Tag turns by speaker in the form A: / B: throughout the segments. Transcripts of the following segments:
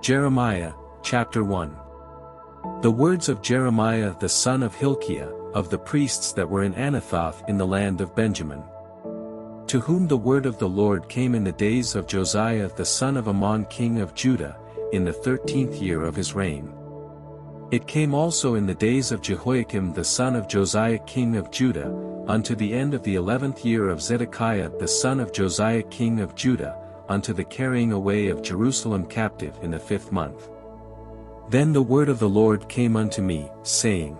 A: Jeremiah, chapter 1. The words of Jeremiah the son of Hilkiah, of the priests that were in Anathoth in the land of Benjamin. To whom the word of the Lord came in the days of Josiah the son of Ammon king of Judah, in the 13th year of his reign. It came also in the days of Jehoiakim the son of Josiah king of Judah, unto the end of the 11th year of Zedekiah the son of Josiah king of Judah, unto the carrying away of Jerusalem captive in the 5th month. Then the word of the Lord came unto me, saying,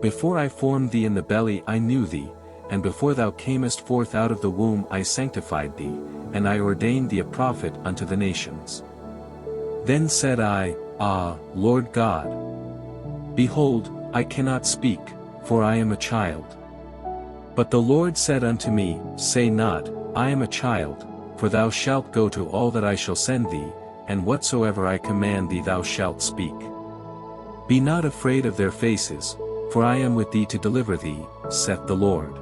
A: Before I formed thee in the belly I knew thee, and before thou camest forth out of the womb I sanctified thee, and I ordained thee a prophet unto the nations. Then said I, Ah, Lord God! Behold, I cannot speak, for I am a child. But the Lord said unto me, Say not, I am a child, for thou shalt go to all that I shall send thee, and whatsoever I command thee thou shalt speak. Be not afraid of their faces, for I am with thee to deliver thee, saith the Lord.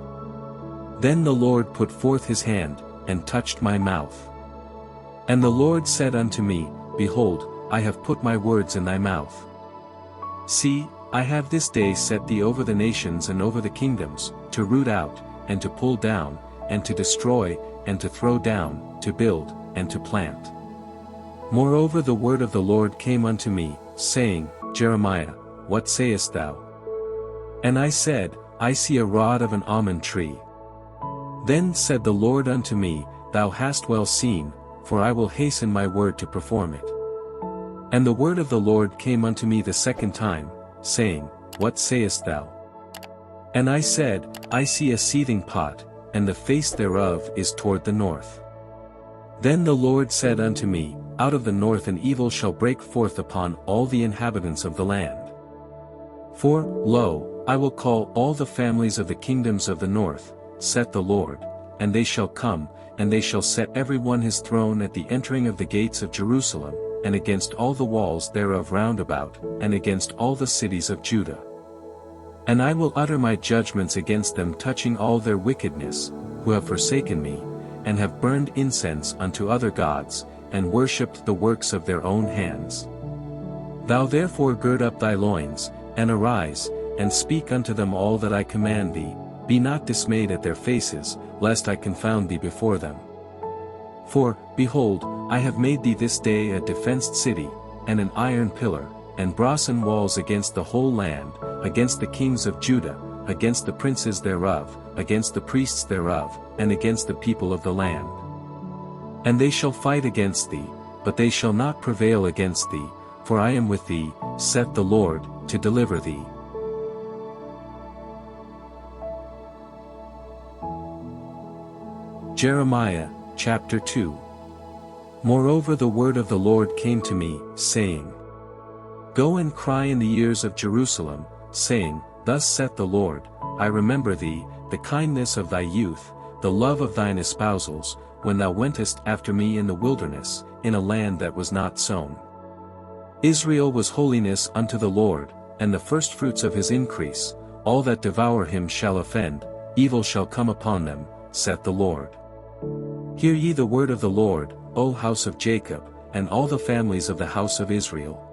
A: Then the Lord put forth his hand, and touched my mouth. And the Lord said unto me, Behold, I have put my words in thy mouth. See, I have this day set thee over the nations and over the kingdoms, to root out, and to pull down, and to destroy, and to throw down, to build, and to plant. Moreover the word of the Lord came unto me, saying, Jeremiah, what sayest thou? And I said, I see a rod of an almond tree. Then said the Lord unto me, Thou hast well seen, for I will hasten my word to perform it. And the word of the Lord came unto me the second time, saying, What sayest thou? And I said, I see a seething pot, and the face thereof is toward the north. Then the Lord said unto me, Out of the north an evil shall break forth upon all the inhabitants of the land. For, lo, I will call all the families of the kingdoms of the north, saith the Lord, and they shall come, and they shall set every one his throne at the entering of the gates of Jerusalem, and against all the walls thereof round about, and against all the cities of Judah. And I will utter my judgments against them touching all their wickedness, who have forsaken me, and have burned incense unto other gods, and worshipped the works of their own hands. Thou therefore gird up thy loins, and arise, and speak unto them all that I command thee, be not dismayed at their faces, lest I confound thee before them. For, behold, I have made thee this day a defenced city, and an iron pillar, and brassen walls against the whole land, against the kings of Judah, against the princes thereof, against the priests thereof, and against the people of the land. And they shall fight against thee, but they shall not prevail against thee, for I am with thee, saith the Lord, to deliver thee. Jeremiah, chapter 2. Moreover the word of the Lord came to me, saying, Go and cry in the ears of Jerusalem, saying, Thus saith the Lord, I remember thee, the kindness of thy youth, the love of thine espousals, when thou wentest after me in the wilderness, in a land that was not sown. Israel was holiness unto the Lord, and the firstfruits of his increase. All that devour him shall offend, evil shall come upon them, saith the Lord. Hear ye the word of the Lord, O house of Jacob, and all the families of the house of Israel.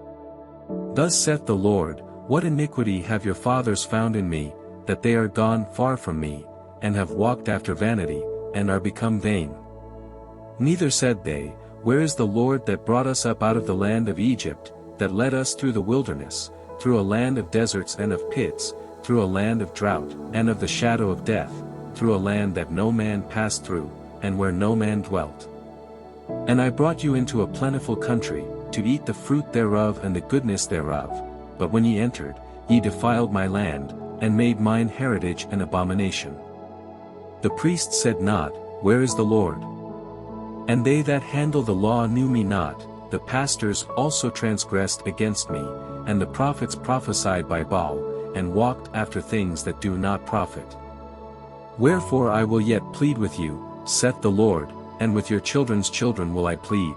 A: Thus saith the Lord, What iniquity have your fathers found in me, that they are gone far from me, and have walked after vanity, and are become vain? Neither said they, Where is the Lord that brought us up out of the land of Egypt, that led us through the wilderness, through a land of deserts and of pits, through a land of drought, and of the shadow of death, through a land that no man passed through, and where no man dwelt? And I brought you into a plentiful country, to eat the fruit thereof and the goodness thereof, but when ye entered, ye defiled my land, and made mine heritage an abomination. The priests said not, Where is the Lord? And they that handle the law knew me not, the pastors also transgressed against me, and the prophets prophesied by Baal, and walked after things that do not profit. Wherefore I will yet plead with you, saith the Lord, and with your children's children will I plead.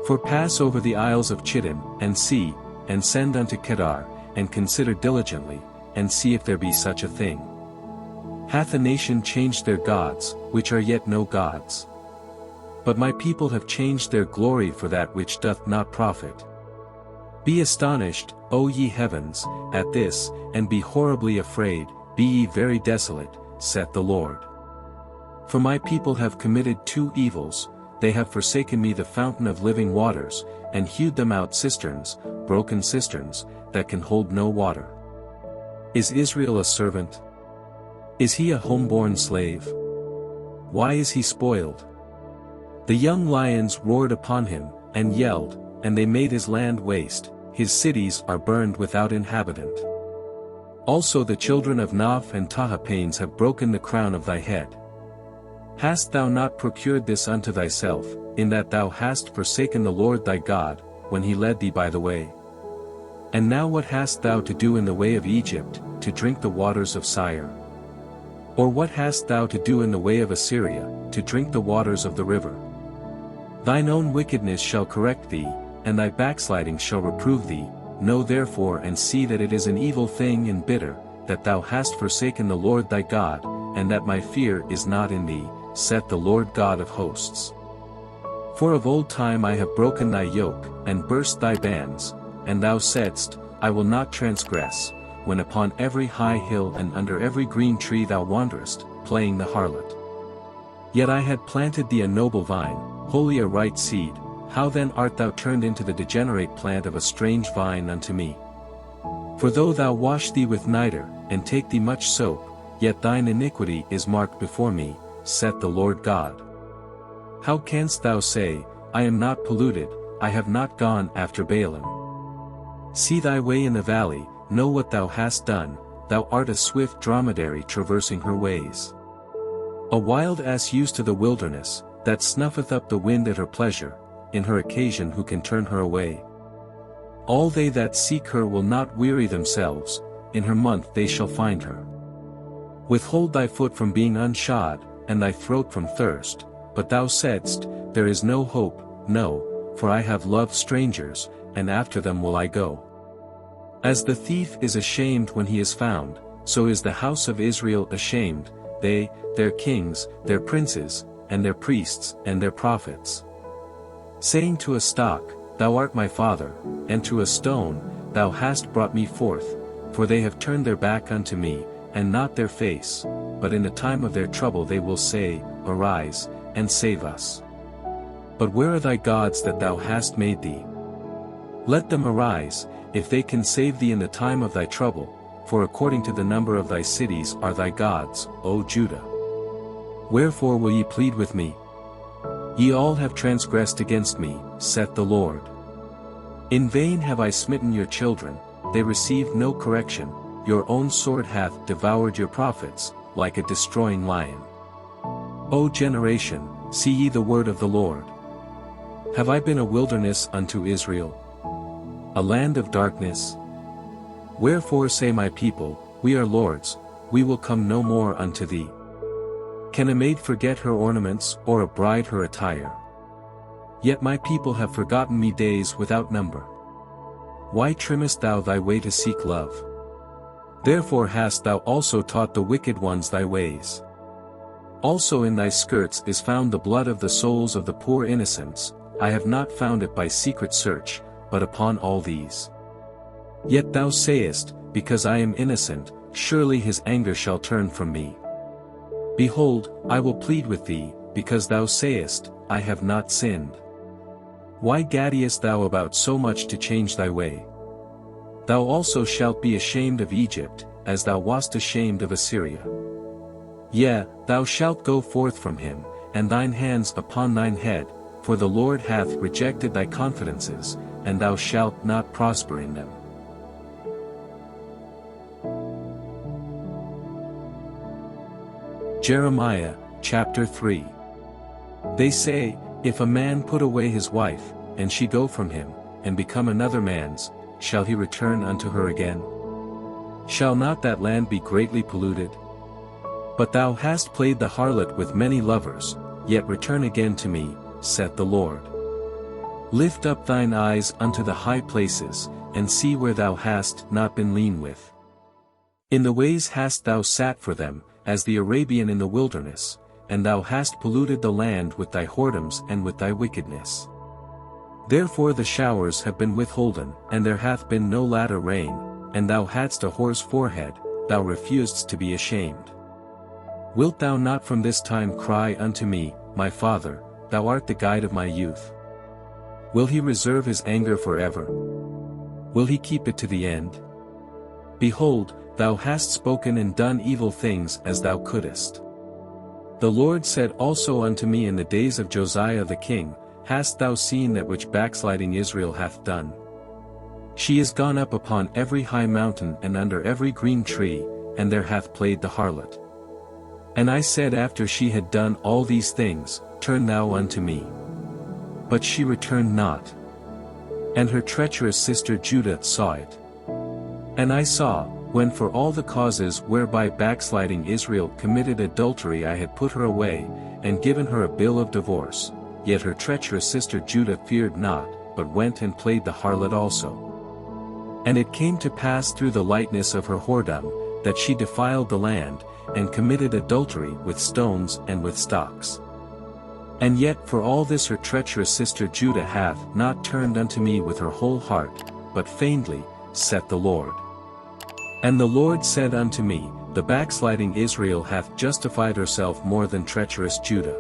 A: For pass over the isles of Chittim, and see, and send unto Kedar, and consider diligently, and see if there be such a thing. Hath a nation changed their gods, which are yet no gods? But my people have changed their glory for that which doth not profit. Be astonished, O ye heavens, at this, and be horribly afraid, be ye very desolate, saith the Lord. For my people have committed two evils, they have forsaken me the fountain of living waters, and hewed them out cisterns, broken cisterns, that can hold no water. Is Israel a servant? Is he a homeborn slave? Why is he spoiled? The young lions roared upon him, and yelled, and they made his land waste, his cities are burned without inhabitant. Also the children of Naph and Tahapanes have broken the crown of thy head. Hast thou not procured this unto thyself, in that thou hast forsaken the Lord thy God, when he led thee by the way? And now what hast thou to do in the way of Egypt, to drink the waters of Syre? Or what hast thou to do in the way of Assyria, to drink the waters of the river? Thine own wickedness shall correct thee, and thy backsliding shall reprove thee. Know therefore and see that it is an evil thing and bitter, that thou hast forsaken the Lord thy God, and that my fear is not in thee, saith the Lord God of hosts. For of old time I have broken thy yoke, and burst thy bands, and thou saidst, I will not transgress, when upon every high hill and under every green tree thou wanderest, playing the harlot. Yet I had planted thee a noble vine, wholly a right seed, how then art thou turned into the degenerate plant of a strange vine unto me? For though thou wash thee with nitre, and take thee much soap, yet thine iniquity is marked before me, saith the Lord God. How canst thou say, I am not polluted, I have not gone after Baalim? See thy way in the valley, know what thou hast done, thou art a swift dromedary traversing her ways. A wild ass used to the wilderness, that snuffeth up the wind at her pleasure, in her occasion who can turn her away? All they that seek her will not weary themselves, in her month they shall find her. Withhold thy foot from being unshod, and thy throat from thirst, but thou saidst, there is no hope, no, for I have loved strangers, and after them will I go. As the thief is ashamed when he is found, so is the house of Israel ashamed, they, their kings, their princes, and their priests, and their prophets. Saying to a stock, Thou art my father, and to a stone, Thou hast brought me forth, for they have turned their back unto me, and not their face, but in the time of their trouble they will say, Arise, and save us. But where are thy gods that thou hast made thee? Let them arise, if they can save thee in the time of thy trouble, for according to the number of thy cities are thy gods, O Judah. Wherefore will ye plead with me? Ye all have transgressed against me, saith the Lord. In vain have I smitten your children, they received no correction, your own sword hath devoured your prophets, like a destroying lion. O generation, see ye the word of the Lord. Have I been a wilderness unto Israel? A land of darkness? Wherefore say my people, We are lords, we will come no more unto thee. Can a maid forget her ornaments, or a bride her attire? Yet my people have forgotten me days without number. Why trimmest thou thy way to seek love? Therefore hast thou also taught the wicked ones thy ways. Also in thy skirts is found the blood of the souls of the poor innocents, I have not found it by secret search, but upon all these. Yet thou sayest, Because I am innocent, surely his anger shall turn from me. Behold, I will plead with thee, because thou sayest, I have not sinned. Why gaddiest thou about so much to change thy way? Thou also shalt be ashamed of Egypt, as thou wast ashamed of Assyria. Yea, thou shalt go forth from him, and thine hands upon thine head, for the Lord hath rejected thy confidences, and thou shalt not prosper in them. Jeremiah, chapter 3. They say, If a man put away his wife, and she go from him, and become another man's, shall he return unto her again? Shall not that land be greatly polluted? But thou hast played the harlot with many lovers, yet return again to me, saith the Lord. Lift up thine eyes unto the high places, and see where thou hast not been lean with. In the ways hast thou sat for them, as the Arabian in the wilderness, and thou hast polluted the land with thy whoredoms and with thy wickedness. Therefore the showers have been withholden, and there hath been no latter rain, and thou hadst a whore's forehead, thou refusedst to be ashamed. Wilt thou not from this time cry unto me, my Father, thou art the guide of my youth? Will he reserve his anger forever? Will he keep it to the end? Behold, thou hast spoken and done evil things as thou couldest. The Lord said also unto me in the days of Josiah the king, Hast thou seen that which backsliding Israel hath done? She is gone up upon every high mountain and under every green tree, and there hath played the harlot. And I said after she had done all these things, Turn thou unto me. But she returned not. And her treacherous sister Judah saw it. And I saw, when for all the causes whereby backsliding Israel committed adultery I had put her away, and given her a bill of divorce, yet her treacherous sister Judah feared not, but went and played the harlot also. And it came to pass through the lightness of her whoredom, that she defiled the land, and committed adultery with stones and with stocks. And yet for all this her treacherous sister Judah hath not turned unto me with her whole heart, but feignedly, saith the Lord. And the Lord said unto me, The backsliding Israel hath justified herself more than treacherous Judah.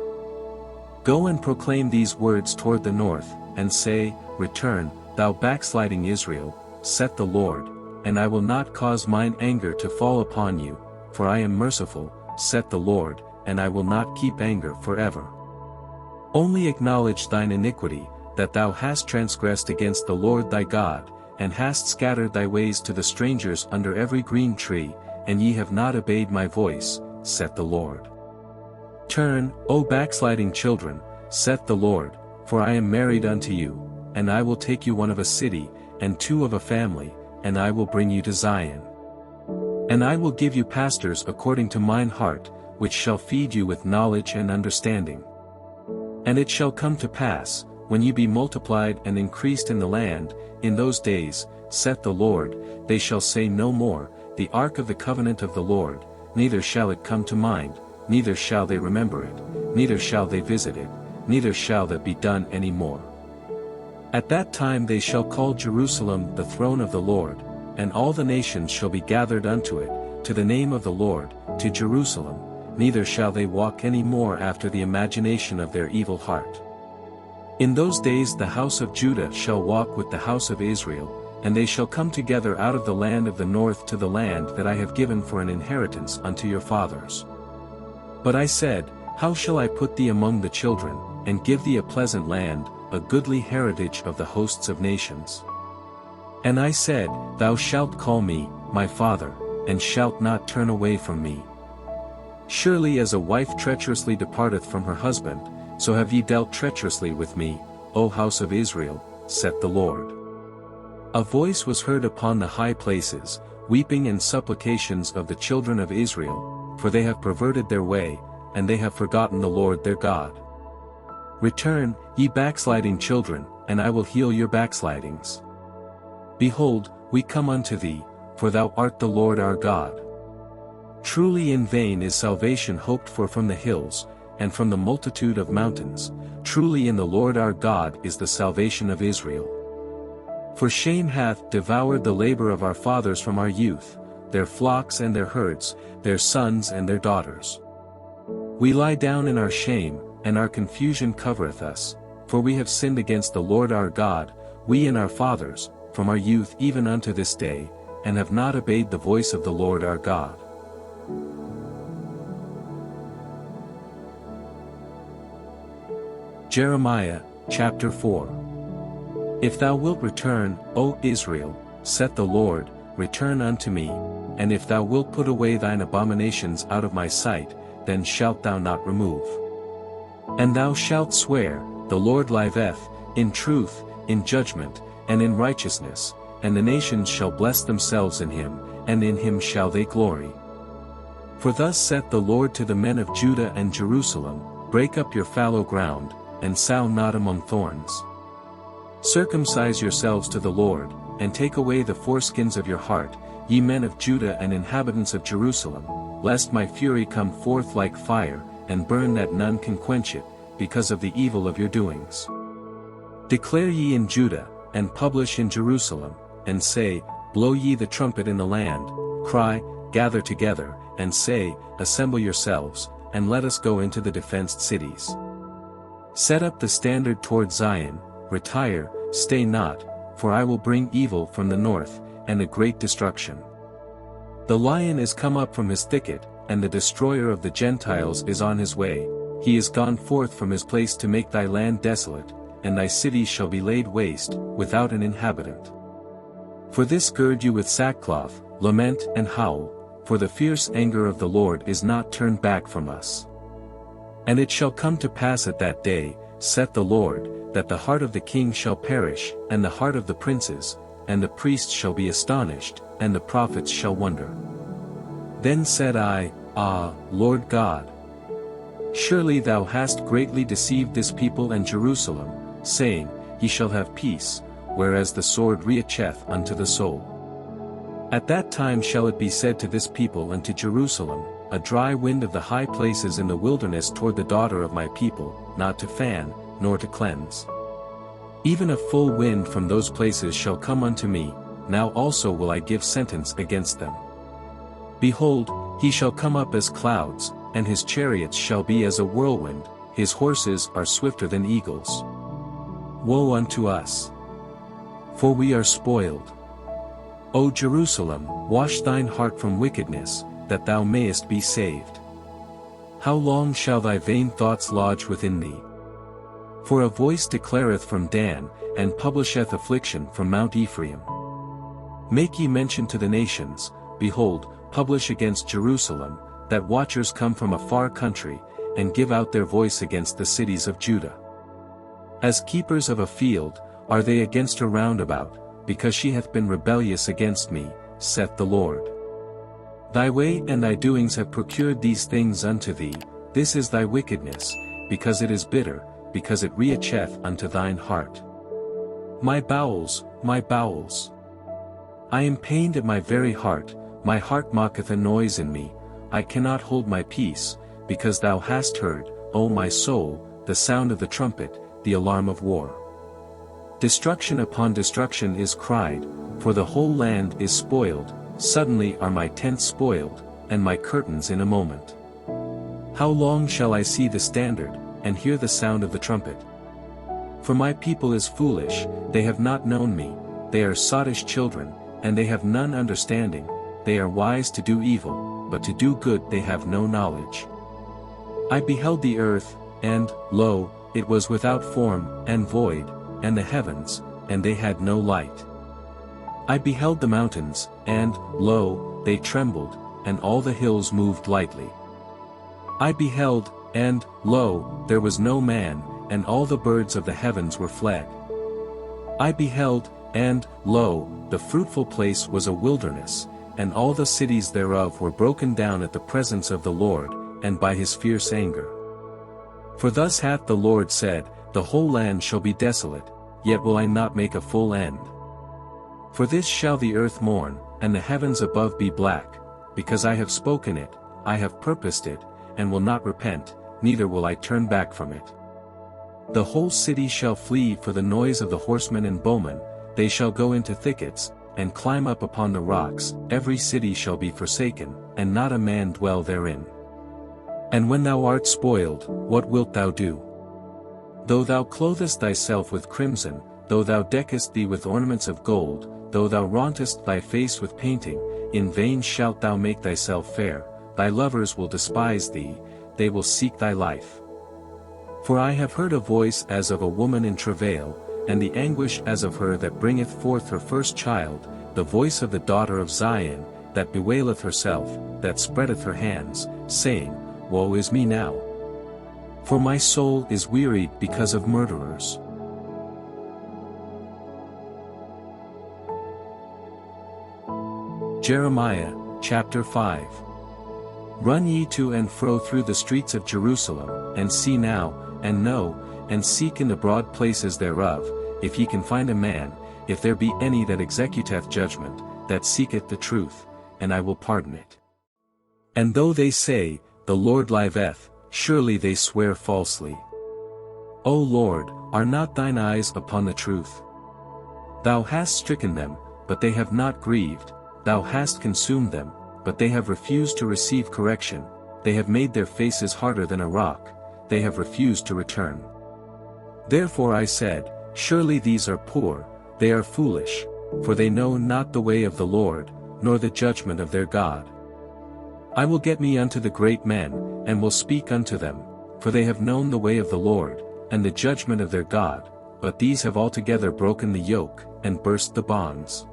A: Go and proclaim these words toward the north, and say, Return, thou backsliding Israel, saith the Lord, and I will not cause mine anger to fall upon you, for I am merciful, saith the Lord, and I will not keep anger forever. Only acknowledge thine iniquity, that thou hast transgressed against the Lord thy God, and hast scattered thy ways to the strangers under every green tree, and ye have not obeyed my voice, saith the Lord. Turn, O backsliding children, saith the Lord, for I am married unto you, and I will take you one of a city, and two of a family, and I will bring you to Zion. And I will give you pastors according to mine heart, which shall feed you with knowledge and understanding. And it shall come to pass, when ye be multiplied and increased in the land, in those days, saith the Lord, they shall say no more, The ark of the covenant of the Lord, neither shall it come to mind, neither shall they remember it, neither shall they visit it, neither shall that be done any more. At that time they shall call Jerusalem the throne of the Lord, and all the nations shall be gathered unto it, to the name of the Lord, to Jerusalem, neither shall they walk any more after the imagination of their evil heart. In those days the house of Judah shall walk with the house of Israel, and they shall come together out of the land of the north to the land that I have given for an inheritance unto your fathers. But I said, How shall I put thee among the children, and give thee a pleasant land, a goodly heritage of the hosts of nations? And I said, Thou shalt call me, my father, and shalt not turn away from me. Surely as a wife treacherously departeth from her husband, so have ye dealt treacherously with me, O house of Israel, saith the Lord. A voice was heard upon the high places, weeping and supplications of the children of Israel, for they have perverted their way, and they have forgotten the Lord their God. Return, ye backsliding children, and I will heal your backslidings. Behold, we come unto thee, for thou art the Lord our God. Truly in vain is salvation hoped for from the hills, and from the multitude of mountains, truly in the Lord our God is the salvation of Israel. For shame hath devoured the labor of our fathers from our youth, their flocks and their herds, their sons and their daughters. We lie down in our shame, and our confusion covereth us, for we have sinned against the Lord our God, we and our fathers, from our youth even unto this day, and have not obeyed the voice of the Lord our God. Jeremiah, chapter 4. If thou wilt return, O Israel, saith the Lord, return unto me, and if thou wilt put away thine abominations out of my sight, then shalt thou not remove. And thou shalt swear, the Lord liveth, in truth, in judgment, and in righteousness, and the nations shall bless themselves in him, and in him shall they glory. For thus saith the Lord to the men of Judah and Jerusalem, Break up your fallow ground, and sow not among thorns. Circumcise yourselves to the Lord, and take away the foreskins of your heart, ye men of Judah and inhabitants of Jerusalem, lest my fury come forth like fire, and burn that none can quench it, because of the evil of your doings. Declare ye in Judah, and publish in Jerusalem, and say, Blow ye the trumpet in the land, cry, gather together, and say, Assemble yourselves, and let us go into the defenced cities. Set up the standard toward Zion, retire, stay not, for I will bring evil from the north, and a great destruction. The lion is come up from his thicket, and the destroyer of the Gentiles is on his way. He is gone forth from his place to make thy land desolate, and thy cities shall be laid waste, without an inhabitant. For this gird you with sackcloth, lament and howl, for the fierce anger of the Lord is not turned back from us. And it shall come to pass at that day, saith the Lord, that the heart of the king shall perish, and the heart of the princes, and the priests shall be astonished, and the prophets shall wonder. Then said I, Ah, Lord God! Surely thou hast greatly deceived this people and Jerusalem, saying, Ye shall have peace, whereas the sword reacheth unto the soul. At that time shall it be said to this people and to Jerusalem, A dry wind of the high places in the wilderness toward the daughter of my people, not to fan, nor to cleanse. Even a full wind from those places shall come unto me, now also will I give sentence against them. Behold, he shall come up as clouds, and his chariots shall be as a whirlwind, his horses are swifter than eagles. Woe unto us! For we are spoiled. O Jerusalem, wash thine heart from wickedness, that thou mayest be saved. How long shall thy vain thoughts lodge within thee? For a voice declareth from Dan, and publisheth affliction from Mount Ephraim. Make ye mention to the nations, behold, publish against Jerusalem, that watchers come from a far country, and give out their voice against the cities of Judah. As keepers of a field, are they against her round about, because she hath been rebellious against me, saith the Lord. Thy way and thy doings have procured these things unto thee, this is thy wickedness, because it is bitter, because it reacheth unto thine heart. My bowels, my bowels! I am pained at my very heart, my heart mocketh a noise in me, I cannot hold my peace, because thou hast heard, O my soul, the sound of the trumpet, the alarm of war. Destruction upon destruction is cried, for the whole land is spoiled, suddenly are my tents spoiled, and my curtains in a moment. How long shall I see the standard, and hear the sound of the trumpet? For my people is foolish, they have not known me, they are sottish children, and they have none understanding, they are wise to do evil, but to do good they have no knowledge. I beheld the earth, and, lo, it was without form, and void, and the heavens, and they had no light. I beheld the mountains, and, lo, they trembled, and all the hills moved lightly. I beheld, and, lo, there was no man, and all the birds of the heavens were fled. I beheld, and, lo, the fruitful place was a wilderness, and all the cities thereof were broken down at the presence of the Lord, and by his fierce anger. For thus hath the Lord said, The whole land shall be desolate, yet will I not make a full end. For this shall the earth mourn, and the heavens above be black, because I have spoken it, I have purposed it, and will not repent, neither will I turn back from it. The whole city shall flee for the noise of the horsemen and bowmen, they shall go into thickets, and climb up upon the rocks, every city shall be forsaken, and not a man dwell therein. And when thou art spoiled, what wilt thou do? Though thou clothest thyself with crimson, though thou deckest thee with ornaments of gold, though thou rauntest thy face with painting, in vain shalt thou make thyself fair, thy lovers will despise thee, they will seek thy life. For I have heard a voice as of a woman in travail, and the anguish as of her that bringeth forth her first child, the voice of the daughter of Zion, that bewaileth herself, that spreadeth her hands, saying, Woe is me now! For my soul is wearied because of murderers. Jeremiah, chapter 5. Run ye to and fro through the streets of Jerusalem, and see now, and know, and seek in the broad places thereof, if ye can find a man, if there be any that executeth judgment, that seeketh the truth, and I will pardon it. And though they say, The Lord liveth, surely they swear falsely. O Lord, are not thine eyes upon the truth? Thou hast stricken them, but they have not grieved, thou hast consumed them, but they have refused to receive correction, they have made their faces harder than a rock, they have refused to return. Therefore I said, surely these are poor, they are foolish, for they know not the way of the Lord, nor the judgment of their God. I will get me unto the great men, and will speak unto them, for they have known the way of the Lord, and the judgment of their God, but these have altogether broken the yoke, and burst the bonds.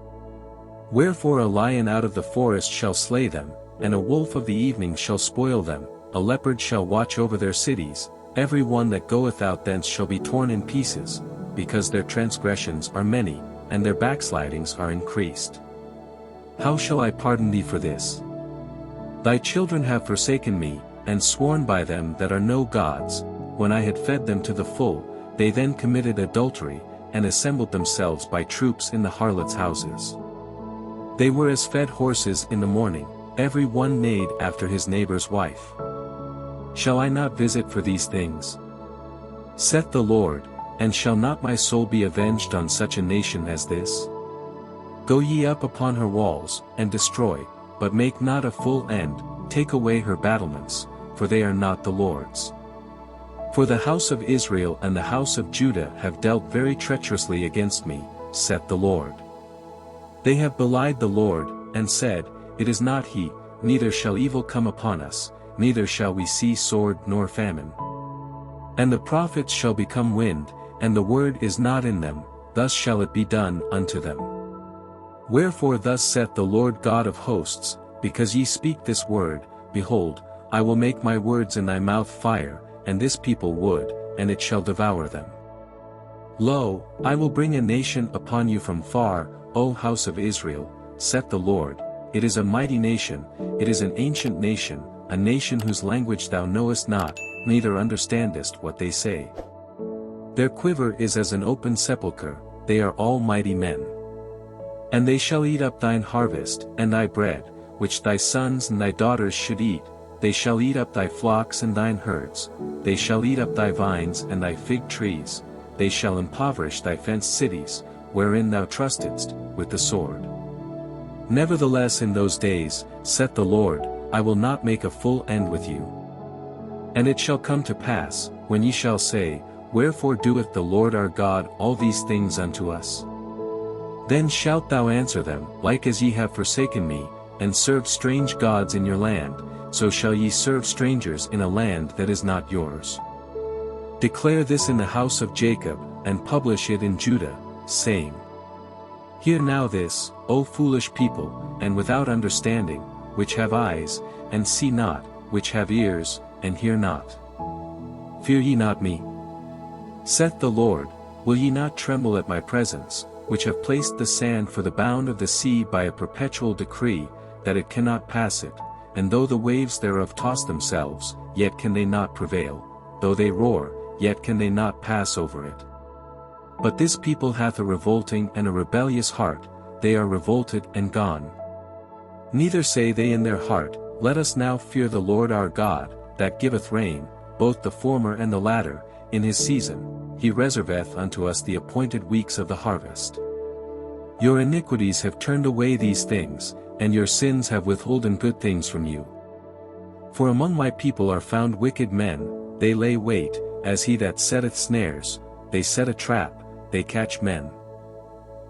A: Wherefore a lion out of the forest shall slay them, and a wolf of the evening shall spoil them, a leopard shall watch over their cities, every one that goeth out thence shall be torn in pieces, because their transgressions are many, and their backslidings are increased. How shall I pardon thee for this? Thy children have forsaken me, and sworn by them that are no gods, when I had fed them to the full, they then committed adultery, and assembled themselves by troops in the harlots' houses. They were as fed horses in the morning, every one neighed after his neighbor's wife. Shall I not visit for these things? Saith the Lord, and shall not my soul be avenged on such a nation as this? Go ye up upon her walls, and destroy, but make not a full end, take away her battlements, for they are not the Lord's. For the house of Israel and the house of Judah have dealt very treacherously against me, saith the Lord. They have belied the Lord, and said, It is not he, neither shall evil come upon us, neither shall we see sword nor famine. And the prophets shall become wind, and the word is not in them, thus shall it be done unto them. Wherefore thus saith the Lord God of hosts, because ye speak this word, behold, I will make my words in thy mouth fire, and this people wood, and it shall devour them. Lo, I will bring a nation upon you from far, O house of Israel, saith the Lord, it is a mighty nation, it is an ancient nation, a nation whose language thou knowest not, neither understandest what they say. Their quiver is as an open sepulchre, they are all mighty men. And they shall eat up thine harvest, and thy bread, which thy sons and thy daughters should eat, they shall eat up thy flocks and thine herds, they shall eat up thy vines and thy fig trees, they shall impoverish thy fenced cities, wherein thou trustedst, with the sword. Nevertheless in those days, saith the Lord, I will not make a full end with you. And it shall come to pass, when ye shall say, Wherefore doeth the Lord our God all these things unto us? Then shalt thou answer them, Like as ye have forsaken me, and served strange gods in your land, so shall ye serve strangers in a land that is not yours. Declare this in the house of Jacob, and publish it in Judah, saying, Hear now this, O foolish people, and without understanding, which have eyes, and see not, which have ears, and hear not. Fear ye not me? Saith the Lord, will ye not tremble at my presence, which have placed the sand for the bound of the sea by a perpetual decree, that it cannot pass it, and though the waves thereof toss themselves, yet can they not prevail, though they roar, yet can they not pass over it. But this people hath a revolting and a rebellious heart, they are revolted and gone. Neither say they in their heart, Let us now fear the Lord our God, that giveth rain, both the former and the latter, in his season, he reserveth unto us the appointed weeks of the harvest. Your iniquities have turned away these things, and your sins have withholden good things from you. For among my people are found wicked men, they lay wait, as he that setteth snares, they set a trap, they catch men.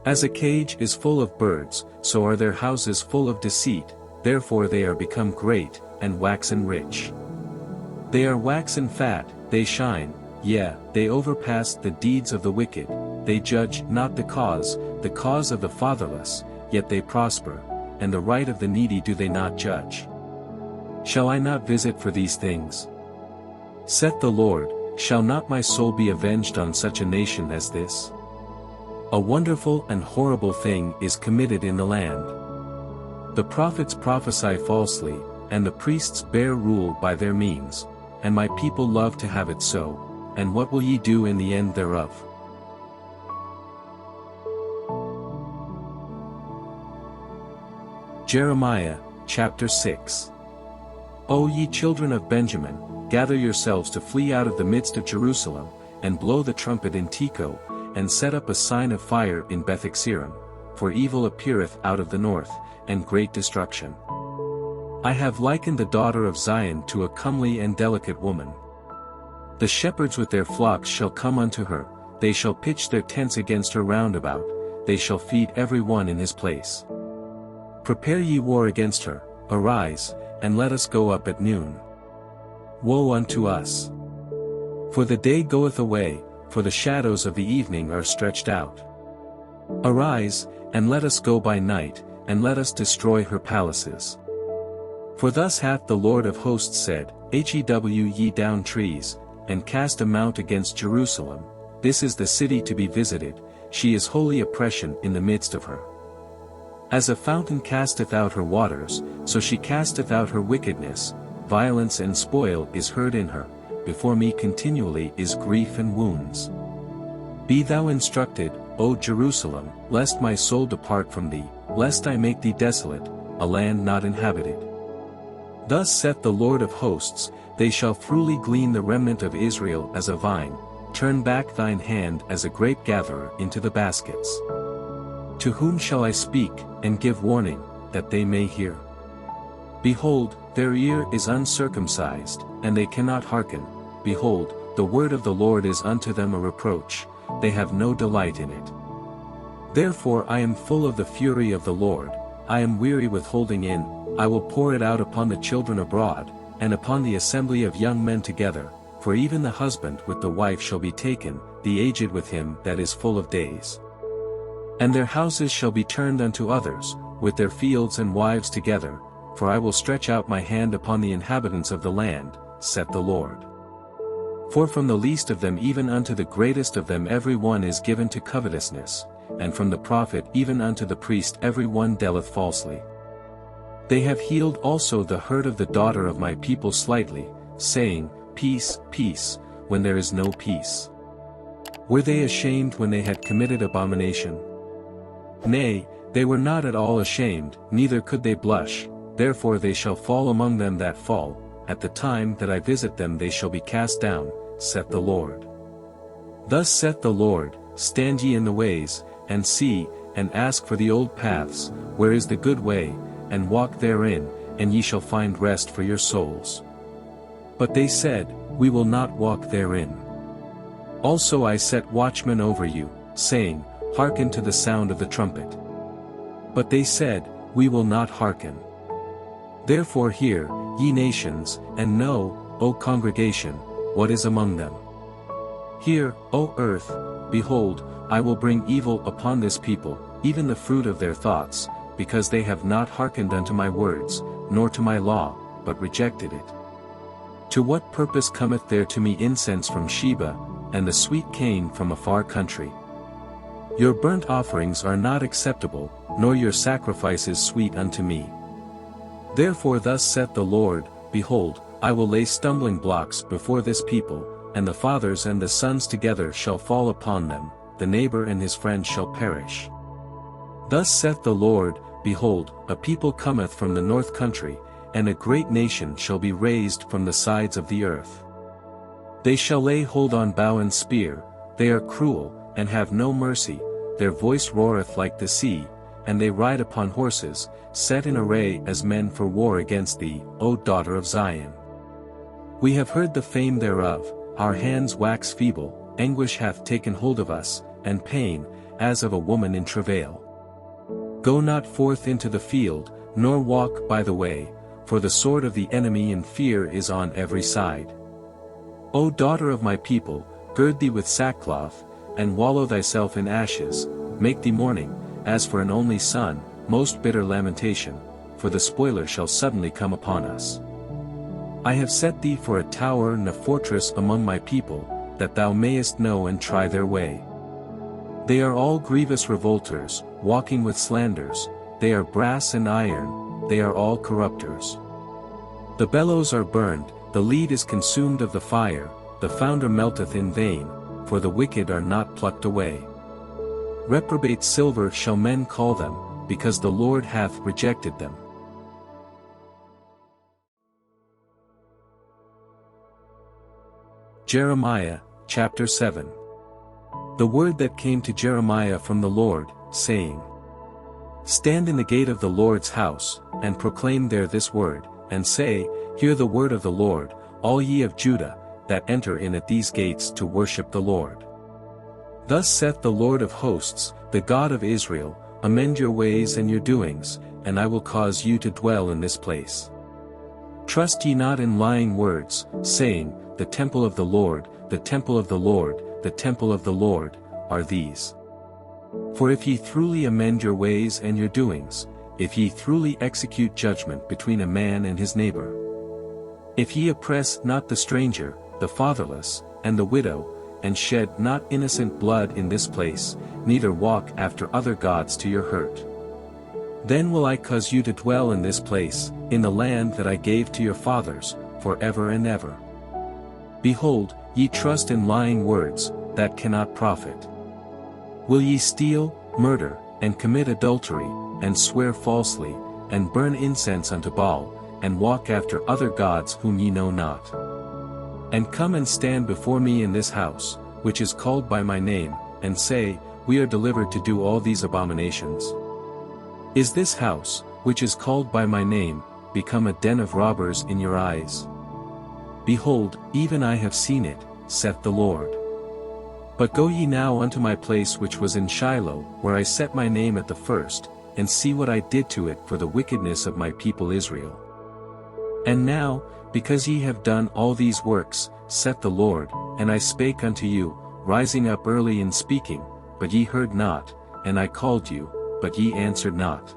A: As a cage is full of birds, so are their houses full of deceit, therefore they are become great, and waxen rich. They are waxen fat, they shine, yea, they overpass the deeds of the wicked, they judge not the cause of the fatherless, yet they prosper, and the right of the needy do they not judge. Shall I not visit for these things? Saith the Lord, shall not my soul be avenged on such a nation as this? A wonderful and horrible thing is committed in the land. The prophets prophesy falsely, and the priests bear rule by their means, and my people love to have it so, and what will ye do in the end thereof? Jeremiah, chapter 6. O ye children of Benjamin, gather yourselves to flee out of the midst of Jerusalem, and blow the trumpet in Tekoa, and set up a sign of fire in Bethexarim, for evil appeareth out of the north, and great destruction. I have likened the daughter of Zion to a comely and delicate woman. The shepherds with their flocks shall come unto her, they shall pitch their tents against her round about, they shall feed every one in his place. Prepare ye war against her, arise, and let us go up at noon. Woe unto us! For the day goeth away, for the shadows of the evening are stretched out. Arise, and let us go by night, and let us destroy her palaces. For thus hath the Lord of hosts said, Hew ye down trees, and cast a mount against Jerusalem, this is the city to be visited, she is holy oppression in the midst of her. As a fountain casteth out her waters, so she casteth out her wickedness, violence and spoil is heard in her, before me continually is grief and wounds. Be thou instructed, O Jerusalem, lest my soul depart from thee, lest I make thee desolate, a land not inhabited. Thus saith the Lord of hosts, they shall throughly glean the remnant of Israel as a vine, turn back thine hand as a grape gatherer into the baskets. To whom shall I speak, and give warning, that they may hear? Behold, their ear is uncircumcised, and they cannot hearken, behold, the word of the Lord is unto them a reproach, they have no delight in it. Therefore I am full of the fury of the Lord, I am weary with holding in, I will pour it out upon the children abroad, and upon the assembly of young men together, for even the husband with the wife shall be taken, the aged with him that is full of days. And their houses shall be turned unto others, with their fields and wives together, for I will stretch out my hand upon the inhabitants of the land, saith the Lord. For from the least of them even unto the greatest of them every one is given to covetousness, and from the prophet even unto the priest every one dealeth falsely. They have healed also the hurt of the daughter of my people slightly, saying, Peace, peace, when there is no peace. Were they ashamed when they had committed abomination? Nay, they were not at all ashamed, neither could they blush, therefore they shall fall among them that fall, at the time that I visit them they shall be cast down, saith the Lord. Thus saith the Lord, stand ye in the ways, and see, and ask for the old paths, where is the good way, and walk therein, and ye shall find rest for your souls. But they said, We will not walk therein. Also I set watchmen over you, saying, Hearken to the sound of the trumpet. But they said, We will not hearken. Therefore hear, ye nations, and know, O congregation, what is among them. Hear, O earth, behold, I will bring evil upon this people, even the fruit of their thoughts, because they have not hearkened unto my words, nor to my law, but rejected it. To what purpose cometh there to me incense from Sheba, and the sweet cane from a far country? Your burnt offerings are not acceptable, nor your sacrifices sweet unto me. Therefore thus saith the Lord, Behold, I will lay stumbling blocks before this people, and the fathers and the sons together shall fall upon them, the neighbor and his friend shall perish. Thus saith the Lord, Behold, a people cometh from the north country, and a great nation shall be raised from the sides of the earth. They shall lay hold on bow and spear, they are cruel, and have no mercy, their voice roareth like the sea, and they ride upon horses, set in array as men for war against thee, O daughter of Zion. We have heard the fame thereof, our hands wax feeble, anguish hath taken hold of us, and pain, as of a woman in travail. Go not forth into the field, nor walk by the way, for the sword of the enemy and fear is on every side. O daughter of my people, gird thee with sackcloth, and wallow thyself in ashes, make thee mourning, as for an only son, most bitter lamentation, for the spoiler shall suddenly come upon us. I have set thee for a tower and a fortress among my people, that thou mayest know and try their way. They are all grievous revolters, walking with slanders, they are brass and iron, they are all corrupters. The bellows are burned, the lead is consumed of the fire, the founder melteth in vain, for the wicked are not plucked away. Reprobate silver shall men call them, because the Lord hath rejected them. Jeremiah, chapter 7. The word that came to Jeremiah from the Lord, saying, Stand in the gate of the Lord's house, and proclaim there this word, and say, Hear the word of the Lord, all ye of Judah, that enter in at these gates to worship the Lord. Thus saith the Lord of hosts, the God of Israel, Amend your ways and your doings, and I will cause you to dwell in this place. Trust ye not in lying words, saying, The temple of the Lord, the temple of the Lord, the temple of the Lord, are these. For if ye truly amend your ways and your doings, if ye truly execute judgment between a man and his neighbor, if ye oppress not the stranger, the fatherless, and the widow, and shed not innocent blood in this place, neither walk after other gods to your hurt, then will I cause you to dwell in this place, in the land that I gave to your fathers, forever and ever. Behold, ye trust in lying words, that cannot profit. Will ye steal, murder, and commit adultery, and swear falsely, and burn incense unto Baal, and walk after other gods whom ye know not? And come and stand before me in this house, which is called by my name, and say, We are delivered to do all these abominations. Is this house, which is called by my name, become a den of robbers in your eyes? Behold, even I have seen it, saith the Lord. But go ye now unto my place which was in Shiloh, where I set my name at the first, and see what I did to it for the wickedness of my people Israel. And now, because ye have done all these works, saith the Lord, and I spake unto you, rising up early and speaking, but ye heard not, and I called you, but ye answered not.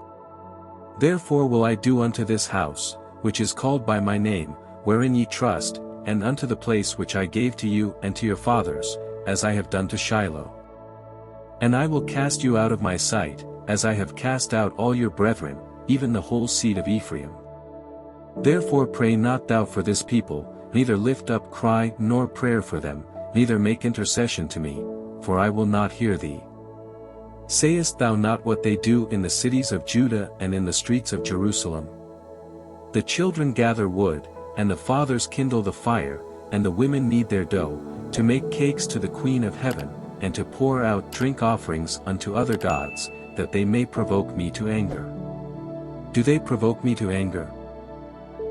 A: Therefore will I do unto this house, which is called by my name, wherein ye trust, and unto the place which I gave to you and to your fathers, as I have done to Shiloh. And I will cast you out of my sight, as I have cast out all your brethren, even the whole seed of Ephraim. Therefore pray not thou for this people, neither lift up cry nor prayer for them, neither make intercession to me, for I will not hear thee. Sayest thou not what they do in the cities of Judah and in the streets of Jerusalem? The children gather wood, and the fathers kindle the fire, and the women knead their dough, to make cakes to the Queen of Heaven, and to pour out drink offerings unto other gods, that they may provoke me to anger. Do they provoke me to anger?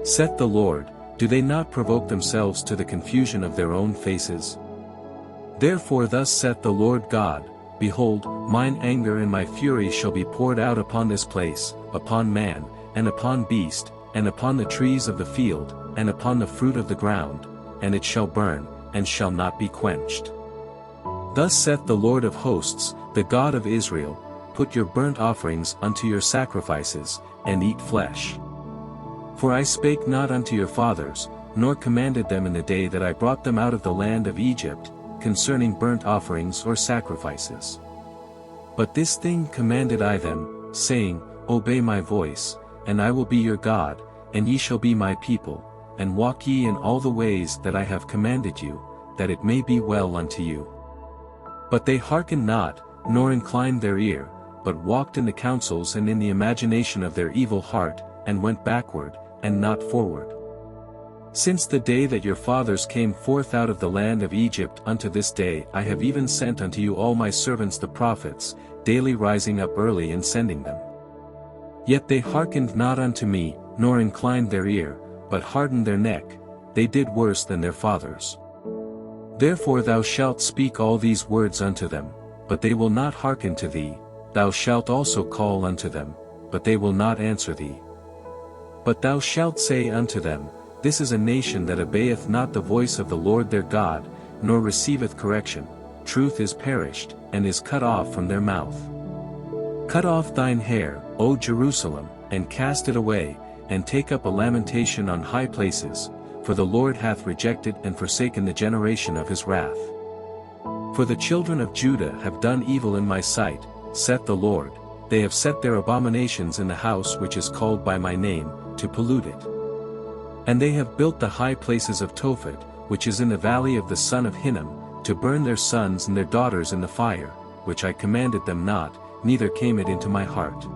A: Saith the Lord, do they not provoke themselves to the confusion of their own faces? Therefore thus saith the Lord God, Behold, mine anger and my fury shall be poured out upon this place, upon man, and upon beast, and upon the trees of the field, and upon the fruit of the ground, and it shall burn, and shall not be quenched. Thus saith the Lord of hosts, the God of Israel, Put your burnt offerings unto your sacrifices, and eat flesh. For I spake not unto your fathers, nor commanded them in the day that I brought them out of the land of Egypt, concerning burnt offerings or sacrifices. But this thing commanded I them, saying, Obey my voice, and I will be your God, and ye shall be my people, and walk ye in all the ways that I have commanded you, that it may be well unto you. But they hearkened not, nor inclined their ear, but walked in the counsels and in the imagination of their evil heart, and went backward, and not forward. Since the day that your fathers came forth out of the land of Egypt unto this day I have even sent unto you all my servants the prophets, daily rising up early and sending them. Yet they hearkened not unto me, nor inclined their ear, but hardened their neck, they did worse than their fathers. Therefore thou shalt speak all these words unto them, but they will not hearken to thee, thou shalt also call unto them, but they will not answer thee. But thou shalt say unto them, This is a nation that obeyeth not the voice of the Lord their God, nor receiveth correction, truth is perished, and is cut off from their mouth. Cut off thine hair, O Jerusalem, and cast it away, and take up a lamentation on high places, for the Lord hath rejected and forsaken the generation of his wrath. For the children of Judah have done evil in my sight, saith the Lord, they have set their abominations in the house which is called by my name, to pollute it. And they have built the high places of Tophet, which is in the valley of the son of Hinnom, to burn their sons and their daughters in the fire, which I commanded them not, neither came it into my heart.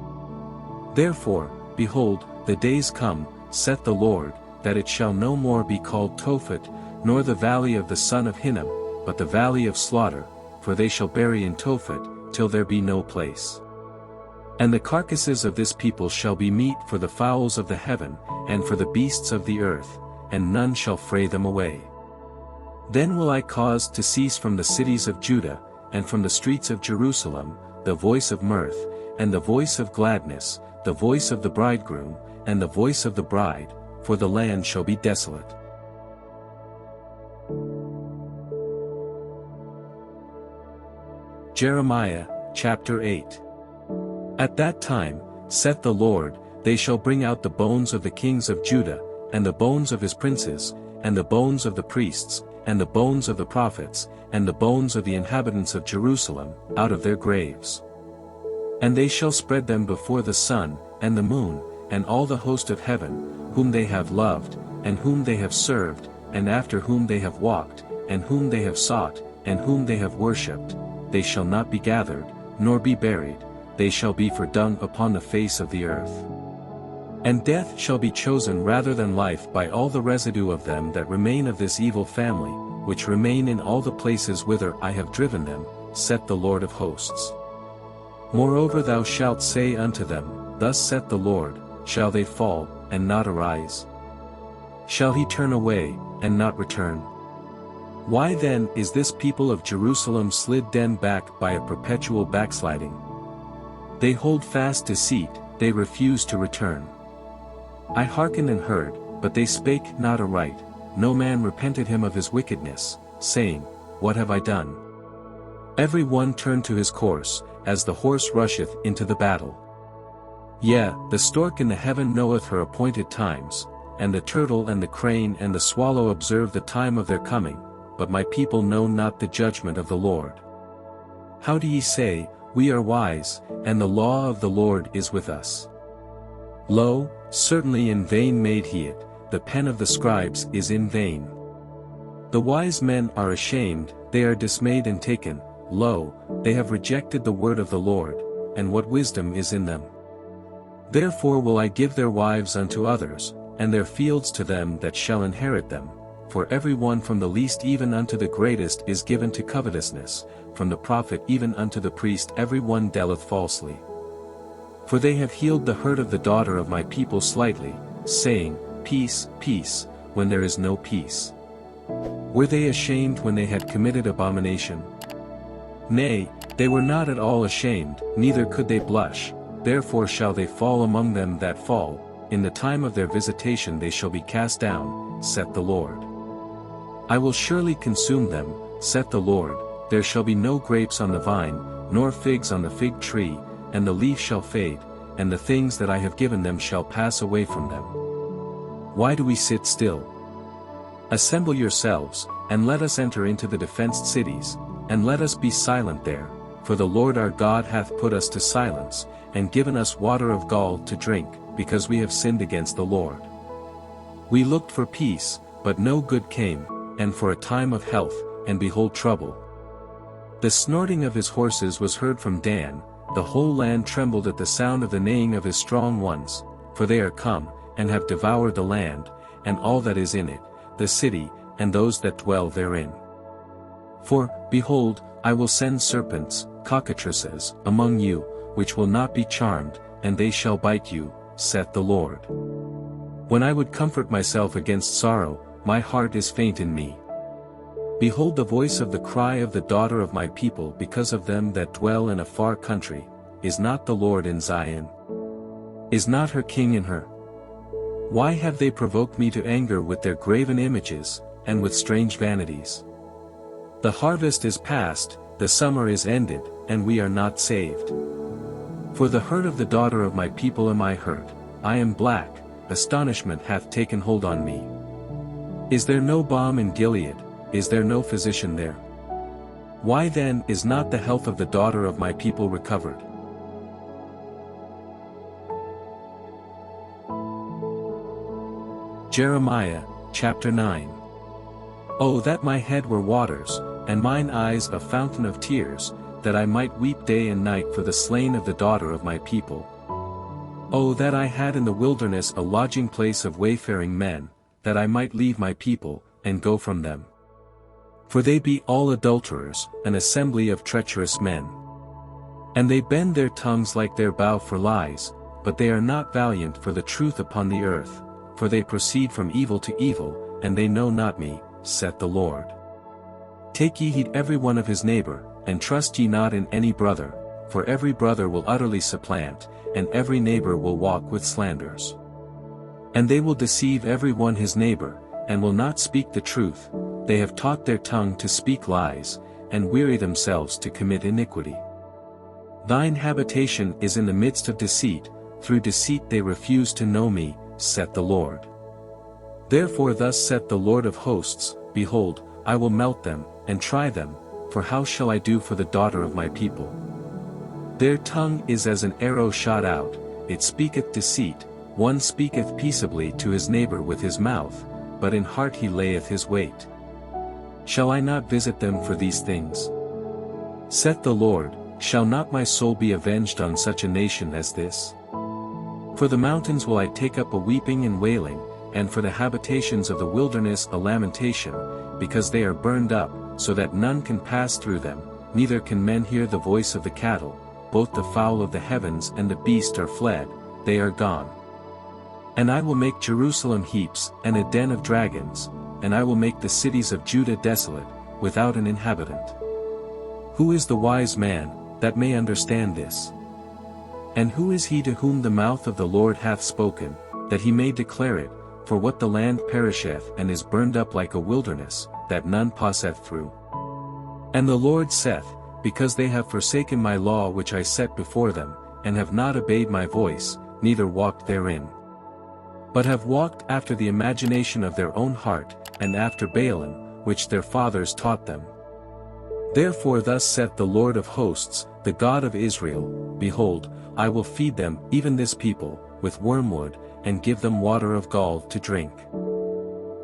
A: Therefore, behold, the days come, saith the Lord, that it shall no more be called Tophet, nor the valley of the son of Hinnom, but the valley of slaughter, for they shall bury in Tophet, till there be no place. And the carcasses of this people shall be meat for the fowls of the heaven, and for the beasts of the earth, and none shall fray them away. Then will I cause to cease from the cities of Judah, and from the streets of Jerusalem, the voice of mirth, and the voice of gladness, the voice of the bridegroom, and the voice of the bride, for the land shall be desolate. Jeremiah, chapter 8. At that time, saith the Lord, they shall bring out the bones of the kings of Judah, and the bones of his princes, and the bones of the priests, and the bones of the prophets, and the bones of the inhabitants of Jerusalem, out of their graves. And they shall spread them before the sun, and the moon, and all the host of heaven, whom they have loved, and whom they have served, and after whom they have walked, and whom they have sought, and whom they have worshipped. They shall not be gathered, nor be buried, they shall be for dung upon the face of the earth. And death shall be chosen rather than life by all the residue of them that remain of this evil family, which remain in all the places whither I have driven them, saith the Lord of hosts. Moreover thou shalt say unto them, Thus saith the Lord, shall they fall, and not arise? Shall he turn away, and not return? Why then is this people of Jerusalem slid then back by a perpetual backsliding? They hold fast deceit, they refuse to return. I hearkened and heard, but they spake not aright, no man repented him of his wickedness, saying, What have I done? Every one turned to his course, as the horse rusheth into the battle. Yea, the stork in the heaven knoweth her appointed times, and the turtle and the crane and the swallow observe the time of their coming, but my people know not the judgment of the Lord. How do ye say, We are wise, and the law of the Lord is with us? Lo, certainly in vain made he it, the pen of the scribes is in vain. The wise men are ashamed, they are dismayed and taken, lo, they have rejected the word of the Lord, and what wisdom is in them? Therefore will I give their wives unto others, and their fields to them that shall inherit them, for every one from the least even unto the greatest is given to covetousness, from the prophet even unto the priest every one dealeth falsely. For they have healed the hurt of the daughter of my people slightly, saying, Peace, peace, when there is no peace. Were they ashamed when they had committed abomination? Nay, they were not at all ashamed, neither could they blush, therefore shall they fall among them that fall, in the time of their visitation they shall be cast down, saith the Lord. I will surely consume them, saith the Lord, there shall be no grapes on the vine, nor figs on the fig tree, and the leaf shall fade, and the things that I have given them shall pass away from them. Why do we sit still? Assemble yourselves, and let us enter into the defenced cities, and let us be silent there, for the Lord our God hath put us to silence, and given us water of gall to drink, because we have sinned against the Lord. We looked for peace, but no good came, and for a time of health, and behold trouble. The snorting of his horses was heard from Dan, the whole land trembled at the sound of the neighing of his strong ones, for they are come, and have devoured the land, and all that is in it, the city, and those that dwell therein. For, behold, I will send serpents, cockatrices, among you, which will not be charmed, and they shall bite you, saith the Lord. When I would comfort myself against sorrow, my heart is faint in me. Behold the voice of the cry of the daughter of my people because of them that dwell in a far country. Is not the Lord in Zion? Is not her king in her? Why have they provoked me to anger with their graven images, and with strange vanities? The harvest is past, the summer is ended, and we are not saved. For the hurt of the daughter of my people am I hurt, I am black, astonishment hath taken hold on me. Is there no balm in Gilead? Is there no physician there? Why then is not the health of the daughter of my people recovered? Jeremiah, chapter 9. Oh that my head were waters, and mine eyes a fountain of tears, that I might weep day and night for the slain of the daughter of my people. Oh that I had in the wilderness a lodging place of wayfaring men, that I might leave my people, and go from them. For they be all adulterers, an assembly of treacherous men. And they bend their tongues like their bow for lies, but they are not valiant for the truth upon the earth, for they proceed from evil to evil, and they know not me, saith the Lord. Take ye heed every one of his neighbor, and trust ye not in any brother, for every brother will utterly supplant, and every neighbor will walk with slanders. And they will deceive every one his neighbor, and will not speak the truth. They have taught their tongue to speak lies, and weary themselves to commit iniquity. Thine habitation is in the midst of deceit, through deceit they refuse to know me, saith the Lord. Therefore thus saith the Lord of hosts, Behold, I will melt them, and try them, for how shall I do for the daughter of my people? Their tongue is as an arrow shot out, it speaketh deceit, one speaketh peaceably to his neighbor with his mouth, but in heart he layeth his wait. Shall I not visit them for these things? Saith the Lord, shall not my soul be avenged on such a nation as this? For the mountains will I take up a weeping and wailing, and for the habitations of the wilderness a lamentation, because they are burned up, so that none can pass through them, neither can men hear the voice of the cattle, both the fowl of the heavens and the beast are fled, they are gone. And I will make Jerusalem heaps, and a den of dragons, and I will make the cities of Judah desolate, without an inhabitant. Who is the wise man, that may understand this? And who is he to whom the mouth of the Lord hath spoken, that he may declare it? For what the land perisheth and is burned up like a wilderness, that none passeth through. And the Lord saith, Because they have forsaken my law which I set before them, and have not obeyed my voice, neither walked therein, but have walked after the imagination of their own heart, and after Baalim, which their fathers taught them. Therefore thus saith the Lord of hosts, the God of Israel, Behold, I will feed them, even this people, with wormwood, and give them water of gall to drink.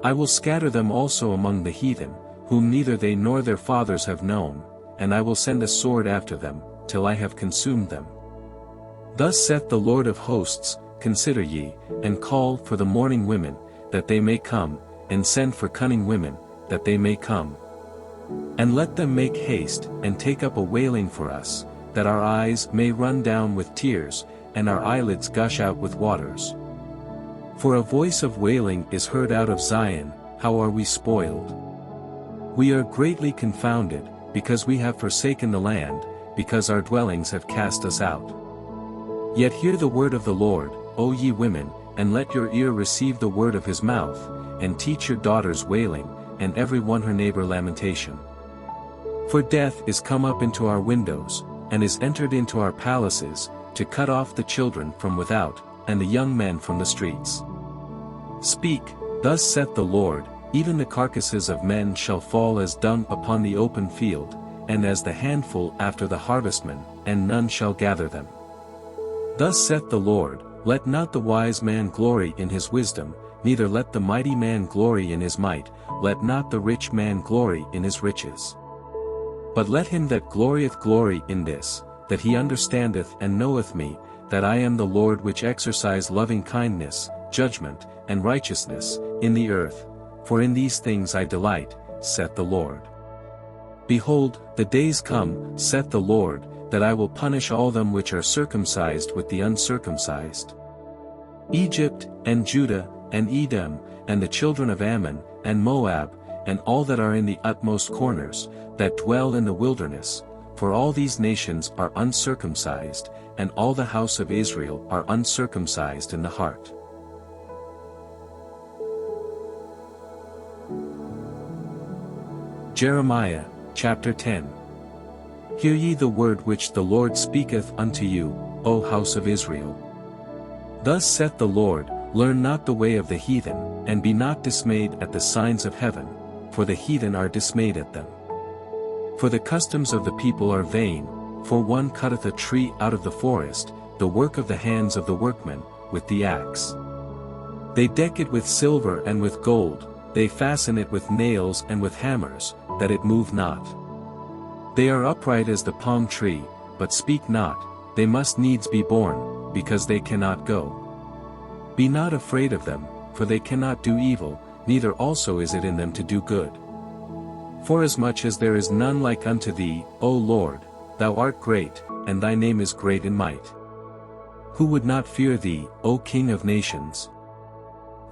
A: I will scatter them also among the heathen, whom neither they nor their fathers have known, and I will send a sword after them, till I have consumed them. Thus saith the Lord of hosts, Consider ye, and call for the mourning women, that they may come, and send for cunning women, that they may come. And let them make haste, and take up a wailing for us, that our eyes may run down with tears, and our eyelids gush out with waters. For a voice of wailing is heard out of Zion, how are we spoiled? We are greatly confounded, because we have forsaken the land, because our dwellings have cast us out. Yet hear the word of the Lord, O ye women, and let your ear receive the word of his mouth, and teach your daughters wailing, and every one her neighbor lamentation. For death is come up into our windows, and is entered into our palaces, to cut off the children from without, and the young men from the streets. Speak, thus saith the Lord, even the carcasses of men shall fall as dung upon the open field, and as the handful after the harvestman, and none shall gather them. Thus saith the Lord, let not the wise man glory in his wisdom, neither let the mighty man glory in his might, let not the rich man glory in his riches. But let him that glorieth glory in this, that he understandeth and knoweth me, that I am the Lord which exercise loving kindness, judgment, and righteousness, in the earth, for in these things I delight, saith the Lord. Behold, the days come, saith the Lord, that I will punish all them which are circumcised with the uncircumcised. Egypt, and Judah, and Edom, and the children of Ammon, and Moab, and all that are in the utmost corners, that dwell in the wilderness, for all these nations are uncircumcised, and all the house of Israel are uncircumcised in the heart. Jeremiah, chapter 10. Hear ye the word which the Lord speaketh unto you, O house of Israel. Thus saith the Lord, learn not the way of the heathen, and be not dismayed at the signs of heaven, for the heathen are dismayed at them. For the customs of the people are vain, for one cutteth a tree out of the forest, the work of the hands of the workman, with the axe. They deck it with silver and with gold, they fasten it with nails and with hammers, that it move not. They are upright as the palm tree, but speak not, they must needs be borne, because they cannot go. Be not afraid of them, for they cannot do evil, neither also is it in them to do good. Forasmuch as there is none like unto thee, O Lord, thou art great, and thy name is great in might. Who would not fear thee, O King of nations?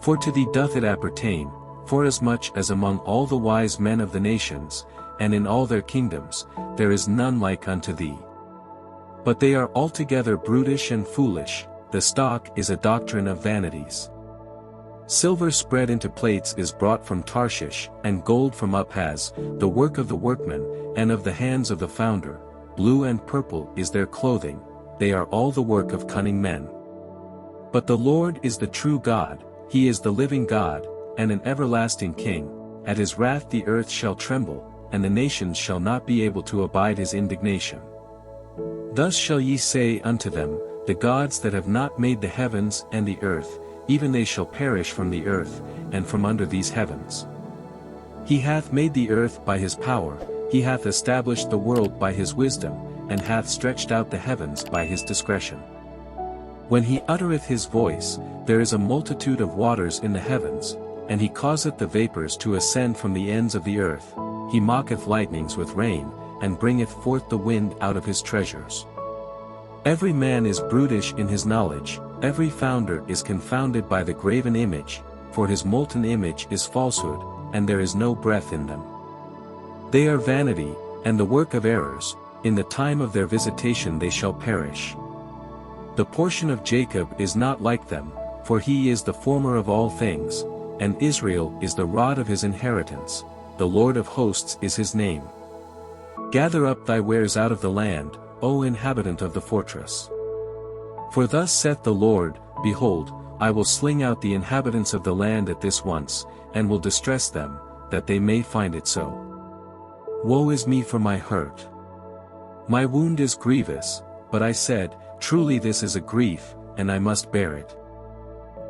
A: For to thee doth it appertain, forasmuch as among all the wise men of the nations, and in all their kingdoms, there is none like unto thee. But they are altogether brutish and foolish, the stock is a doctrine of vanities. Silver spread into plates is brought from Tarshish, and gold from Uphaz, the work of the workman, and of the hands of the founder. Blue and purple is their clothing, they are all the work of cunning men. But the Lord is the true God, he is the living God, and an everlasting King. At his wrath the earth shall tremble, and the nations shall not be able to abide his indignation. Thus shall ye say unto them, the gods that have not made the heavens and the earth, even they shall perish from the earth, and from under these heavens. He hath made the earth by his power, he hath established the world by his wisdom, and hath stretched out the heavens by his discretion. When he uttereth his voice, there is a multitude of waters in the heavens, and he causeth the vapors to ascend from the ends of the earth, he mocketh lightnings with rain, and bringeth forth the wind out of his treasures. Every man is brutish in his knowledge, every founder is confounded by the graven image, for his molten image is falsehood, and there is no breath in them. They are vanity, and the work of errors, in the time of their visitation they shall perish. The portion of Jacob is not like them, for he is the former of all things, and Israel is the rod of his inheritance, the Lord of hosts is his name. Gather up thy wares out of the land, O inhabitant of the fortress. For thus saith the Lord, behold, I will sling out the inhabitants of the land at this once, and will distress them, that they may find it so. Woe is me for my hurt! My wound is grievous, but I said, truly this is a grief, and I must bear it.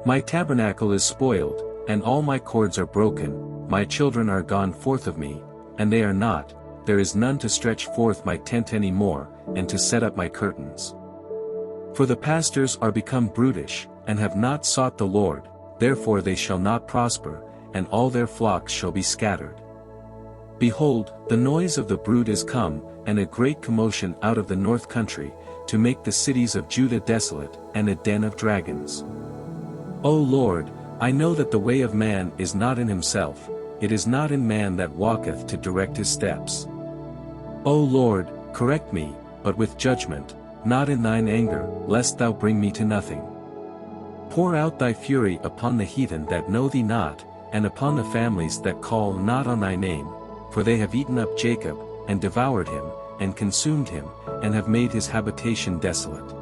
A: My tabernacle is spoiled, and all my cords are broken, my children are gone forth of me, and they are not, there is none to stretch forth my tent any more, and to set up my curtains. For the pastors are become brutish, and have not sought the Lord, therefore they shall not prosper, and all their flocks shall be scattered. Behold, the noise of the brood is come, and a great commotion out of the north country, to make the cities of Judah desolate, and a den of dragons. O Lord, I know that the way of man is not in himself, it is not in man that walketh to direct his steps. O Lord, correct me, but with judgment, not in thine anger, lest thou bring me to nothing. Pour out thy fury upon the heathen that know thee not, and upon the families that call not on thy name, for they have eaten up Jacob, and devoured him, and consumed him, and have made his habitation desolate.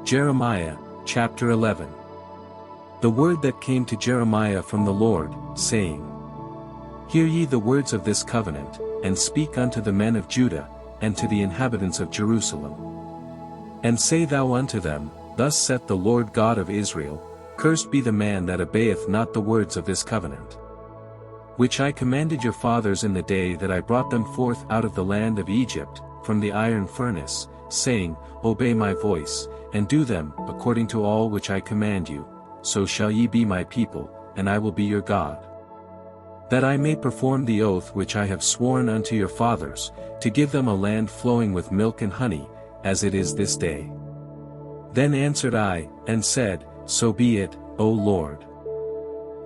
A: Jeremiah, chapter 11. The word that came to Jeremiah from the Lord, saying, Hear ye the words of this covenant, and speak unto the men of Judah, and to the inhabitants of Jerusalem. And say thou unto them, Thus saith the Lord God of Israel, Cursed be the man that obeyeth not the words of this covenant, which I commanded your fathers in the day that I brought them forth out of the land of Egypt, from the iron furnace, saying, Obey my voice, and do them, according to all which I command you, so shall ye be my people, and I will be your God. That I may perform the oath which I have sworn unto your fathers, to give them a land flowing with milk and honey, as it is this day. Then answered I, and said, So be it, O Lord.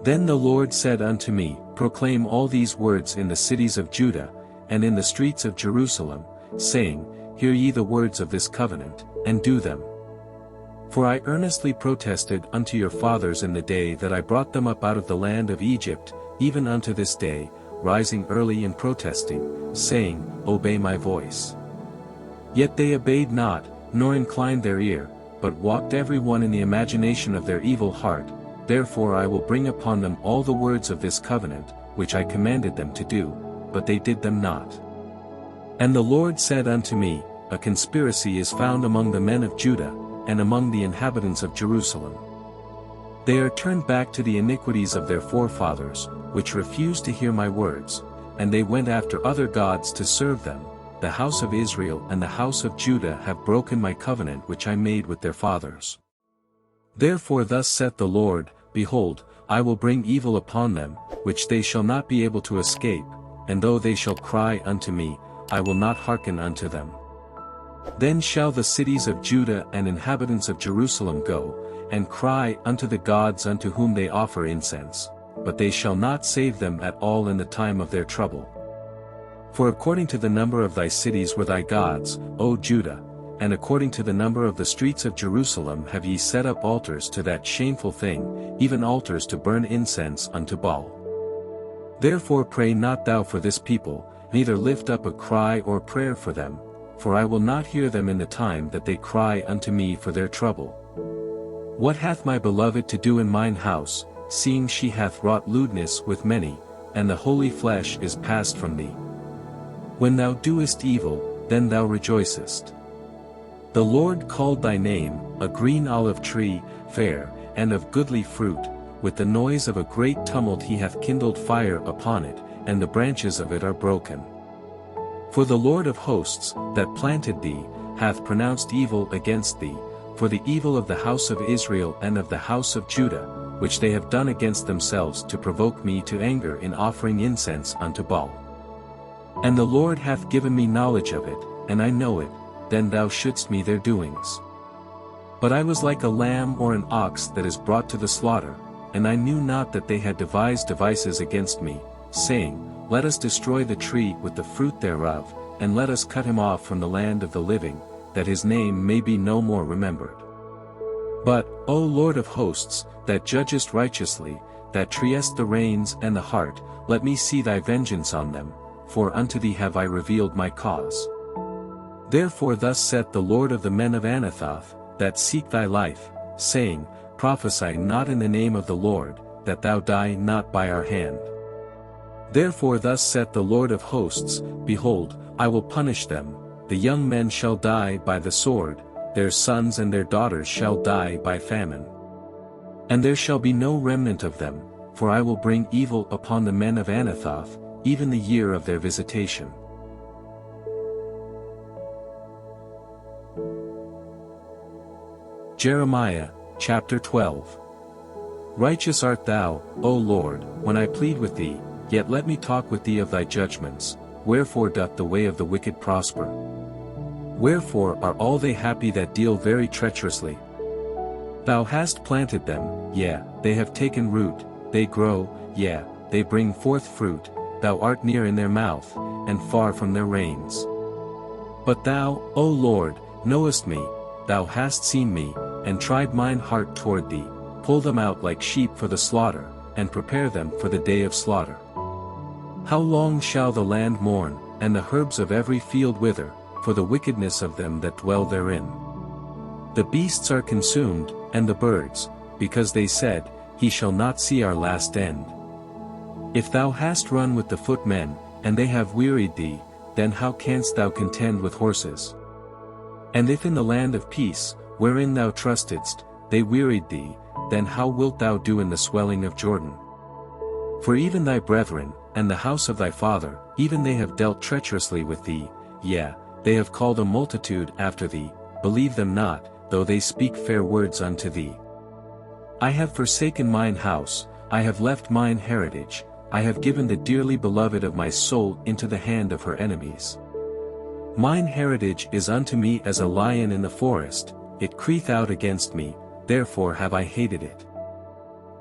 A: Then the Lord said unto me, Proclaim all these words in the cities of Judah, and in the streets of Jerusalem, saying, Hear ye the words of this covenant, and do them. For I earnestly protested unto your fathers in the day that I brought them up out of the land of Egypt, even unto this day, rising early and protesting, saying, Obey my voice. Yet they obeyed not, nor inclined their ear, but walked every one in the imagination of their evil heart. Therefore I will bring upon them all the words of this covenant, which I commanded them to do, but they did them not. And the Lord said unto me, A conspiracy is found among the men of Judah, and among the inhabitants of Jerusalem. They are turned back to the iniquities of their forefathers, which refused to hear my words, and they went after other gods to serve them, the house of Israel and the house of Judah have broken my covenant which I made with their fathers. Therefore thus saith the Lord, Behold, I will bring evil upon them, which they shall not be able to escape, and though they shall cry unto me, I will not hearken unto them. Then shall the cities of Judah and inhabitants of Jerusalem go, and cry unto the gods unto whom they offer incense, but they shall not save them at all in the time of their trouble. For according to the number of thy cities were thy gods, O Judah, and according to the number of the streets of Jerusalem have ye set up altars to that shameful thing, even altars to burn incense unto Baal. Therefore pray not thou for this people, neither lift up a cry or prayer for them, for I will not hear them in the time that they cry unto me for their trouble. What hath my beloved to do in mine house, seeing she hath wrought lewdness with many, and the holy flesh is passed from thee? When thou doest evil, then thou rejoicest. The Lord called thy name, a green olive tree, fair, and of goodly fruit, with the noise of a great tumult he hath kindled fire upon it, and the branches of it are broken. For the Lord of hosts, that planted thee, hath pronounced evil against thee, for the evil of the house of Israel and of the house of Judah, which they have done against themselves to provoke me to anger in offering incense unto Baal. And the Lord hath given me knowledge of it, and I know it, then thou shouldst me their doings. But I was like a lamb or an ox that is brought to the slaughter, and I knew not that they had devised devices against me, saying, Let us destroy the tree with the fruit thereof, and let us cut him off from the land of the living, that his name may be no more remembered. But, O Lord of hosts, that judgest righteously, that triest the reins and the heart, let me see thy vengeance on them, for unto thee have I revealed my cause. Therefore thus saith the Lord of the men of Anathoth, that seek thy life, saying, Prophesy not in the name of the Lord, that thou die not by our hand. Therefore thus saith the Lord of hosts, Behold, I will punish them, the young men shall die by the sword, their sons and their daughters shall die by famine. And there shall be no remnant of them, for I will bring evil upon the men of Anathoth, even the year of their visitation. Jeremiah, chapter 12. Righteous art thou, O Lord, when I plead with thee, yet let me talk with thee of thy judgments. Wherefore doth the way of the wicked prosper? Wherefore are all they happy that deal very treacherously? Thou hast planted them, yea, they have taken root, they grow, yea, they bring forth fruit, thou art near in their mouth, and far from their reins. But thou, O Lord, knowest me, thou hast seen me, and tried mine heart toward thee, pull them out like sheep for the slaughter, and prepare them for the day of slaughter. How long shall the land mourn, and the herbs of every field wither, for the wickedness of them that dwell therein? The beasts are consumed, and the birds, because they said, He shall not see our last end. If thou hast run with the footmen, and they have wearied thee, then how canst thou contend with horses? And if in the land of peace, wherein thou trustedst, they wearied thee, then how wilt thou do in the swelling of Jordan? For even thy brethren, and the house of thy father, even they have dealt treacherously with thee, yea, they have called a multitude after thee, believe them not, though they speak fair words unto thee. I have forsaken mine house, I have left mine heritage, I have given the dearly beloved of my soul into the hand of her enemies. Mine heritage is unto me as a lion in the forest, it crieth out against me, therefore have I hated it.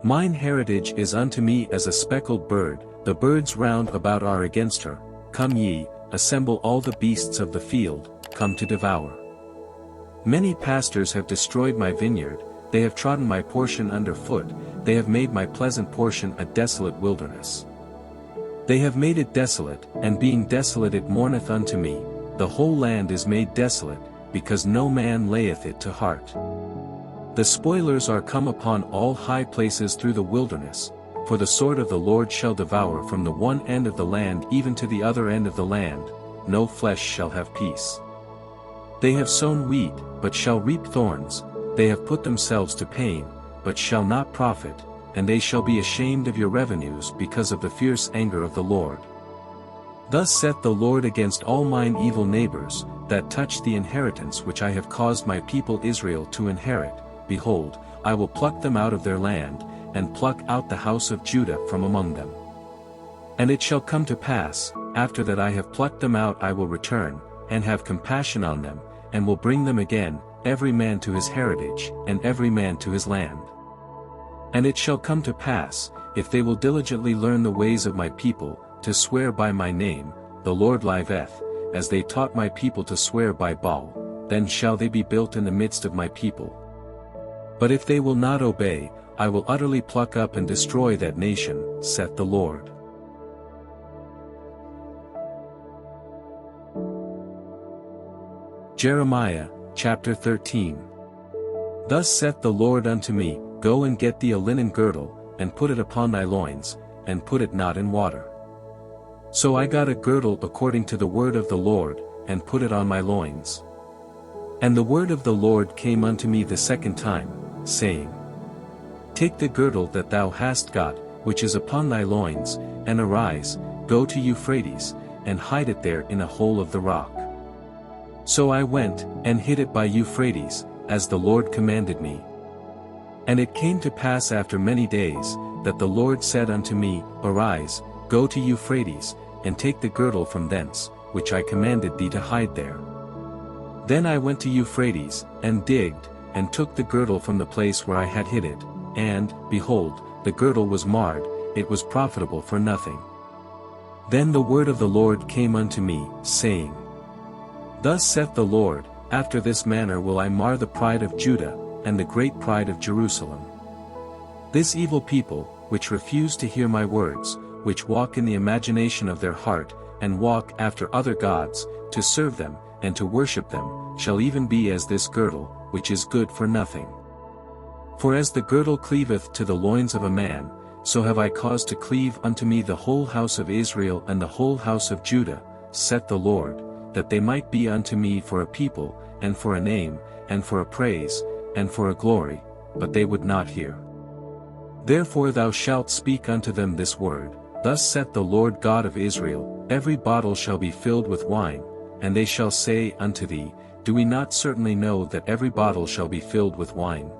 A: Mine heritage is unto me as a speckled bird, the birds round about are against her. Come ye, assemble all the beasts of the field, come to devour. Many pastors have destroyed my vineyard, they have trodden my portion under foot, they have made my pleasant portion a desolate wilderness. They have made it desolate, and being desolate it mourneth unto me, the whole land is made desolate, because no man layeth it to heart. The spoilers are come upon all high places through the wilderness, for the sword of the Lord shall devour from the one end of the land even to the other end of the land, no flesh shall have peace. They have sown wheat, but shall reap thorns, they have put themselves to pain, but shall not profit, and they shall be ashamed of your revenues because of the fierce anger of the Lord. Thus saith the Lord against all mine evil neighbors, that touch the inheritance which I have caused my people Israel to inherit, behold, I will pluck them out of their land, and pluck out the house of Judah from among them. And it shall come to pass, after that I have plucked them out I will return, and have compassion on them, and will bring them again, every man to his heritage, and every man to his land. And it shall come to pass, if they will diligently learn the ways of my people, to swear by my name, the Lord liveth, as they taught my people to swear by Baal, then shall they be built in the midst of my people. But if they will not obey, I will utterly pluck up and destroy that nation, saith the Lord. Jeremiah, chapter 13. Thus saith the Lord unto me, Go and get thee a linen girdle, and put it upon thy loins, and put it not in water. So I got a girdle according to the word of the Lord, and put it on my loins. And the word of the Lord came unto me the second time, saying, Take the girdle that thou hast got, which is upon thy loins, and arise, go to Euphrates, and hide it there in a hole of the rock. So I went, and hid it by Euphrates, as the Lord commanded me. And it came to pass after many days, that the Lord said unto me, Arise, go to Euphrates, and take the girdle from thence, which I commanded thee to hide there. Then I went to Euphrates, and digged, and took the girdle from the place where I had hid it, and, behold, the girdle was marred, it was profitable for nothing. Then the word of the Lord came unto me, saying, Thus saith the Lord, After this manner will I mar the pride of Judah, and the great pride of Jerusalem. This evil people, which refuse to hear my words, which walk in the imagination of their heart, and walk after other gods, to serve them, and to worship them, shall even be as this girdle, which is good for nothing. For as the girdle cleaveth to the loins of a man, so have I caused to cleave unto me the whole house of Israel and the whole house of Judah, saith the Lord, that they might be unto me for a people, and for a name, and for a praise, and for a glory, but they would not hear. Therefore thou shalt speak unto them this word, Thus saith the Lord God of Israel, Every bottle shall be filled with wine, and they shall say unto thee, Do we not certainly know that every bottle shall be filled with wine?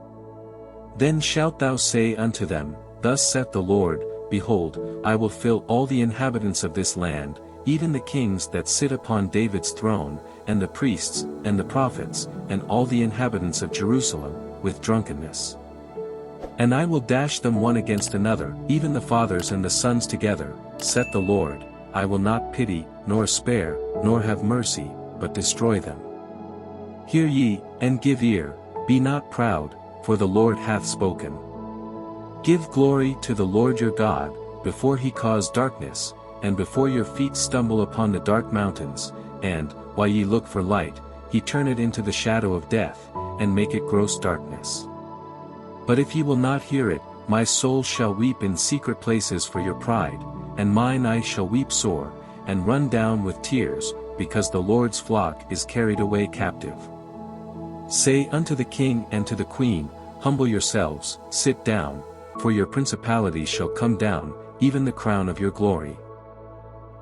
A: Then shalt thou say unto them, Thus saith the Lord, Behold, I will fill all the inhabitants of this land, even the kings that sit upon David's throne, and the priests, and the prophets, and all the inhabitants of Jerusalem, with drunkenness. And I will dash them one against another, even the fathers and the sons together, saith the Lord, I will not pity, nor spare, nor have mercy, but destroy them. Hear ye, and give ear, be not proud, for the Lord hath spoken. Give glory to the Lord your God, before he cause darkness, and before your feet stumble upon the dark mountains, and, while ye look for light, he turn it into the shadow of death, and make it gross darkness. But if ye will not hear it, my soul shall weep in secret places for your pride, and mine eyes shall weep sore, and run down with tears, because the Lord's flock is carried away captive. Say unto the king and to the queen, Humble yourselves, sit down, for your principalities shall come down, even the crown of your glory.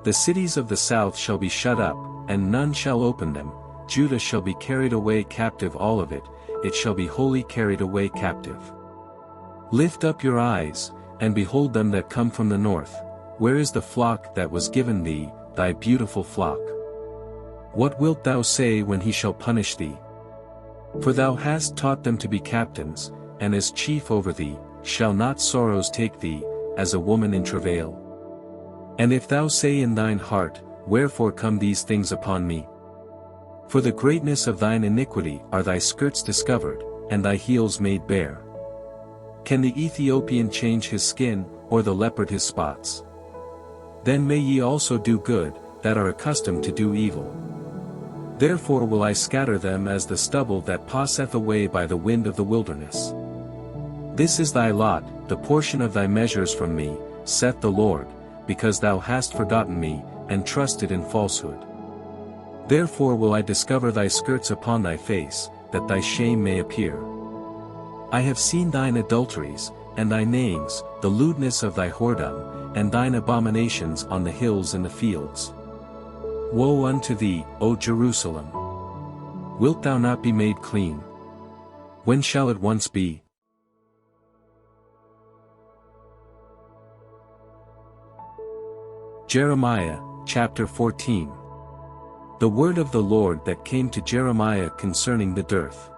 A: The cities of the south shall be shut up, and none shall open them, Judah shall be carried away captive all of it, it shall be wholly carried away captive. Lift up your eyes, and behold them that come from the north, where is the flock that was given thee, thy beautiful flock? What wilt thou say when he shall punish thee? For thou hast taught them to be captains, and as chief over thee, shall not sorrows take thee, as a woman in travail? And if thou say in thine heart, Wherefore come these things upon me? For the greatness of thine iniquity are thy skirts discovered, and thy heels made bare. Can the Ethiopian change his skin, or the leopard his spots? Then may ye also do good, that are accustomed to do evil. Therefore will I scatter them as the stubble that passeth away by the wind of the wilderness. This is thy lot, the portion of thy measures from me, saith the Lord, because thou hast forgotten me, and trusted in falsehood. Therefore will I discover thy skirts upon thy face, that thy shame may appear. I have seen thine adulteries, and thy nayings, the lewdness of thy whoredom, and thine abominations on the hills and the fields. Woe unto thee, O Jerusalem! Wilt thou not be made clean? When shall it once be? Jeremiah, chapter 14. The word of the Lord that came to Jeremiah concerning the dearth.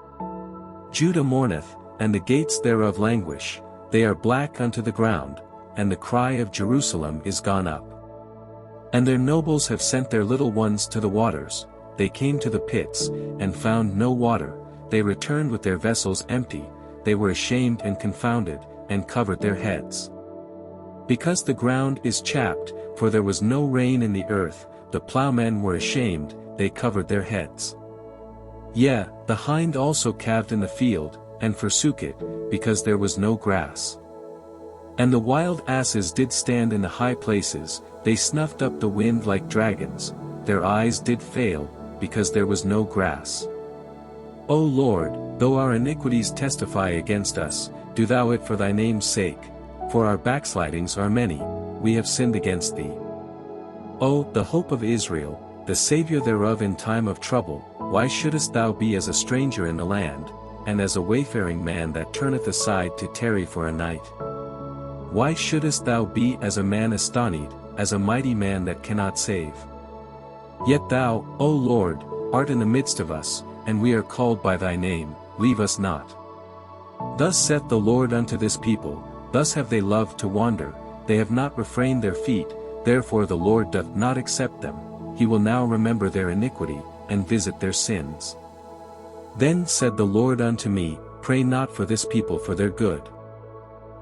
A: Judah mourneth, and the gates thereof languish, they are black unto the ground, and the cry of Jerusalem is gone up. And their nobles have sent their little ones to the waters, they came to the pits, and found no water, they returned with their vessels empty, they were ashamed and confounded, and covered their heads. Because the ground is chapped, for there was no rain in the earth, the plowmen were ashamed, they covered their heads. Yea, the hind also calved in the field, and forsook it, because there was no grass. And the wild asses did stand in the high places, they snuffed up the wind like dragons, their eyes did fail, because there was no grass. O Lord, though our iniquities testify against us, do thou it for thy name's sake, for our backslidings are many, we have sinned against thee. O, the hope of Israel, the Saviour thereof in time of trouble, why shouldest thou be as a stranger in the land, and as a wayfaring man that turneth aside to tarry for a night? Why shouldest thou be as a man astonied, as a mighty man that cannot save? Yet thou, O Lord, art in the midst of us, and we are called by thy name, leave us not. Thus saith the Lord unto this people, thus have they loved to wander, they have not refrained their feet, therefore the Lord doth not accept them, he will now remember their iniquity, and visit their sins. Then said the Lord unto me, pray not for this people for their good.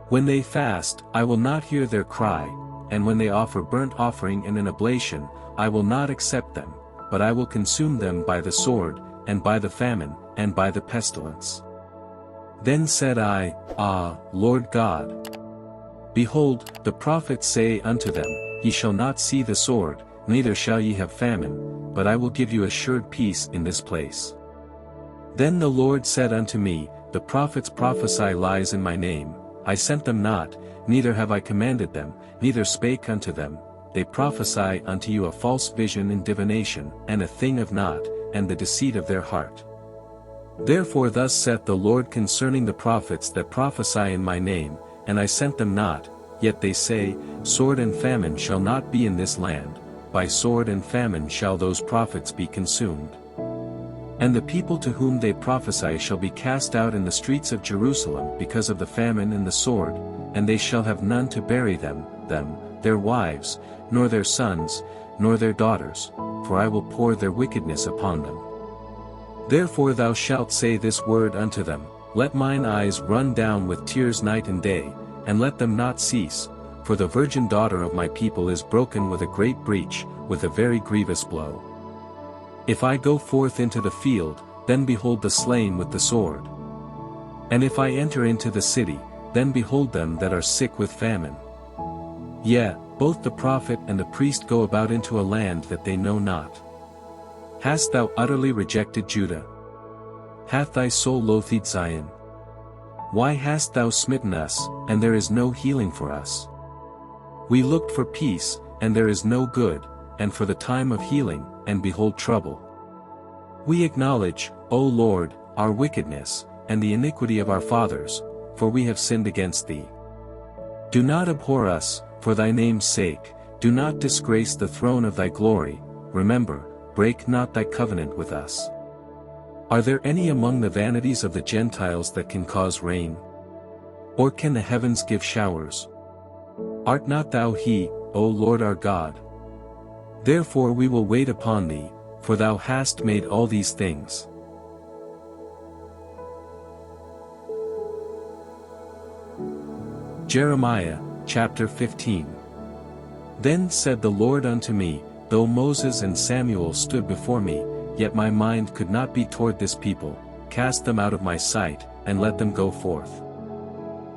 A: When they fast, I will not hear their cry, and when they offer burnt offering and an oblation, I will not accept them, but I will consume them by the sword, and by the famine, and by the pestilence. Then said I, Ah, Lord God! Behold, the prophets say unto them, Ye shall not see the sword, neither shall ye have famine, but I will give you assured peace in this place. Then the Lord said unto me, The prophets prophesy lies in my name, I sent them not, neither have I commanded them, neither spake unto them, they prophesy unto you a false vision and divination, and a thing of naught, and the deceit of their heart. Therefore thus saith the Lord concerning the prophets that prophesy in my name, and I sent them not, yet they say, Sword and famine shall not be in this land, by sword and famine shall those prophets be consumed. And the people to whom they prophesy shall be cast out in the streets of Jerusalem because of the famine and the sword, and they shall have none to bury them, their wives, nor their sons, nor their daughters, for I will pour their wickedness upon them. Therefore thou shalt say this word unto them, Let mine eyes run down with tears night and day, and let them not cease, for the virgin daughter of my people is broken with a great breach, with a very grievous blow. If I go forth into the field, then behold the slain with the sword. And if I enter into the city, then behold them that are sick with famine. Yea, both the prophet and the priest go about into a land that they know not. Hast thou utterly rejected Judah? Hath thy soul loathed Zion? Why hast thou smitten us, and there is no healing for us? We looked for peace, and there is no good, and for the time of healing, and behold trouble. We acknowledge, O Lord, our wickedness, and the iniquity of our fathers, for we have sinned against thee. Do not abhor us, for thy name's sake, do not disgrace the throne of thy glory, remember, break not thy covenant with us. Are there any among the vanities of the Gentiles that can cause rain? Or can the heavens give showers? Art not thou he, O Lord our God? Therefore we will wait upon thee, for thou hast made all these things. Jeremiah, chapter 15. Then said the Lord unto me, Though Moses and Samuel stood before me, yet my mind could not be toward this people, cast them out of my sight, and let them go forth.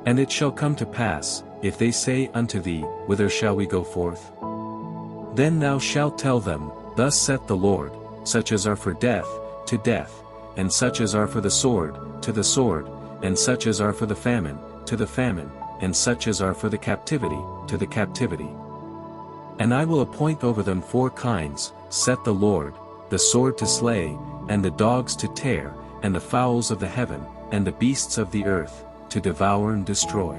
A: And it shall come to pass, if they say unto thee, Whither shall we go forth? Then thou shalt tell them, Thus saith the Lord, such as are for death, to death, and such as are for the sword, to the sword, and such as are for the famine, to the famine, and such as are for the captivity, to the captivity. And I will appoint over them 4 kinds, saith the Lord, the sword to slay, and the dogs to tear, and the fowls of the heaven, and the beasts of the earth, to devour and destroy.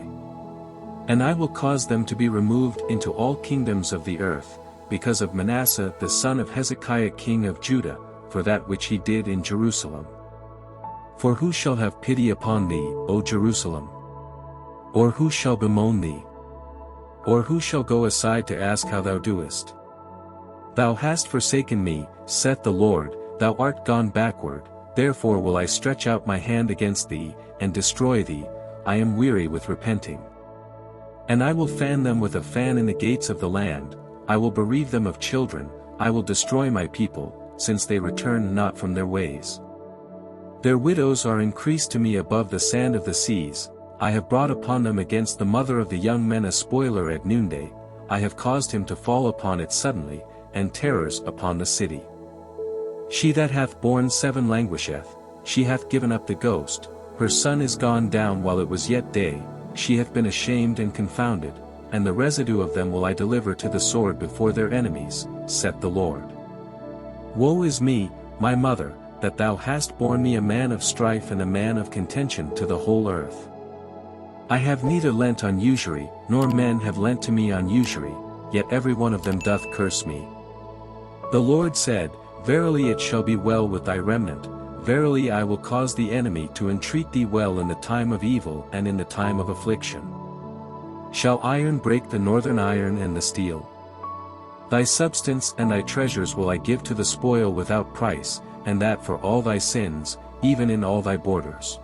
A: And I will cause them to be removed into all kingdoms of the earth, because of Manasseh the son of Hezekiah king of Judah, for that which he did in Jerusalem. For who shall have pity upon thee, O Jerusalem? Or who shall bemoan thee? Or who shall go aside to ask how thou doest? Thou hast forsaken me, saith the Lord, thou art gone backward, therefore will I stretch out my hand against thee, and destroy thee, I am weary with repenting. And I will fan them with a fan in the gates of the land, I will bereave them of children, I will destroy my people, since they return not from their ways. Their widows are increased to me above the sand of the seas, I have brought upon them against the mother of the young men a spoiler at noonday, I have caused him to fall upon it suddenly, and terrors upon the city. She that hath borne 7 languisheth, she hath given up the ghost, her son is gone down while it was yet day, she hath been ashamed and confounded, and the residue of them will I deliver to the sword before their enemies, saith the Lord. Woe is me, my mother, that thou hast borne me a man of strife and a man of contention to the whole earth. I have neither lent on usury, nor men have lent to me on usury, yet every one of them doth curse me. The Lord said, Verily it shall be well with thy remnant, verily I will cause the enemy to entreat thee well in the time of evil and in the time of affliction. Shall iron break the northern iron and the steel? Thy substance and thy treasures will I give to the spoil without price, and that for all thy sins, even in all thy borders.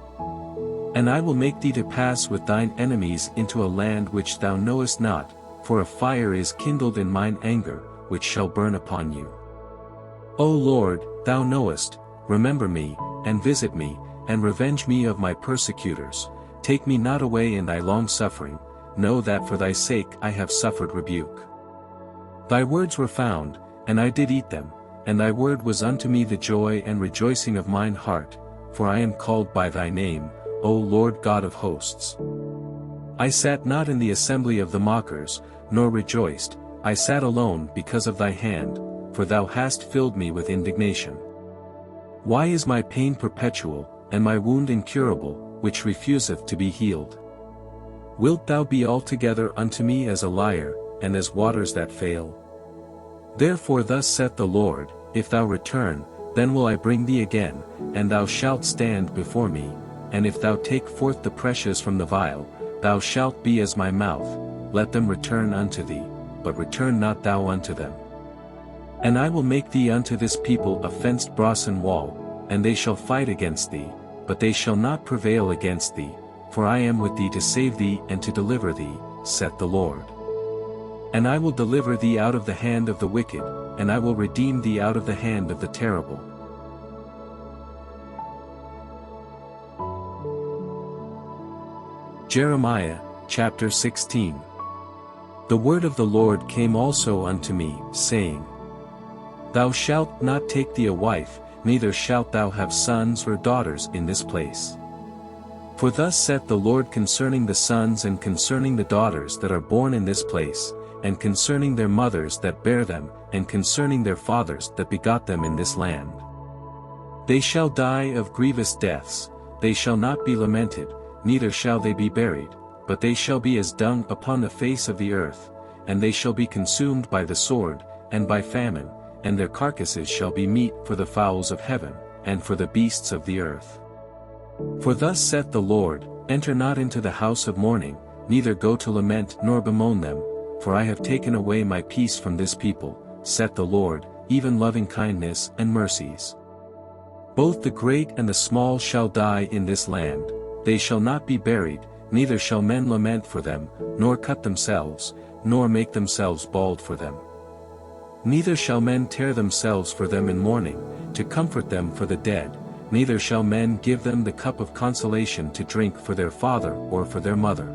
A: And I will make thee to pass with thine enemies into a land which thou knowest not, for a fire is kindled in mine anger, which shall burn upon you. O Lord, thou knowest, remember me, and visit me, and revenge me of my persecutors, take me not away in thy long-suffering, know that for thy sake I have suffered rebuke. Thy words were found, and I did eat them, and thy word was unto me the joy and rejoicing of mine heart, for I am called by thy name, O Lord God of hosts. I sat not in the assembly of the mockers, nor rejoiced, I sat alone because of thy hand, for thou hast filled me with indignation. Why is my pain perpetual, and my wound incurable, which refuseth to be healed? Wilt thou be altogether unto me as a liar, and as waters that fail? Therefore thus saith the Lord, If thou return, then will I bring thee again, and thou shalt stand before me, and if thou take forth the precious from the vial, thou shalt be as my mouth, let them return unto thee, but return not thou unto them. And I will make thee unto this people a fenced brazen wall, and they shall fight against thee, but they shall not prevail against thee, for I am with thee to save thee and to deliver thee, saith the Lord. And I will deliver thee out of the hand of the wicked, and I will redeem thee out of the hand of the terrible. Jeremiah, chapter 16. The word of the Lord came also unto me, saying, Thou shalt not take thee a wife, neither shalt thou have sons or daughters in this place. For thus saith the Lord concerning the sons and concerning the daughters that are born in this place, and concerning their mothers that bear them, and concerning their fathers that begot them in this land. They shall die of grievous deaths, they shall not be lamented, neither shall they be buried, but they shall be as dung upon the face of the earth, and they shall be consumed by the sword, and by famine, and their carcasses shall be meat for the fowls of heaven, and for the beasts of the earth. For thus saith the Lord, Enter not into the house of mourning, neither go to lament nor bemoan them, for I have taken away my peace from this people, saith the Lord, even loving kindness and mercies. Both the great and the small shall die in this land, they shall not be buried, neither shall men lament for them, nor cut themselves, nor make themselves bald for them. Neither shall men tear themselves for them in mourning, to comfort them for the dead, neither shall men give them the cup of consolation to drink for their father or for their mother.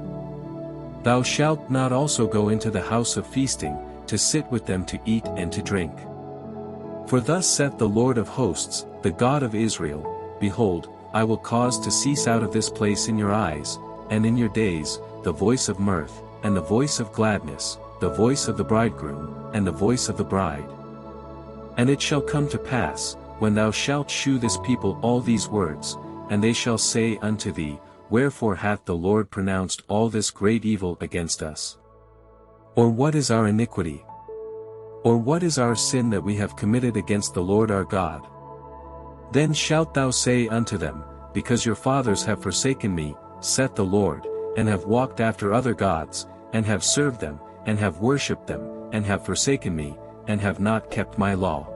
A: Thou shalt not also go into the house of feasting, to sit with them to eat and to drink. For thus saith the Lord of hosts, the God of Israel, Behold, I will cause to cease out of this place in your eyes, and in your days, the voice of mirth, and the voice of gladness, the voice of the bridegroom, and the voice of the bride. And it shall come to pass, when thou shalt shew this people all these words, and they shall say unto thee, Wherefore hath the Lord pronounced all this great evil against us? Or what is our iniquity? Or what is our sin that we have committed against the Lord our God? Then shalt thou say unto them, Because your fathers have forsaken me, saith the Lord, and have walked after other gods, and have served them, and have worshipped them, and have forsaken me, and have not kept my law.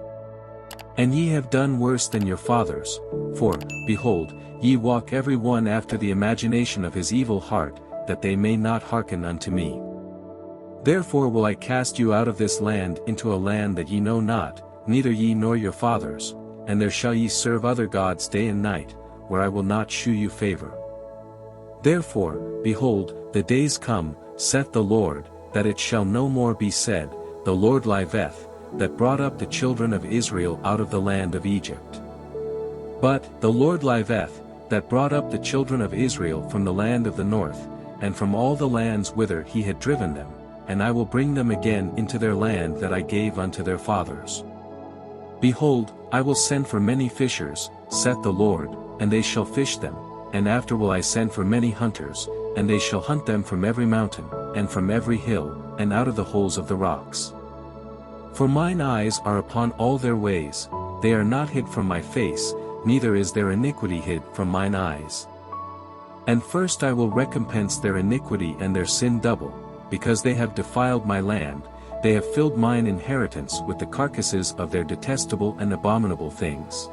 A: And ye have done worse than your fathers, for, behold, ye walk every one after the imagination of his evil heart, that they may not hearken unto me. Therefore will I cast you out of this land into a land that ye know not, neither ye nor your fathers, and there shall ye serve other gods day and night, where I will not shew you favor. Therefore, behold, the days come, saith the Lord, that it shall no more be said, The Lord liveth, that brought up the children of Israel out of the land of Egypt. But, the Lord liveth, that brought up the children of Israel from the land of the north, and from all the lands whither he had driven them, and I will bring them again into their land that I gave unto their fathers. Behold, I will send for many fishers, saith the Lord, and they shall fish them, and after will I send for many hunters, and they shall hunt them from every mountain, and from every hill, and out of the holes of the rocks. For mine eyes are upon all their ways, they are not hid from my face, neither is their iniquity hid from mine eyes. And first I will recompense their iniquity and their sin double, because they have defiled my land, they have filled mine inheritance with the carcasses of their detestable and abominable things.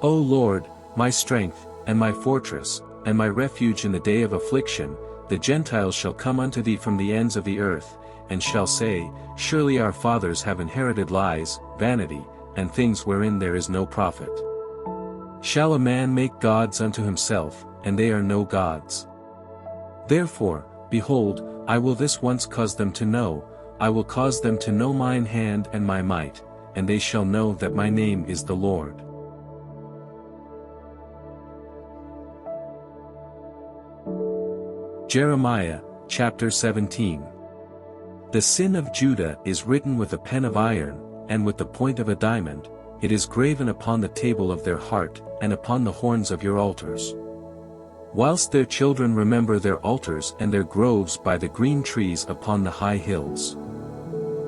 A: O Lord, my strength, and my fortress, and my refuge in the day of affliction, the Gentiles shall come unto thee from the ends of the earth, and shall say, Surely our fathers have inherited lies, vanity, and things wherein there is no profit. Shall a man make gods unto himself, and they are no gods? Therefore, behold, I will this once cause them to know, I will cause them to know mine hand and my might, and they shall know that my name is the Lord. Jeremiah, chapter 17. The sin of Judah is written with a pen of iron, and with the point of a diamond, it is graven upon the table of their heart, and upon the horns of your altars. Whilst their children remember their altars and their groves by the green trees upon the high hills.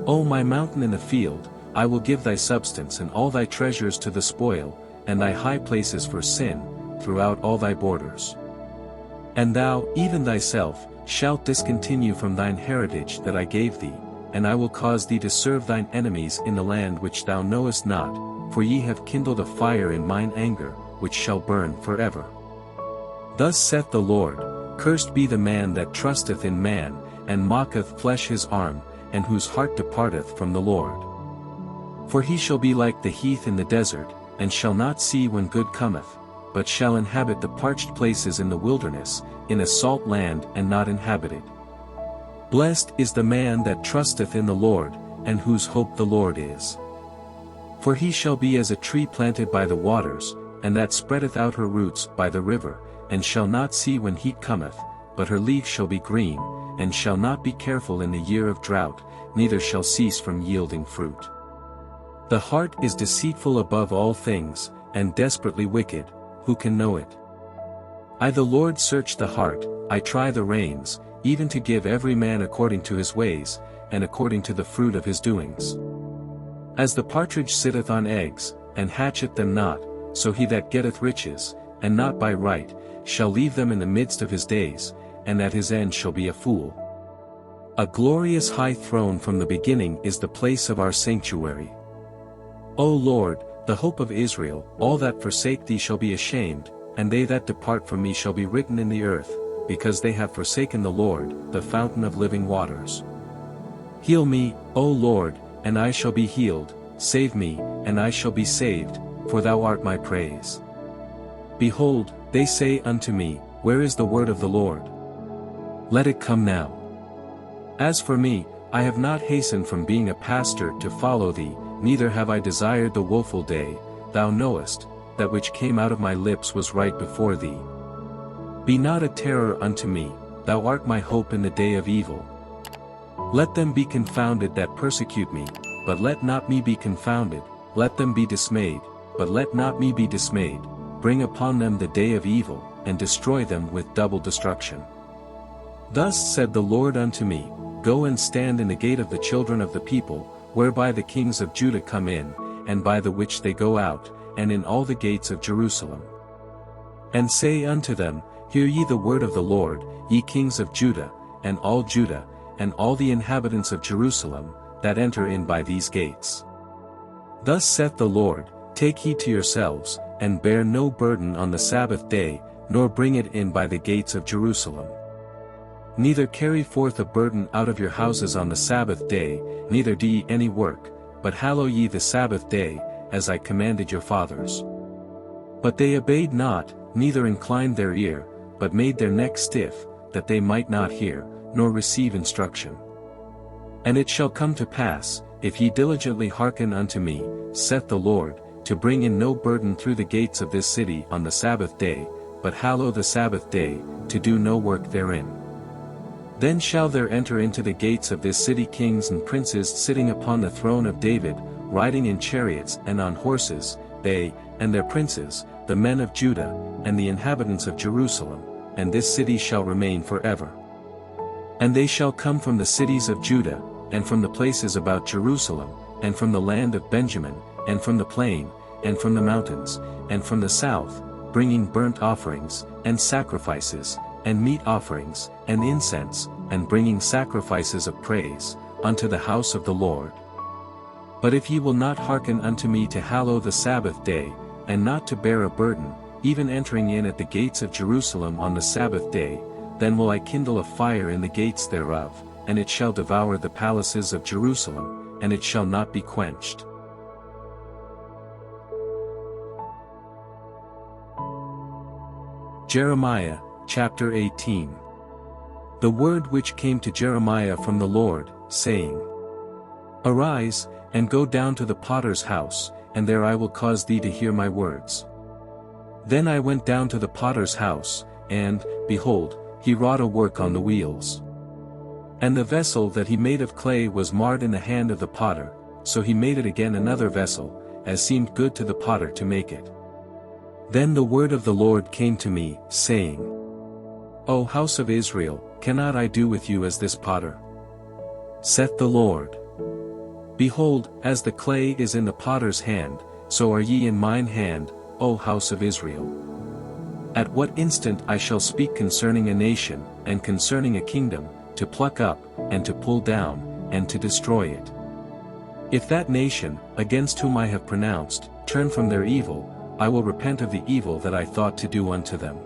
A: O my mountain in the field, I will give thy substance and all thy treasures to the spoil, and thy high places for sin, throughout all thy borders. And thou, even thyself, shalt discontinue from thine heritage that I gave thee, and I will cause thee to serve thine enemies in the land which thou knowest not, for ye have kindled a fire in mine anger, which shall burn forever. Thus saith the Lord, Cursed be the man that trusteth in man, and mocketh flesh his arm, and whose heart departeth from the Lord. For he shall be like the heath in the desert, and shall not see when good cometh, but shall inhabit the parched places in the wilderness, in a salt land and not inhabited. Blessed is the man that trusteth in the Lord, and whose hope the Lord is. For he shall be as a tree planted by the waters, and that spreadeth out her roots by the river, and shall not see when heat cometh, but her leaf shall be green, and shall not be careful in the year of drought, neither shall cease from yielding fruit. The heart is deceitful above all things, and desperately wicked, who can know it? I the Lord search the heart, I try the reins, even to give every man according to his ways, and according to the fruit of his doings. As the partridge sitteth on eggs, and hatcheth them not, so he that getteth riches, and not by right, shall leave them in the midst of his days, and at his end shall be a fool. A glorious high throne from the beginning is the place of our sanctuary. O Lord, the hope of Israel, all that forsake thee shall be ashamed, and they that depart from me shall be written in the earth, because they have forsaken the Lord, the fountain of living waters. Heal me, O Lord, and I shall be healed, save me, and I shall be saved, for thou art my praise. Behold, they say unto me, Where is the word of the Lord? Let it come now. As for me, I have not hastened from being a pastor to follow thee, neither have I desired the woeful day, thou knowest, that which came out of my lips was right before thee. Be not a terror unto me, thou art my hope in the day of evil. Let them be confounded that persecute me, but let not me be confounded, let them be dismayed, but let not me be dismayed, bring upon them the day of evil, and destroy them with double destruction. Thus said the Lord unto me, Go and stand in the gate of the children of the people, whereby the kings of Judah come in, and by the which they go out, and in all the gates of Jerusalem. And say unto them, Hear ye the word of the Lord, ye kings of Judah, and all the inhabitants of Jerusalem, that enter in by these gates. Thus saith the Lord, Take heed to yourselves, and bear no burden on the Sabbath day, nor bring it in by the gates of Jerusalem. Neither carry forth a burden out of your houses on the Sabbath day, neither do ye any work, but hallow ye the Sabbath day, as I commanded your fathers. But they obeyed not, neither inclined their ear, but made their neck stiff, that they might not hear, nor receive instruction. And it shall come to pass, if ye diligently hearken unto me, saith the Lord, to bring in no burden through the gates of this city on the Sabbath day, but hallow the Sabbath day, to do no work therein. Then shall there enter into the gates of this city kings and princes sitting upon the throne of David, riding in chariots and on horses, they, and their princes, the men of Judah, and the inhabitants of Jerusalem, and this city shall remain forever. And they shall come from the cities of Judah, and from the places about Jerusalem, and from the land of Benjamin, and from the plain, and from the mountains, and from the south, bringing burnt offerings, and sacrifices, and meat offerings, and incense, and bringing sacrifices of praise, unto the house of the Lord. But if ye will not hearken unto me to hallow the Sabbath day, and not to bear a burden, even entering in at the gates of Jerusalem on the Sabbath day, then will I kindle a fire in the gates thereof, and it shall devour the palaces of Jerusalem, and it shall not be quenched. Jeremiah, chapter 18. The word which came to Jeremiah from the Lord, saying, Arise, and go down to the potter's house, and there I will cause thee to hear my words. Then I went down to the potter's house, and, behold, he wrought a work on the wheels. And the vessel that he made of clay was marred in the hand of the potter, so he made it again another vessel, as seemed good to the potter to make it. Then the word of the Lord came to me, saying, O house of Israel, cannot I do with you as this potter? Saith the Lord. Behold, as the clay is in the potter's hand, so are ye in mine hand, O house of Israel. At what instant I shall speak concerning a nation, and concerning a kingdom, to pluck up, and to pull down, and to destroy it. If that nation, against whom I have pronounced, turn from their evil, I will repent of the evil that I thought to do unto them.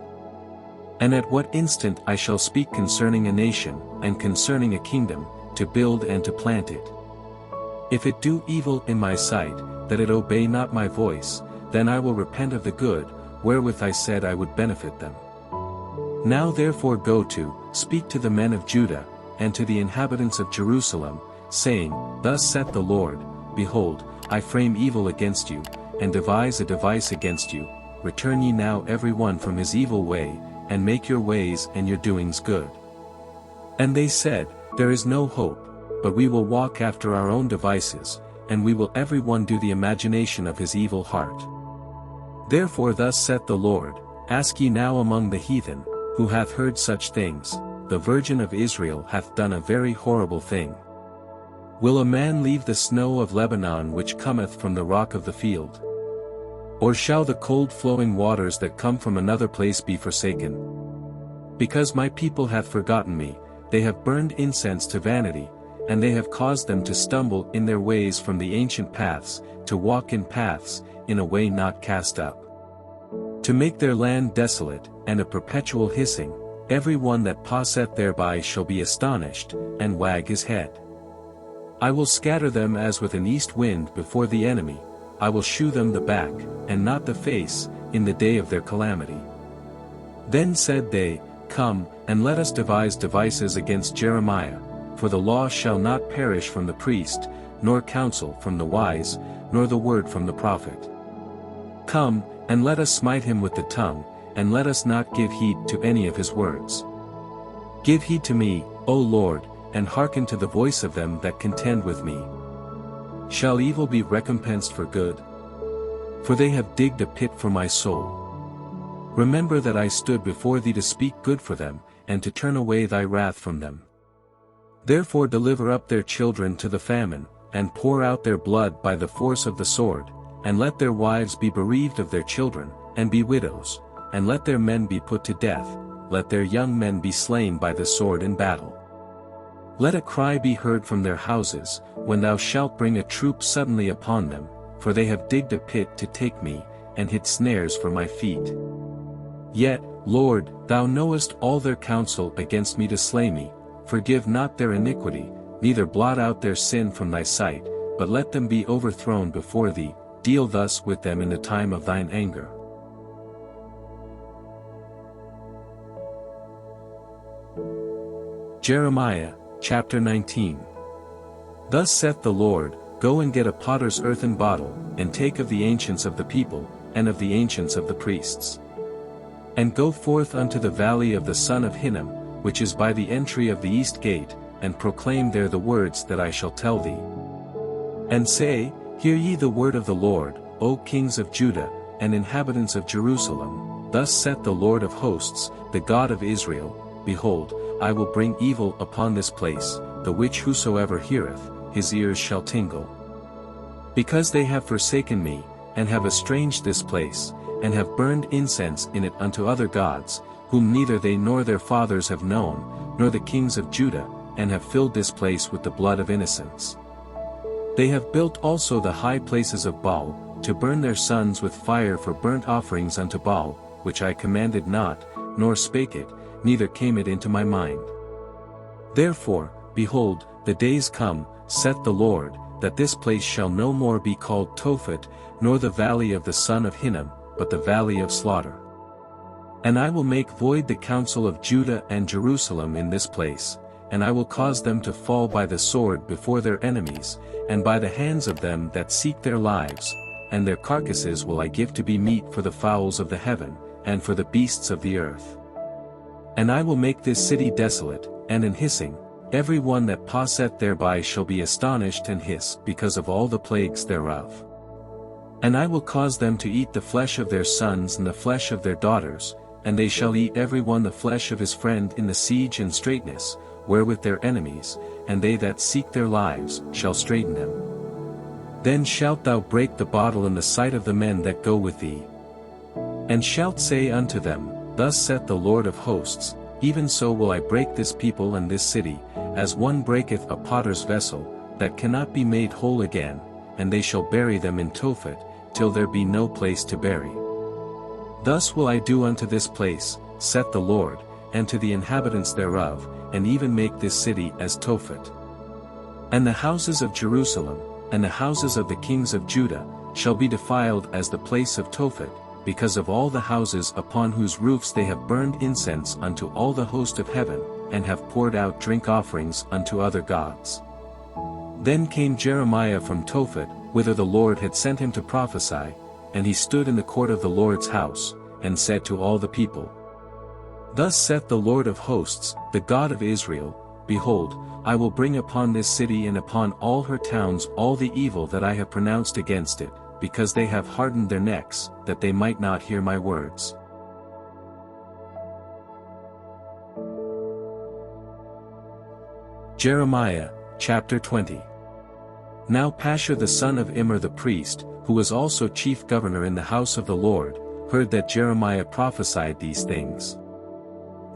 A: And at what instant I shall speak concerning a nation, and concerning a kingdom, to build and to plant it. If it do evil in my sight, that it obey not my voice, then I will repent of the good, wherewith I said I would benefit them. Now therefore go to, speak to the men of Judah, and to the inhabitants of Jerusalem, saying, Thus saith the Lord, Behold, I frame evil against you, and devise a device against you, return ye now every one from his evil way, and make your ways and your doings good. And they said, There is no hope, but we will walk after our own devices, and we will every one do the imagination of his evil heart. Therefore thus saith the Lord, Ask ye now among the heathen, who hath heard such things, the Virgin of Israel hath done a very horrible thing. Will a man leave the snow of Lebanon which cometh from the rock of the field? Or shall the cold flowing waters that come from another place be forsaken? Because my people hath forgotten me, they have burned incense to vanity, and they have caused them to stumble in their ways from the ancient paths, to walk in paths, in a way not cast up. To make their land desolate, and a perpetual hissing, every one that passeth thereby shall be astonished, and wag his head. I will scatter them as with an east wind before the enemy, I will shew them the back, and not the face, in the day of their calamity. Then said they, Come, and let us devise devices against Jeremiah, for the law shall not perish from the priest, nor counsel from the wise, nor the word from the prophet. Come, and let us smite him with the tongue, and let us not give heed to any of his words. Give heed to me, O Lord, and hearken to the voice of them that contend with me. Shall evil be recompensed for good? For they have digged a pit for my soul. Remember that I stood before thee to speak good for them, and to turn away thy wrath from them. Therefore deliver up their children to the famine, and pour out their blood by the force of the sword, and let their wives be bereaved of their children, and be widows, and let their men be put to death, let their young men be slain by the sword in battle. Let a cry be heard from their houses, when thou shalt bring a troop suddenly upon them, for they have digged a pit to take me, and hid snares for my feet. Yet, Lord, thou knowest all their counsel against me to slay me. Forgive not their iniquity, neither blot out their sin from thy sight, but let them be overthrown before thee. Deal thus with them in the time of thine anger. Jeremiah, chapter 19. Thus saith the Lord, Go and get a potter's earthen bottle, and take of the ancients of the people, and of the ancients of the priests. And go forth unto the valley of the son of Hinnom, which is by the entry of the east gate, and proclaim there the words that I shall tell thee. And say, Hear ye the word of the Lord, O kings of Judah, and inhabitants of Jerusalem. Thus saith the Lord of hosts, the God of Israel, Behold, I will bring evil upon this place, the which whosoever heareth, his ears shall tingle. Because they have forsaken me, and have estranged this place, and have burned incense in it unto other gods, whom neither they nor their fathers have known, nor the kings of Judah, and have filled this place with the blood of innocents. They have built also the high places of Baal, to burn their sons with fire for burnt offerings unto Baal, which I commanded not, nor spake it, neither came it into my mind. Therefore, behold, the days come, saith the Lord, that this place shall no more be called Tophet, nor the valley of the son of Hinnom, but the valley of slaughter. And I will make void the counsel of Judah and Jerusalem in this place, and I will cause them to fall by the sword before their enemies, and by the hands of them that seek their lives, and their carcasses will I give to be meat for the fowls of the heaven, and for the beasts of the earth. And I will make this city desolate, and an hissing, every one that passeth thereby shall be astonished and hiss because of all the plagues thereof. And I will cause them to eat the flesh of their sons and the flesh of their daughters, and they shall eat every one the flesh of his friend in the siege and straitness, wherewith their enemies, and they that seek their lives, shall straiten them. Then shalt thou break the bottle in the sight of the men that go with thee. And shalt say unto them, Thus saith the Lord of hosts, Even so will I break this people and this city, as one breaketh a potter's vessel, that cannot be made whole again, and they shall bury them in Tophet, till there be no place to bury. Thus will I do unto this place, saith the Lord, and to the inhabitants thereof, and even make this city as Tophet. And the houses of Jerusalem, and the houses of the kings of Judah, shall be defiled as the place of Tophet, because of all the houses upon whose roofs they have burned incense unto all the host of heaven, and have poured out drink offerings unto other gods. Then came Jeremiah from Tophet, whither the Lord had sent him to prophesy, and he stood in the court of the Lord's house, and said to all the people, Thus saith the Lord of hosts, the God of Israel, Behold, I will bring upon this city and upon all her towns all the evil that I have pronounced against it, because they have hardened their necks, that they might not hear my words. Jeremiah, chapter 20. Now Pashur the son of Immer the priest, who was also chief governor in the house of the Lord, heard that Jeremiah prophesied these things.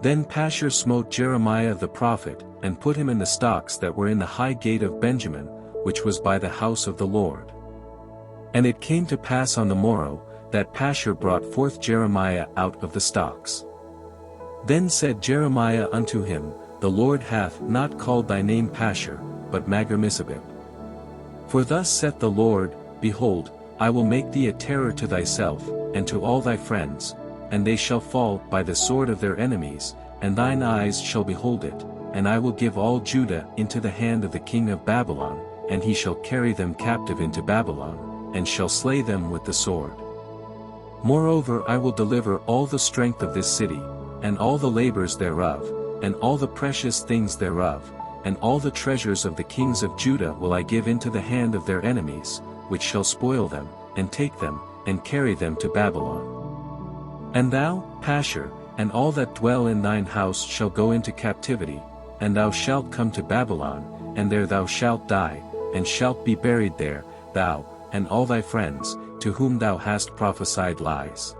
A: Then Pashur smote Jeremiah the prophet, and put him in the stocks that were in the high gate of Benjamin, which was by the house of the Lord. And it came to pass on the morrow, that Pashur brought forth Jeremiah out of the stocks. Then said Jeremiah unto him, The Lord hath not called thy name Pashur, but Magor-Missabib. For thus saith the Lord, Behold, I will make thee a terror to thyself, and to all thy friends, and they shall fall by the sword of their enemies, and thine eyes shall behold it, and I will give all Judah into the hand of the king of Babylon, and he shall carry them captive into Babylon, and shall slay them with the sword. Moreover I will deliver all the strength of this city, and all the labors thereof, and all the precious things thereof, and all the treasures of the kings of Judah will I give into the hand of their enemies, which shall spoil them, and take them, and carry them to Babylon. And thou, Pashur, and all that dwell in thine house shall go into captivity, and thou shalt come to Babylon, and there thou shalt die, and shalt be buried there, thou, and all thy friends, to whom thou hast prophesied lies.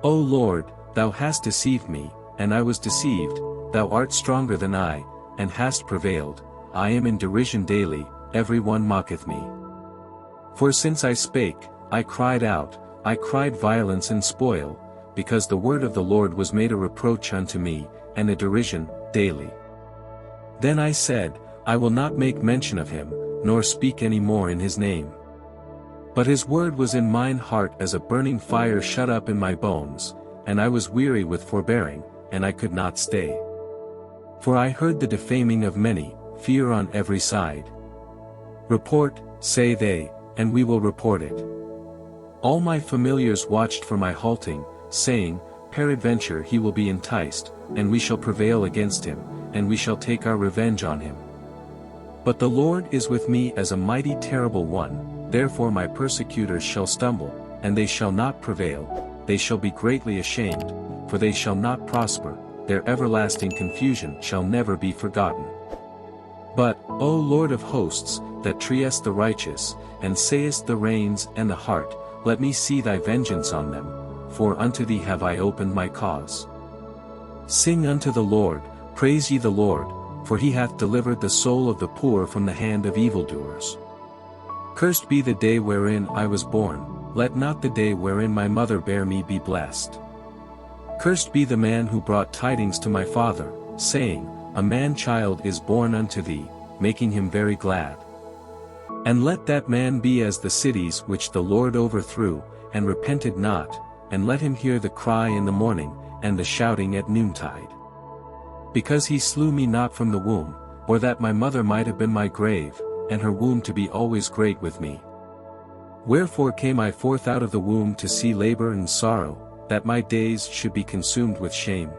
A: O Lord, thou hast deceived me, and I was deceived, thou art stronger than I, and hast prevailed, I am in derision daily, every one mocketh me. For since I spake, I cried out, I cried violence and spoil, because the word of the Lord was made a reproach unto me, and a derision, daily. Then I said, I will not make mention of him, nor speak any more in his name. But his word was in mine heart as a burning fire shut up in my bones, and I was weary with forbearing, and I could not stay. For I heard the defaming of many, fear on every side. Report, say they, and we will report it. All my familiars watched for my halting, saying, peradventure he will be enticed, and we shall prevail against him, and we shall take our revenge on him. But the Lord is with me as a mighty terrible one, therefore my persecutors shall stumble, and they shall not prevail, they shall be greatly ashamed, for they shall not prosper, their everlasting confusion shall never be forgotten. But, O Lord of hosts, that triest the righteous, and sayest the reins and the heart, let me see thy vengeance on them, for unto thee have I opened my cause. Sing unto the Lord, praise ye the Lord, for he hath delivered the soul of the poor from the hand of evildoers. Cursed be the day wherein I was born, let not the day wherein my mother bare me be blessed. Cursed be the man who brought tidings to my father, saying, a man-child is born unto thee, making him very glad. And let that man be as the cities which the Lord overthrew, and repented not, and let him hear the cry in the morning, and the shouting at noontide. Because he slew me not from the womb, or that my mother might have been my grave, and her womb to be always great with me. Wherefore came I forth out of the womb to see labor and sorrow, that my days should be consumed with shame.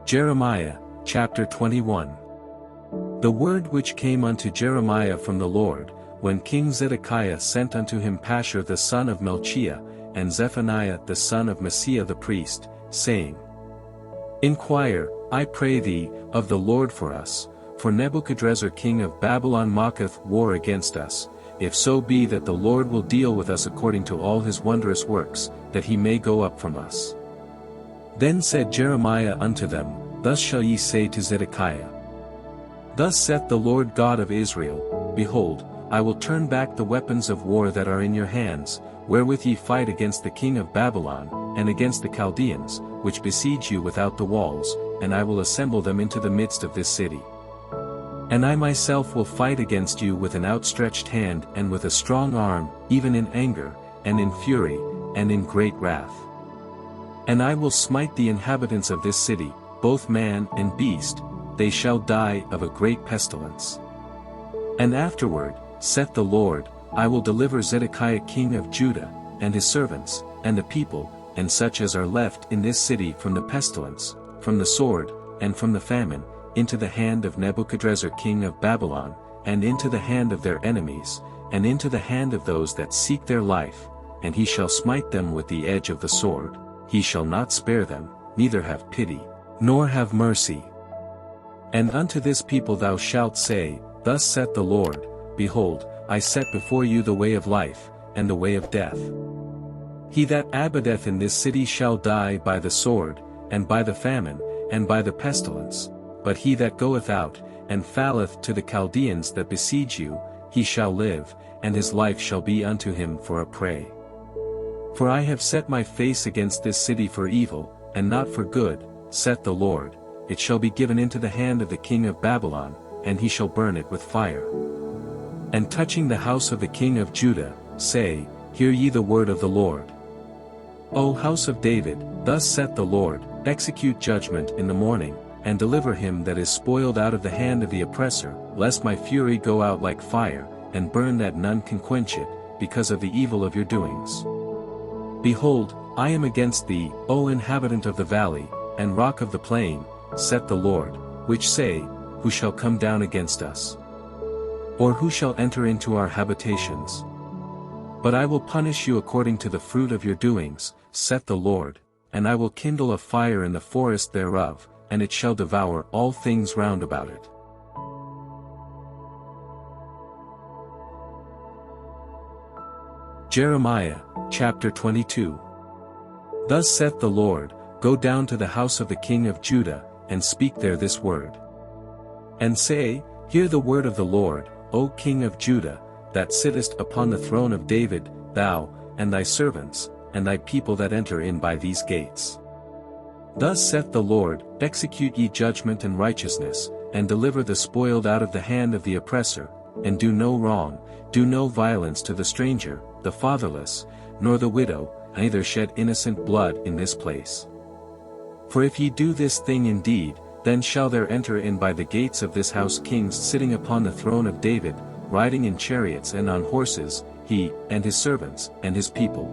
A: Jeremiah, chapter 21. The word which came unto Jeremiah from the Lord, when King Zedekiah sent unto him Pashur the son of Melchiah, and Zephaniah the son of Maaseiah the priest, saying, Inquire, I pray thee, of the Lord for us, for Nebuchadrezzar king of Babylon mocketh war against us, if so be that the Lord will deal with us according to all his wondrous works, that he may go up from us. Then said Jeremiah unto them, Thus shall ye say to Zedekiah, Thus saith the Lord God of Israel, Behold, I will turn back the weapons of war that are in your hands, wherewith ye fight against the king of Babylon, and against the Chaldeans, which besiege you without the walls, and I will assemble them into the midst of this city. And I myself will fight against you with an outstretched hand and with a strong arm, even in anger, and in fury, and in great wrath. And I will smite the inhabitants of this city, both man and beast, they shall die of a great pestilence. And afterward, saith the Lord, I will deliver Zedekiah king of Judah, and his servants, and the people, and such as are left in this city from the pestilence, from the sword, and from the famine, into the hand of Nebuchadrezzar king of Babylon, and into the hand of their enemies, and into the hand of those that seek their life, and he shall smite them with the edge of the sword, he shall not spare them, neither have pity, nor have mercy. And unto this people thou shalt say, Thus saith the Lord, Behold, I set before you the way of life, and the way of death. He that abideth in this city shall die by the sword, and by the famine, and by the pestilence, but he that goeth out, and falleth to the Chaldeans that besiege you, he shall live, and his life shall be unto him for a prey. For I have set my face against this city for evil, and not for good, saith the Lord, it shall be given into the hand of the king of Babylon, and he shall burn it with fire. And touching the house of the king of Judah, say, Hear ye the word of the Lord. O house of David, thus saith the Lord, Execute judgment in the morning, and deliver him that is spoiled out of the hand of the oppressor, lest my fury go out like fire, and burn that none can quench it, because of the evil of your doings. Behold, I am against thee, O inhabitant of the valley, and rock of the plain, saith the Lord, which say, Who shall come down against us? Or who shall enter into our habitations? But I will punish you according to the fruit of your doings, saith the Lord, and I will kindle a fire in the forest thereof, and it shall devour all things round about it. Jeremiah, chapter 22. Thus saith the Lord, Go down to the house of the king of Judah, and speak there this word. And say, Hear the word of the Lord, O King of Judah, that sittest upon the throne of David, thou, and thy servants, and thy people that enter in by these gates. Thus saith the Lord, Execute ye judgment and righteousness, and deliver the spoiled out of the hand of the oppressor, and do no wrong, do no violence to the stranger, the fatherless, nor the widow, neither shed innocent blood in this place. For if ye do this thing indeed, then shall there enter in by the gates of this house kings sitting upon the throne of David, riding in chariots and on horses, he, and his servants, and his people.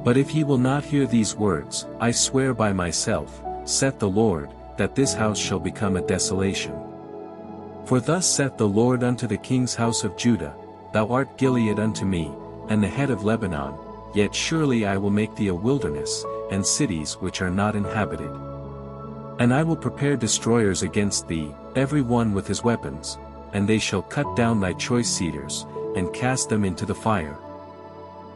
A: But if ye will not hear these words, I swear by myself, saith the Lord, that this house shall become a desolation. For thus saith the Lord unto the king's house of Judah, Thou art Gilead unto me, and the head of Lebanon, yet surely I will make thee a wilderness, and cities which are not inhabited. And I will prepare destroyers against thee, every one with his weapons, and they shall cut down thy choice cedars, and cast them into the fire.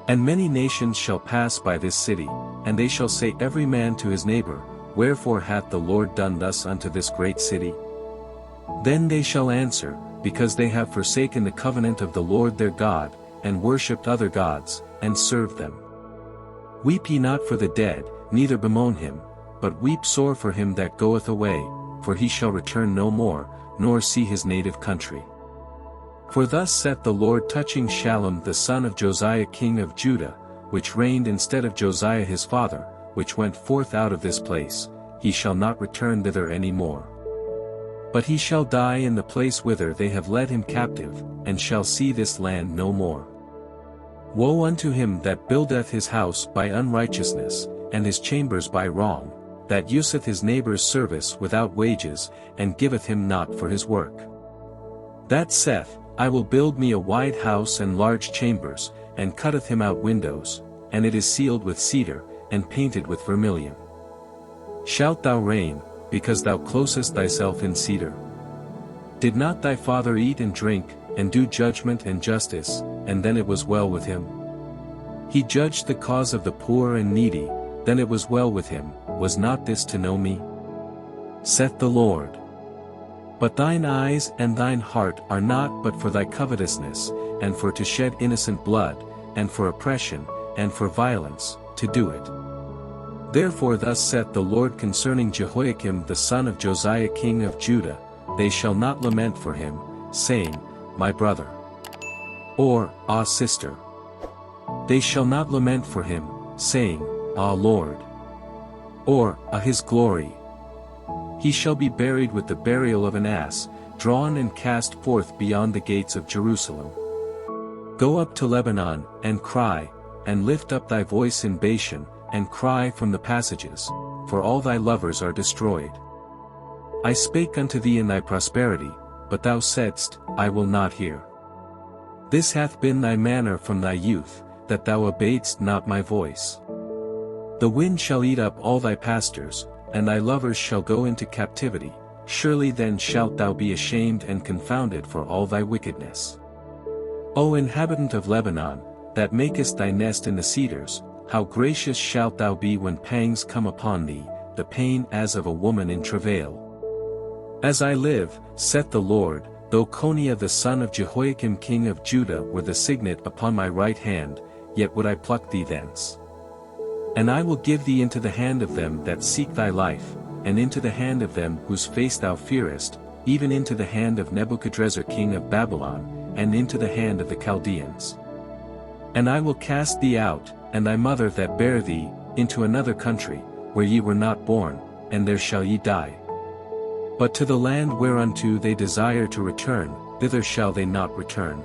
A: And many nations shall pass by this city, and they shall say every man to his neighbor, Wherefore hath the Lord done thus unto this great city? Then they shall answer, Because they have forsaken the covenant of the Lord their God, and worshipped other gods, and served them. Weep ye not for the dead, neither bemoan him, but weep sore for him that goeth away, for he shall return no more, nor see his native country. For thus saith the Lord touching Shallum the son of Josiah king of Judah, which reigned instead of Josiah his father, which went forth out of this place, he shall not return thither any more. But he shall die in the place whither they have led him captive, and shall see this land no more. Woe unto him that buildeth his house by unrighteousness, and his chambers by wrong, that useth his neighbor's service without wages, and giveth him not for his work. That saith, I will build me a wide house and large chambers, and cutteth him out windows, and it is sealed with cedar, and painted with vermilion. Shalt thou reign, because thou closest thyself in cedar? Did not thy father eat and drink, and do judgment and justice, and then it was well with him? He judged the cause of the poor and needy, then it was well with him. Was not this to know me? Saith the Lord. But thine eyes and thine heart are not but for thy covetousness, and for to shed innocent blood, and for oppression, and for violence, to do it. Therefore thus saith the Lord concerning Jehoiakim the son of Josiah king of Judah, They shall not lament for him, saying, My brother, or, Ah sister. They shall not lament for him, saying, Ah Lord, or, Ah his glory. He shall be buried with the burial of an ass, drawn and cast forth beyond the gates of Jerusalem. Go up to Lebanon, and cry, and lift up thy voice in Bashan, and cry from the passages, for all thy lovers are destroyed. I spake unto thee in thy prosperity, but thou saidst, I will not hear. This hath been thy manner from thy youth, that thou obeyedst not my voice. The wind shall eat up all thy pastors, and thy lovers shall go into captivity, surely then shalt thou be ashamed and confounded for all thy wickedness. O inhabitant of Lebanon, that makest thy nest in the cedars, how gracious shalt thou be when pangs come upon thee, the pain as of a woman in travail. As I live, saith the Lord, though Coniah the son of Jehoiakim king of Judah were the signet upon my right hand, yet would I pluck thee thence. And I will give thee into the hand of them that seek thy life, and into the hand of them whose face thou fearest, even into the hand of Nebuchadrezzar king of Babylon, and into the hand of the Chaldeans. And I will cast thee out, and thy mother that bare thee, into another country, where ye were not born, and there shall ye die. But to the land whereunto they desire to return, thither shall they not return.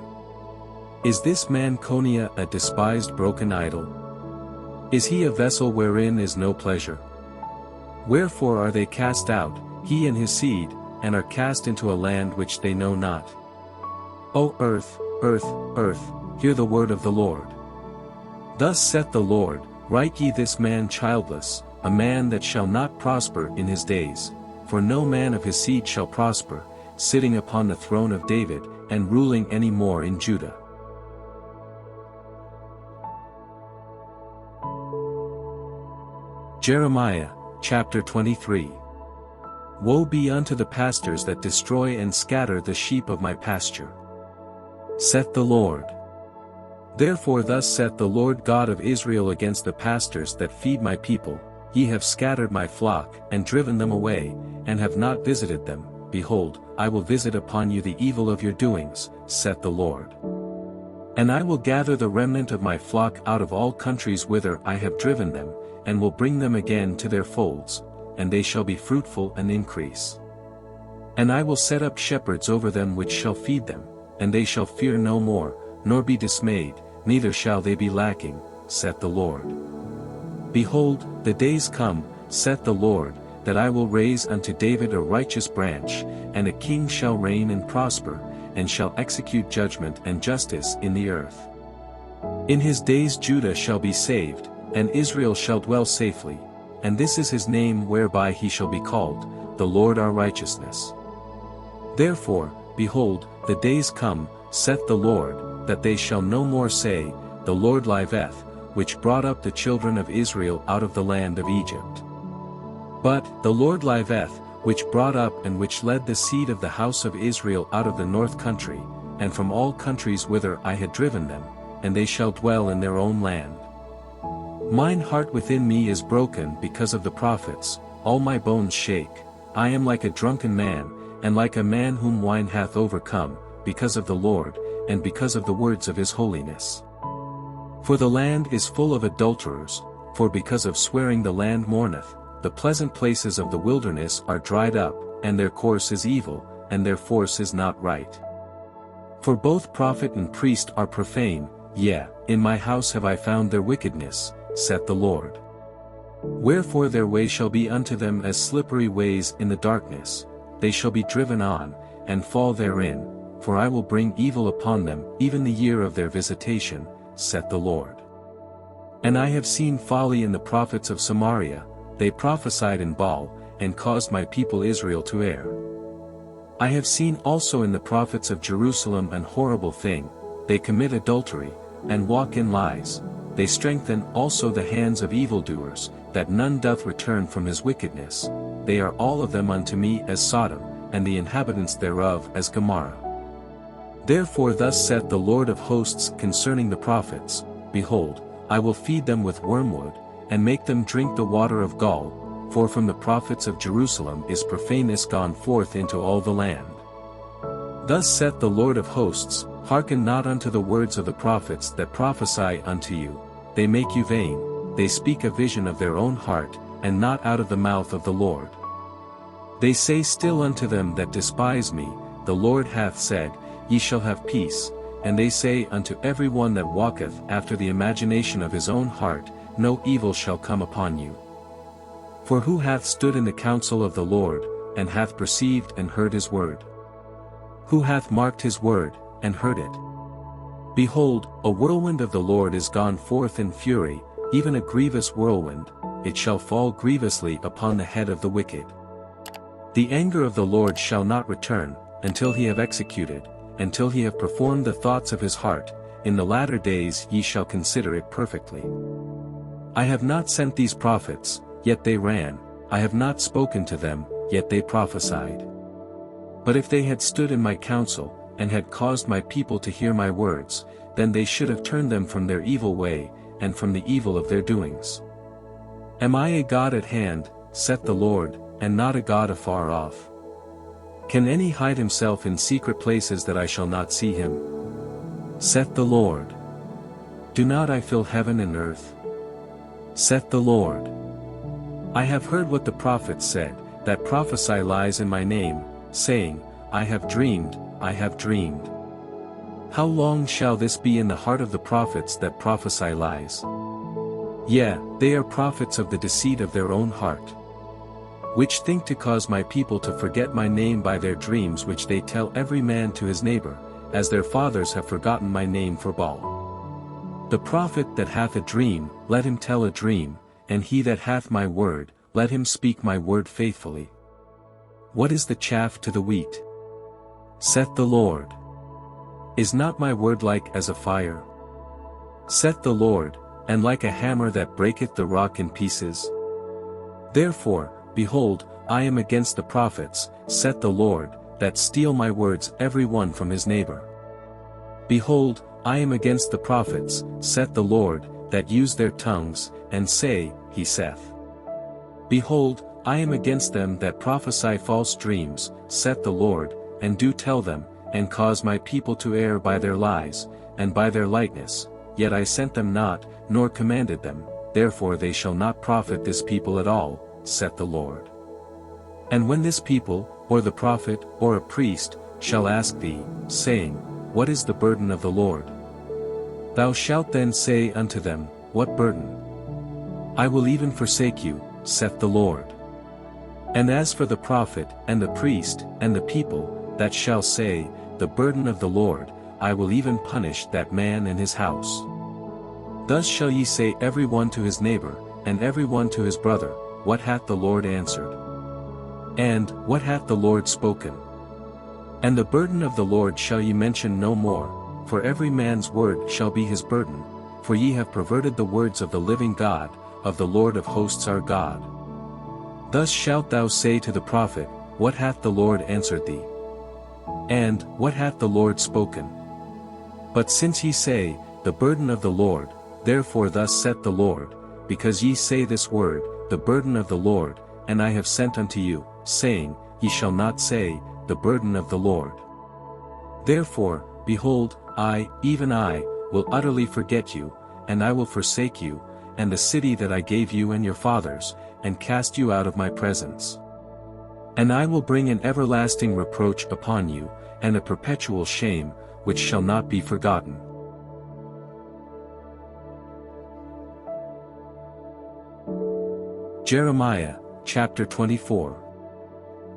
A: Is this man Coniah a despised broken idol? Is he a vessel wherein is no pleasure? Wherefore are they cast out, he and his seed, and are cast into a land which they know not? O earth, earth, earth, hear the word of the Lord. Thus saith the Lord, write ye this man childless, a man that shall not prosper in his days, for no man of his seed shall prosper, sitting upon the throne of David, and ruling any more in Judah. Jeremiah, chapter 23. Woe be unto the pastors that destroy and scatter the sheep of my pasture, saith the Lord. Therefore thus saith the Lord God of Israel against the pastors that feed my people, ye have scattered my flock, and driven them away, and have not visited them. Behold, I will visit upon you the evil of your doings, saith the Lord. And I will gather the remnant of my flock out of all countries whither I have driven them, and will bring them again to their folds, and they shall be fruitful and increase. And I will set up shepherds over them which shall feed them, and they shall fear no more, nor be dismayed, neither shall they be lacking, saith the Lord. Behold, the days come, saith the Lord, that I will raise unto David a righteous branch, and a king shall reign and prosper, and shall execute judgment and justice in the earth. In his days Judah shall be saved, and Israel shall dwell safely, and this is his name whereby he shall be called, the Lord our righteousness. Therefore, behold, the days come, saith the Lord, that they shall no more say, the Lord liveth, which brought up the children of Israel out of the land of Egypt. But, the Lord liveth, which brought up and which led the seed of the house of Israel out of the north country, and from all countries whither I had driven them, and they shall dwell in their own land. Mine heart within me is broken because of the prophets, all my bones shake, I am like a drunken man, and like a man whom wine hath overcome, because of the Lord, and because of the words of his holiness. For the land is full of adulterers, for because of swearing the land mourneth, the pleasant places of the wilderness are dried up, and their course is evil, and their force is not right. For both prophet and priest are profane, yea, in my house have I found their wickedness, saith the Lord. Wherefore their way shall be unto them as slippery ways in the darkness, they shall be driven on, and fall therein, for I will bring evil upon them, even the year of their visitation, saith the Lord. And I have seen folly in the prophets of Samaria, they prophesied in Baal, and caused my people Israel to err. I have seen also in the prophets of Jerusalem an horrible thing, they commit adultery, and walk in lies, they strengthen also the hands of evildoers, that none doth return from his wickedness, they are all of them unto me as Sodom, and the inhabitants thereof as Gomorrah. Therefore thus saith the Lord of hosts concerning the prophets, Behold, I will feed them with wormwood, and make them drink the water of gall, for from the prophets of Jerusalem is profaneness gone forth into all the land. Thus saith the Lord of hosts, Hearken not unto the words of the prophets that prophesy unto you, they make you vain, they speak a vision of their own heart, and not out of the mouth of the Lord. They say still unto them that despise me, the Lord hath said, Ye shall have peace, and they say unto every one that walketh after the imagination of his own heart, No evil shall come upon you. For who hath stood in the counsel of the Lord, and hath perceived and heard his word? Who hath marked his word, and heard it? Behold, a whirlwind of the Lord is gone forth in fury, even a grievous whirlwind, it shall fall grievously upon the head of the wicked. The anger of the Lord shall not return, until he have executed, until he have performed the thoughts of his heart, in the latter days ye shall consider it perfectly. I have not sent these prophets, yet they ran, I have not spoken to them, yet they prophesied. But if they had stood in my counsel, and had caused my people to hear my words, then they should have turned them from their evil way, and from the evil of their doings. Am I a God at hand, saith the Lord, and not a God afar off? Can any hide himself in secret places that I shall not see him? Saith the Lord. Do not I fill heaven and earth? Saith the Lord. I have heard what the prophets said, that prophesy lies in my name, saying, I have dreamed, I have dreamed. How long shall this be in the heart of the prophets that prophesy lies? Yea, they are prophets of the deceit of their own heart, which think to cause my people to forget my name by their dreams which they tell every man to his neighbor, as their fathers have forgotten my name for Baal. The prophet that hath a dream, let him tell a dream, and he that hath my word, let him speak my word faithfully. What is the chaff to the wheat? Saith the Lord. Is not my word like as a fire? Saith the Lord, and like a hammer that breaketh the rock in pieces? Therefore, behold, I am against the prophets, saith the Lord, that steal my words every one from his neighbor. Behold, I am against the prophets, saith the Lord, that use their tongues, and say, he saith. Behold, I am against them that prophesy false dreams, saith the Lord, and do tell them, and cause my people to err by their lies, and by their lightness, yet I sent them not, nor commanded them, therefore they shall not profit this people at all, saith the Lord. And when this people, or the prophet, or a priest, shall ask thee, saying, What is the burden of the Lord? Thou shalt then say unto them, What burden? I will even forsake you, saith the Lord. And as for the prophet, and the priest, and the people, that shall say, The burden of the Lord, I will even punish that man and his house. Thus shall ye say every one to his neighbor, and every one to his brother, What hath the Lord answered? And, What hath the Lord spoken? And the burden of the Lord shall ye mention no more, for every man's word shall be his burden, for ye have perverted the words of the living God, of the Lord of hosts our God. Thus shalt thou say to the prophet, What hath the Lord answered thee? And, What hath the Lord spoken? But since ye say, The burden of the Lord, therefore thus saith the Lord, because ye say this word, The burden of the Lord, and I have sent unto you, saying, Ye shall not say, The burden of the Lord. Therefore, behold, I, even I, will utterly forget you, and I will forsake you, and the city that I gave you and your fathers, and cast you out of my presence. And I will bring an everlasting reproach upon you, and a perpetual shame, which shall not be forgotten. Jeremiah, chapter 24.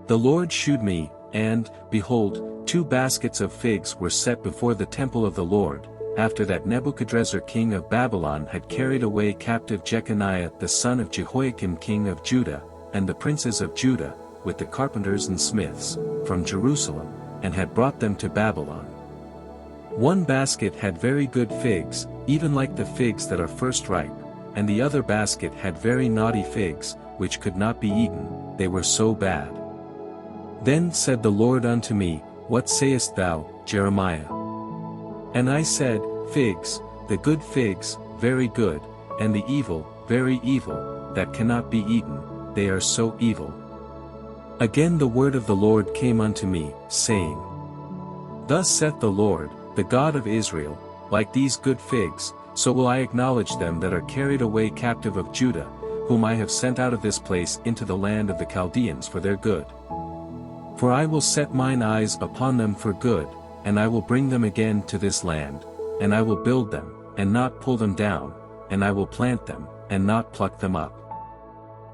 A: The Lord shewed me, and, behold, 2 baskets of figs were set before the temple of the Lord, after that Nebuchadrezzar king of Babylon had carried away captive Jeconiah the son of Jehoiakim king of Judah, and the princes of Judah, with the carpenters and smiths, from Jerusalem, and had brought them to Babylon. 1 basket had very good figs, even like the figs that are first ripe, and the other basket had very naughty figs, which could not be eaten, they were so bad. Then said the Lord unto me, What sayest thou, Jeremiah? And I said, Figs, the good figs, very good, and the evil, very evil, that cannot be eaten, they are so evil. Again the word of the Lord came unto me, saying, Thus saith the Lord, the God of Israel, like these good figs, so will I acknowledge them that are carried away captive of Judah, whom I have sent out of this place into the land of the Chaldeans for their good. For I will set mine eyes upon them for good, and I will bring them again to this land, and I will build them, and not pull them down, and I will plant them, and not pluck them up.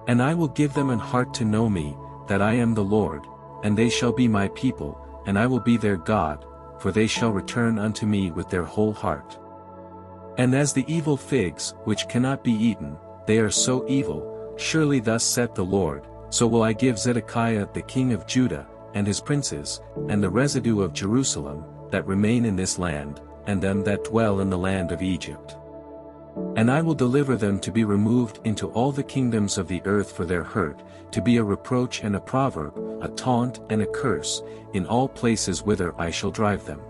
A: And I will give them an heart to know me, that I am the Lord, and they shall be my people, and I will be their God, for they shall return unto me with their whole heart. And as the evil figs, which cannot be eaten, they are so evil, surely thus saith the Lord, so will I give Zedekiah the king of Judah, and his princes, and the residue of Jerusalem, that remain in this land, and them that dwell in the land of Egypt. And I will deliver them to be removed into all the kingdoms of the earth for their hurt, to be a reproach and a proverb, a taunt and a curse, in all places whither I shall drive them.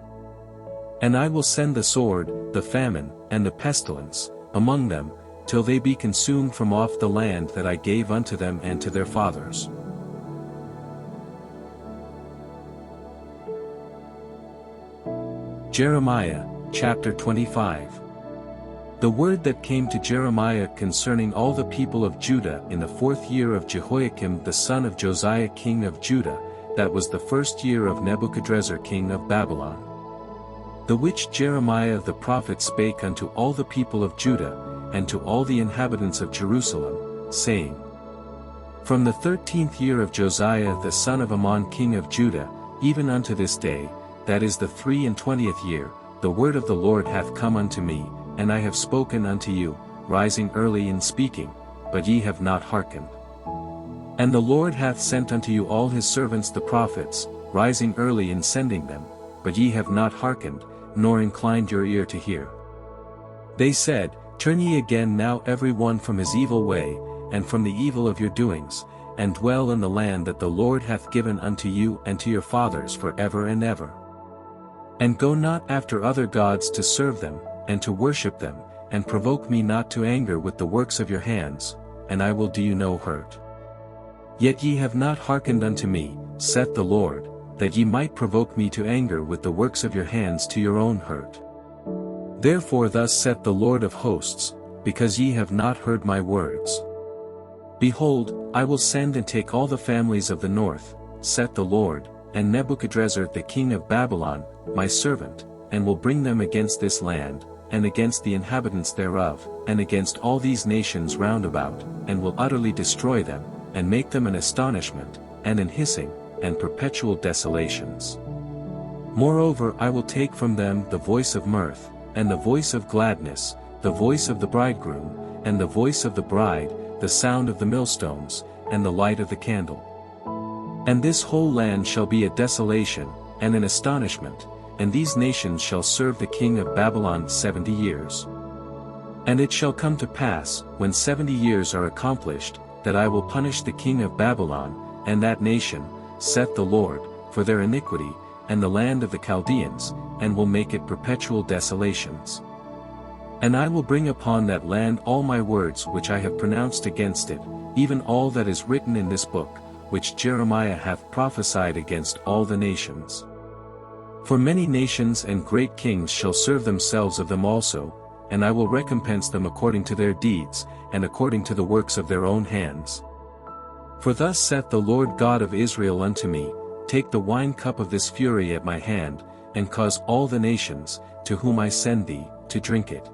A: And I will send the sword, the famine, and the pestilence, among them, till they be consumed from off the land that I gave unto them and to their fathers. Jeremiah, chapter 25. The word that came to Jeremiah concerning all the people of Judah in the 4th year of Jehoiakim the son of Josiah king of Judah, that was the 1st year of Nebuchadrezzar king of Babylon. The which Jeremiah the prophet spake unto all the people of Judah, and to all the inhabitants of Jerusalem, saying, From the 13th year of Josiah the son of Ammon king of Judah, even unto this day, that is the 23rd year, the word of the Lord hath come unto me, and I have spoken unto you, rising early in speaking, but ye have not hearkened. And the Lord hath sent unto you all his servants the prophets, rising early in sending them, but ye have not hearkened, nor inclined your ear to hear. They said, Turn ye again now every one from his evil way, and from the evil of your doings, and dwell in the land that the Lord hath given unto you and to your fathers for ever and ever. And go not after other gods to serve them, and to worship them, and provoke me not to anger with the works of your hands, and I will do you no hurt. Yet ye have not hearkened unto me, saith the Lord, that ye might provoke me to anger with the works of your hands to your own hurt. Therefore thus saith the Lord of hosts, because ye have not heard my words. Behold, I will send and take all the families of the north, saith the Lord, and Nebuchadrezzar the king of Babylon, my servant, and will bring them against this land, and against the inhabitants thereof, and against all these nations round about, and will utterly destroy them, and make them an astonishment, and an hissing, and perpetual desolations. Moreover I will take from them the voice of mirth, and the voice of gladness, the voice of the bridegroom, and the voice of the bride, the sound of the millstones, and the light of the candle. And this whole land shall be a desolation, and an astonishment, and these nations shall serve the king of Babylon 70 years. And it shall come to pass, when 70 years are accomplished, that I will punish the king of Babylon, and that nation, saith the Lord, for their iniquity, and the land of the Chaldeans, and will make it perpetual desolations. And I will bring upon that land all my words which I have pronounced against it, even all that is written in this book, which Jeremiah hath prophesied against all the nations. For many nations and great kings shall serve themselves of them also, and I will recompense them according to their deeds, and according to the works of their own hands. For thus saith the Lord God of Israel unto me, Take the wine cup of this fury at my hand, and cause all the nations, to whom I send thee, to drink it.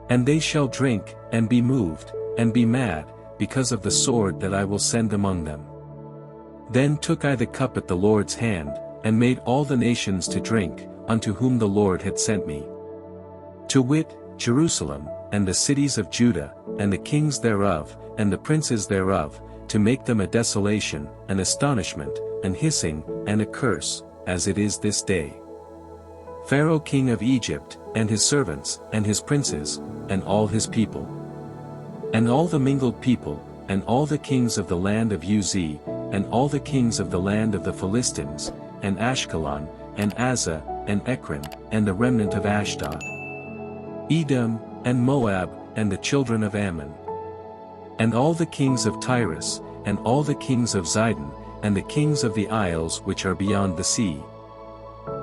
A: And they shall drink, and be moved, and be mad, because of the sword that I will send among them. Then took I the cup at the Lord's hand, and made all the nations to drink, unto whom the Lord had sent me. To wit, Jerusalem, and the cities of Judah, and the kings thereof, and the princes thereof, to make them a desolation, an astonishment, an hissing, and a curse, as it is this day. Pharaoh king of Egypt, and his servants, and his princes, and all his people. And all the mingled people, and all the kings of the land of Uz, and all the kings of the land of the Philistines, and Ashkelon, and Azzah, and Ekron, and the remnant of Ashdod. Edom, and Moab, and the children of Ammon. And all the kings of Tyrus, and all the kings of Zidon, and the kings of the isles which are beyond the sea.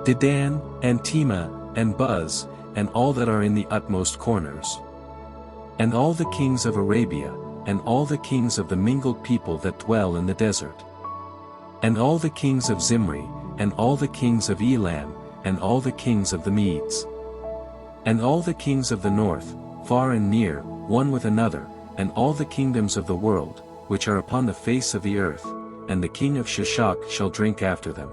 A: Dedan, and Tema, and Buz, and all that are in the utmost corners. And all the kings of Arabia, and all the kings of the mingled people that dwell in the desert. And all the kings of Zimri, and all the kings of Elam, and all the kings of the Medes. And all the kings of the north, far and near, one with another, and all the kingdoms of the world, which are upon the face of the earth, and the king of Shishak shall drink after them.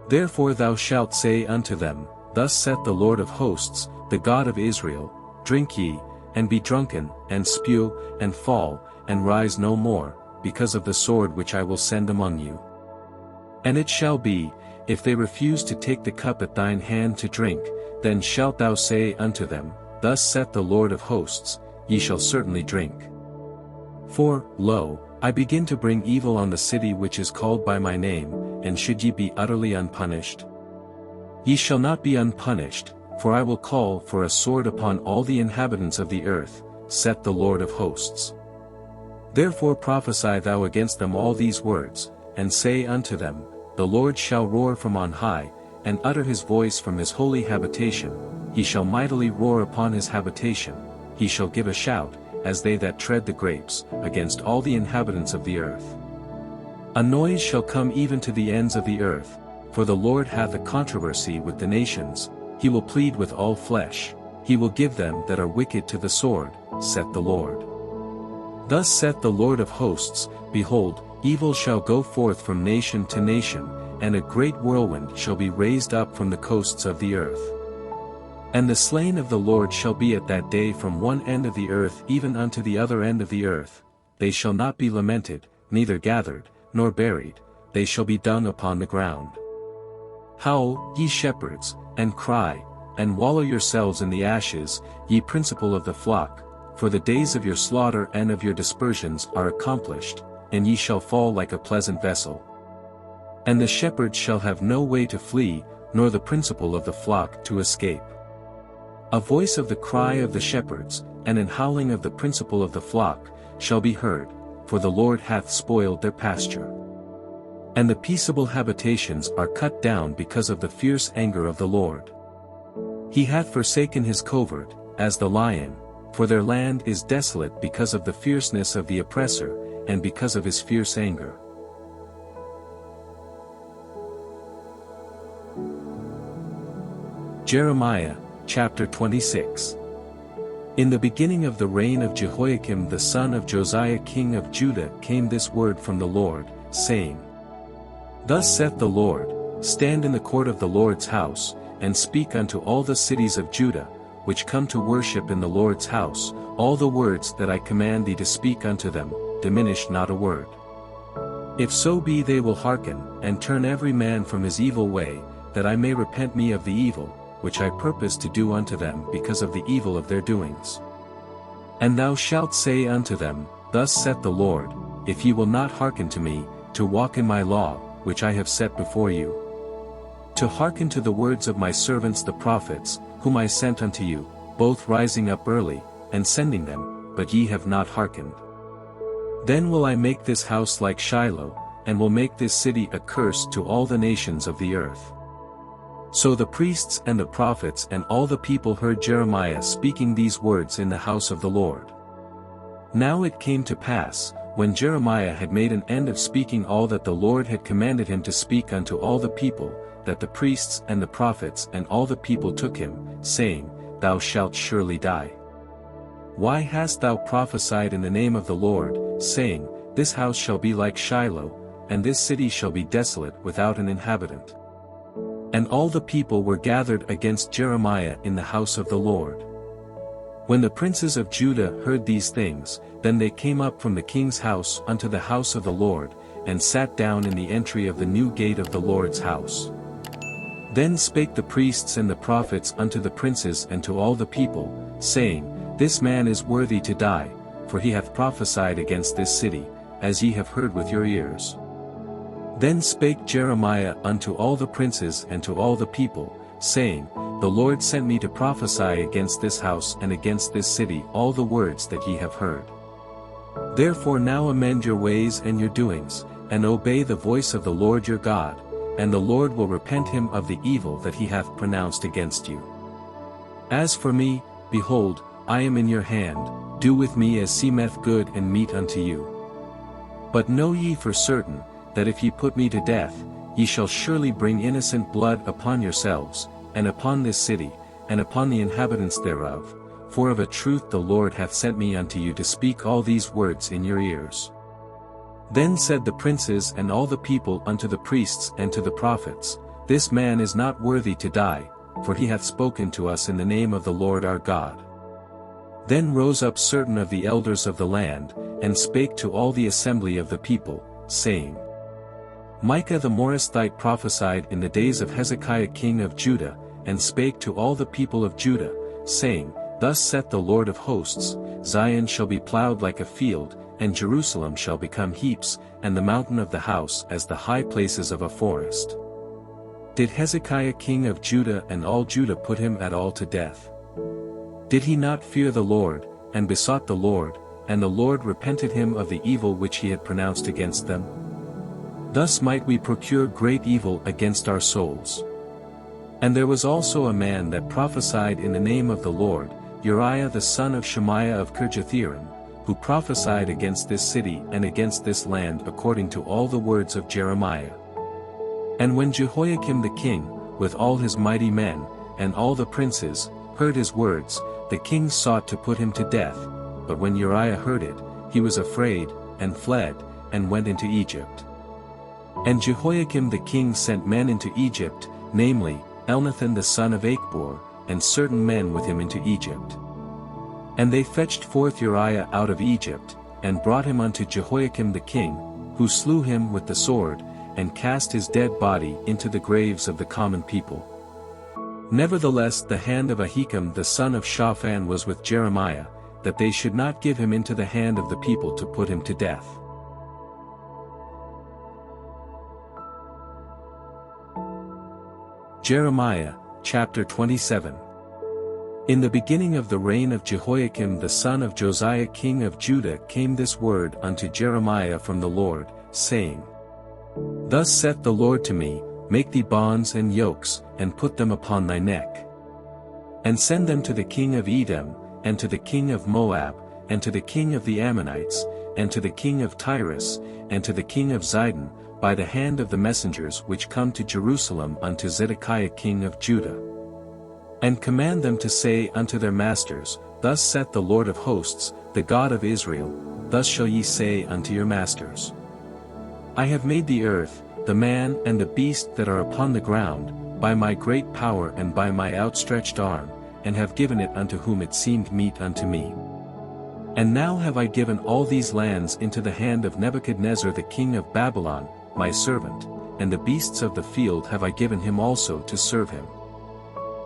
A: Therefore thou shalt say unto them, Thus saith the Lord of hosts, the God of Israel, Drink ye, and be drunken, and spew, and fall, and rise no more, because of the sword which I will send among you. And it shall be, if they refuse to take the cup at thine hand to drink, then shalt thou say unto them, Thus saith the Lord of hosts, Ye shall certainly drink. For, lo, I begin to bring evil on the city which is called by my name, and should ye be utterly unpunished? Ye shall not be unpunished, for I will call for a sword upon all the inhabitants of the earth, saith the Lord of hosts. Therefore prophesy thou against them all these words, and say unto them, The Lord shall roar from on high, and utter his voice from his holy habitation, he shall mightily roar upon his habitation, he shall give a shout, as they that tread the grapes, against all the inhabitants of the earth. A noise shall come even to the ends of the earth, for the Lord hath a controversy with the nations, he will plead with all flesh, he will give them that are wicked to the sword, saith the Lord. Thus saith the Lord of hosts, Behold, evil shall go forth from nation to nation, and a great whirlwind shall be raised up from the coasts of the earth. And the slain of the Lord shall be at that day from one end of the earth even unto the other end of the earth, they shall not be lamented, neither gathered, nor buried, they shall be dung upon the ground. Howl, ye shepherds, and cry, and wallow yourselves in the ashes, ye principal of the flock, for the days of your slaughter and of your dispersions are accomplished, and ye shall fall like a pleasant vessel. And the shepherds shall have no way to flee, nor the principal of the flock to escape. A voice of the cry of the shepherds, and an howling of the principal of the flock, shall be heard, for the Lord hath spoiled their pasture. And the peaceable habitations are cut down because of the fierce anger of the Lord. He hath forsaken his covert, as the lion, for their land is desolate because of the fierceness of the oppressor, and because of his fierce anger. Jeremiah, chapter 26. In the beginning of the reign of Jehoiakim the son of Josiah king of Judah came this word from the Lord, saying, Thus saith the Lord, Stand in the court of the Lord's house, and speak unto all the cities of Judah, which come to worship in the Lord's house, all the words that I command thee to speak unto them, diminish not a word. If so be they will hearken, and turn every man from his evil way, that I may repent me of the evil, which I purpose to do unto them because of the evil of their doings. And thou shalt say unto them, Thus saith the Lord, If ye will not hearken to me, to walk in my law, which I have set before you, to hearken to the words of my servants the prophets, whom I sent unto you, both rising up early, and sending them, but ye have not hearkened. Then will I make this house like Shiloh, and will make this city a curse to all the nations of the earth. So the priests and the prophets and all the people heard Jeremiah speaking these words in the house of the Lord. Now it came to pass, when Jeremiah had made an end of speaking all that the Lord had commanded him to speak unto all the people, that the priests and the prophets and all the people took him, saying, Thou shalt surely die. Why hast thou prophesied in the name of the Lord, saying, This house shall be like Shiloh, and this city shall be desolate without an inhabitant? And all the people were gathered against Jeremiah in the house of the Lord. When the princes of Judah heard these things, then they came up from the king's house unto the house of the Lord, and sat down in the entry of the new gate of the Lord's house. Then spake the priests and the prophets unto the princes and to all the people, saying, This man is worthy to die, for he hath prophesied against this city, as ye have heard with your ears. Then spake Jeremiah unto all the princes and to all the people, saying, The Lord sent me to prophesy against this house and against this city all the words that ye have heard. Therefore now amend your ways and your doings, and obey the voice of the Lord your God, and the Lord will repent him of the evil that he hath pronounced against you. As for me, behold, I am in your hand, do with me as seemeth good and meet unto you. But know ye for certain, that if ye put me to death, ye shall surely bring innocent blood upon yourselves, and upon this city, and upon the inhabitants thereof, for of a truth the Lord hath sent me unto you to speak all these words in your ears. Then said the princes and all the people unto the priests and to the prophets, This man is not worthy to die, for he hath spoken to us in the name of the Lord our God. Then rose up certain of the elders of the land, and spake to all the assembly of the people, saying, Micah the Morasthite prophesied in the days of Hezekiah king of Judah, and spake to all the people of Judah, saying, Thus saith the Lord of hosts, Zion shall be plowed like a field, and Jerusalem shall become heaps, and the mountain of the house as the high places of a forest. Did Hezekiah king of Judah and all Judah put him at all to death? Did he not fear the Lord, and besought the Lord, and the Lord repented him of the evil which he had pronounced against them? Thus might we procure great evil against our souls. And there was also a man that prophesied in the name of the Lord, Uriah the son of Shemaiah of Kirjathjearim, who prophesied against this city and against this land according to all the words of Jeremiah. And when Jehoiakim the king, with all his mighty men, and all the princes, heard his words, the king sought to put him to death, but when Uriah heard it, he was afraid, and fled, and went into Egypt. And Jehoiakim the king sent men into Egypt, namely, Elnathan the son of Achbor, and certain men with him into Egypt. And they fetched forth Uriah out of Egypt, and brought him unto Jehoiakim the king, who slew him with the sword, and cast his dead body into the graves of the common people. Nevertheless the hand of Ahikam the son of Shaphan was with Jeremiah, that they should not give him into the hand of the people to put him to death. Jeremiah, chapter 27. In the beginning of the reign of Jehoiakim the son of Josiah king of Judah came this word unto Jeremiah from the Lord, saying, Thus saith the Lord to me, Make thee bonds and yokes, and put them upon thy neck. And send them to the king of Edom, and to the king of Moab, and to the king of the Ammonites, and to the king of Tyrus, and to the king of Zidon, by the hand of the messengers which come to Jerusalem unto Zedekiah king of Judah. And command them to say unto their masters, Thus saith the Lord of hosts, the God of Israel, Thus shall ye say unto your masters, I have made the earth, the man and the beast that are upon the ground, by my great power and by my outstretched arm, and have given it unto whom it seemed meet unto me. And now have I given all these lands into the hand of Nebuchadnezzar the king of Babylon, my servant, and the beasts of the field have I given him also to serve him.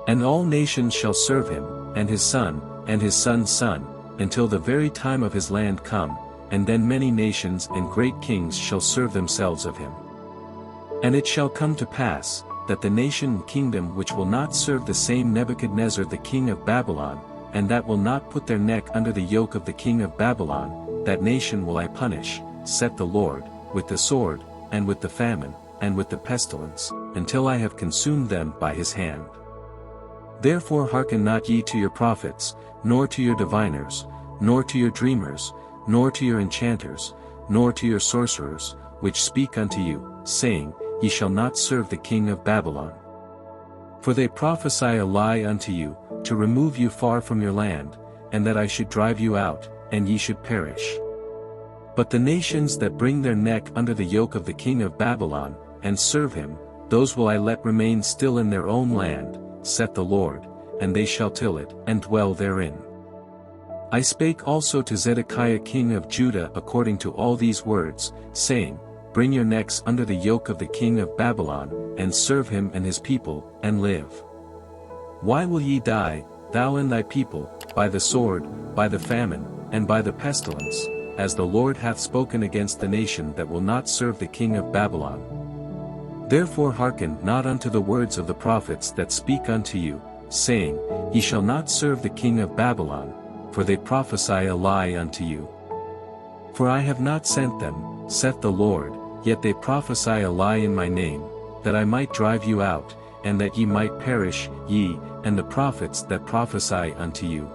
A: And all nations shall serve him, and his son's son, until the very time of his land come, and then many nations and great kings shall serve themselves of him. And it shall come to pass, that the nation and kingdom which will not serve the same Nebuchadnezzar the king of Babylon, and that will not put their neck under the yoke of the king of Babylon, that nation will I punish, saith the Lord, with the sword, and with the famine, and with the pestilence, until I have consumed them by his hand. Therefore hearken not ye to your prophets, nor to your diviners, nor to your dreamers, nor to your enchanters, nor to your sorcerers, which speak unto you, saying, Ye shall not serve the king of Babylon. For they prophesy a lie unto you, to remove you far from your land, and that I should drive you out, and ye should perish. But the nations that bring their neck under the yoke of the king of Babylon, and serve him, those will I let remain still in their own land, saith the Lord, and they shall till it, and dwell therein. I spake also to Zedekiah king of Judah according to all these words, saying, Bring your necks under the yoke of the king of Babylon, and serve him and his people, and live. Why will ye die, thou and thy people, by the sword, by the famine, and by the pestilence, as the Lord hath spoken against the nation that will not serve the king of Babylon? Therefore hearken not unto the words of the prophets that speak unto you, saying, Ye shall not serve the king of Babylon, for they prophesy a lie unto you. For I have not sent them, saith the Lord, yet they prophesy a lie in my name, that I might drive you out, and that ye might perish, ye, and the prophets that prophesy unto you.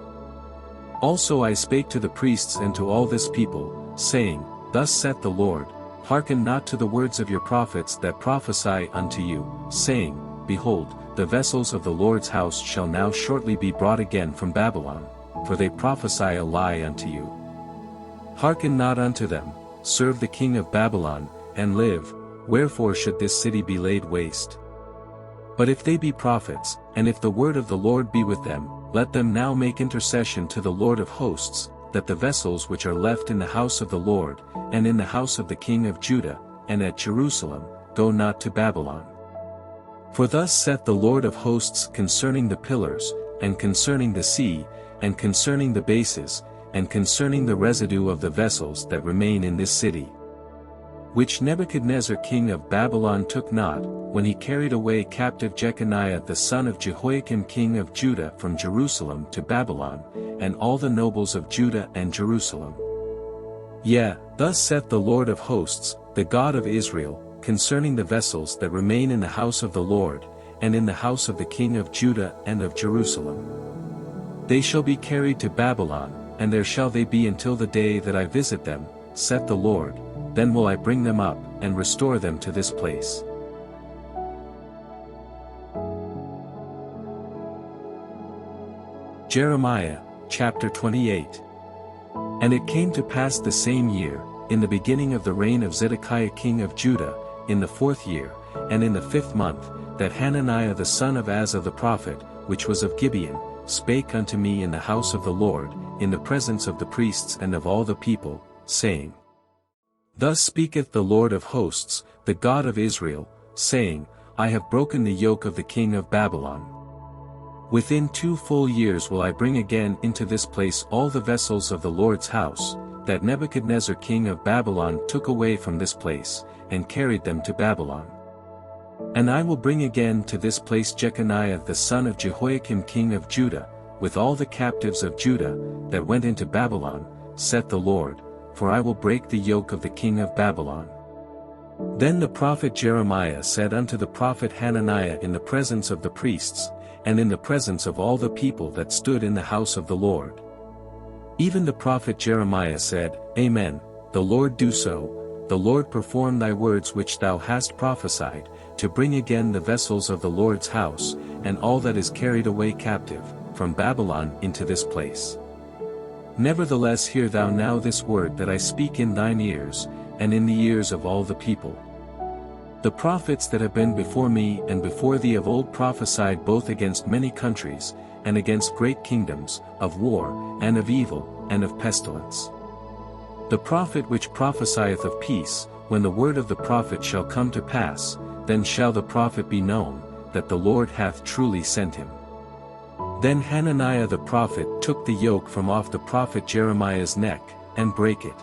A: Also I spake to the priests and to all this people, saying, Thus saith the Lord, Hearken not to the words of your prophets that prophesy unto you, saying, Behold, the vessels of the Lord's house shall now shortly be brought again from Babylon, for they prophesy a lie unto you. Hearken not unto them, serve the king of Babylon, and live, wherefore should this city be laid waste? But if they be prophets, and if the word of the Lord be with them, let them now make intercession to the Lord of hosts, that the vessels which are left in the house of the Lord, and in the house of the king of Judah, and at Jerusalem, go not to Babylon. For thus saith the Lord of hosts concerning the pillars, and concerning the sea, and concerning the bases, and concerning the residue of the vessels that remain in this city, which Nebuchadnezzar king of Babylon took not, when he carried away captive Jeconiah the son of Jehoiakim king of Judah from Jerusalem to Babylon, and all the nobles of Judah and Jerusalem. Yea, thus saith the Lord of hosts, the God of Israel, concerning the vessels that remain in the house of the Lord, and in the house of the king of Judah and of Jerusalem. They shall be carried to Babylon, and there shall they be until the day that I visit them, saith the Lord, then will I bring them up, and restore them to this place. Jeremiah, chapter 28. And it came to pass the same year, in the beginning of the reign of Zedekiah king of Judah, in the 4th year, and in the 5th month, that Hananiah the son of Azza the prophet, which was of Gibeon, spake unto me in the house of the Lord, in the presence of the priests and of all the people, saying, Thus speaketh the Lord of hosts, the God of Israel, saying, I have broken the yoke of the king of Babylon. Within 2 full years will I bring again into this place all the vessels of the Lord's house, that Nebuchadnezzar king of Babylon took away from this place, and carried them to Babylon. And I will bring again to this place Jeconiah the son of Jehoiakim king of Judah, with all the captives of Judah, that went into Babylon, saith the Lord, for I will break the yoke of the king of Babylon. Then the prophet Jeremiah said unto the prophet Hananiah in the presence of the priests, and in the presence of all the people that stood in the house of the Lord. Even the prophet Jeremiah said, Amen, the Lord do so, the Lord perform thy words which thou hast prophesied, to bring again the vessels of the Lord's house, and all that is carried away captive, from Babylon into this place. Nevertheless hear thou now this word that I speak in thine ears, and in the ears of all the people. The prophets that have been before me and before thee of old prophesied both against many countries, and against great kingdoms, of war, and of evil, and of pestilence. The prophet which prophesieth of peace, when the word of the prophet shall come to pass, then shall the prophet be known, that the Lord hath truly sent him. Then Hananiah the prophet took the yoke from off the prophet Jeremiah's neck, and brake it.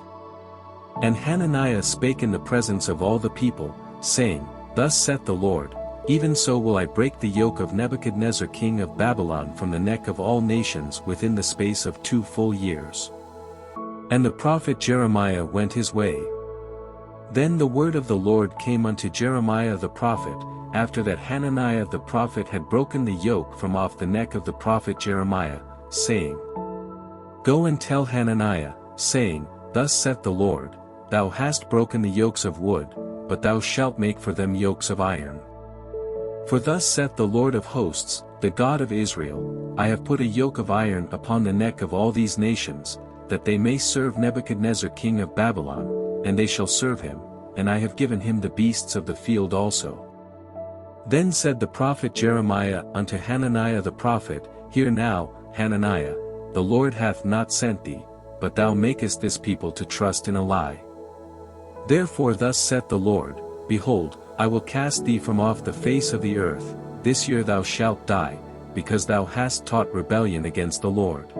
A: And Hananiah spake in the presence of all the people, saying, Thus saith the Lord, even so will I break the yoke of Nebuchadnezzar king of Babylon from the neck of all nations within the space of 2 full years. And the prophet Jeremiah went his way. Then the word of the Lord came unto Jeremiah the prophet, after that Hananiah the prophet had broken the yoke from off the neck of the prophet Jeremiah, saying, Go and tell Hananiah, saying, Thus saith the Lord, Thou hast broken the yokes of wood, but thou shalt make for them yokes of iron. For thus saith the Lord of hosts, the God of Israel, I have put a yoke of iron upon the neck of all these nations, that they may serve Nebuchadnezzar king of Babylon, and they shall serve him, and I have given him the beasts of the field also. Then said the prophet Jeremiah unto Hananiah the prophet, Hear now, Hananiah, the Lord hath not sent thee, but thou makest this people to trust in a lie. Therefore thus saith the Lord, Behold, I will cast thee from off the face of the earth, this year thou shalt die, because thou hast taught rebellion against the Lord.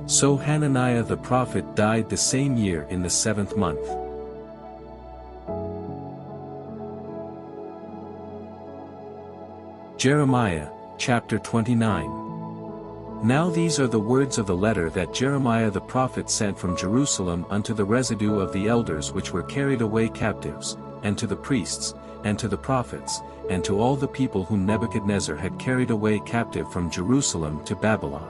A: So Hananiah the prophet died the same year in the 7th month. Jeremiah, chapter 29. Now these are the words of the letter that Jeremiah the prophet sent from Jerusalem unto the residue of the elders which were carried away captives, and to the priests, and to the prophets, and to all the people whom Nebuchadnezzar had carried away captive from Jerusalem to Babylon.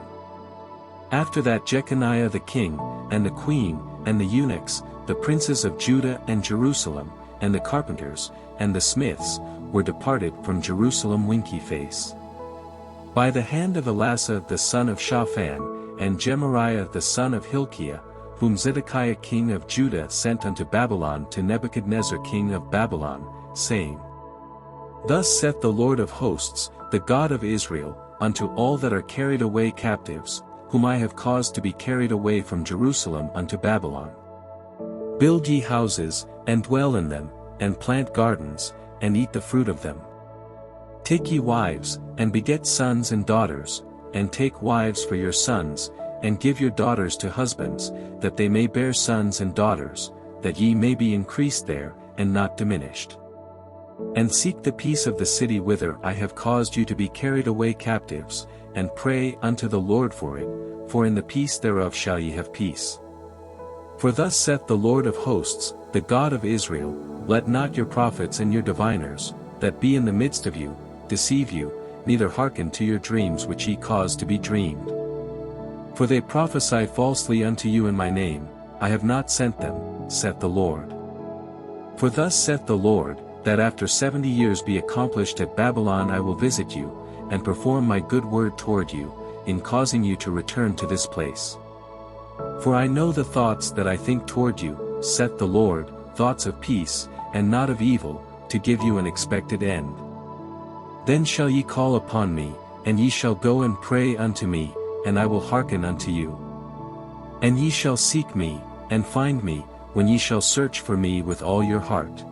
A: After that Jeconiah the king, and the queen, and the eunuchs, the princes of Judah and Jerusalem, and the carpenters, and the smiths, were departed from Jerusalem winky-face. By the hand of Elasah the son of Shaphan, and Gemariah the son of Hilkiah, whom Zedekiah king of Judah sent unto Babylon to Nebuchadnezzar king of Babylon, saying, Thus saith the Lord of hosts, the God of Israel, unto all that are carried away captives, whom I have caused to be carried away from Jerusalem unto Babylon. Build ye houses, and dwell in them, and plant gardens, and eat the fruit of them. Take ye wives, and beget sons and daughters, and take wives for your sons, and give your daughters to husbands, that they may bear sons and daughters, that ye may be increased there, and not diminished. And seek the peace of the city whither I have caused you to be carried away captives, and pray unto the Lord for it, for in the peace thereof shall ye have peace. For thus saith the Lord of hosts, the God of Israel, Let not your prophets and your diviners, that be in the midst of you, deceive you, neither hearken to your dreams which ye cause to be dreamed. For they prophesy falsely unto you in my name, I have not sent them, saith the Lord. For thus saith the Lord, that after 70 years be accomplished at Babylon I will visit you, and perform my good word toward you, in causing you to return to this place. For I know the thoughts that I think toward you, saith the Lord, thoughts of peace, and not of evil, to give you an expected end. Then shall ye call upon me, and ye shall go and pray unto me, and I will hearken unto you. And ye shall seek me, and find me, when ye shall search for me with all your heart.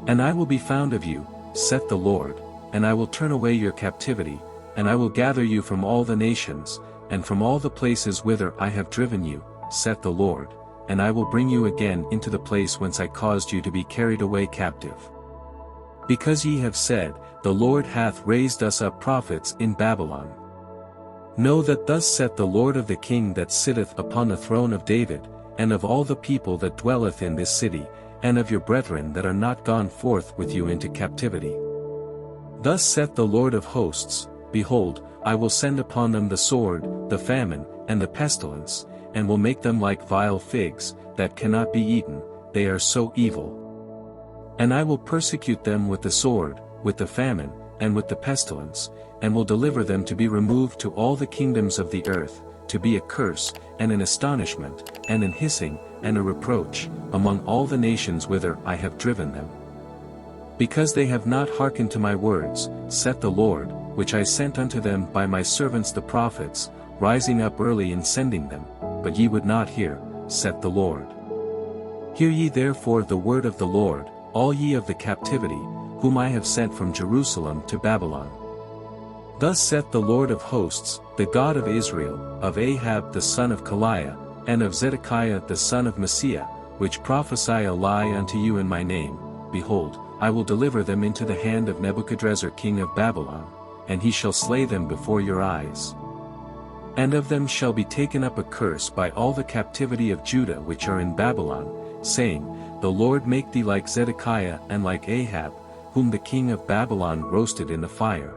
A: And I will be found of you, saith the Lord, and I will turn away your captivity, and I will gather you from all the nations, and from all the places whither I have driven you, saith the Lord, and I will bring you again into the place whence I caused you to be carried away captive. Because ye have said, the Lord hath raised us up prophets in Babylon. Know that thus saith the Lord of the King that sitteth upon the throne of David, and of all the people that dwelleth in this city, and of your brethren that are not gone forth with you into captivity. Thus saith the Lord of hosts, Behold, I will send upon them the sword, the famine, and the pestilence, and will make them like vile figs, that cannot be eaten, they are so evil. And I will persecute them with the sword, with the famine, and with the pestilence, and will deliver them to be removed to all the kingdoms of the earth, to be a curse, and an astonishment, and an hissing, and a reproach, among all the nations whither I have driven them. Because they have not hearkened to my words, saith the Lord, which I sent unto them by my servants the prophets, rising up early and sending them, but ye would not hear, saith the Lord. Hear ye therefore the word of the Lord, all ye of the captivity, whom I have sent from Jerusalem to Babylon. Thus saith the Lord of hosts, the God of Israel, of Ahab the son of Kaliah, and of Zedekiah the son of Messiah, which prophesy a lie unto you in my name, Behold, I will deliver them into the hand of Nebuchadrezzar king of Babylon, and he shall slay them before your eyes. And of them shall be taken up a curse by all the captivity of Judah which are in Babylon, saying, The Lord make thee like Zedekiah and like Ahab, whom the king of Babylon roasted in the fire.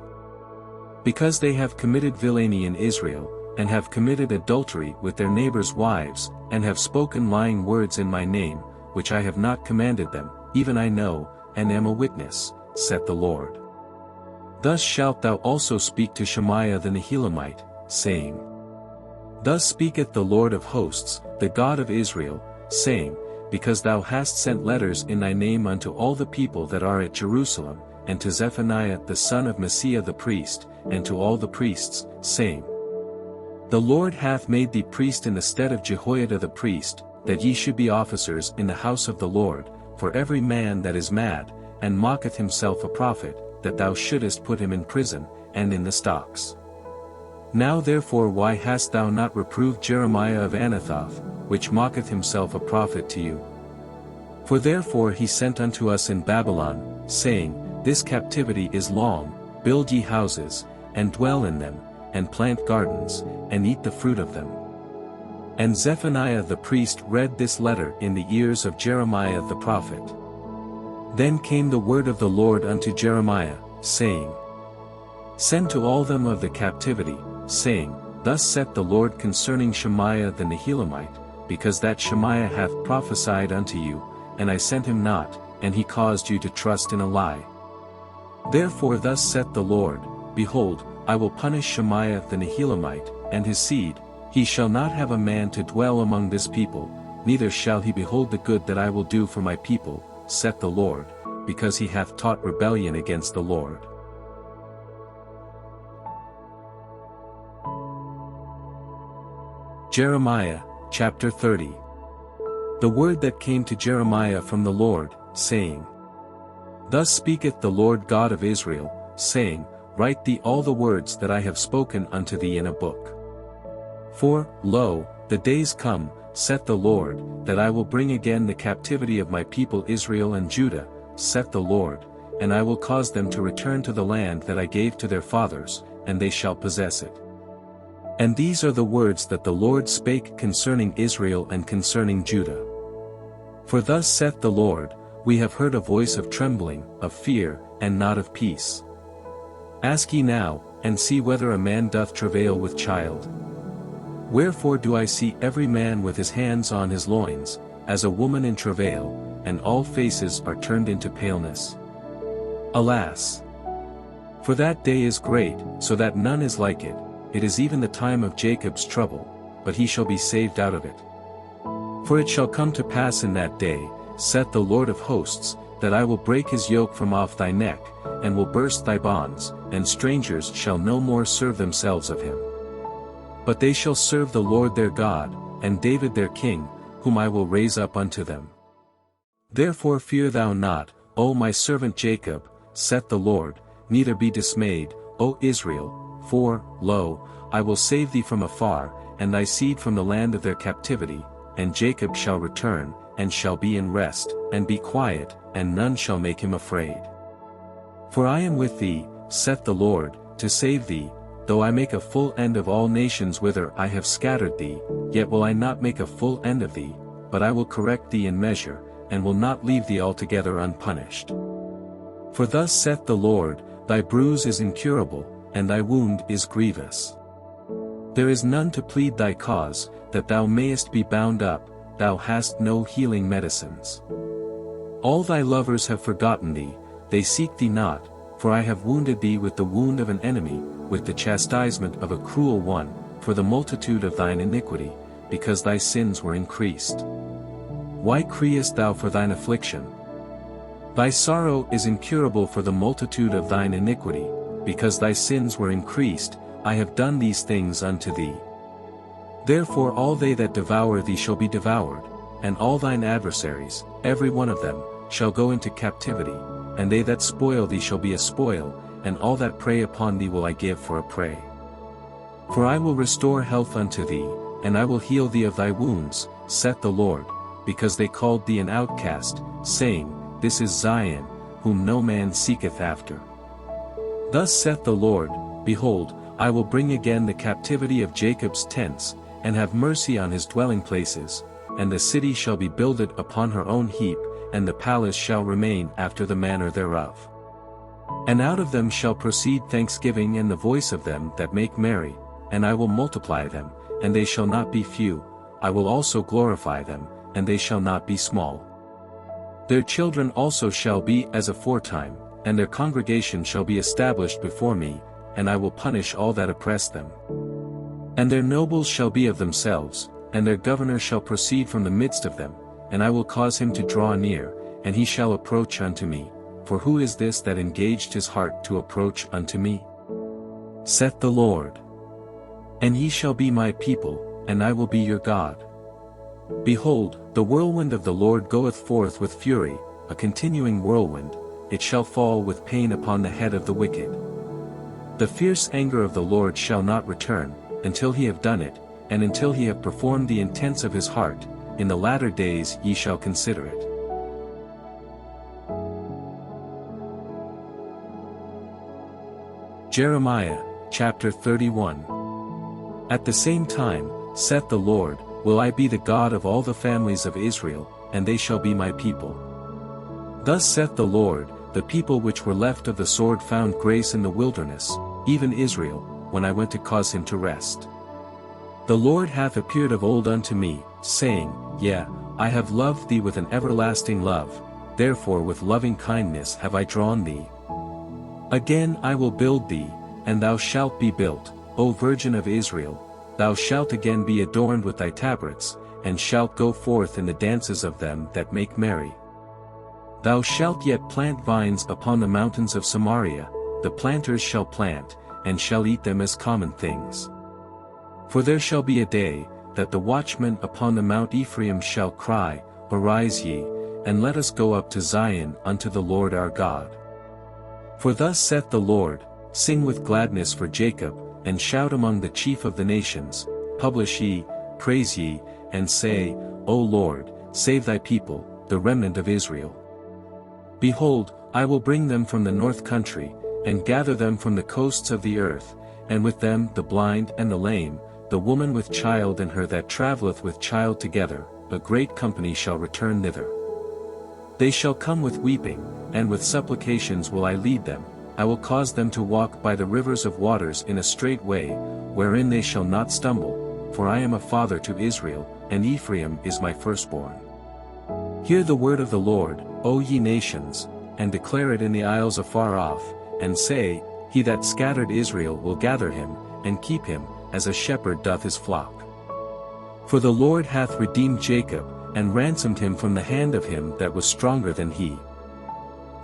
A: Because they have committed villainy in Israel, and have committed adultery with their neighbors' wives, and have spoken lying words in my name, which I have not commanded them, even I know, and am a witness, saith the Lord. Thus shalt thou also speak to Shemaiah the Nehelamite, saying, Thus speaketh the Lord of hosts, the God of Israel, saying, Because thou hast sent letters in thy name unto all the people that are at Jerusalem, and to Zephaniah the son of Messiah the priest, and to all the priests, saying, The Lord hath made thee priest in the stead of Jehoiada the priest, that ye should be officers in the house of the Lord, for every man that is mad, and mocketh himself a prophet, that thou shouldest put him in prison, and in the stocks. Now therefore why hast thou not reproved Jeremiah of Anathoth, which mocketh himself a prophet to you? For therefore he sent unto us in Babylon, saying, This captivity is long, build ye houses, and dwell in them, and plant gardens, and eat the fruit of them. And Zephaniah the priest read this letter in the ears of Jeremiah the prophet. Then came the word of the Lord unto Jeremiah, saying, Send to all them of the captivity, saying, Thus saith the Lord concerning Shemaiah the Nehelamite, because that Shemaiah hath prophesied unto you, and I sent him not, and he caused you to trust in a lie. Therefore thus saith the Lord, Behold, I will punish Shemaiah the Nehelamite, and his seed, he shall not have a man to dwell among this people, neither shall he behold the good that I will do for my people, saith the Lord, because he hath taught rebellion against the Lord. Jeremiah, chapter 30. The word that came to Jeremiah from the Lord, saying, Thus speaketh the Lord God of Israel, saying, Write thee all the words that I have spoken unto thee in a book. For, lo, the days come, saith the Lord, that I will bring again the captivity of my people Israel and Judah, saith the Lord, and I will cause them to return to the land that I gave to their fathers, and they shall possess it. And these are the words that the Lord spake concerning Israel and concerning Judah. For thus saith the Lord, We have heard a voice of trembling, of fear, and not of peace. Ask ye now, and see whether a man doth travail with child. Wherefore do I see every man with his hands on his loins, as a woman in travail, and all faces are turned into paleness. Alas! For that day is great, so that none is like it, it is even the time of Jacob's trouble, but he shall be saved out of it. For it shall come to pass in that day, saith the Lord of hosts, that I will break his yoke from off thy neck, and will burst thy bonds, and strangers shall no more serve themselves of him. But they shall serve the Lord their God, and David their king, whom I will raise up unto them. Therefore fear thou not, O my servant Jacob, saith the Lord, neither be dismayed, O Israel, for, lo, I will save thee from afar, and thy seed from the land of their captivity, and Jacob shall return, and shall be in rest, and be quiet, and none shall make him afraid. For I am with thee, saith the Lord, to save thee, though I make a full end of all nations whither I have scattered thee, yet will I not make a full end of thee, but I will correct thee in measure, and will not leave thee altogether unpunished. For thus saith the Lord, thy bruise is incurable, and thy wound is grievous. There is none to plead thy cause, that thou mayest be bound up, thou hast no healing medicines. All thy lovers have forgotten thee, they seek thee not, for I have wounded thee with the wound of an enemy, with the chastisement of a cruel one, for the multitude of thine iniquity, because thy sins were increased. Why criest thou for thine affliction? Thy sorrow is incurable for the multitude of thine iniquity, because thy sins were increased, I have done these things unto thee. Therefore all they that devour thee shall be devoured, and all thine adversaries, every one of them, shall go into captivity, and they that spoil thee shall be a spoil, and all that prey upon thee will I give for a prey. For I will restore health unto thee, and I will heal thee of thy wounds, saith the Lord, because they called thee an outcast, saying, This is Zion, whom no man seeketh after. Thus saith the Lord, Behold, I will bring again the captivity of Jacob's tents, and have mercy on his dwelling places, and the city shall be builded upon her own heap, and the palace shall remain after the manner thereof. And out of them shall proceed thanksgiving and the voice of them that make merry, and I will multiply them, and they shall not be few, I will also glorify them, and they shall not be small. Their children also shall be as aforetime, and their congregation shall be established before me, and I will punish all that oppress them. And their nobles shall be of themselves, and their governor shall proceed from the midst of them, and I will cause him to draw near, and he shall approach unto me, for who is this that engaged his heart to approach unto me? Saith the Lord. And ye shall be my people, and I will be your God. Behold, the whirlwind of the Lord goeth forth with fury, a continuing whirlwind, it shall fall with pain upon the head of the wicked. The fierce anger of the Lord shall not return, until he have done it, and until he have performed the intents of his heart, in the latter days ye shall consider it. Jeremiah, chapter 31. At the same time, saith the Lord, will I be the God of all the families of Israel, and they shall be my people. Thus saith the Lord, the people which were left of the sword found grace in the wilderness, even Israel, when I went to cause him to rest. The Lord hath appeared of old unto me, saying, Yea, I have loved thee with an everlasting love, therefore with loving kindness have I drawn thee. Again I will build thee, and thou shalt be built, O Virgin of Israel, thou shalt again be adorned with thy tabrets, and shalt go forth in the dances of them that make merry. Thou shalt yet plant vines upon the mountains of Samaria, the planters shall plant, and shall eat them as common things. For there shall be a day, that the watchmen upon the Mount Ephraim shall cry, Arise ye, and let us go up to Zion unto the Lord our God. For thus saith the Lord, Sing with gladness for Jacob, and shout among the chief of the nations, Publish ye, praise ye, and say, O Lord, save thy people, the remnant of Israel. Behold, I will bring them from the north country, and gather them from the coasts of the earth, and with them the blind and the lame, the woman with child and her that travelleth with child together, a great company shall return thither. They shall come with weeping, and with supplications will I lead them, I will cause them to walk by the rivers of waters in a straight way, wherein they shall not stumble, for I am a father to Israel, and Ephraim is my firstborn. Hear the word of the Lord, O ye nations, and declare it in the isles afar off, and say, He that scattered Israel will gather him, and keep him, as a shepherd doth his flock. For the Lord hath redeemed Jacob, and ransomed him from the hand of him that was stronger than he.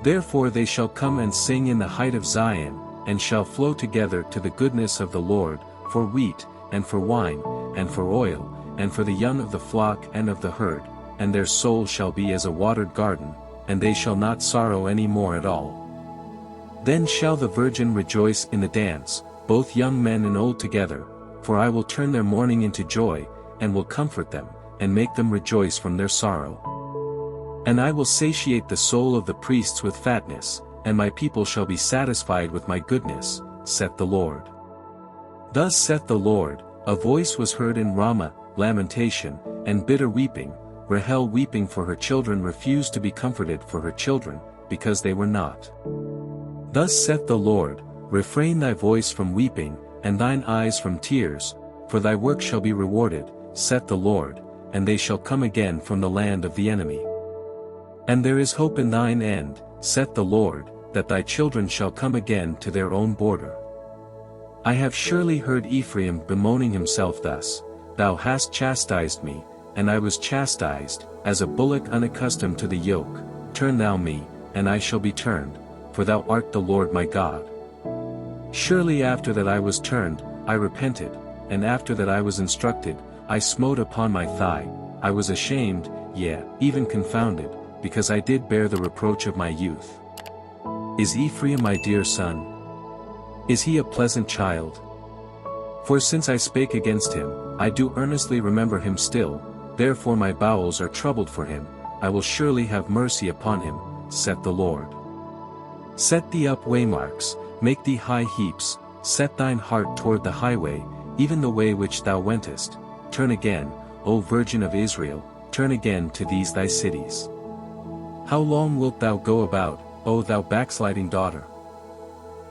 A: Therefore they shall come and sing in the height of Zion, and shall flow together to the goodness of the Lord, for wheat, and for wine, and for oil, and for the young of the flock and of the herd, and their soul shall be as a watered garden, and they shall not sorrow any more at all. Then shall the virgin rejoice in the dance, both young men and old together, for I will turn their mourning into joy, and will comfort them, and make them rejoice from their sorrow. And I will satiate the soul of the priests with fatness, and my people shall be satisfied with my goodness, saith the Lord. Thus saith the Lord, a voice was heard in Ramah, lamentation, and bitter weeping, Rahel weeping for her children refused to be comforted for her children, because they were not. Thus saith the Lord, refrain thy voice from weeping, and thine eyes from tears, for thy work shall be rewarded, saith the Lord, and they shall come again from the land of the enemy. And there is hope in thine end, saith the Lord, that thy children shall come again to their own border. I have surely heard Ephraim bemoaning himself thus, Thou hast chastised me, and I was chastised, as a bullock unaccustomed to the yoke. Turn thou me, and I shall be turned, for thou art the Lord my God. Surely after that I was turned, I repented, and after that I was instructed, I smote upon my thigh, I was ashamed, yea, even confounded, because I did bear the reproach of my youth. Is Ephraim my dear son? Is he a pleasant child? For since I spake against him, I do earnestly remember him still, therefore my bowels are troubled for him, I will surely have mercy upon him, saith the Lord. Set thee up waymarks, make thee high heaps, set thine heart toward the highway, even the way which thou wentest, turn again, O Virgin of Israel, turn again to these thy cities. How long wilt thou go about, O thou backsliding daughter?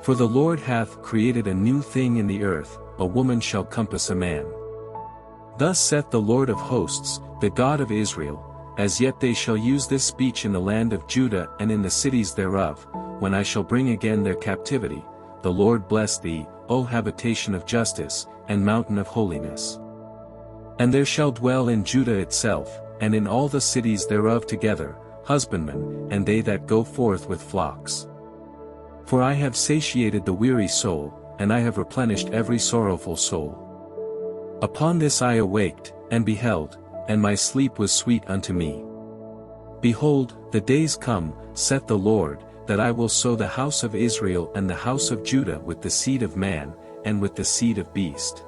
A: For the Lord hath created a new thing in the earth, a woman shall compass a man. Thus saith the Lord of hosts, the God of Israel, as yet they shall use this speech in the land of Judah and in the cities thereof, when I shall bring again their captivity, the Lord bless thee, O habitation of justice, and mountain of holiness. And there shall dwell in Judah itself, and in all the cities thereof together, husbandmen, and they that go forth with flocks. For I have satiated the weary soul, and I have replenished every sorrowful soul. Upon this I awaked, and beheld, and my sleep was sweet unto me. Behold, the days come, saith the Lord, that I will sow the house of Israel and the house of Judah with the seed of man, and with the seed of beast.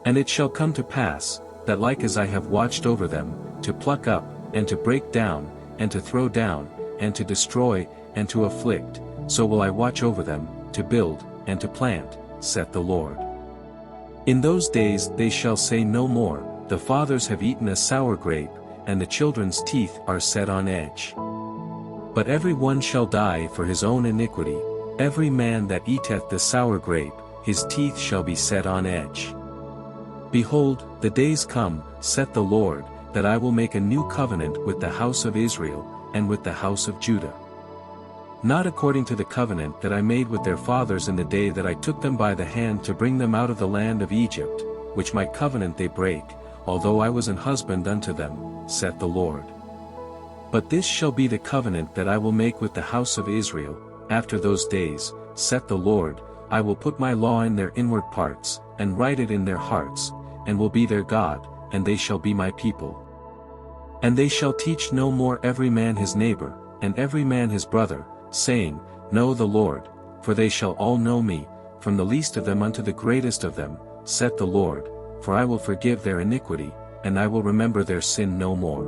A: And it shall come to pass, that like as I have watched over them, to pluck up, and to break down, and to throw down, and to destroy, and to afflict, so will I watch over them, to build, and to plant, saith the Lord. In those days they shall say no more, the fathers have eaten a sour grape, and the children's teeth are set on edge. But every one shall die for his own iniquity, every man that eateth the sour grape, his teeth shall be set on edge. Behold, the days come, saith the Lord, that I will make a new covenant with the house of Israel, and with the house of Judah. Not according to the covenant that I made with their fathers in the day that I took them by the hand to bring them out of the land of Egypt, which my covenant they break, although I was an husband unto them, saith the Lord. But this shall be the covenant that I will make with the house of Israel, after those days, saith the Lord, I will put my law in their inward parts, and write it in their hearts, and will be their God, and they shall be my people. And they shall teach no more every man his neighbor, and every man his brother, saying, Know the Lord, for they shall all know me, from the least of them unto the greatest of them, saith the Lord, for I will forgive their iniquity, and I will remember their sin no more.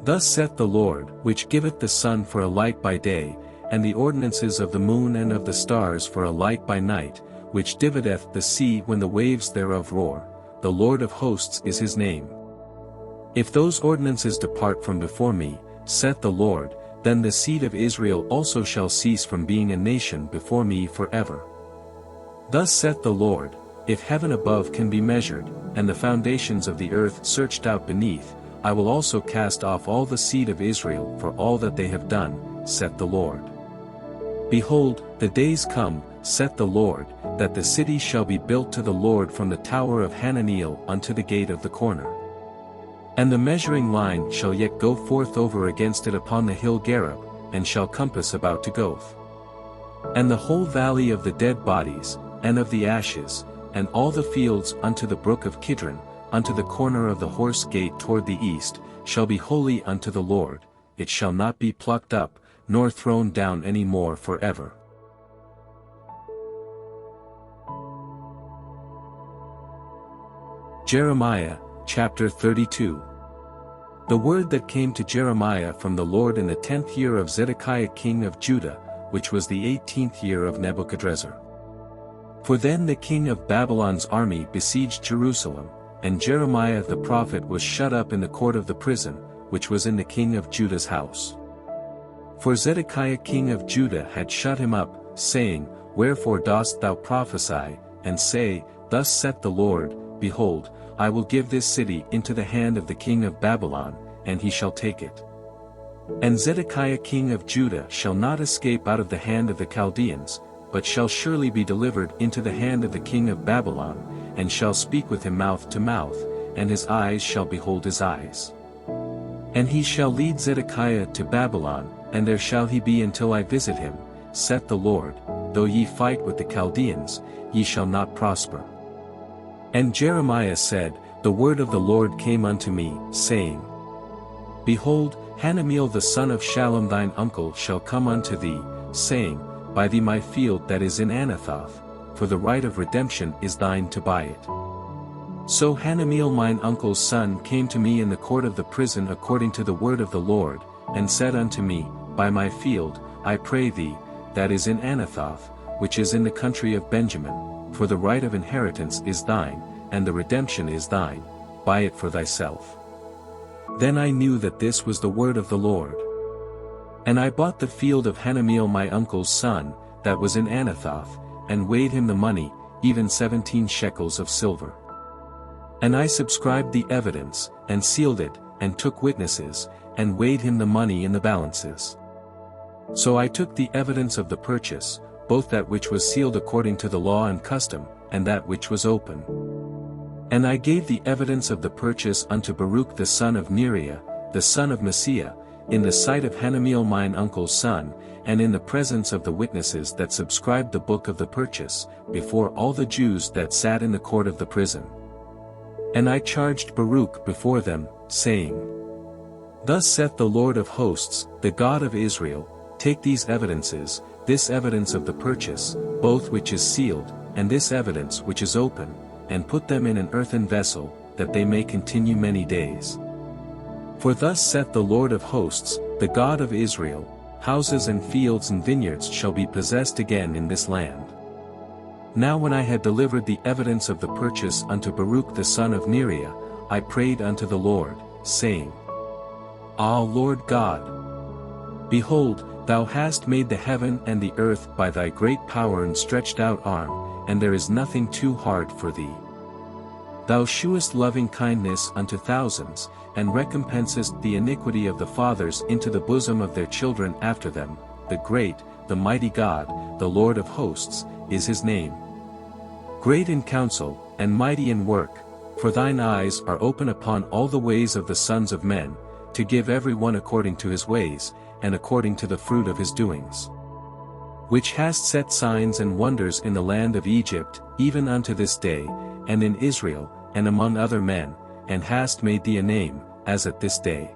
A: Thus saith the Lord, which giveth the sun for a light by day, and the ordinances of the moon and of the stars for a light by night, which divideth the sea when the waves thereof roar, the Lord of hosts is his name. If those ordinances depart from before me, saith the Lord, then the seed of Israel also shall cease from being a nation before me forever. Thus saith the Lord, if heaven above can be measured, and the foundations of the earth searched out beneath, I will also cast off all the seed of Israel for all that they have done, saith the Lord. Behold, the days come, saith the Lord, that the city shall be built to the Lord from the tower of Hananeel unto the gate of the corner. And the measuring line shall yet go forth over against it upon the hill Gareb, and shall compass about to Goth. And the whole valley of the dead bodies, and of the ashes, and all the fields unto the brook of Kidron, unto the corner of the horse gate toward the east, shall be holy unto the Lord, it shall not be plucked up, nor thrown down any more forever. Jeremiah, chapter 32. The word that came to Jeremiah from the Lord in the 10th year of Zedekiah king of Judah, which was the 18th year of Nebuchadrezzar. For then the king of Babylon's army besieged Jerusalem, and Jeremiah the prophet was shut up in the court of the prison, which was in the king of Judah's house. For Zedekiah king of Judah had shut him up, saying, Wherefore dost thou prophesy, and say, Thus saith the Lord, Behold, I will give this city into the hand of the king of Babylon, and he shall take it. And Zedekiah king of Judah shall not escape out of the hand of the Chaldeans, but shall surely be delivered into the hand of the king of Babylon, and shall speak with him mouth to mouth, and his eyes shall behold his eyes. And he shall lead Zedekiah to Babylon, and there shall he be until I visit him, saith the Lord, though ye fight with the Chaldeans, ye shall not prosper. And Jeremiah said, The word of the Lord came unto me, saying, Behold, Hanameel the son of Shallum thine uncle shall come unto thee, saying, Buy thee my field that is in Anathoth, for the right of redemption is thine to buy it. So Hanameel mine uncle's son came to me in the court of the prison according to the word of the Lord, and said unto me, Buy my field, I pray thee, that is in Anathoth, which is in the country of Benjamin, for the right of inheritance is thine, and the redemption is thine, buy it for thyself. Then I knew that this was the word of the Lord. And I bought the field of Hanameel my uncle's son, that was in Anathoth, and weighed him the money, even 17 shekels of silver. And I subscribed the evidence, and sealed it, and took witnesses, and weighed him the money in the balances. So I took the evidence of the purchase, both that which was sealed according to the law and custom, and that which was open. And I gave the evidence of the purchase unto Baruch the son of Neriah, the son of Messiah, in the sight of Hanameel mine uncle's son, and in the presence of the witnesses that subscribed the book of the purchase, before all the Jews that sat in the court of the prison. And I charged Baruch before them, saying, Thus saith the Lord of hosts, the God of Israel, Take these evidences, this evidence of the purchase, both which is sealed, and this evidence which is open, and put them in an earthen vessel, that they may continue many days. For thus saith the Lord of hosts, the God of Israel, Houses and fields and vineyards shall be possessed again in this land. Now when I had delivered the evidence of the purchase unto Baruch the son of Neriah, I prayed unto the Lord, saying, Ah, Lord God! Behold, Thou hast made the heaven and the earth by Thy great power and stretched out arm, and there is nothing too hard for Thee. Thou shewest loving kindness unto thousands, and recompensest the iniquity of the fathers into the bosom of their children after them. The great, the mighty God, the Lord of hosts, is His name. Great in counsel, and mighty in work, for Thine eyes are open upon all the ways of the sons of men, to give every one according to his ways, and according to the fruit of his doings. Which hast set signs and wonders in the land of Egypt, even unto this day, and in Israel, and among other men, and hast made thee a name, as at this day.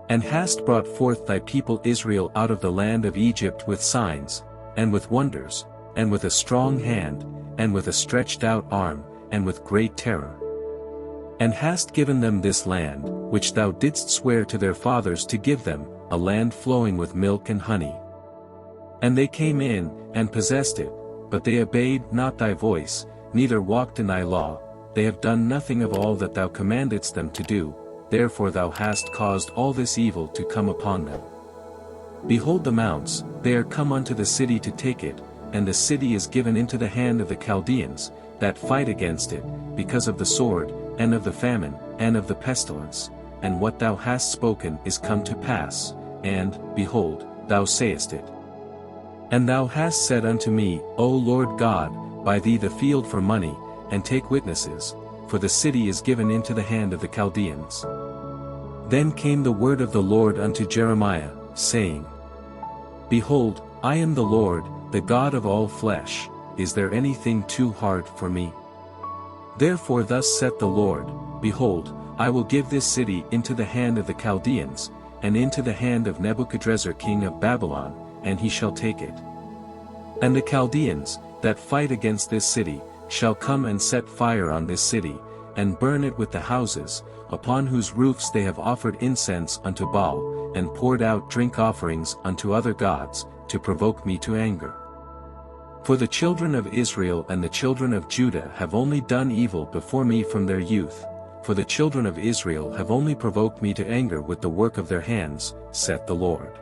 A: And hast brought forth thy people Israel out of the land of Egypt with signs, and with wonders, and with a strong hand, and with a stretched out arm, and with great terror. And hast given them this land, which thou didst swear to their fathers to give them, a land flowing with milk and honey. And they came in, and possessed it, but they obeyed not thy voice, neither walked in thy law, they have done nothing of all that thou commandedst them to do, therefore thou hast caused all this evil to come upon them. Behold the mounts, they are come unto the city to take it, and the city is given into the hand of the Chaldeans, that fight against it, because of the sword, and of the famine, and of the pestilence, and what thou hast spoken is come to pass, and, behold, thou sayest it. And thou hast said unto me, O Lord God, buy thee the field for money, and take witnesses, for the city is given into the hand of the Chaldeans. Then came the word of the Lord unto Jeremiah, saying, Behold, I am the Lord, the God of all flesh, is there anything too hard for me? Therefore thus saith the Lord, Behold, I will give this city into the hand of the Chaldeans, and into the hand of Nebuchadrezzar king of Babylon, and he shall take it. And the Chaldeans, that fight against this city, shall come and set fire on this city, and burn it with the houses, upon whose roofs they have offered incense unto Baal, and poured out drink offerings unto other gods, to provoke me to anger. For the children of Israel and the children of Judah have only done evil before me from their youth, for the children of Israel have only provoked me to anger with the work of their hands, saith the Lord.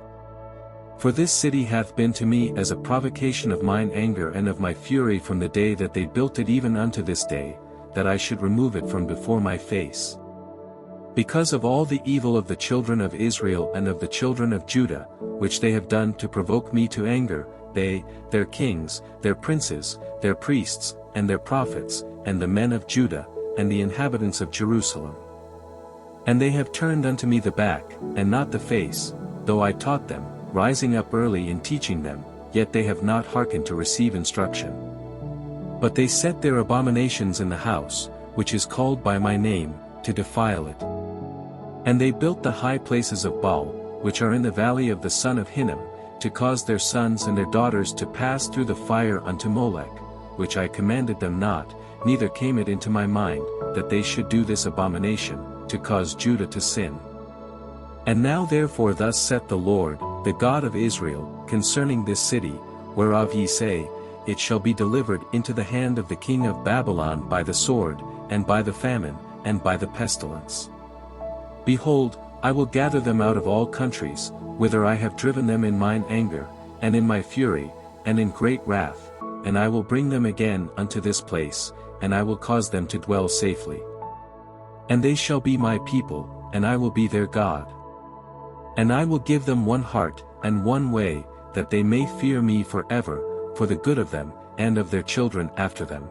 A: For this city hath been to me as a provocation of mine anger and of my fury from the day that they built it even unto this day, that I should remove it from before my face. Because of all the evil of the children of Israel and of the children of Judah, which they have done to provoke me to anger, they, their kings, their princes, their priests, and their prophets, and the men of Judah, and the inhabitants of Jerusalem. And they have turned unto me the back, and not the face, though I taught them, rising up early in teaching them, yet they have not hearkened to receive instruction. But they set their abominations in the house, which is called by my name, to defile it. And they built the high places of Baal, which are in the valley of the son of Hinnom, to cause their sons and their daughters to pass through the fire unto Molech, which I commanded them not, neither came it into my mind, that they should do this abomination, to cause Judah to sin. And now therefore thus saith the Lord, the God of Israel, concerning this city, whereof ye say, It shall be delivered into the hand of the king of Babylon by the sword, and by the famine, and by the pestilence. Behold, I will gather them out of all countries, whither I have driven them in mine anger, and in my fury, and in great wrath, and I will bring them again unto this place, and I will cause them to dwell safely. And they shall be my people, and I will be their God. And I will give them one heart, and one way, that they may fear me forever, for the good of them, and of their children after them.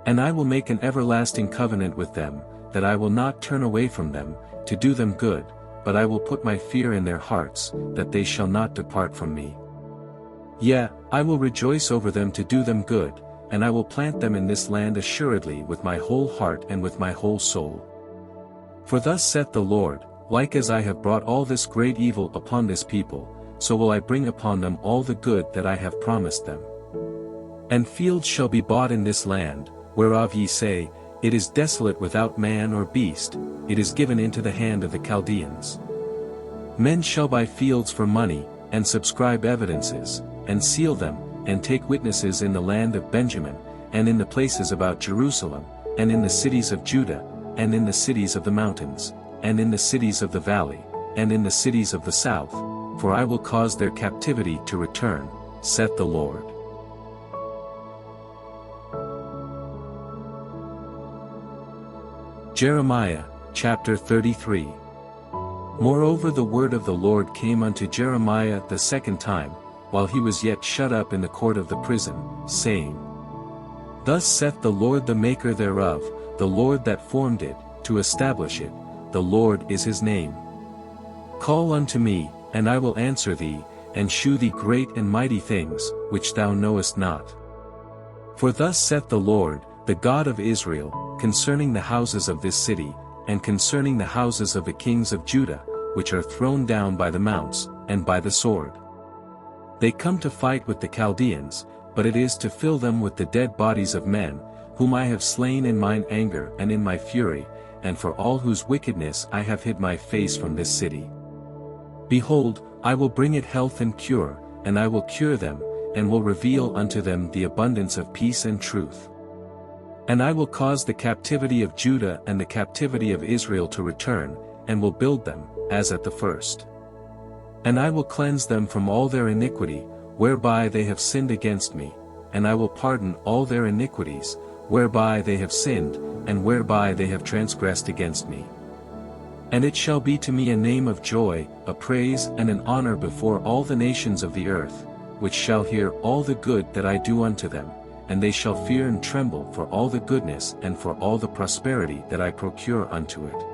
A: And I will make an everlasting covenant with them, that I will not turn away from them, to do them good, but I will put my fear in their hearts, that they shall not depart from me. Yea, I will rejoice over them to do them good, and I will plant them in this land assuredly with my whole heart and with my whole soul. For thus saith the Lord, like as I have brought all this great evil upon this people, so will I bring upon them all the good that I have promised them. And fields shall be bought in this land, whereof ye say, It is desolate without man or beast, it is given into the hand of the Chaldeans. Men shall buy fields for money, and subscribe evidences, and seal them, and take witnesses in the land of Benjamin, and in the places about Jerusalem, and in the cities of Judah, and in the cities of the mountains, and in the cities of the valley, and in the cities of the south, for I will cause their captivity to return, saith the Lord. Jeremiah, chapter 33. Moreover the word of the Lord came unto Jeremiah the second time, while he was yet shut up in the court of the prison, saying, Thus saith the Lord the Maker thereof, the Lord that formed it, to establish it, the Lord is his name. Call unto me, and I will answer thee, and shew thee great and mighty things, which thou knowest not. For thus saith the Lord, the God of Israel, concerning the houses of this city, and concerning the houses of the kings of Judah, which are thrown down by the mounts, and by the sword. They come to fight with the Chaldeans, but it is to fill them with the dead bodies of men, whom I have slain in mine anger and in my fury, and for all whose wickedness I have hid my face from this city. Behold, I will bring it health and cure, and I will cure them, and will reveal unto them the abundance of peace and truth. And I will cause the captivity of Judah and the captivity of Israel to return, and will build them, as at the first. And I will cleanse them from all their iniquity, whereby they have sinned against me, and I will pardon all their iniquities, whereby they have sinned, and whereby they have transgressed against me. And it shall be to me a name of joy, a praise and an honor before all the nations of the earth, which shall hear all the good that I do unto them, and they shall fear and tremble for all the goodness and for all the prosperity that I procure unto it.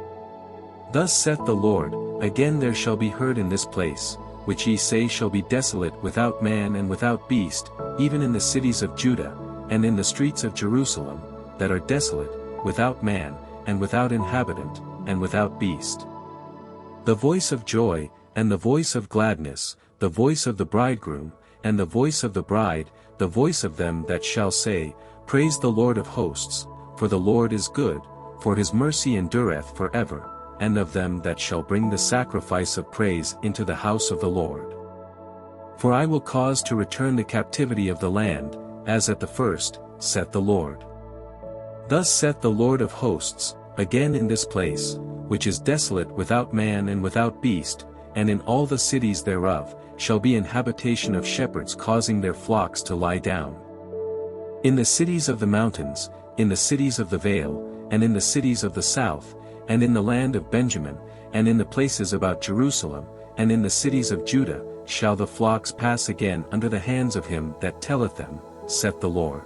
A: Thus saith the Lord, again there shall be heard in this place, which ye say shall be desolate without man and without beast, even in the cities of Judah, and in the streets of Jerusalem, that are desolate, without man, and without inhabitant, and without beast. The voice of joy, and the voice of gladness, the voice of the bridegroom, and the voice of the bride, the voice of them that shall say, Praise the Lord of hosts, for the Lord is good, for his mercy endureth forever, and of them that shall bring the sacrifice of praise into the house of the Lord. For I will cause to return the captivity of the land, as at the first, saith the Lord. Thus saith the Lord of hosts, again in this place, which is desolate without man and without beast, and in all the cities thereof, shall be an habitation of shepherds causing their flocks to lie down. In the cities of the mountains, in the cities of the vale, and in the cities of the south, and in the land of Benjamin, and in the places about Jerusalem, and in the cities of Judah, shall the flocks pass again under the hands of him that telleth them, saith the Lord.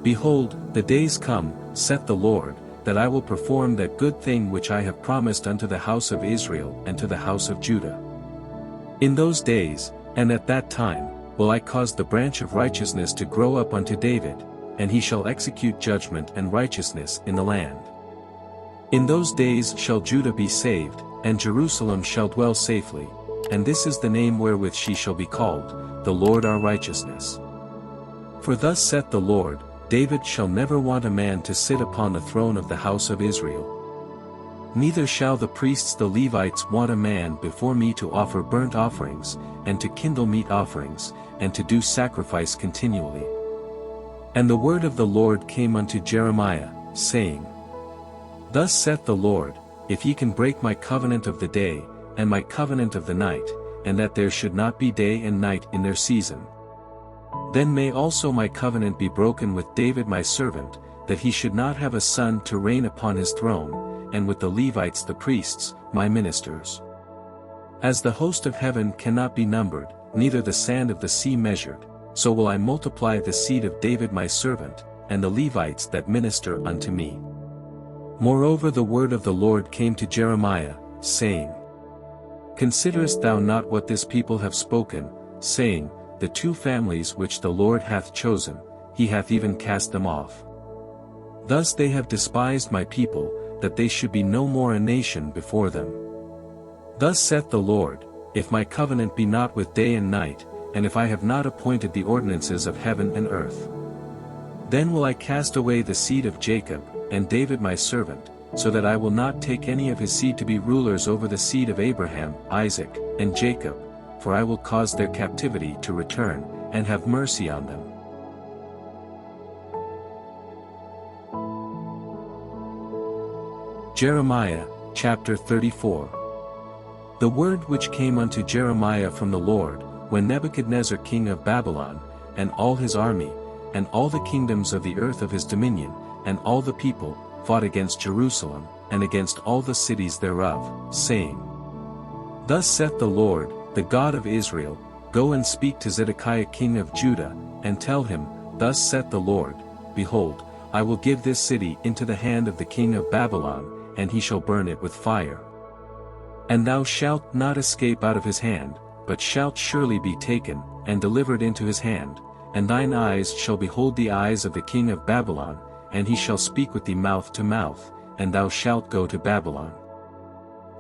A: Behold, the days come, saith the Lord, that I will perform that good thing which I have promised unto the house of Israel and to the house of Judah. In those days, and at that time, will I cause the branch of righteousness to grow up unto David, and he shall execute judgment and righteousness in the land. In those days shall Judah be saved, and Jerusalem shall dwell safely, and this is the name wherewith she shall be called, the Lord our righteousness. For thus saith the Lord, David shall never want a man to sit upon the throne of the house of Israel. Neither shall the priests the Levites want a man before me to offer burnt offerings, and to kindle meat offerings, and to do sacrifice continually. And the word of the Lord came unto Jeremiah, saying, Thus saith the Lord, if ye can break my covenant of the day, and my covenant of the night, and that there should not be day and night in their season, then may also my covenant be broken with David my servant, that he should not have a son to reign upon his throne, and with the Levites the priests, my ministers. As the host of heaven cannot be numbered, neither the sand of the sea measured, so will I multiply the seed of David my servant, and the Levites that minister unto me. Moreover the word of the Lord came to Jeremiah, saying, Considerest thou not what this people have spoken, saying, The two families which the Lord hath chosen, he hath even cast them off. Thus they have despised my people, that they should be no more a nation before them. Thus saith the Lord, if my covenant be not with day and night, and if I have not appointed the ordinances of heaven and earth, then will I cast away the seed of Jacob, and David my servant, so that I will not take any of his seed to be rulers over the seed of Abraham, Isaac, and Jacob, for I will cause their captivity to return, and have mercy on them. Jeremiah, chapter 34. The word which came unto Jeremiah from the Lord, when Nebuchadnezzar king of Babylon, and all his army, and all the kingdoms of the earth of his dominion, and all the people, fought against Jerusalem, and against all the cities thereof, saying, Thus saith the Lord, the God of Israel, Go and speak to Zedekiah king of Judah, and tell him, Thus saith the Lord, Behold, I will give this city into the hand of the king of Babylon, and he shall burn it with fire. And thou shalt not escape out of his hand, but shalt surely be taken, and delivered into his hand, and thine eyes shall behold the eyes of the king of Babylon, and he shall speak with thee mouth to mouth, and thou shalt go to Babylon.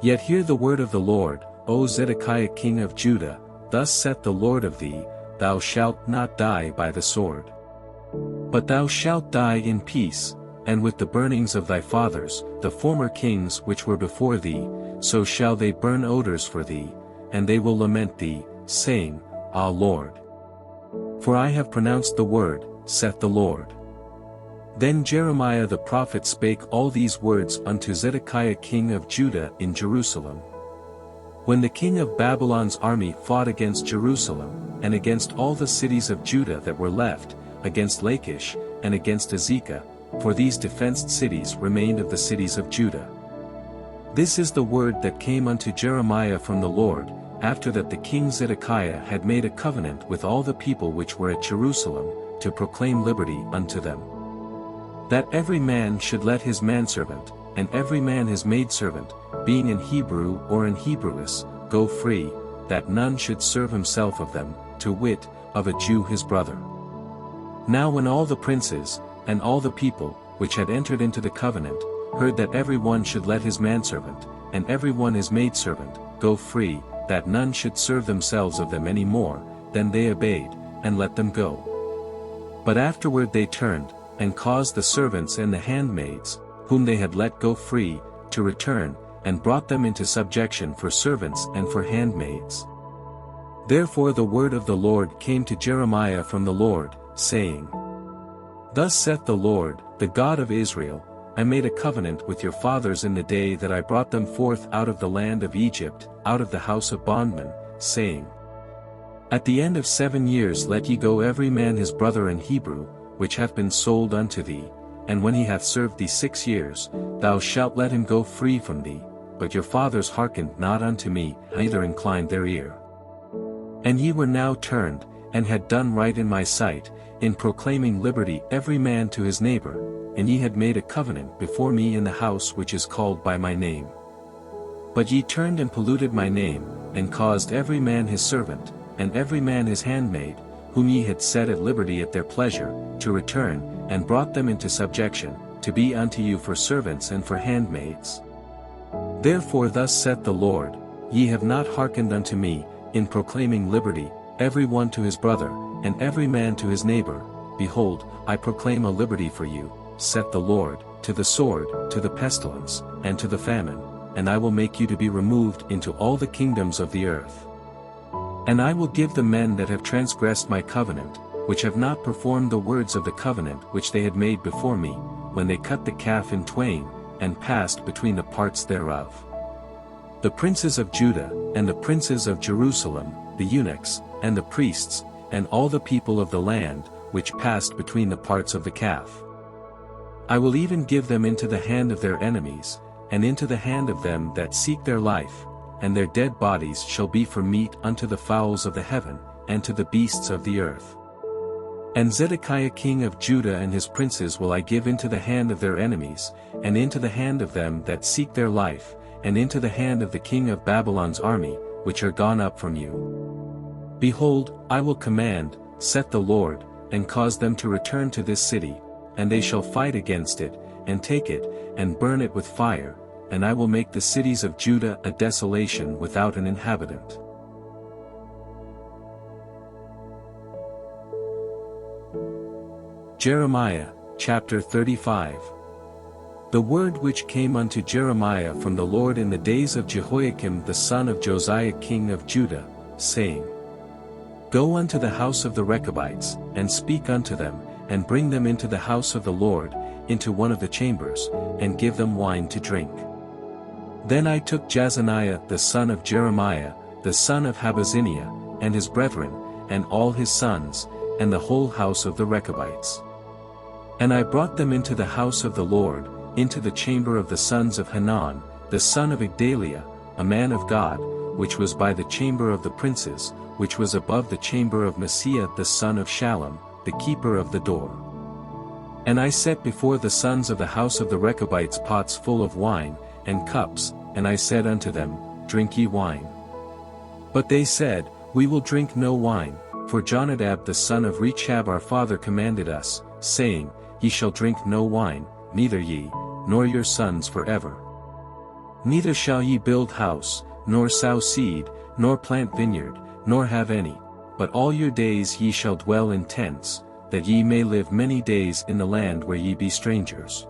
A: Yet hear the word of the Lord, O Zedekiah king of Judah, Thus saith the Lord of thee, Thou shalt not die by the sword, but thou shalt die in peace, and with the burnings of thy fathers, the former kings which were before thee, so shall they burn odors for thee, and they will lament thee, saying, Ah Lord! For I have pronounced the word, saith the Lord. Then Jeremiah the prophet spake all these words unto Zedekiah king of Judah in Jerusalem. When the king of Babylon's army fought against Jerusalem, and against all the cities of Judah that were left, against Lachish, and against Azekah, for these defenced cities remained of the cities of Judah. This is the word that came unto Jeremiah from the Lord, after that the king Zedekiah had made a covenant with all the people which were at Jerusalem, to proclaim liberty unto them. That every man should let his manservant, and every man his maidservant, being an Hebrew or an Hebrewess, go free, that none should serve himself of them, to wit, of a Jew his brother. Now when all the princes, and all the people, which had entered into the covenant, heard that every one should let his manservant, and every one his maidservant, go free, that none should serve themselves of them any more, then they obeyed, and let them go. But afterward they turned, and caused the servants and the handmaids, whom they had let go free, to return, and brought them into subjection for servants and for handmaids. Therefore the word of the Lord came to Jeremiah from the Lord, saying, Thus saith the Lord, the God of Israel, I made a covenant with your fathers in the day that I brought them forth out of the land of Egypt, out of the house of bondmen, saying, At the end of 7 years let ye go every man his brother in Hebrew, which hath been sold unto thee, and when he hath served thee 6 years, thou shalt let him go free from thee, but your fathers hearkened not unto me, neither inclined their ear. And ye were now turned, and had done right in my sight, in proclaiming liberty every man to his neighbor, and ye had made a covenant before me in the house which is called by my name. But ye turned and polluted my name, and caused every man his servant, and every man his handmaid, whom ye had set at liberty at their pleasure, to return, and brought them into subjection, to be unto you for servants and for handmaids. Therefore thus saith the Lord, Ye have not hearkened unto me, in proclaiming liberty, every one to his brother, and every man to his neighbor. Behold, I proclaim a liberty for you, saith the Lord, to the sword, to the pestilence, and to the famine, and I will make you to be removed into all the kingdoms of the earth. And I will give the men that have transgressed my covenant, which have not performed the words of the covenant which they had made before me, when they cut the calf in twain, and passed between the parts thereof. The princes of Judah, and the princes of Jerusalem, the eunuchs, and the priests, and all the people of the land, which passed between the parts of the calf. I will even give them into the hand of their enemies, and into the hand of them that seek their life, and their dead bodies shall be for meat unto the fowls of the heaven, and to the beasts of the earth. And Zedekiah king of Judah and his princes will I give into the hand of their enemies, and into the hand of them that seek their life, and into the hand of the king of Babylon's army, which are gone up from you. Behold, I will command, saith the Lord, and cause them to return to this city, and they shall fight against it, and take it, and burn it with fire, and I will make the cities of Judah a desolation without an inhabitant. Jeremiah, chapter 35. The word which came unto Jeremiah from the Lord in the days of Jehoiakim the son of Josiah king of Judah, saying, Go unto the house of the Rechabites, and speak unto them, and bring them into the house of the Lord, into one of the chambers, and give them wine to drink. Then I took Jazaniah the son of Jeremiah, the son of Habazziniah, and his brethren, and all his sons, and the whole house of the Rechabites. And I brought them into the house of the Lord, into the chamber of the sons of Hanan, the son of Igdaliah, a man of God, which was by the chamber of the princes, which was above the chamber of Messiah the son of Shallum, the keeper of the door. And I set before the sons of the house of the Rechabites pots full of wine, and cups, and I said unto them, Drink ye wine. But they said, We will drink no wine, for Jonadab the son of Rechab our father commanded us, saying, Ye shall drink no wine, neither ye, nor your sons forever. Neither shall ye build house, nor sow seed, nor plant vineyard, nor have any, but all your days ye shall dwell in tents, that ye may live many days in the land where ye be strangers.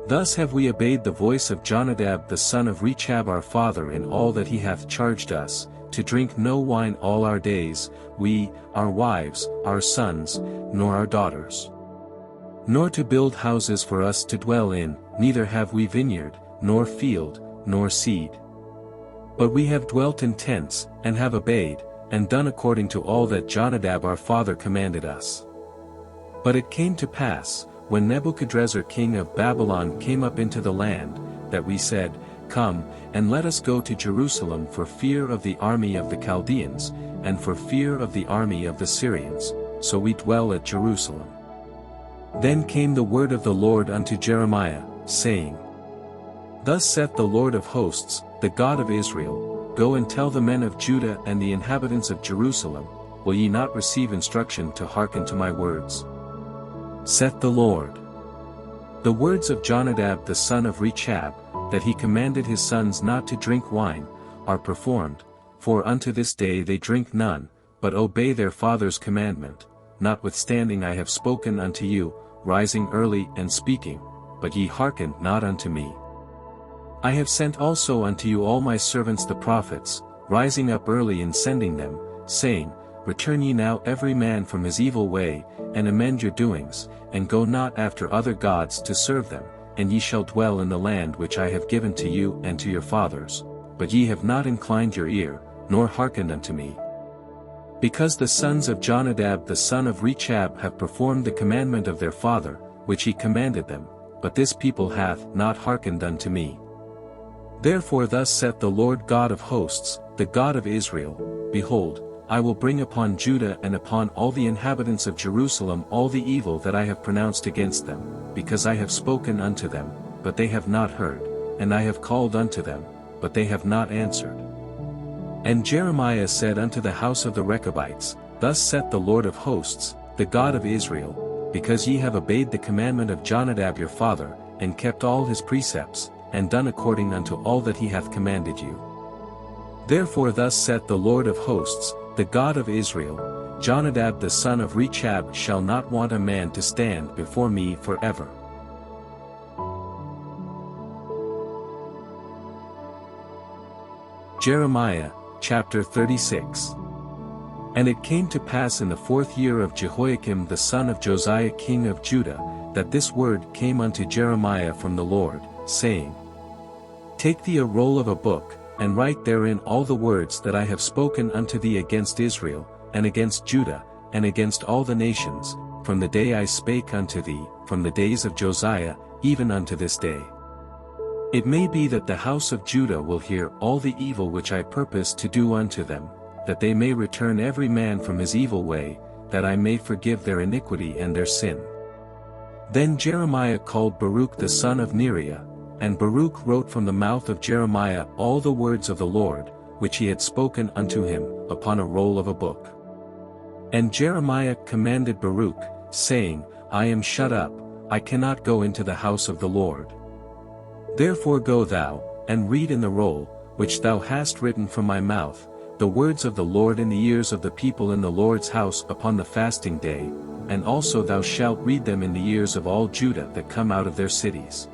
A: Thus have we obeyed the voice of Jonadab the son of Rechab our father in all that he hath charged us, to drink no wine all our days, we, our wives, our sons, nor our daughters. Nor to build houses for us to dwell in, neither have we vineyard, nor field, nor seed. But we have dwelt in tents, and have obeyed, and done according to all that Jonadab our father commanded us. But it came to pass, when Nebuchadrezzar king of Babylon came up into the land, that we said, Come, and let us go to Jerusalem for fear of the army of the Chaldeans, and for fear of the army of the Syrians, so we dwell at Jerusalem. Then came the word of the Lord unto Jeremiah, saying, Thus saith the Lord of hosts, the God of Israel, Go and tell the men of Judah and the inhabitants of Jerusalem, Will ye not receive instruction to hearken to my words? Saith the Lord. The words of Jonadab the son of Rechab, that he commanded his sons not to drink wine, are performed, for unto this day they drink none, but obey their father's commandment. Notwithstanding I have spoken unto you, rising early and speaking, but ye hearkened not unto me. I have sent also unto you all my servants the prophets, rising up early and sending them, saying, Return ye now every man from his evil way, and amend your doings, and go not after other gods to serve them, and ye shall dwell in the land which I have given to you and to your fathers. But ye have not inclined your ear, nor hearkened unto me. Because the sons of Jonadab the son of Rechab have performed the commandment of their father, which he commanded them, but this people hath not hearkened unto me. Therefore thus saith the Lord God of hosts, the God of Israel, Behold, I will bring upon Judah and upon all the inhabitants of Jerusalem all the evil that I have pronounced against them, because I have spoken unto them, but they have not heard, and I have called unto them, but they have not answered. And Jeremiah said unto the house of the Rechabites, Thus saith the Lord of hosts, the God of Israel, Because ye have obeyed the commandment of Jonadab your father, and kept all his precepts, and done according unto all that he hath commanded you. Therefore thus saith the Lord of hosts, the God of Israel, Jonadab the son of Rechab shall not want a man to stand before me forever. Jeremiah, chapter 36. And it came to pass in the 4th year of Jehoiakim the son of Josiah king of Judah, that this word came unto Jeremiah from the Lord, saying, Take thee a roll of a book, and write therein all the words that I have spoken unto thee against Israel, and against Judah, and against all the nations, from the day I spake unto thee, from the days of Josiah, even unto this day. It may be that the house of Judah will hear all the evil which I purpose to do unto them, that they may return every man from his evil way, that I may forgive their iniquity and their sin. Then Jeremiah called Baruch the son of Neriah, and Baruch wrote from the mouth of Jeremiah all the words of the Lord, which he had spoken unto him, upon a roll of a book. And Jeremiah commanded Baruch, saying, I am shut up, I cannot go into the house of the Lord. Therefore go thou, and read in the roll, which thou hast written from my mouth, the words of the Lord in the ears of the people in the Lord's house upon the fasting day, and also thou shalt read them in the ears of all Judah that come out of their cities.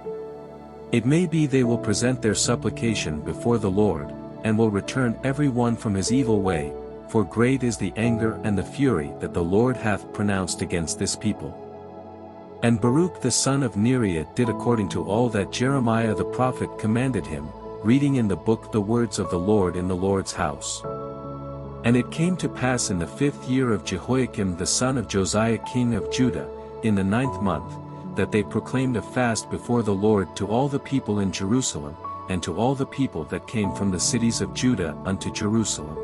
A: It may be they will present their supplication before the Lord, and will return every one from his evil way, for great is the anger and the fury that the Lord hath pronounced against this people. And Baruch the son of Neriah did according to all that Jeremiah the prophet commanded him, reading in the book the words of the Lord in the Lord's house. And it came to pass in the 5th year of Jehoiakim the son of Josiah king of Judah, in the 9th month, that they proclaimed a fast before the Lord to all the people in Jerusalem, and to all the people that came from the cities of Judah unto Jerusalem.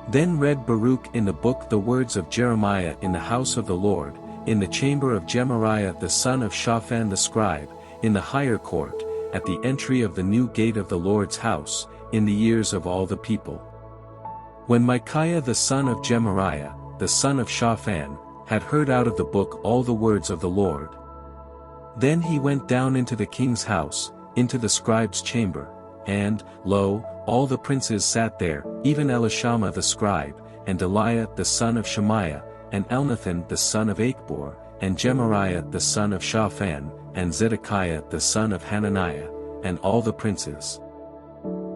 A: Then read Baruch in the book the words of Jeremiah in the house of the Lord, in the chamber of Gemariah the son of Shaphan the scribe, in the higher court, at the entry of the new gate of the Lord's house, in the ears of all the people. When Micaiah the son of Gemariah, the son of Shaphan, had heard out of the book all the words of the Lord, then he went down into the king's house, into the scribe's chamber, and, lo, all the princes sat there, even Elishama the scribe, and Delaiah the son of Shemaiah, and Elnathan the son of Achbor, and Gemariah the son of Shaphan, and Zedekiah the son of Hananiah, and all the princes.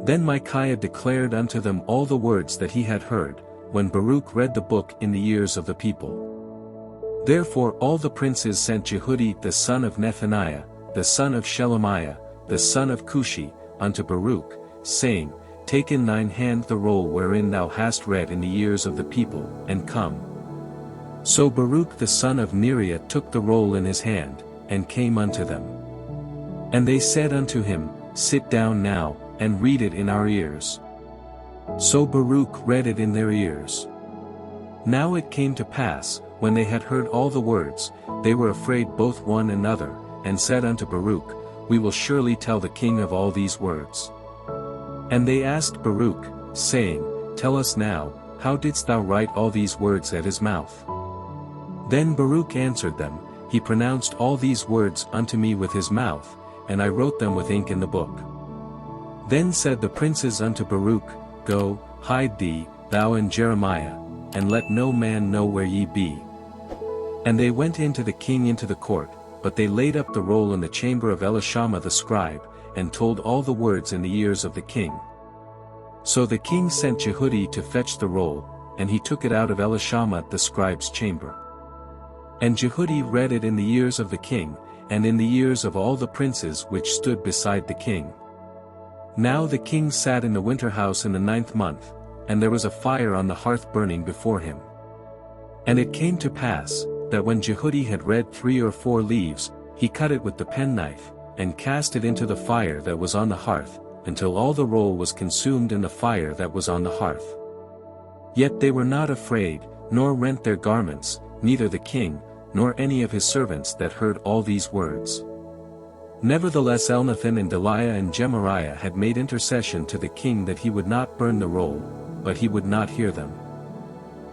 A: Then Micaiah declared unto them all the words that he had heard, when Baruch read the book in the ears of the people. Therefore all the princes sent Jehudi the son of Nethaniah, the son of Shelemiah, the son of Cushi, unto Baruch, saying, Take in thine hand the roll wherein thou hast read in the ears of the people, and come. So Baruch the son of Neriah took the roll in his hand, and came unto them. And they said unto him, "Sit down now, and read it in our ears." So Baruch read it in their ears. Now it came to pass, when they had heard all the words, they were afraid both one another, and said unto Baruch, "We will surely tell the king of all these words." And they asked Baruch, saying, "Tell us now, how didst thou write all these words at his mouth?" Then Baruch answered them, "He pronounced all these words unto me with his mouth, and I wrote them with ink in the book." Then said the princes unto Baruch, "Go, hide thee, thou and Jeremiah, and let no man know where ye be." And they went into the king into the court, but they laid up the roll in the chamber of Elishama the scribe, and told all the words in the ears of the king. So the king sent Jehudi to fetch the roll, and he took it out of Elishama the scribe's chamber. And Jehudi read it in the ears of the king, and in the ears of all the princes which stood beside the king. Now the king sat in the winter house in the 9th month, and there was a fire on the hearth burning before him. And it came to pass, that when Jehudi had read 3 or 4 leaves, he cut it with the penknife, and cast it into the fire that was on the hearth, until all the roll was consumed in the fire that was on the hearth. Yet they were not afraid, nor rent their garments, neither the king, nor any of his servants that heard all these words. Nevertheless Elnathan and Delaiah and Gemariah had made intercession to the king that he would not burn the roll, but he would not hear them.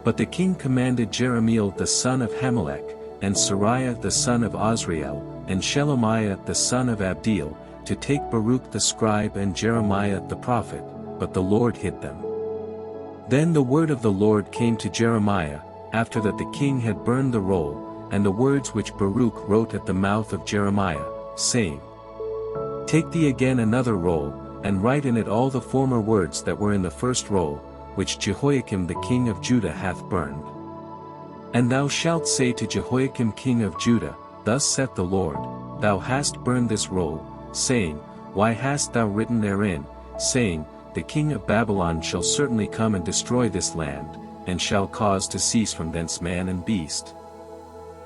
A: But the king commanded Jerahmeel the son of Hamelech, and Seraiah the son of Azriel, and Shelemiah the son of Abdeel, to take Baruch the scribe and Jeremiah the prophet, but the Lord hid them. Then the word of the Lord came to Jeremiah, after that the king had burned the roll, and the words which Baruch wrote at the mouth of Jeremiah, saying, "Take thee again another roll, and write in it all the former words that were in the first roll, which Jehoiakim the king of Judah hath burned. And thou shalt say to Jehoiakim king of Judah, Thus saith the Lord, Thou hast burned this roll, saying, Why hast thou written therein, saying, The king of Babylon shall certainly come and destroy this land, and shall cause to cease from thence man and beast.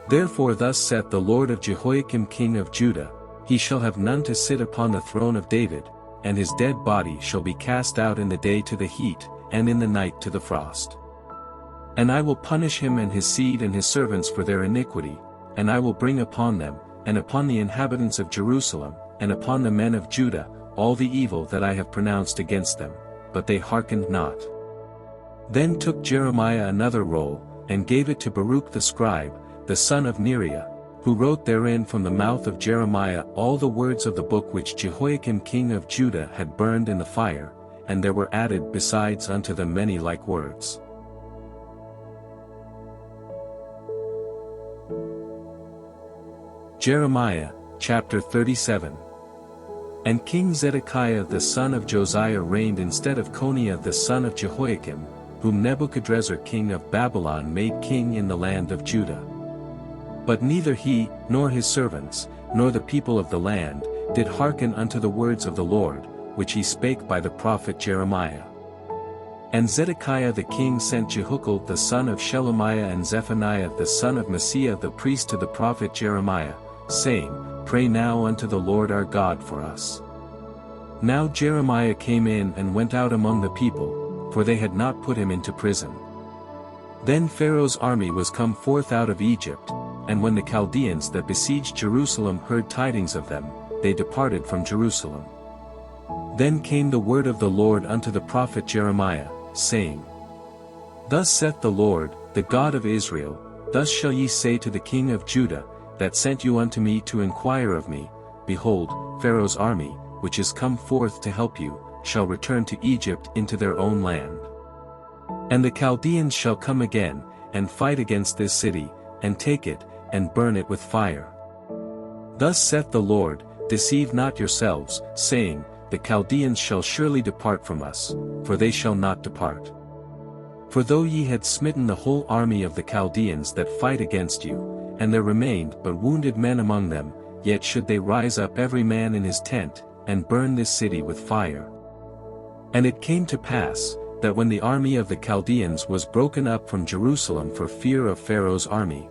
A: Therefore thus saith the Lord of Jehoiakim king of Judah, He shall have none to sit upon the throne of David, and his dead body shall be cast out in the day to the heat, and in the night to the frost. And I will punish him and his seed and his servants for their iniquity, and I will bring upon them, and upon the inhabitants of Jerusalem, and upon the men of Judah, all the evil that I have pronounced against them, but they hearkened not. Then took Jeremiah another roll, and gave it to Baruch the scribe, the son of Neriah, who wrote therein from the mouth of Jeremiah all the words of the book which Jehoiakim king of Judah had burned in the fire, and there were added besides unto them many like words. Jeremiah, chapter 37. And King Zedekiah the son of Josiah reigned instead of Coniah the son of Jehoiakim, whom Nebuchadrezzar king of Babylon made king in the land of Judah. But neither he, nor his servants, nor the people of the land, did hearken unto the words of the Lord, which he spake by the prophet Jeremiah. And Zedekiah the king sent Jehukal the son of Shelemiah and Zephaniah the son of Maaseiah the priest to the prophet Jeremiah, saying, Pray now unto the Lord our God for us. Now Jeremiah came in and went out among the people, for they had not put him into prison. Then Pharaoh's army was come forth out of Egypt, and when the Chaldeans that besieged Jerusalem heard tidings of them, they departed from Jerusalem. Then came the word of the Lord unto the prophet Jeremiah, saying, Thus saith the Lord, the God of Israel, Thus shall ye say to the king of Judah, that sent you unto me to inquire of me, Behold, Pharaoh's army, which is come forth to help you, shall return to Egypt into their own land. And the Chaldeans shall come again, and fight against this city, and take it, and burn it with fire. Thus saith the Lord, Deceive not yourselves, saying, The Chaldeans shall surely depart from us, for they shall not depart. For though ye had smitten the whole army of the Chaldeans that fight against you, and there remained but wounded men among them, yet should they rise up every man in his tent, and burn this city with fire. And it came to pass, that when the army of the Chaldeans was broken up from Jerusalem for fear of Pharaoh's army,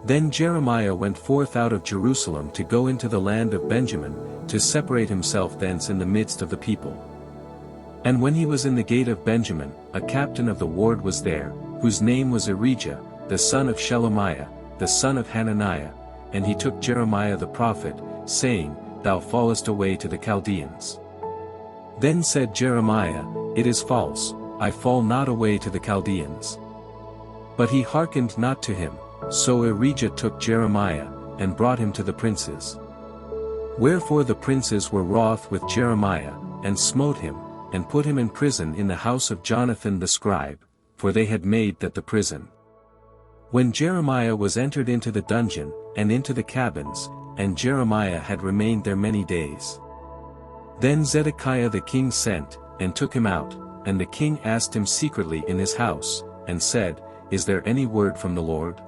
A: Then Jeremiah went forth out of Jerusalem to go into the land of Benjamin, to separate himself thence in the midst of the people. And when he was in the gate of Benjamin, a captain of the ward was there, whose name was Irijah, the son of Shelemiah, the son of Hananiah, and he took Jeremiah the prophet, saying, Thou fallest away to the Chaldeans. Then said Jeremiah, It is false, I fall not away to the Chaldeans. But he hearkened not to him, so Irijah took Jeremiah, and brought him to the princes. Wherefore the princes were wroth with Jeremiah, and smote him, and put him in prison in the house of Jonathan the scribe, for they had made that the prison. When Jeremiah was entered into the dungeon, and into the cabins, and Jeremiah had remained there many days. Then Zedekiah the king sent, and took him out, and the king asked him secretly in his house, and said, Is there any word from the Lord?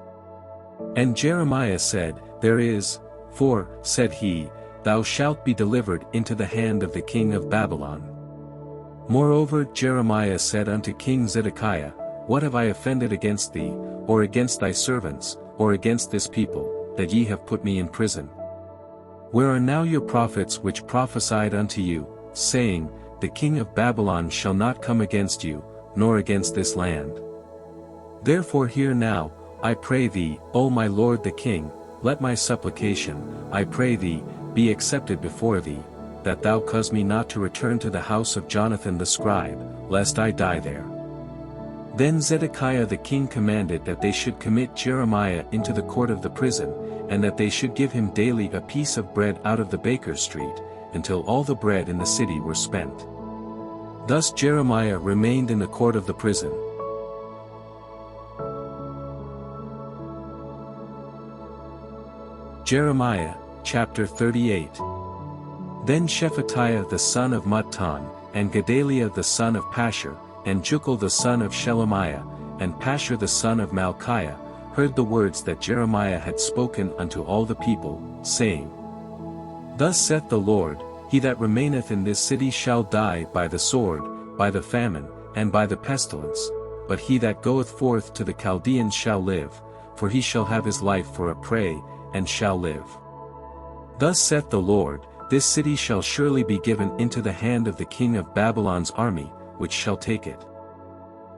A: And Jeremiah said, There is, for, said he, Thou shalt be delivered into the hand of the king of Babylon. Moreover Jeremiah said unto King Zedekiah, What have I offended against thee, or against thy servants, or against this people, that ye have put me in prison? Where are now your prophets which prophesied unto you, saying, The king of Babylon shall not come against you, nor against this land? Therefore hear now, I pray thee, O my lord the king, let my supplication, I pray thee, be accepted before thee, that thou cause me not to return to the house of Jonathan the scribe, lest I die there. Then Zedekiah the king commanded that they should commit Jeremiah into the court of the prison, and that they should give him daily a piece of bread out of the baker's street, until all the bread in the city were spent. Thus Jeremiah remained in the court of the prison. Jeremiah, chapter 38. Then Shephatiah the son of Mattan, and Gedaliah the son of Pashur, and Jucal the son of Shelemiah, and Pashur the son of Malchiah, heard the words that Jeremiah had spoken unto all the people, saying, Thus saith the Lord, He that remaineth in this city shall die by the sword, by the famine, and by the pestilence, but he that goeth forth to the Chaldeans shall live, for he shall have his life for a prey, and shall live. Thus saith the Lord, This city shall surely be given into the hand of the king of Babylon's army, which shall take it.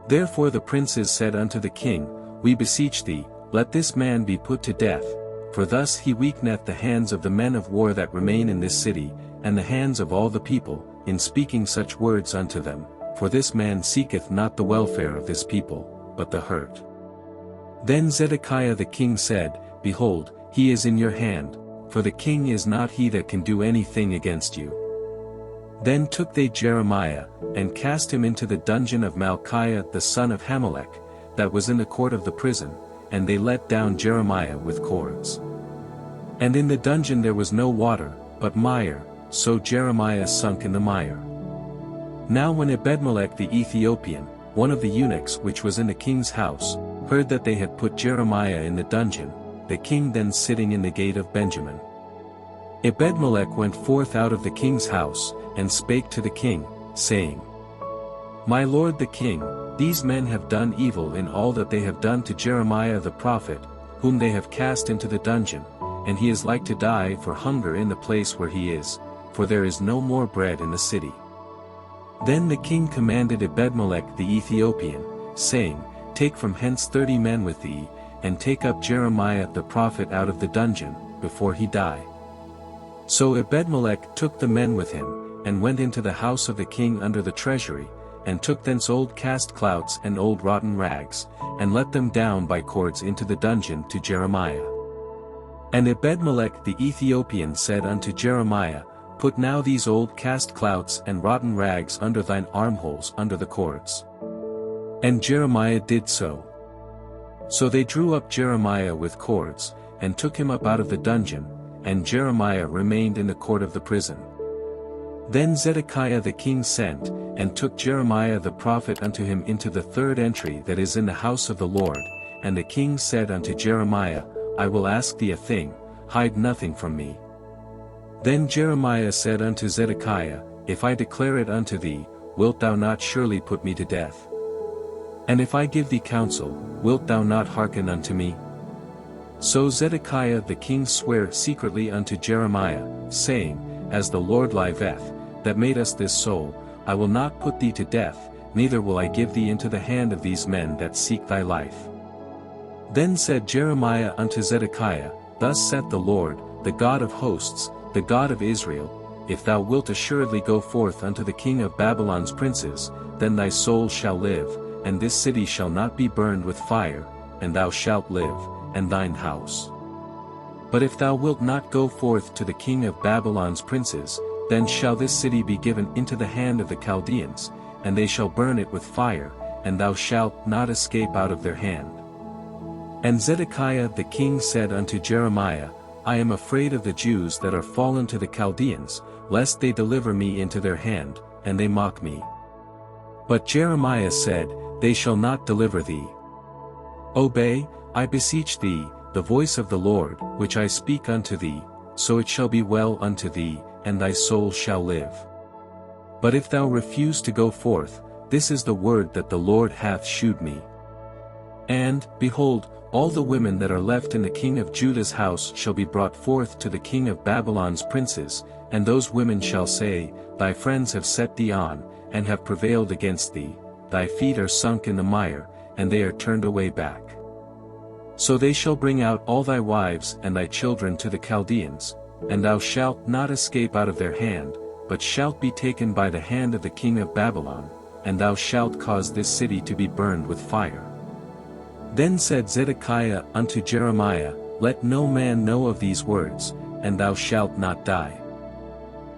A: Therefore the princes said unto the king, We beseech thee, let this man be put to death, for thus he weakeneth the hands of the men of war that remain in this city, and the hands of all the people, in speaking such words unto them, for this man seeketh not the welfare of this people, but the hurt. Then Zedekiah the king said, Behold, he is in your hand, for the king is not he that can do anything against you. Then took they Jeremiah, and cast him into the dungeon of Malchiah the son of Hamelech, that was in the court of the prison, and they let down Jeremiah with cords. And in the dungeon there was no water, but mire, so Jeremiah sunk in the mire. Now when Ebedmelech the Ethiopian, one of the eunuchs which was in the king's house, heard that they had put Jeremiah in the dungeon, the king then sitting in the gate of Benjamin, Ebedmelech went forth out of the king's house, and spake to the king, saying, My lord the king, these men have done evil in all that they have done to Jeremiah the prophet, whom they have cast into the dungeon, and he is like to die for hunger in the place where he is, for there is no more bread in the city. Then the king commanded Ebedmelech the Ethiopian, saying, Take from hence 30 men with thee, and take up Jeremiah the prophet out of the dungeon, before he die. So Ebedmelech took the men with him, and went into the house of the king under the treasury, and took thence old cast clouts and old rotten rags, and let them down by cords into the dungeon to Jeremiah. And Ebedmelech the Ethiopian said unto Jeremiah, Put now these old cast clouts and rotten rags under thine armholes under the cords. And Jeremiah did so. So they drew up Jeremiah with cords, and took him up out of the dungeon, and Jeremiah remained in the court of the prison. Then Zedekiah the king sent, and took Jeremiah the prophet unto him into the third entry that is in the house of the Lord, and the king said unto Jeremiah, I will ask thee a thing, hide nothing from me. Then Jeremiah said unto Zedekiah, If I declare it unto thee, wilt thou not surely put me to death? And if I give thee counsel, wilt thou not hearken unto me? So Zedekiah the king sware secretly unto Jeremiah, saying, As the Lord liveth, that made us this soul, I will not put thee to death, neither will I give thee into the hand of these men that seek thy life. Then said Jeremiah unto Zedekiah, Thus saith the Lord, the God of hosts, the God of Israel, if thou wilt assuredly go forth unto the king of Babylon's princes, then thy soul shall live, and this city shall not be burned with fire, and thou shalt live, and thine house. But if thou wilt not go forth to the king of Babylon's princes, then shall this city be given into the hand of the Chaldeans, and they shall burn it with fire, and thou shalt not escape out of their hand. And Zedekiah the king said unto Jeremiah, I am afraid of the Jews that are fallen to the Chaldeans, lest they deliver me into their hand, and they mock me. But Jeremiah said, They shall not deliver thee. Obey, I beseech thee, the voice of the Lord, which I speak unto thee, so it shall be well unto thee, and thy soul shall live. But if thou refuse to go forth, this is the word that the Lord hath shewed me. And, behold, all the women that are left in the king of Judah's house shall be brought forth to the king of Babylon's princes, and those women shall say, Thy friends have set thee on, and have prevailed against thee, thy feet are sunk in the mire, and they are turned away back. So they shall bring out all thy wives and thy children to the Chaldeans, and thou shalt not escape out of their hand, but shalt be taken by the hand of the king of Babylon, and thou shalt cause this city to be burned with fire. Then said Zedekiah unto Jeremiah, Let no man know of these words, and thou shalt not die.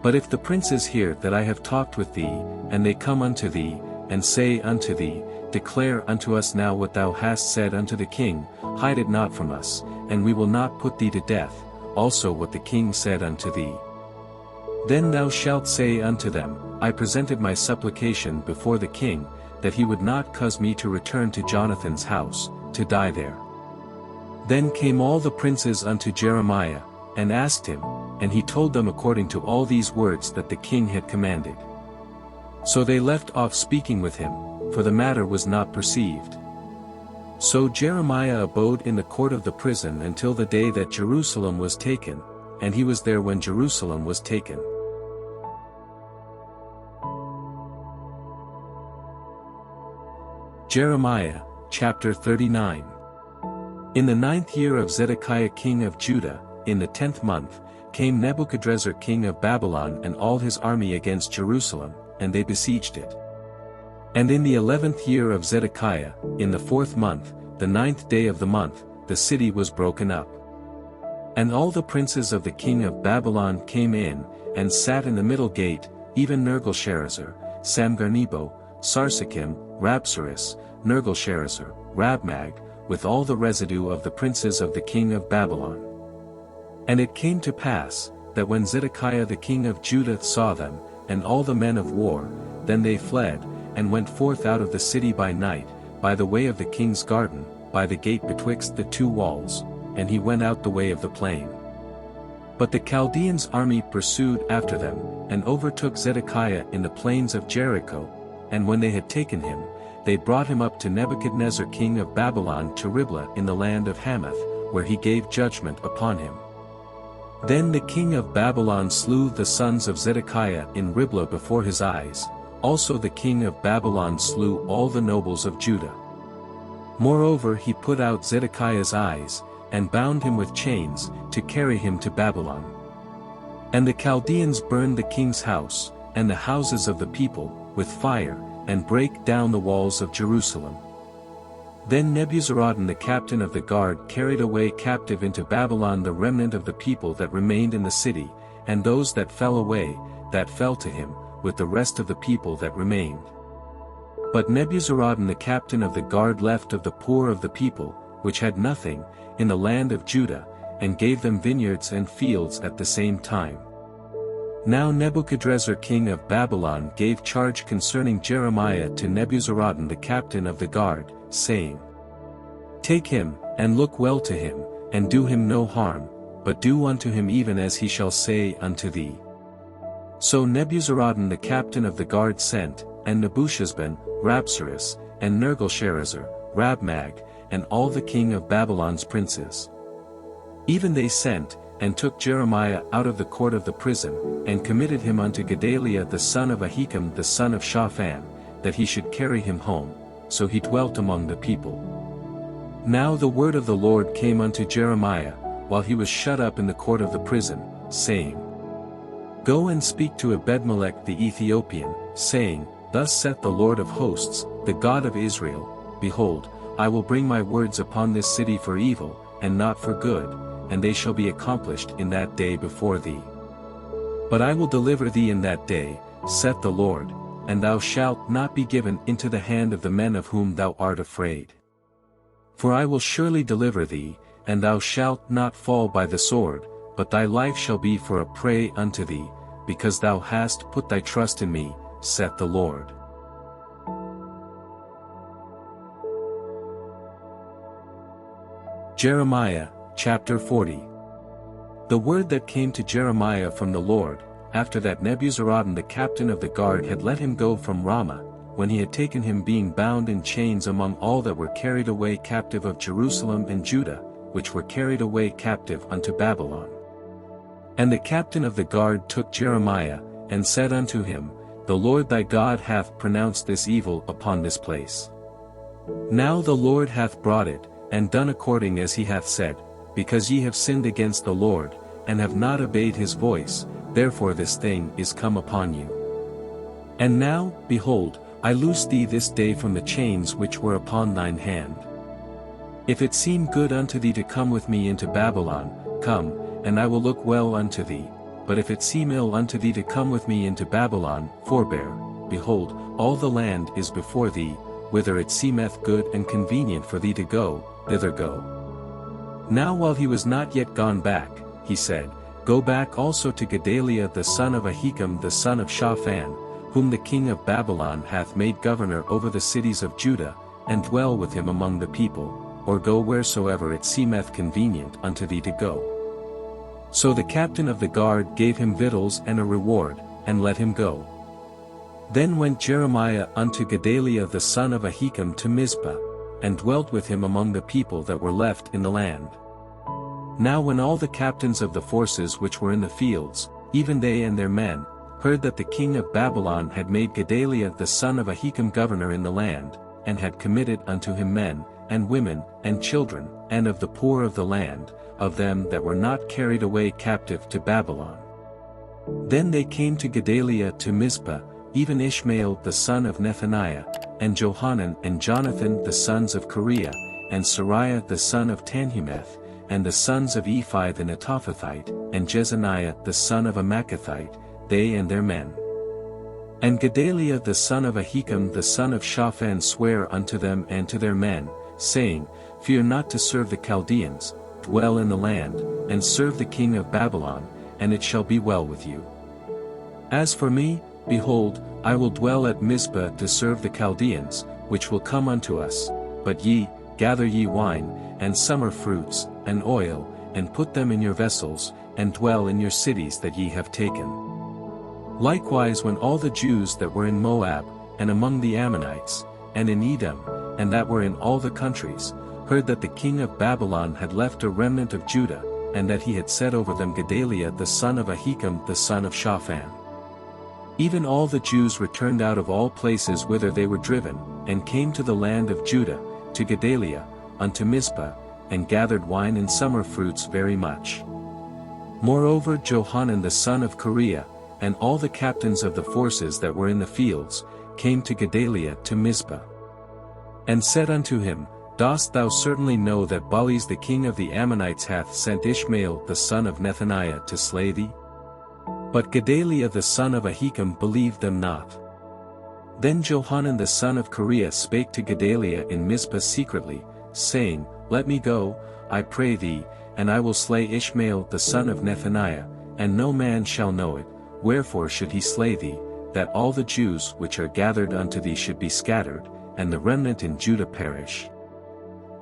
A: But if the princes hear that I have talked with thee, and they come unto thee, and say unto thee, Declare unto us now what thou hast said unto the king, hide it not from us, and we will not put thee to death, also what the king said unto thee. Then thou shalt say unto them, I presented my supplication before the king, that he would not cause me to return to Jonathan's house, to die there. Then came all the princes unto Jeremiah, and asked him, and he told them according to all these words that the king had commanded. So they left off speaking with him, for the matter was not perceived. So Jeremiah abode in the court of the prison until the day that Jerusalem was taken, and he was there when Jerusalem was taken. Jeremiah, chapter 39. In the 9th year of Zedekiah king of Judah, in the 10th month, came Nebuchadrezzar king of Babylon and all his army against Jerusalem, and they besieged it. And in the 11th year of Zedekiah, in the 4th month, the 9th day of the month, the city was broken up. And all the princes of the king of Babylon came in, and sat in the middle gate, even Nergal-Sharezer, Samgar-Nebo, Sarsekim, Rabsaris, Nergal-Sharezer, Rabmag, with all the residue of the princes of the king of Babylon. And it came to pass, that when Zedekiah the king of Judah saw them, and all the men of war, then they fled, and went forth out of the city by night, by the way of the king's garden, by the gate betwixt the two walls, and he went out the way of the plain. But the Chaldeans' army pursued after them, and overtook Zedekiah in the plains of Jericho, and when they had taken him, they brought him up to Nebuchadnezzar king of Babylon to Riblah in the land of Hamath, where he gave judgment upon him. Then the king of Babylon slew the sons of Zedekiah in Riblah before his eyes, also the king of Babylon slew all the nobles of Judah. Moreover he put out Zedekiah's eyes, and bound him with chains, to carry him to Babylon. And the Chaldeans burned the king's house, and the houses of the people, with fire, and brake down the walls of Jerusalem. Then Nebuzaradan the captain of the guard carried away captive into Babylon the remnant of the people that remained in the city, and those that fell away, that fell to him, with the rest of the people that remained. But Nebuzaradan the captain of the guard left of the poor of the people, which had nothing, in the land of Judah, and gave them vineyards and fields at the same time. Now Nebuchadrezzar king of Babylon gave charge concerning Jeremiah to Nebuzaradan the captain of the guard, saying, Take him, and look well to him, and do him no harm, but do unto him even as he shall say unto thee. So Nebuzaradan the captain of the guard sent, and Nebuchadnezzar, and Nergal-Sharezer, Rabmag, and all the king of Babylon's princes. Even they sent, and took Jeremiah out of the court of the prison, and committed him unto Gedaliah the son of Ahikam the son of Shaphan, that he should carry him home, so he dwelt among the people. Now the word of the Lord came unto Jeremiah, while he was shut up in the court of the prison, saying, Go and speak to Ebedmelech the Ethiopian, saying, Thus saith the Lord of hosts, the God of Israel, Behold, I will bring my words upon this city for evil, and not for good, and they shall be accomplished in that day before thee. But I will deliver thee in that day, saith the Lord, and thou shalt not be given into the hand of the men of whom thou art afraid. For I will surely deliver thee, and thou shalt not fall by the sword, but thy life shall be for a prey unto thee, because thou hast put thy trust in me, saith the Lord. Jeremiah, chapter 40. The word that came to Jeremiah from the Lord, after that Nebuzaradan the captain of the guard had let him go from Ramah, when he had taken him being bound in chains among all that were carried away captive of Jerusalem and Judah, which were carried away captive unto Babylon. And the captain of the guard took Jeremiah, and said unto him, The Lord thy God hath pronounced this evil upon this place. Now the Lord hath brought it, and done according as he hath said, because ye have sinned against the Lord, and have not obeyed his voice, therefore this thing is come upon you. And now, behold, I loose thee this day from the chains which were upon thine hand. If it seem good unto thee to come with me into Babylon, come, and I will look well unto thee, but if it seem ill unto thee to come with me into Babylon, forbear, behold, all the land is before thee, whither it seemeth good and convenient for thee to go, thither go. Now while he was not yet gone back, he said, Go back also to Gedaliah the son of Ahikam the son of Shaphan, whom the king of Babylon hath made governor over the cities of Judah, and dwell with him among the people, or go wheresoever it seemeth convenient unto thee to go. So the captain of the guard gave him victuals and a reward, and let him go. Then went Jeremiah unto Gedaliah the son of Ahikam to Mizpah, and dwelt with him among the people that were left in the land. Now when all the captains of the forces which were in the fields, even they and their men, heard that the king of Babylon had made Gedaliah the son of Ahikam governor in the land, and had committed unto him men, and women, and children, and of the poor of the land, of them that were not carried away captive to Babylon. Then they came to Gedaliah to Mizpah, even Ishmael the son of Nethaniah, and Johanan and Jonathan the sons of Kareah, and Sariah the son of Tanhumeth, and the sons of Ephi the Netophathite, and Jezaniah the son of a Maacathite, they and their men. And Gedaliah the son of Ahikam the son of Shaphan sware unto them and to their men, saying, Fear not to serve the Chaldeans, dwell in the land, and serve the king of Babylon, and it shall be well with you. As for me, behold, I will dwell at Mizpah to serve the Chaldeans, which will come unto us, but ye, gather ye wine, and summer fruits, and oil, and put them in your vessels, and dwell in your cities that ye have taken. Likewise when all the Jews that were in Moab, and among the Ammonites, and in Edom, and that were in all the countries, heard that the king of Babylon had left a remnant of Judah, and that he had set over them Gedaliah the son of Ahikam the son of Shaphan. Even all the Jews returned out of all places whither they were driven, and came to the land of Judah, to Gedaliah, unto Mizpah, and gathered wine and summer fruits very much. Moreover Johanan the son of Kareah, and all the captains of the forces that were in the fields, came to Gedaliah to Mizpah. And said unto him, Dost thou certainly know that Baalis the king of the Ammonites hath sent Ishmael the son of Nethaniah to slay thee? But Gedaliah the son of Ahikam believed them not. Then Johanan the son of Kareah spake to Gedaliah in Mizpah secretly, saying, Let me go, I pray thee, and I will slay Ishmael the son of Nethaniah, and no man shall know it. Wherefore should he slay thee, that all the Jews which are gathered unto thee should be scattered, and the remnant in Judah perish?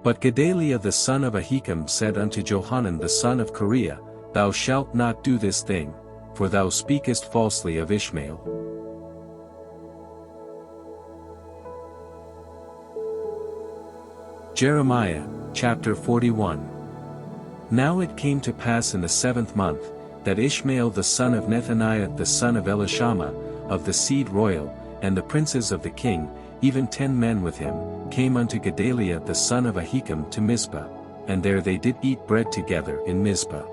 A: But Gedaliah the son of Ahikam said unto Johanan the son of Kareah, Thou shalt not do this thing, for thou speakest falsely of Ishmael. Jeremiah, chapter 41. Now it came to pass in the 7th month, that Ishmael the son of Nethaniah the son of Elishama, of the seed royal, and the princes of the king, even 10 men with him, came unto Gedaliah the son of Ahikam to Mizpah, and there they did eat bread together in Mizpah.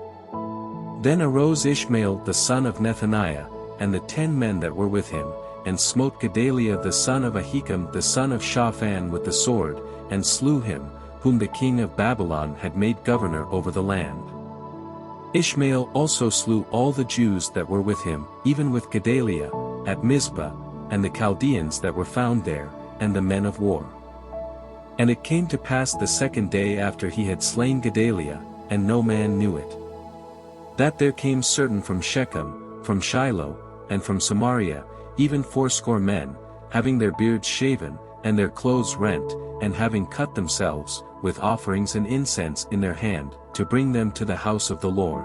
A: Then arose Ishmael the son of Nethaniah, and the 10 men that were with him, and smote Gedaliah the son of Ahikam the son of Shaphan with the sword, and slew him, whom the king of Babylon had made governor over the land. Ishmael also slew all the Jews that were with him, even with Gedaliah, at Mizpah, and the Chaldeans that were found there, and the men of war. And it came to pass the 2nd day after he had slain Gedaliah, and no man knew it, that there came certain from Shechem, from Shiloh, and from Samaria, even 80 men, having their beards shaven, and their clothes rent, and having cut themselves, with offerings and incense in their hand, to bring them to the house of the Lord.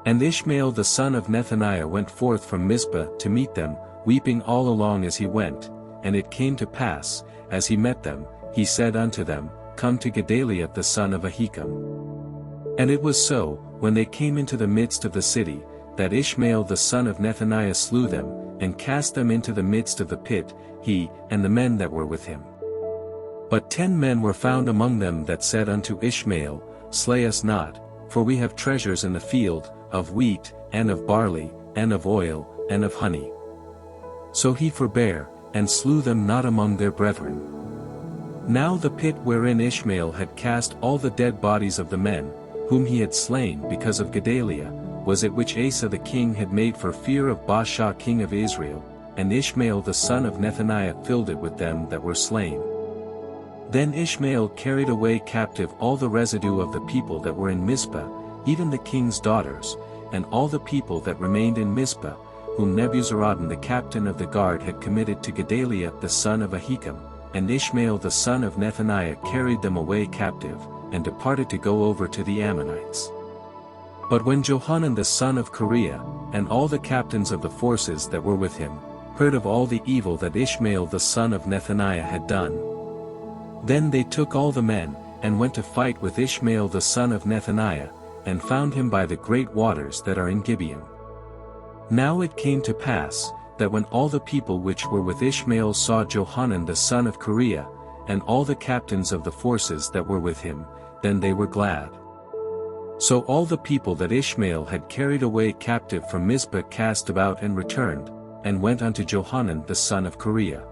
A: And Ishmael the son of Nethaniah went forth from Mizpah to meet them, weeping all along as he went, and it came to pass, as he met them, he said unto them, Come to Gedaliah the son of Ahikam. And it was so, when they came into the midst of the city, that Ishmael the son of Nethaniah slew them, and cast them into the midst of the pit, he, and the men that were with him. But 10 men were found among them that said unto Ishmael, Slay us not, for we have treasures in the field, of wheat, and of barley, and of oil, and of honey. So he forbare, and slew them not among their brethren. Now the pit wherein Ishmael had cast all the dead bodies of the men, whom he had slain because of Gedaliah, was it which Asa the king had made for fear of Baasha king of Israel, and Ishmael the son of Nethaniah filled it with them that were slain. Then Ishmael carried away captive all the residue of the people that were in Mizpah, even the king's daughters, and all the people that remained in Mizpah, whom Nebuzaradan the captain of the guard had committed to Gedaliah the son of Ahikam, and Ishmael the son of Nethaniah carried them away captive, and departed to go over to the Ammonites. But when Johanan the son of Kareah, and all the captains of the forces that were with him, heard of all the evil that Ishmael the son of Nethaniah had done, then they took all the men, and went to fight with Ishmael the son of Nethaniah, and found him by the great waters that are in Gibeon. Now it came to pass, that when all the people which were with Ishmael saw Johanan the son of Kareah, and all the captains of the forces that were with him, then they were glad. So all the people that Ishmael had carried away captive from Mizpah cast about and returned, and went unto Johanan the son of Kareah.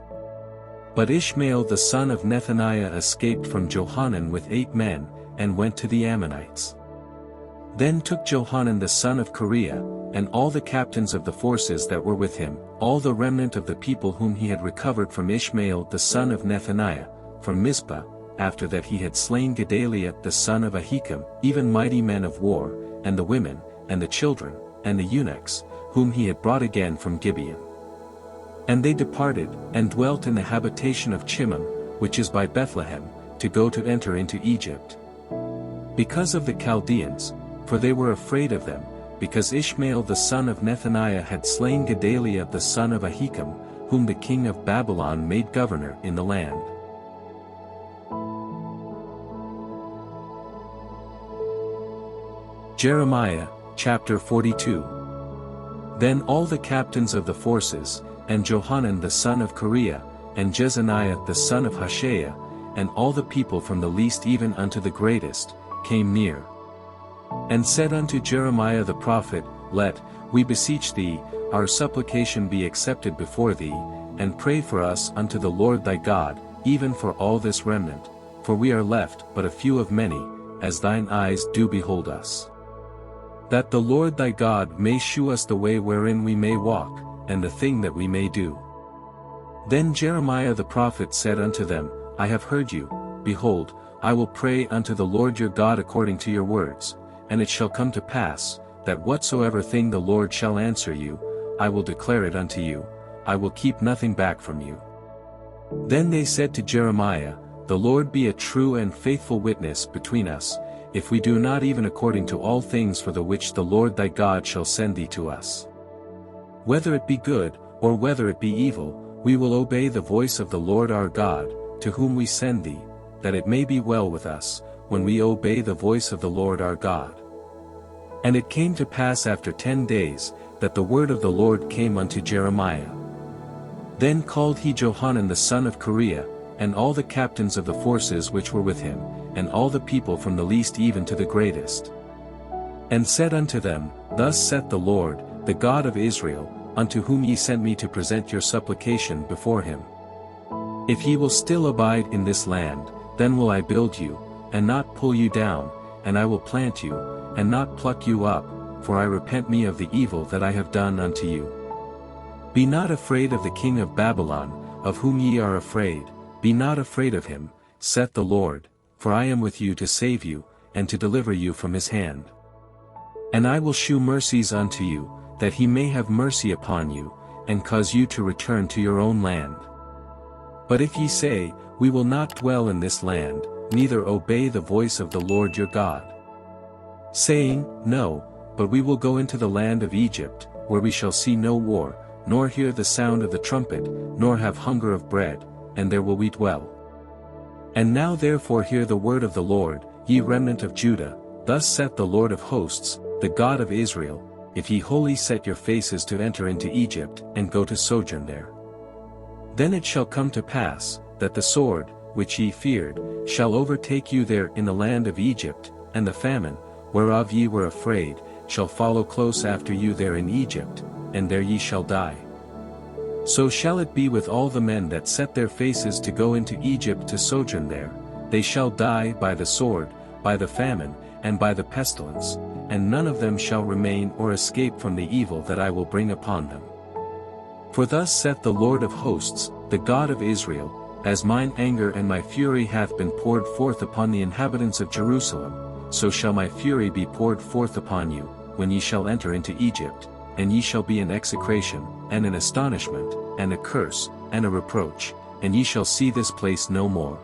A: But Ishmael the son of Nethaniah escaped from Johanan with 8 men, and went to the Ammonites. Then took Johanan the son of Kareah, and all the captains of the forces that were with him, all the remnant of the people whom he had recovered from Ishmael the son of Nethaniah, from Mizpah, after that he had slain Gedaliah the son of Ahikam, even mighty men of war, and the women, and the children, and the eunuchs, whom he had brought again from Gibeon. And they departed, and dwelt in the habitation of Chimham, which is by Bethlehem, to go to enter into Egypt. Because of the Chaldeans, for they were afraid of them, because Ishmael the son of Nethaniah had slain Gedaliah the son of Ahikam, whom the king of Babylon made governor in the land. Jeremiah, chapter 42. Then all the captains of the forces, and Johanan the son of Kareah, and Jezaniah the son of Hoshea, and all the people from the least even unto the greatest, came near, and said unto Jeremiah the prophet, Let, we beseech thee, our supplication be accepted before thee, and pray for us unto the Lord thy God, even for all this remnant, for we are left but a few of many, as thine eyes do behold us. That the Lord thy God may shew us the way wherein we may walk, and the thing that we may do. Then Jeremiah the prophet said unto them, I have heard you, behold, I will pray unto the Lord your God according to your words, and it shall come to pass, that whatsoever thing the Lord shall answer you, I will declare it unto you, I will keep nothing back from you. Then they said to Jeremiah, The Lord be a true and faithful witness between us, if we do not even according to all things for the which the Lord thy God shall send thee to us. Whether it be good, or whether it be evil, we will obey the voice of the Lord our God, to whom we send thee, that it may be well with us, when we obey the voice of the Lord our God. And it came to pass after 10 days, that the word of the Lord came unto Jeremiah. Then called he Johanan the son of Kareah, and all the captains of the forces which were with him, and all the people from the least even to the greatest. And said unto them, Thus saith the Lord, the God of Israel, unto whom ye sent me to present your supplication before him. If ye will still abide in this land, then will I build you, and not pull you down, and I will plant you, and not pluck you up, for I repent me of the evil that I have done unto you. Be not afraid of the king of Babylon, of whom ye are afraid, be not afraid of him, saith the Lord, for I am with you to save you, and to deliver you from his hand. And I will shew mercies unto you, that he may have mercy upon you, and cause you to return to your own land. But if ye say, We will not dwell in this land, neither obey the voice of the Lord your God, saying, No, but we will go into the land of Egypt, where we shall see no war, nor hear the sound of the trumpet, nor have hunger of bread, and there will we dwell. And now therefore hear the word of the Lord, ye remnant of Judah, thus saith the Lord of hosts, the God of Israel, if ye wholly set your faces to enter into Egypt, and go to sojourn there. Then it shall come to pass, that the sword, which ye feared, shall overtake you there in the land of Egypt, and the famine, whereof ye were afraid, shall follow close after you there in Egypt, and there ye shall die. So shall it be with all the men that set their faces to go into Egypt to sojourn there, they shall die by the sword, by the famine, and by the pestilence, and none of them shall remain or escape from the evil that I will bring upon them. For thus saith the Lord of hosts, the God of Israel, as mine anger and my fury hath been poured forth upon the inhabitants of Jerusalem, so shall my fury be poured forth upon you, when ye shall enter into Egypt, and ye shall be an execration, and an astonishment, and a curse, and a reproach, and ye shall see this place no more.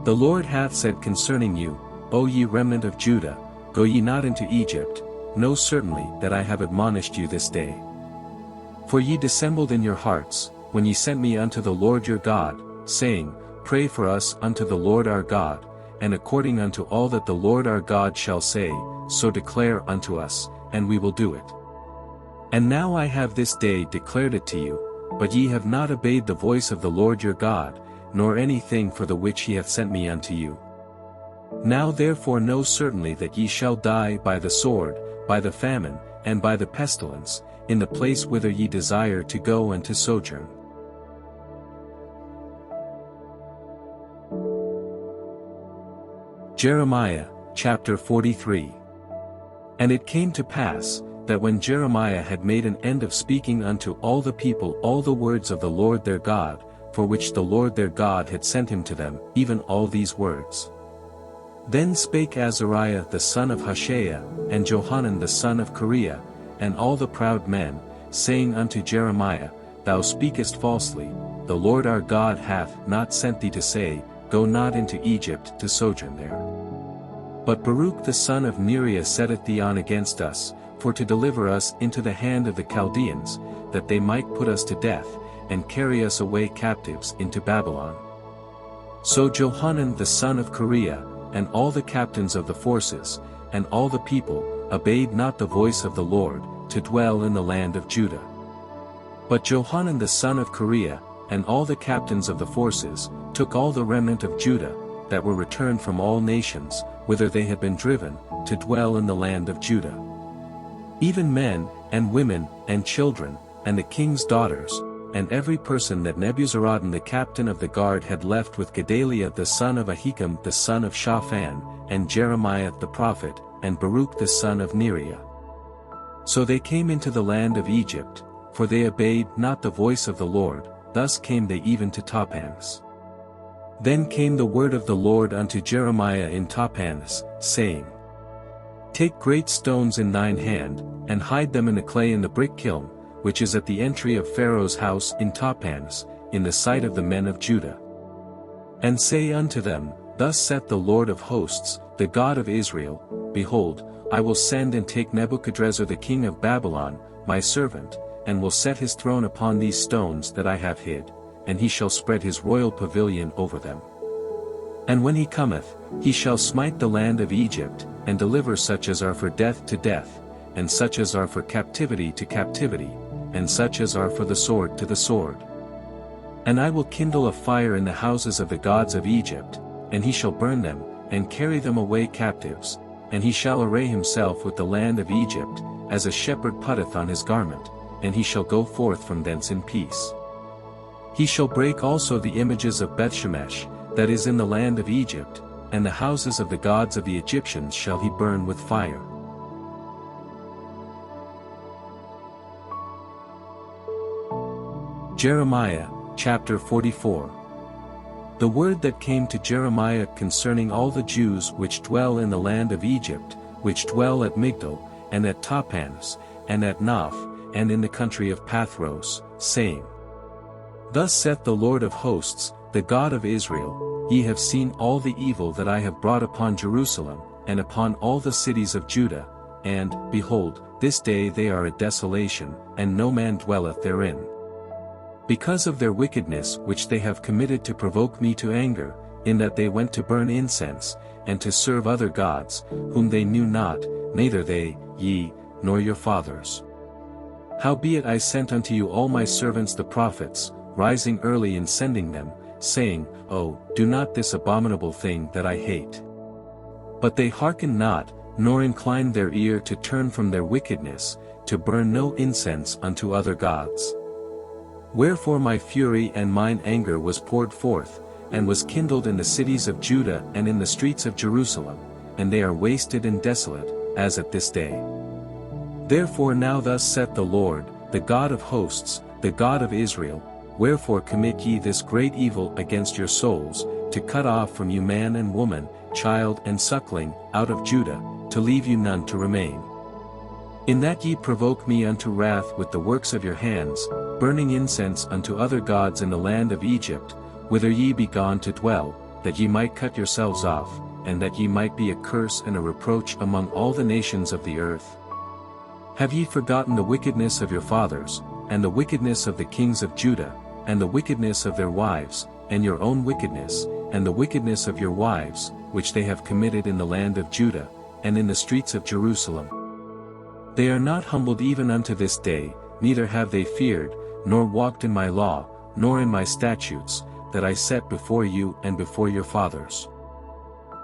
A: The Lord hath said concerning you, O ye remnant of Judah, go ye not into Egypt, know certainly that I have admonished you this day. For ye dissembled in your hearts, when ye sent me unto the Lord your God, saying, Pray for us unto the Lord our God, and according unto all that the Lord our God shall say, so declare unto us, and we will do it. And now I have this day declared it to you, but ye have not obeyed the voice of the Lord your God, nor anything for the which he hath sent me unto you. Now therefore know certainly that ye shall die by the sword, by the famine, and by the pestilence, in the place whither ye desire to go and to sojourn. Jeremiah, chapter 43. And it came to pass, that when Jeremiah had made an end of speaking unto all the people all the words of the Lord their God, for which the Lord their God had sent him to them, even all these words. Then spake Azariah the son of Hoshea, and Johanan the son of Kareah, and all the proud men, saying unto Jeremiah, Thou speakest falsely, the Lord our God hath not sent thee to say, Go not into Egypt to sojourn there. But Baruch the son of Neriah setteth thee on against us, for to deliver us into the hand of the Chaldeans, that they might put us to death, and carry us away captives into Babylon. So Johanan the son of Kareah, and all the captains of the forces, and all the people, obeyed not the voice of the Lord, to dwell in the land of Judah. But Johanan the son of Kareah, and all the captains of the forces, took all the remnant of Judah, that were returned from all nations, whither they had been driven, to dwell in the land of Judah. Even men, and women, and children, and the king's daughters, and every person that Nebuzaradan the captain of the guard had left with Gedaliah the son of Ahikam the son of Shaphan, and Jeremiah the prophet, and Baruch the son of Neriah. So they came into the land of Egypt, for they obeyed not the voice of the Lord, thus came they even to Tapanhes. Then came the word of the Lord unto Jeremiah in Tapanhes, saying, Take great stones in thine hand, and hide them in the clay in the brick kiln, which is at the entry of Pharaoh's house in Tapanhes, in the sight of the men of Judah. And say unto them, Thus saith the Lord of hosts, the God of Israel, Behold, I will send and take Nebuchadrezzar the king of Babylon, my servant, and will set his throne upon these stones that I have hid, and he shall spread his royal pavilion over them. And when he cometh, he shall smite the land of Egypt, and deliver such as are for death to death, and such as are for captivity to captivity, and such as are for the sword to the sword. And I will kindle a fire in the houses of the gods of Egypt, and he shall burn them, and carry them away captives, and he shall array himself with the land of Egypt, as a shepherd putteth on his garment, and he shall go forth from thence in peace. He shall break also the images of Bethshemesh, that is in the land of Egypt, and the houses of the gods of the Egyptians shall he burn with fire. Jeremiah, chapter 44. The word that came to Jeremiah concerning all the Jews which dwell in the land of Egypt, which dwell at Migdol, and at Tapanhes, and at Noph, and in the country of Pathros, saying, Thus saith the Lord of hosts, the God of Israel, Ye have seen all the evil that I have brought upon Jerusalem, and upon all the cities of Judah, and, behold, this day they are a desolation, and no man dwelleth therein. Because of their wickedness which they have committed to provoke me to anger, in that they went to burn incense, and to serve other gods, whom they knew not, neither they, ye, nor your fathers. Howbeit I sent unto you all my servants the prophets, rising early and sending them, saying, O, do not this abominable thing that I hate. But they hearkened not, nor inclined their ear to turn from their wickedness, to burn no incense unto other gods. Wherefore my fury and mine anger was poured forth, and was kindled in the cities of Judah and in the streets of Jerusalem, and they are wasted and desolate, as at this day. Therefore now thus saith the Lord, the God of hosts, the God of Israel, Wherefore commit ye this great evil against your souls, to cut off from you man and woman, child and suckling, out of Judah, to leave you none to remain. In that ye provoke me unto wrath with the works of your hands, burning incense unto other gods in the land of Egypt, whither ye be gone to dwell, that ye might cut yourselves off, and that ye might be a curse and a reproach among all the nations of the earth. Have ye forgotten the wickedness of your fathers, and the wickedness of the kings of Judah, and the wickedness of their wives, and your own wickedness, and the wickedness of your wives, which they have committed in the land of Judah, and in the streets of Jerusalem? They are not humbled even unto this day, neither have they feared, nor walked in my law, nor in my statutes, that I set before you and before your fathers.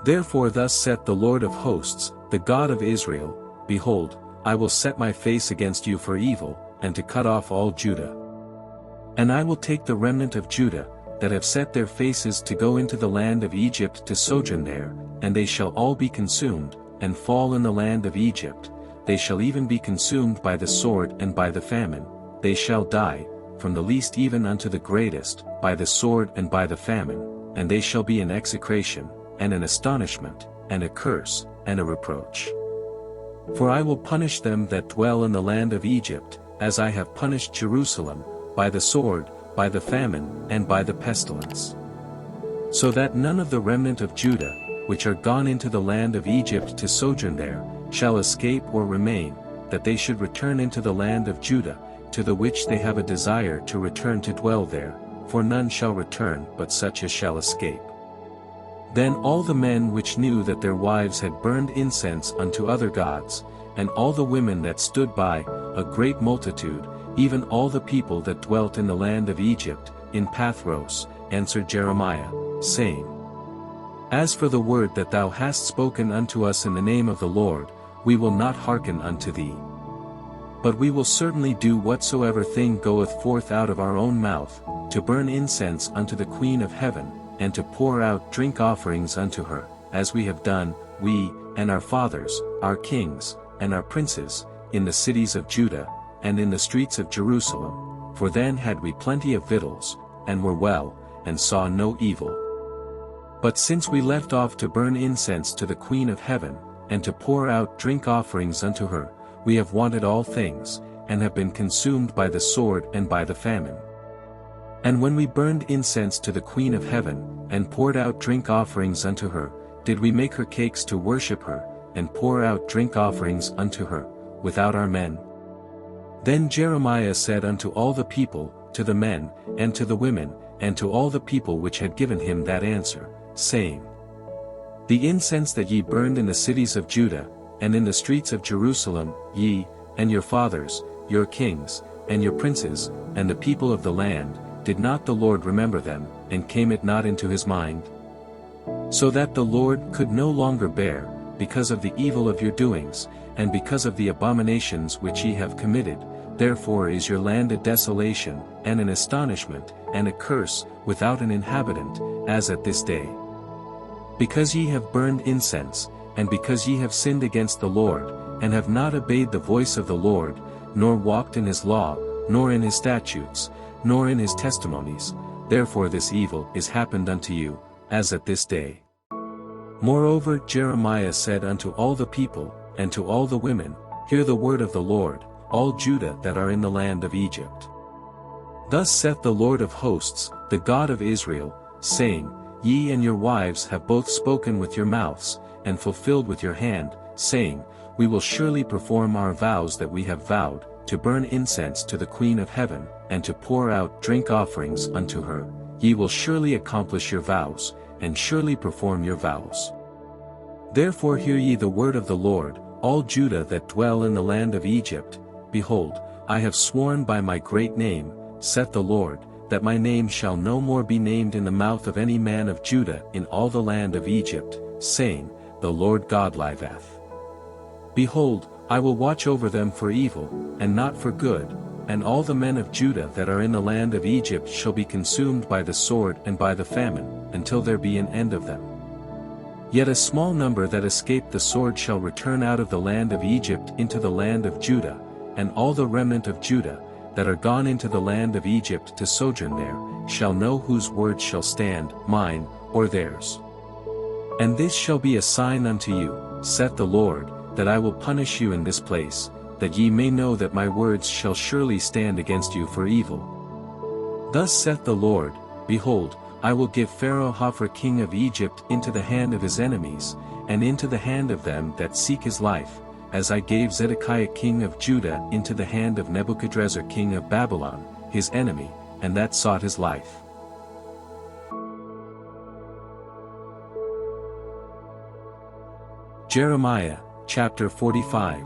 A: Therefore thus saith the Lord of hosts, the God of Israel, Behold, I will set my face against you for evil, and to cut off all Judah. And I will take the remnant of Judah, that have set their faces to go into the land of Egypt to sojourn there, and they shall all be consumed, and fall in the land of Egypt. They shall even be consumed by the sword and by the famine, they shall die, from the least even unto the greatest, by the sword and by the famine, and they shall be an execration, and an astonishment, and a curse, and a reproach. For I will punish them that dwell in the land of Egypt, as I have punished Jerusalem, by the sword, by the famine, and by the pestilence. So that none of the remnant of Judah, which are gone into the land of Egypt to sojourn there, shall escape or remain, that they should return into the land of Judah, to the which they have a desire to return to dwell there, for none shall return but such as shall escape. Then all the men which knew that their wives had burned incense unto other gods, and all the women that stood by, a great multitude, even all the people that dwelt in the land of Egypt, in Pathros, answered Jeremiah, saying, As for the word that thou hast spoken unto us in the name of the Lord, we will not hearken unto thee. But we will certainly do whatsoever thing goeth forth out of our own mouth, to burn incense unto the Queen of heaven, and to pour out drink offerings unto her, as we have done, we, and our fathers, our kings, and our princes, in the cities of Judah, and in the streets of Jerusalem, for then had we plenty of victuals, and were well, and saw no evil. But since we left off to burn incense to the Queen of heaven, and to pour out drink offerings unto her, we have wanted all things, and have been consumed by the sword and by the famine. And when we burned incense to the Queen of heaven, and poured out drink offerings unto her, did we make her cakes to worship her, and pour out drink offerings unto her, without our men? Then Jeremiah said unto all the people, to the men, and to the women, and to all the people which had given him that answer, saying, The incense that ye burned in the cities of Judah, and in the streets of Jerusalem, ye, and your fathers, your kings, and your princes, and the people of the land, did not the Lord remember them, and came it not into his mind? So that the Lord could no longer bear, because of the evil of your doings, and because of the abominations which ye have committed, therefore is your land a desolation, and an astonishment, and a curse, without an inhabitant, as at this day. Because ye have burned incense, and because ye have sinned against the Lord, and have not obeyed the voice of the Lord, nor walked in his law, nor in his statutes, nor in his testimonies, therefore this evil is happened unto you, as at this day. Moreover Jeremiah said unto all the people, and to all the women, Hear the word of the Lord, all Judah that are in the land of Egypt. Thus saith the Lord of hosts, the God of Israel, saying, Ye and your wives have both spoken with your mouths, and fulfilled with your hand, saying, We will surely perform our vows that we have vowed, to burn incense to the Queen of heaven, and to pour out drink offerings unto her. Ye will surely accomplish your vows, and surely perform your vows. Therefore hear ye the word of the Lord, all Judah that dwell in the land of Egypt. Behold, I have sworn by my great name, saith the Lord, that my name shall no more be named in the mouth of any man of Judah in all the land of Egypt, saying, The Lord God liveth. Behold, I will watch over them for evil, and not for good, and all the men of Judah that are in the land of Egypt shall be consumed by the sword and by the famine, until there be an end of them. Yet a small number that escape the sword shall return out of the land of Egypt into the land of Judah, and all the remnant of Judah, that are gone into the land of Egypt to sojourn there, shall know whose word shall stand, mine, or theirs. And this shall be a sign unto you, saith the Lord, that I will punish you in this place, that ye may know that my words shall surely stand against you for evil. Thus saith the Lord, Behold, I will give Pharaoh Hophra king of Egypt into the hand of his enemies, and into the hand of them that seek his life, as I gave Zedekiah king of Judah into the hand of Nebuchadrezzar king of Babylon, his enemy, and that sought his life. Jeremiah, chapter 45.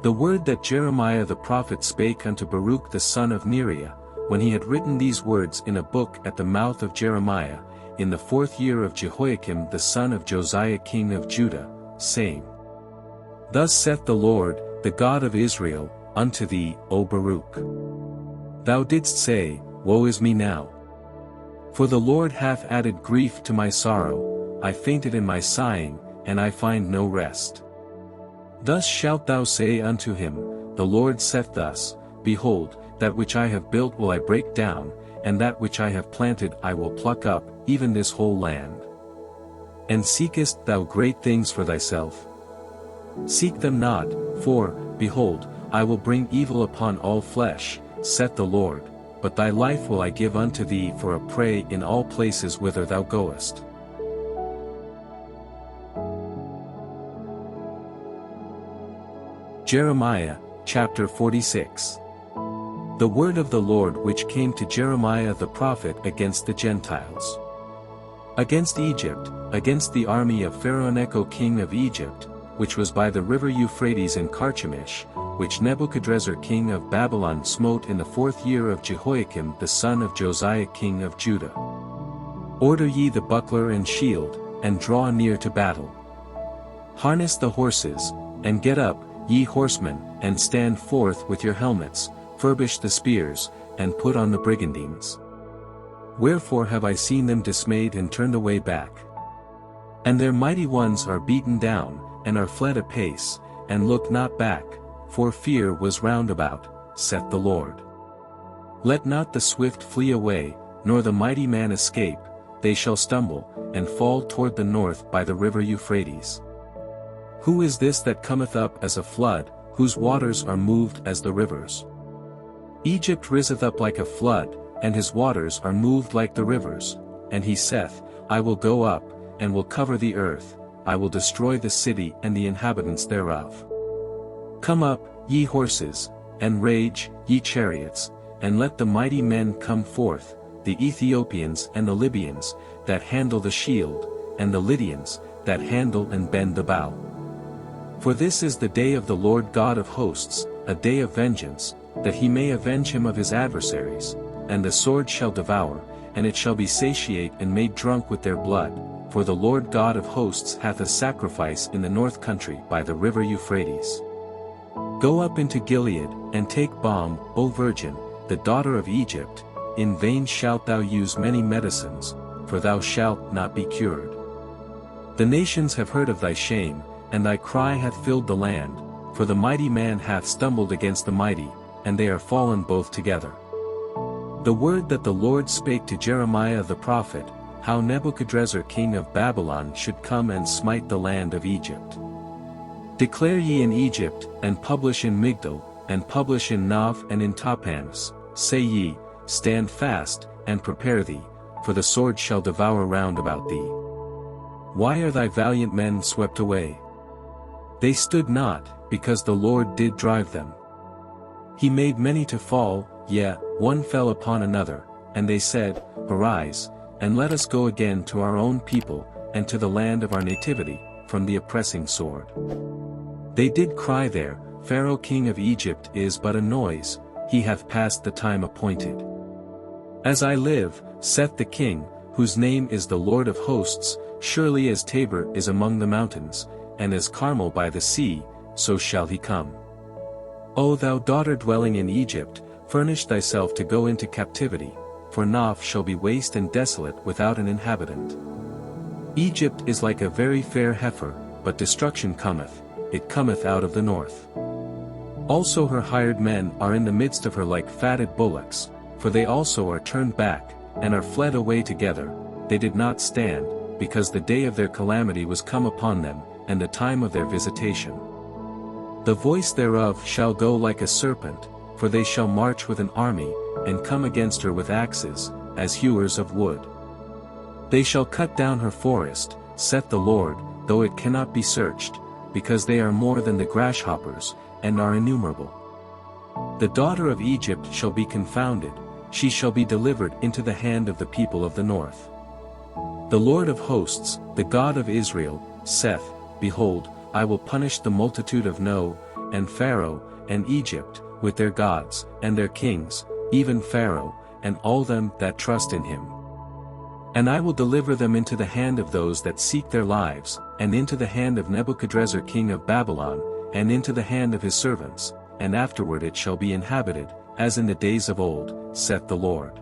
A: The word that Jeremiah the prophet spake unto Baruch the son of Neriah, when he had written these words in a book at the mouth of Jeremiah, in the 4th year of Jehoiakim the son of Josiah king of Judah, saying, Thus saith the Lord, the God of Israel, unto thee, O Baruch. Thou didst say, Woe is me now! For the Lord hath added grief to my sorrow, I fainted in my sighing, and I find no rest. Thus shalt thou say unto him, The Lord saith thus, Behold, that which I have built will I break down, and that which I have planted I will pluck up, even this whole land. And seekest thou great things for thyself? Seek them not, for, behold, I will bring evil upon all flesh, saith the Lord, but thy life will I give unto thee for a prey in all places whither thou goest. Jeremiah, chapter 46. The word of the Lord which came to Jeremiah the prophet against the Gentiles. Against Egypt, against the army of Pharaoh Necho king of Egypt, which was by the river Euphrates in Carchemish, which Nebuchadrezzar king of Babylon smote in the 4th year of Jehoiakim the son of Josiah king of Judah. Order ye the buckler and shield, and draw near to battle. Harness the horses, and get up, ye horsemen, and stand forth with your helmets, furbish the spears, and put on the brigandines. Wherefore have I seen them dismayed and turned away back? And their mighty ones are beaten down, and are fled apace, and look not back, for fear was round about, saith the Lord. Let not the swift flee away, nor the mighty man escape, they shall stumble, and fall toward the north by the river Euphrates. Who is this that cometh up as a flood, whose waters are moved as the rivers? Egypt riseth up like a flood, and his waters are moved like the rivers, and he saith, I will go up, and will cover the earth, I will destroy the city and the inhabitants thereof. Come up, ye horses, and rage, ye chariots, and let the mighty men come forth, the Ethiopians and the Libyans, that handle the shield, and the Lydians, that handle and bend the bow. For this is the day of the Lord God of hosts, a day of vengeance, that he may avenge him of his adversaries, and the sword shall devour, and it shall be satiate and made drunk with their blood, for the Lord God of hosts hath a sacrifice in the north country by the river Euphrates. Go up into Gilead, and take balm, O virgin, the daughter of Egypt, in vain shalt thou use many medicines, for thou shalt not be cured. The nations have heard of thy shame, and thy cry hath filled the land, for the mighty man hath stumbled against the mighty, and they are fallen both together. The word that the Lord spake to Jeremiah the prophet, how Nebuchadrezzar king of Babylon should come and smite the land of Egypt. Declare ye in Egypt, and publish in Migdol, and publish in Nov and in Tahpanhes, say ye, stand fast, and prepare thee, for the sword shall devour round about thee. Why are thy valiant men swept away? They stood not, because the Lord did drive them. He made many to fall, yea, one fell upon another, and they said, Arise, and let us go again to our own people, and to the land of our nativity, from the oppressing sword. They did cry there, Pharaoh king of Egypt is but a noise, he hath passed the time appointed. As I live, saith the king, whose name is the Lord of hosts, surely as Tabor is among the mountains, and as Carmel by the sea, so shall he come. O thou daughter dwelling in Egypt, furnish thyself to go into captivity, for Noph shall be waste and desolate without an inhabitant. Egypt is like a very fair heifer, but destruction cometh, it cometh out of the north. Also her hired men are in the midst of her like fatted bullocks, for they also are turned back, and are fled away together, they did not stand, because the day of their calamity was come upon them, and the time of their visitation. The voice thereof shall go like a serpent, for they shall march with an army, and come against her with axes, as hewers of wood. They shall cut down her forest, saith the Lord, though it cannot be searched, because they are more than the grasshoppers, and are innumerable. The daughter of Egypt shall be confounded, she shall be delivered into the hand of the people of the north. The Lord of hosts, the God of Israel, saith, Behold, I will punish the multitude of No, and Pharaoh, and Egypt, with their gods, and their kings, even Pharaoh, and all them that trust in him. And I will deliver them into the hand of those that seek their lives, and into the hand of Nebuchadrezzar king of Babylon, and into the hand of his servants, and afterward it shall be inhabited, as in the days of old, saith the Lord.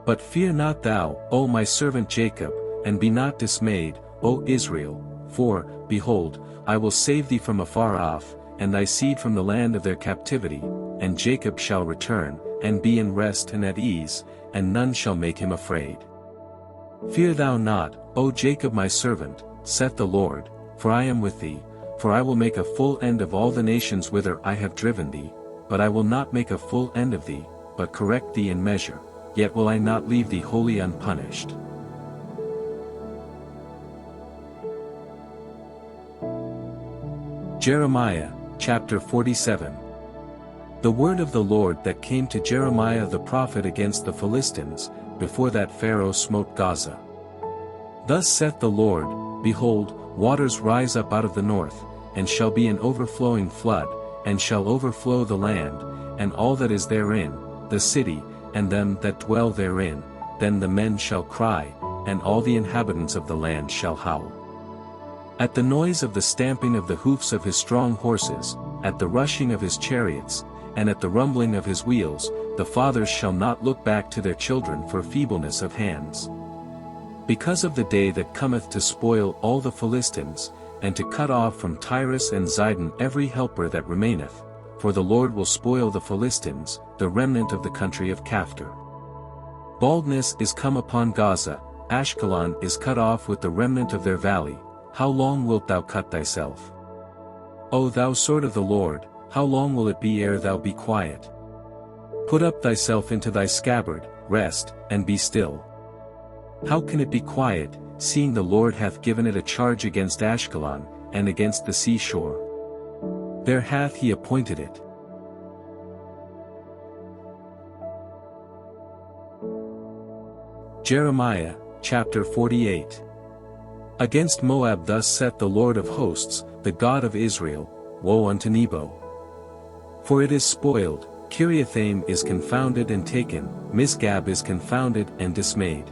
A: But fear not thou, O my servant Jacob, and be not dismayed, O Israel, for, behold, I will save thee from afar off, and thy seed from the land of their captivity, and Jacob shall return, and be in rest and at ease, and none shall make him afraid. Fear thou not, O Jacob my servant, saith the Lord, for I am with thee, for I will make a full end of all the nations whither I have driven thee, but I will not make a full end of thee, but correct thee in measure, yet will I not leave thee wholly unpunished. Jeremiah, chapter 47. The word of the Lord that came to Jeremiah the prophet against the Philistines, before that Pharaoh smote Gaza. Thus saith the Lord, Behold, waters rise up out of the north, and shall be an overflowing flood, and shall overflow the land, and all that is therein, the city, and them that dwell therein, then the men shall cry, and all the inhabitants of the land shall howl. At the noise of the stamping of the hoofs of his strong horses, at the rushing of his chariots, and at the rumbling of his wheels, the fathers shall not look back to their children for feebleness of hands. Because of the day that cometh to spoil all the Philistines, and to cut off from Tyrus and Zidon every helper that remaineth, for the Lord will spoil the Philistines, the remnant of the country of Caphtor. Baldness is come upon Gaza, Ashkelon is cut off with the remnant of their valley. How long wilt thou cut thyself? O thou sword of the Lord, how long will it be ere thou be quiet? Put up thyself into thy scabbard, rest, and be still. How can it be quiet, seeing the Lord hath given it a charge against Ashkelon, and against the seashore? There hath he appointed it. Jeremiah, chapter 48. Against Moab thus saith the Lord of hosts, the God of Israel, Woe unto Nebo! For it is spoiled, Kiriathaim is confounded and taken, Misgab is confounded and dismayed.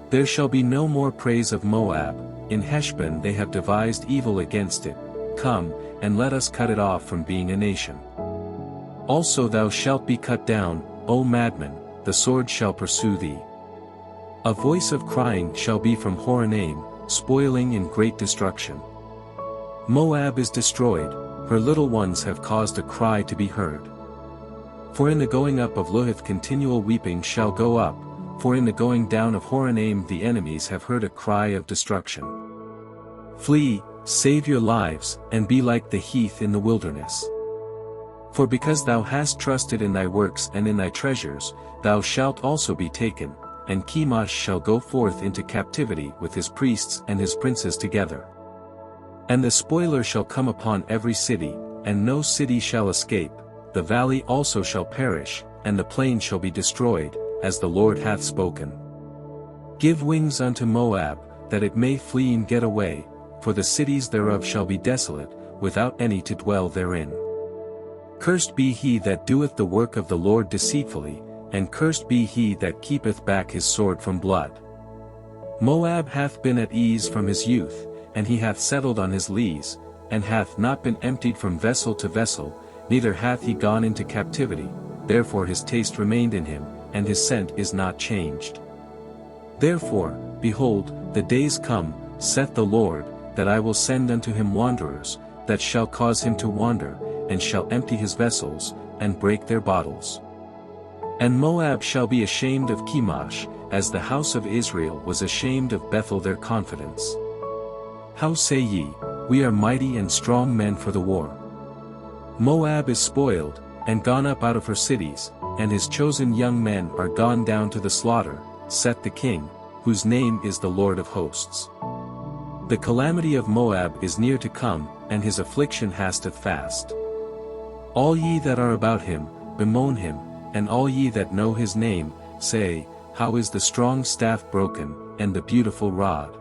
A: There shall be no more praise of Moab, in Heshbon they have devised evil against it, come, and let us cut it off from being a nation. Also thou shalt be cut down, O madman, the sword shall pursue thee. A voice of crying shall be from Horonaim, spoiling and great destruction. Moab is destroyed, her little ones have caused a cry to be heard. For in the going up of Luhith continual weeping shall go up, for in the going down of Horonaim the enemies have heard a cry of destruction. Flee, save your lives, and be like the heath in the wilderness. For because thou hast trusted in thy works and in thy treasures, thou shalt also be taken, and Chemosh shall go forth into captivity with his priests and his princes together. And the spoiler shall come upon every city, and no city shall escape, the valley also shall perish, and the plain shall be destroyed, as the Lord hath spoken. Give wings unto Moab, that it may flee and get away, for the cities thereof shall be desolate, without any to dwell therein. Cursed be he that doeth the work of the Lord deceitfully, and cursed be he that keepeth back his sword from blood. Moab hath been at ease from his youth, and he hath settled on his lees, and hath not been emptied from vessel to vessel, neither hath he gone into captivity, therefore his taste remained in him, and his scent is not changed. Therefore, behold, the days come, saith the Lord, that I will send unto him wanderers, that shall cause him to wander, and shall empty his vessels, and break their bottles. And Moab shall be ashamed of Chemosh, as the house of Israel was ashamed of Bethel their confidence. How say ye, we are mighty and strong men for the war? Moab is spoiled, and gone up out of her cities, and his chosen young men are gone down to the slaughter, saith the King, whose name is the Lord of hosts. The calamity of Moab is near to come, and his affliction hasteth fast. All ye that are about him, bemoan him, and all ye that know his name, say, How is the strong staff broken, and the beautiful rod?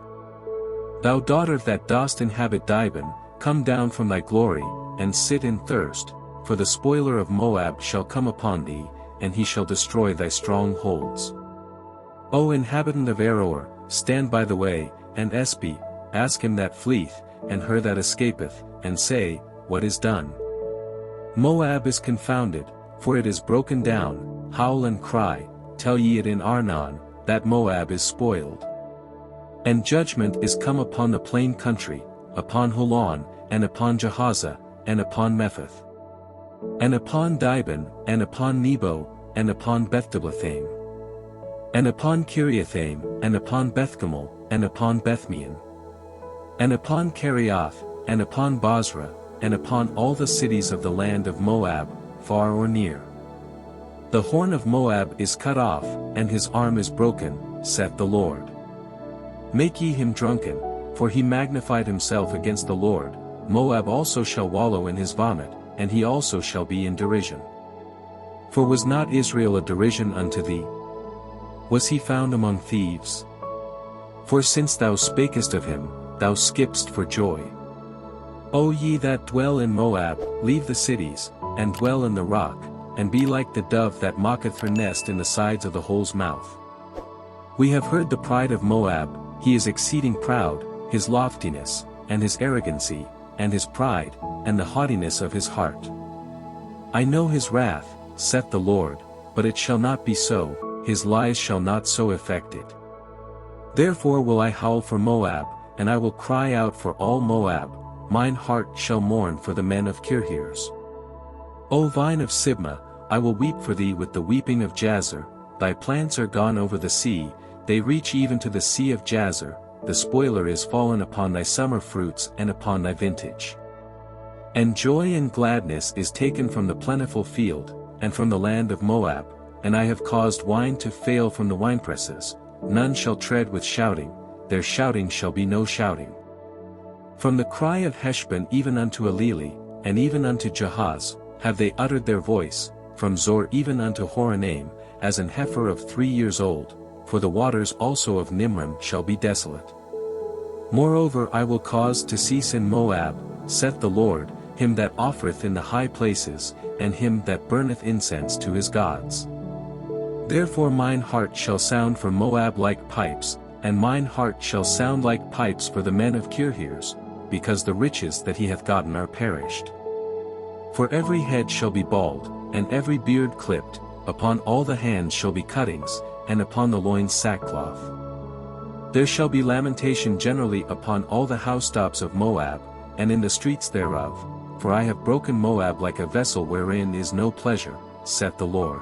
A: Thou daughter that dost inhabit Dibon, come down from thy glory, and sit in thirst, for the spoiler of Moab shall come upon thee, and he shall destroy thy strongholds. O inhabitant of Aroer, stand by the way, and Espe, ask him that fleeth, and her that escapeth, and say, What is done? Moab is confounded, for it is broken down, howl and cry, tell ye it in Arnon, that Moab is spoiled. And judgment is come upon the plain country, upon Holon, and upon Jahaza, and upon Mephaath. And upon Dibon, and upon Nebo, and upon Bethdiblathaim. And upon Kiriathaim, and upon Bethgamel, and upon Bethmeon. And upon Kerioth, and upon Bozrah, and upon all the cities of the land of Moab, far or near. The horn of Moab is cut off, and his arm is broken, saith the Lord. Make ye him drunken, for he magnified himself against the Lord. Moab also shall wallow in his vomit, and he also shall be in derision. For was not Israel a derision unto thee? Was he found among thieves? For since thou spakest of him, thou skippedst for joy. O ye that dwell in Moab, leave the cities, and dwell in the rock, and be like the dove that mocketh her nest in the sides of the hole's mouth. We have heard the pride of Moab, he is exceeding proud, his loftiness, and his arrogancy, and his pride, and the haughtiness of his heart. I know his wrath, saith the Lord, but it shall not be so, his lies shall not so effect it. Therefore will I howl for Moab, and I will cry out for all Moab, mine heart shall mourn for the men of Kirhirs. O vine of Sibmah, I will weep for thee with the weeping of Jazer, thy plants are gone over the sea, they reach even to the sea of Jazer, the spoiler is fallen upon thy summer fruits and upon thy vintage. And joy and gladness is taken from the plentiful field, and from the land of Moab, and I have caused wine to fail from the winepresses, none shall tread with shouting, their shouting shall be no shouting. From the cry of Heshbon even unto Elili, and even unto Jahaz, have they uttered their voice, from Zor even unto Horonaim, as an heifer of 3 years old, for the waters also of Nimrim shall be desolate. Moreover I will cause to cease in Moab, saith the Lord, him that offereth in the high places, and him that burneth incense to his gods. Therefore mine heart shall sound for Moab like pipes, and mine heart shall sound like pipes for the men of Kirheres, because the riches that he hath gotten are perished. For every head shall be bald, and every beard clipped, upon all the hands shall be cuttings, and upon the loins sackcloth. There shall be lamentation generally upon all the housetops of Moab, and in the streets thereof, for I have broken Moab like a vessel wherein is no pleasure, saith the Lord.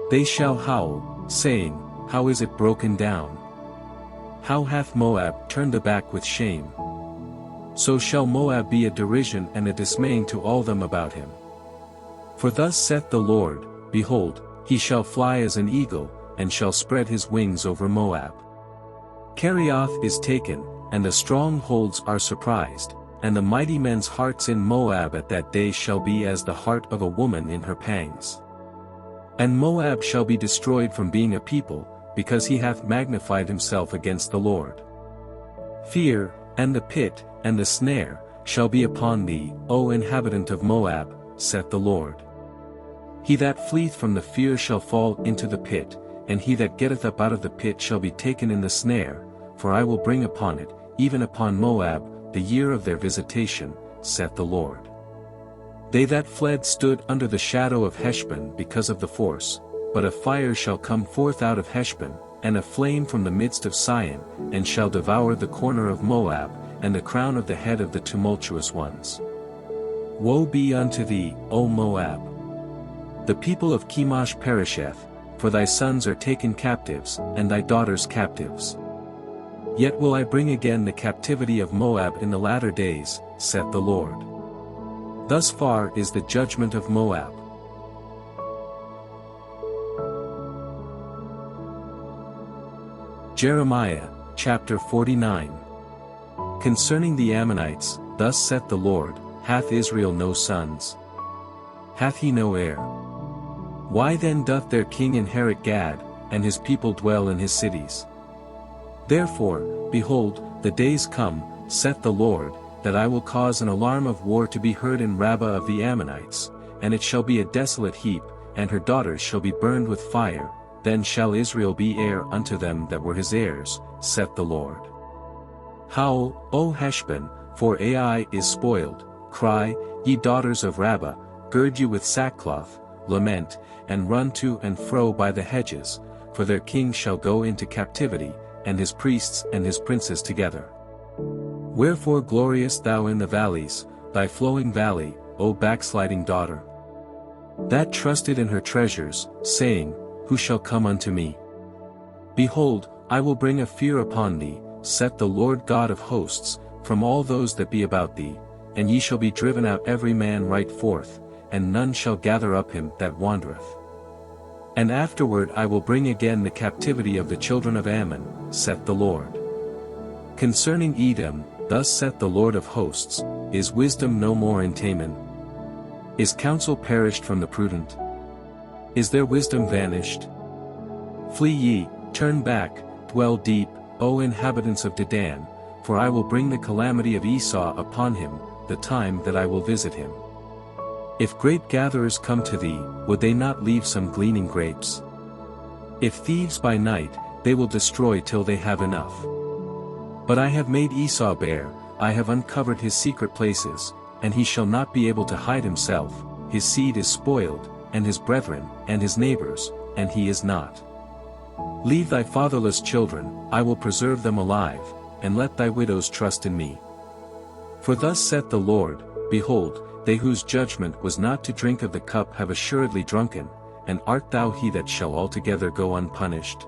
A: They shall howl, saying, How is it broken down? How hath Moab turned aback with shame? So shall Moab be a derision and a dismaying to all them about him. For thus saith the Lord, Behold, he shall fly as an eagle, and shall spread his wings over Moab. Kerioth is taken, and the strongholds are surprised, and the mighty men's hearts in Moab at that day shall be as the heart of a woman in her pangs. And Moab shall be destroyed from being a people, because he hath magnified himself against the Lord. Fear, and the pit, and the snare, shall be upon thee, O inhabitant of Moab, saith the Lord. He that fleeth from the fear shall fall into the pit, and he that getteth up out of the pit shall be taken in the snare, for I will bring upon it, even upon Moab, the year of their visitation, saith the Lord. They that fled stood under the shadow of Heshbon because of the force, but a fire shall come forth out of Heshbon, and a flame from the midst of Sion, and shall devour the corner of Moab, and the crown of the head of the tumultuous ones. Woe be unto thee, O Moab! The people of Chemosh perisheth, for thy sons are taken captives, and thy daughters captives. Yet will I bring again the captivity of Moab in the latter days, saith the Lord. Thus far is the judgment of Moab. Jeremiah, chapter 49. Concerning the Ammonites, thus saith the Lord, Hath Israel no sons? Hath he no heir? Why then doth their king inherit Gad, and his people dwell in his cities? Therefore, behold, the days come, saith the Lord, that I will cause an alarm of war to be heard in Rabbah of the Ammonites, and it shall be a desolate heap, and her daughters shall be burned with fire, then shall Israel be heir unto them that were his heirs, saith the Lord. Howl, O Heshbon, for Ai is spoiled, cry, ye daughters of Rabbah, gird you with sackcloth, lament, and run to and fro by the hedges, for their king shall go into captivity, and his priests and his princes together. Wherefore gloriest thou in the valleys, thy flowing valley, O backsliding daughter? That trusted in her treasures, saying, Who shall come unto me? Behold, I will bring a fear upon thee, saith the Lord God of hosts, from all those that be about thee, and ye shall be driven out every man right forth, and none shall gather up him that wandereth. And afterward I will bring again the captivity of the children of Ammon, saith the Lord. Concerning Edom, thus saith the Lord of hosts, Is wisdom no more in Teman? Is counsel perished from the prudent? Is their wisdom vanished? Flee ye, turn back, dwell deep, O inhabitants of Dedan, for I will bring the calamity of Esau upon him, the time that I will visit him. If grape gatherers come to thee, would they not leave some gleaning grapes? If thieves by night, they will destroy till they have enough. But I have made Esau bare, I have uncovered his secret places, and he shall not be able to hide himself, his seed is spoiled, and his brethren, and his neighbors, and he is not. Leave thy fatherless children, I will preserve them alive, and let thy widows trust in me. For thus saith the Lord, Behold, they whose judgment was not to drink of the cup have assuredly drunken, and art thou he that shall altogether go unpunished?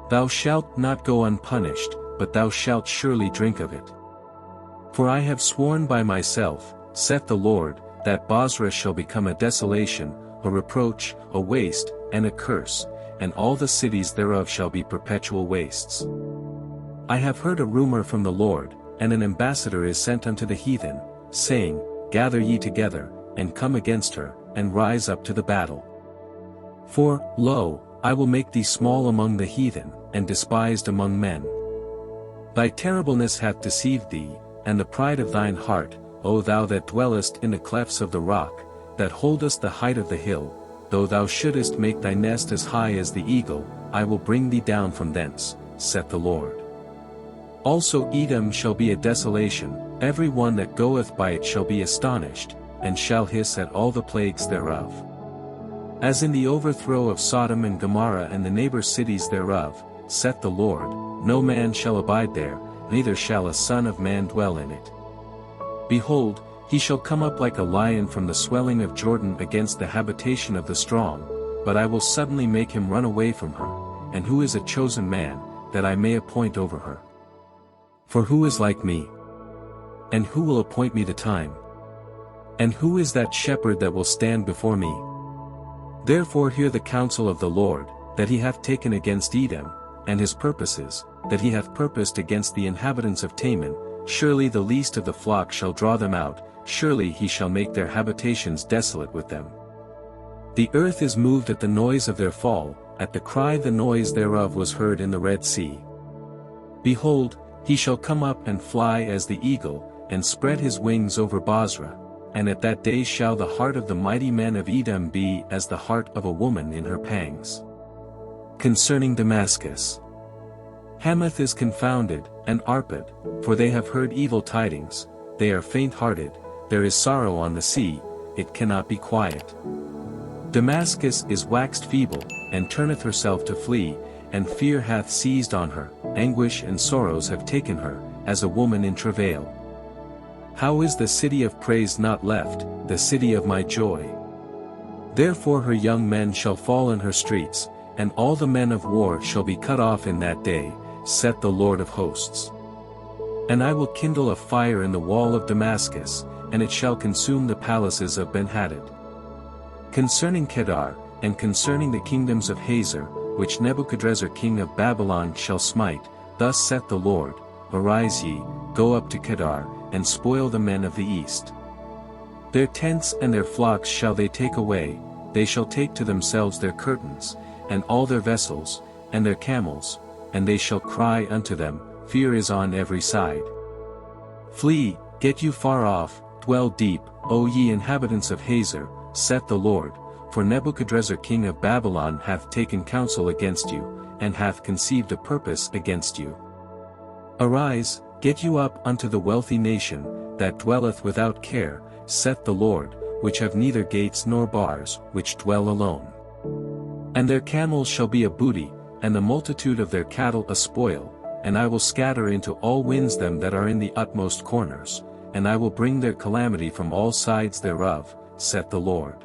A: Thou shalt not go unpunished, but thou shalt surely drink of it. For I have sworn by myself, saith the Lord, that Bozrah shall become a desolation, a reproach, a waste, and a curse, and all the cities thereof shall be perpetual wastes. I have heard a rumor from the Lord, and an ambassador is sent unto the heathen, saying, Gather ye together, and come against her, and rise up to the battle. For, lo, I will make thee small among the heathen, and despised among men. Thy terribleness hath deceived thee, and the pride of thine heart, O thou that dwellest in the clefts of the rock, that holdest the height of the hill, though thou shouldest make thy nest as high as the eagle, I will bring thee down from thence, saith the Lord. Also Edom shall be a desolation, every one that goeth by it shall be astonished, and shall hiss at all the plagues thereof. As in the overthrow of Sodom and Gomorrah and the neighbor cities thereof, saith the Lord, no man shall abide there, neither shall a son of man dwell in it. Behold, he shall come up like a lion from the swelling of Jordan against the habitation of the strong, but I will suddenly make him run away from her, and who is a chosen man, that I may appoint over her? For who is like me? And who will appoint me the time? And who is that shepherd that will stand before me? Therefore hear the counsel of the Lord, that he hath taken against Edom, and his purposes, that he hath purposed against the inhabitants of Teman. Surely the least of the flock shall draw them out, surely he shall make their habitations desolate with them. The earth is moved at the noise of their fall, at the cry the noise thereof was heard in the Red Sea. Behold, he shall come up and fly as the eagle, and spread his wings over Bozrah, and at that day shall the heart of the mighty men of Edom be as the heart of a woman in her pangs. Concerning Damascus. Hamath is confounded, and Arpad, for they have heard evil tidings, they are faint-hearted, there is sorrow on the sea, it cannot be quiet. Damascus is waxed feeble, and turneth herself to flee, and fear hath seized on her, anguish and sorrows have taken her, as a woman in travail. How is the city of praise not left, the city of my joy? Therefore her young men shall fall in her streets, and all the men of war shall be cut off in that day, saith the Lord of hosts. And I will kindle a fire in the wall of Damascus, and it shall consume the palaces of Ben-Hadad. Concerning Kedar, and concerning the kingdoms of Hazor, which Nebuchadrezzar king of Babylon shall smite, thus saith the Lord, Arise ye, go up to Kedar, and spoil the men of the east. Their tents and their flocks shall they take away, they shall take to themselves their curtains, and all their vessels, and their camels, and they shall cry unto them, Fear is on every side. Flee, get you far off, dwell deep, O ye inhabitants of Hazor, saith the Lord, for Nebuchadrezzar king of Babylon hath taken counsel against you, and hath conceived a purpose against you. Arise, get you up unto the wealthy nation, that dwelleth without care, saith the Lord, which have neither gates nor bars, which dwell alone. And their camels shall be a booty, and the multitude of their cattle a spoil, and I will scatter into all winds them that are in the utmost corners, and I will bring their calamity from all sides thereof, saith the Lord.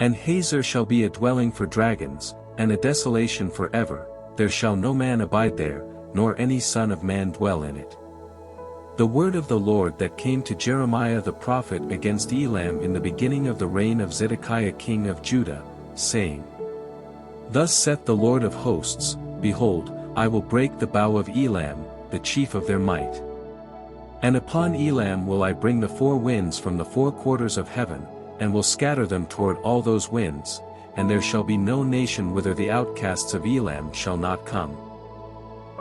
A: And Hazor shall be a dwelling for dragons, and a desolation forever, there shall no man abide there, nor any son of man dwell in it. The word of the Lord that came to Jeremiah the prophet against Elam in the beginning of the reign of Zedekiah king of Judah, saying, Thus saith the Lord of hosts, Behold, I will break the bow of Elam, the chief of their might. And upon Elam will I bring the four winds from the four quarters of heaven, and will scatter them toward all those winds, and there shall be no nation whither the outcasts of Elam shall not come.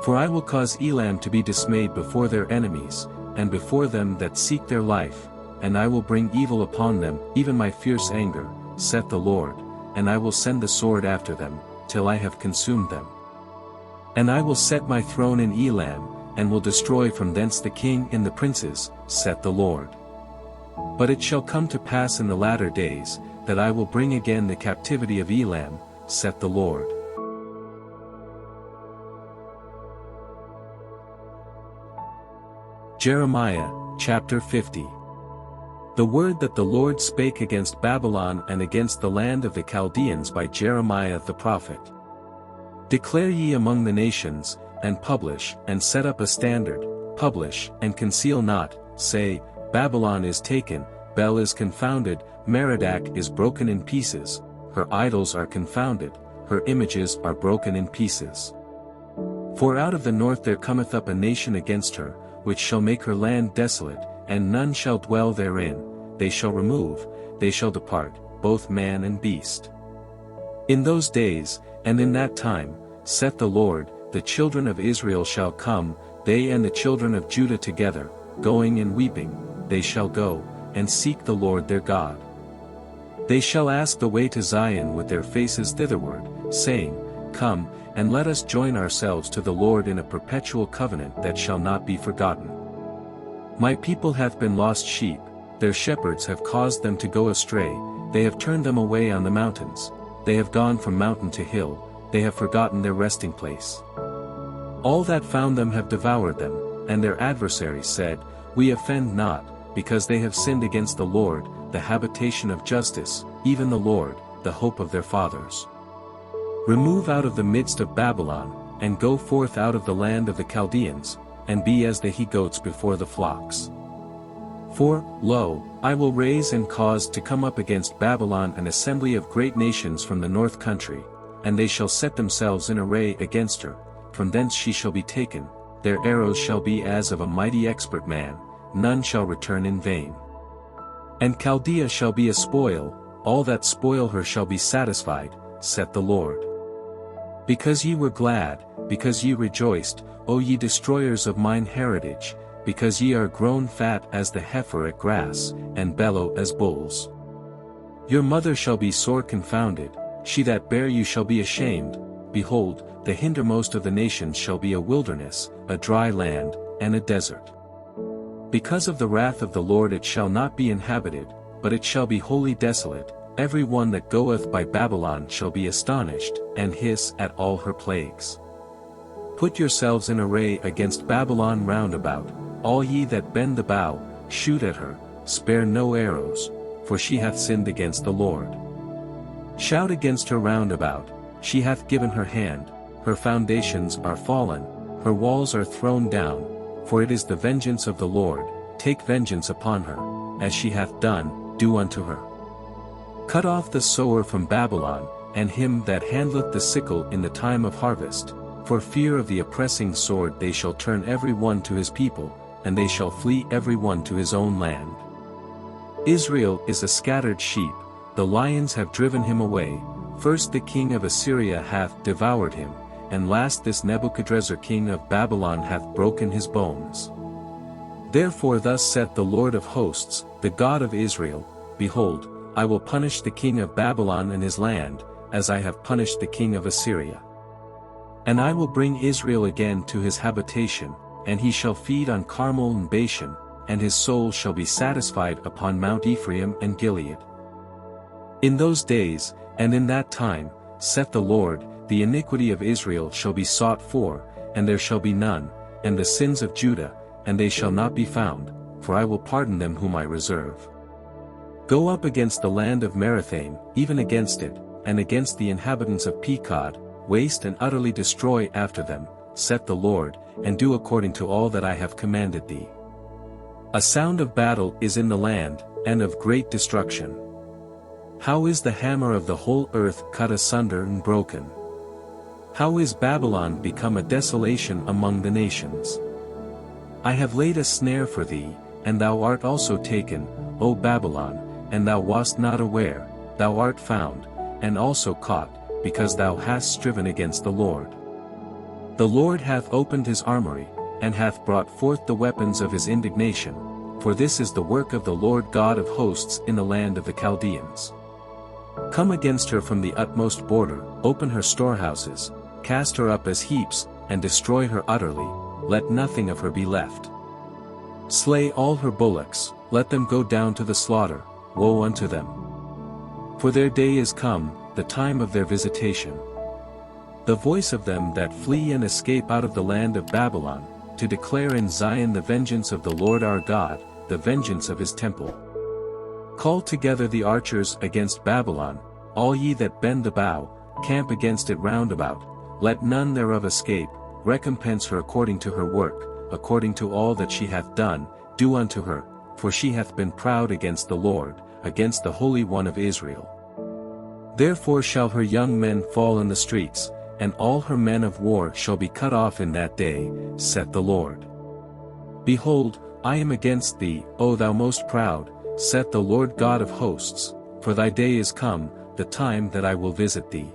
A: For I will cause Elam to be dismayed before their enemies, and before them that seek their life, and I will bring evil upon them, even my fierce anger, saith the Lord, and I will send the sword after them, till I have consumed them. And I will set my throne in Elam, and will destroy from thence the king and the princes, saith the Lord. But it shall come to pass in the latter days, that I will bring again the captivity of Elam, saith the Lord. Jeremiah, chapter 50. The word that the Lord spake against Babylon and against the land of the Chaldeans by Jeremiah the prophet. Declare ye among the nations, and publish, and set up a standard, publish, and conceal not, say, Babylon is taken, Bel is confounded, Merodach is broken in pieces, her idols are confounded, her images are broken in pieces. For out of the north there cometh up a nation against her, which shall make her land desolate, and none shall dwell therein, they shall remove, they shall depart, both man and beast. In those days, and in that time, saith the Lord, the children of Israel shall come, they and the children of Judah together, going and weeping, they shall go, and seek the Lord their God. They shall ask the way to Zion with their faces thitherward, saying, Come, and let us join ourselves to the Lord in a perpetual covenant that shall not be forgotten. My people hath been lost sheep, their shepherds have caused them to go astray, they have turned them away on the mountains, they have gone from mountain to hill, they have forgotten their resting place. All that found them have devoured them, and their adversaries said, We offend not, because they have sinned against the Lord, the habitation of justice, even the Lord, the hope of their fathers. Remove out of the midst of Babylon, and go forth out of the land of the Chaldeans, and be as the he-goats before the flocks. For, lo, I will raise and cause to come up against Babylon an assembly of great nations from the north country, and they shall set themselves in array against her, from thence she shall be taken, their arrows shall be as of a mighty expert man, none shall return in vain. And Chaldea shall be a spoil, all that spoil her shall be satisfied, saith the Lord. Because ye were glad, because ye rejoiced, O ye destroyers of mine heritage, because ye are grown fat as the heifer at grass, and bellow as bulls. Your mother shall be sore confounded, she that bare you shall be ashamed, behold, the hindermost of the nations shall be a wilderness, a dry land, and a desert. Because of the wrath of the Lord it shall not be inhabited, but it shall be wholly desolate, every one that goeth by Babylon shall be astonished, and hiss at all her plagues. Put yourselves in array against Babylon round about, all ye that bend the bow, shoot at her, spare no arrows, for she hath sinned against the Lord. Shout against her round about, she hath given her hand, her foundations are fallen, her walls are thrown down, for it is the vengeance of the Lord, take vengeance upon her, as she hath done, do unto her. Cut off the sower from Babylon, and him that handleth the sickle in the time of harvest, for fear of the oppressing sword they shall turn every one to his people, and they shall flee every one to his own land. Israel is a scattered sheep, the lions have driven him away, first the king of Assyria hath devoured him, and last this Nebuchadrezzar king of Babylon hath broken his bones. Therefore thus saith the Lord of hosts, the God of Israel, Behold, I will punish the king of Babylon and his land, as I have punished the king of Assyria. And I will bring Israel again to his habitation, and he shall feed on Carmel and Bashan, and his soul shall be satisfied upon Mount Ephraim and Gilead. In those days, and in that time, saith the Lord, the iniquity of Israel shall be sought for, and there shall be none, and the sins of Judah, and they shall not be found, for I will pardon them whom I reserve. Go up against the land of Merathaim, even against it, and against the inhabitants of Pekod, waste and utterly destroy after them, saith the Lord, and do according to all that I have commanded thee. A sound of battle is in the land, and of great destruction. How is the hammer of the whole earth cut asunder and broken? How is Babylon become a desolation among the nations? I have laid a snare for thee, and thou art also taken, O Babylon, and thou wast not aware, thou art found, and also caught, because thou hast striven against the Lord. The Lord hath opened his armory, and hath brought forth the weapons of his indignation, for this is the work of the Lord God of hosts in the land of the Chaldeans. Come against her from the utmost border, open her storehouses, cast her up as heaps, and destroy her utterly, let nothing of her be left. Slay all her bullocks, let them go down to the slaughter, woe unto them. For their day is come, the time of their visitation. The voice of them that flee and escape out of the land of Babylon, to declare in Zion the vengeance of the Lord our God, the vengeance of his temple. Call together the archers against Babylon, all ye that bend the bow, camp against it round about, let none thereof escape, recompense her according to her work, according to all that she hath done, do unto her, for she hath been proud against the Lord, against the Holy One of Israel. Therefore shall her young men fall in the streets, and all her men of war shall be cut off in that day, saith the Lord. Behold, I am against thee, O thou most proud, saith the Lord God of hosts, for thy day is come, the time that I will visit thee.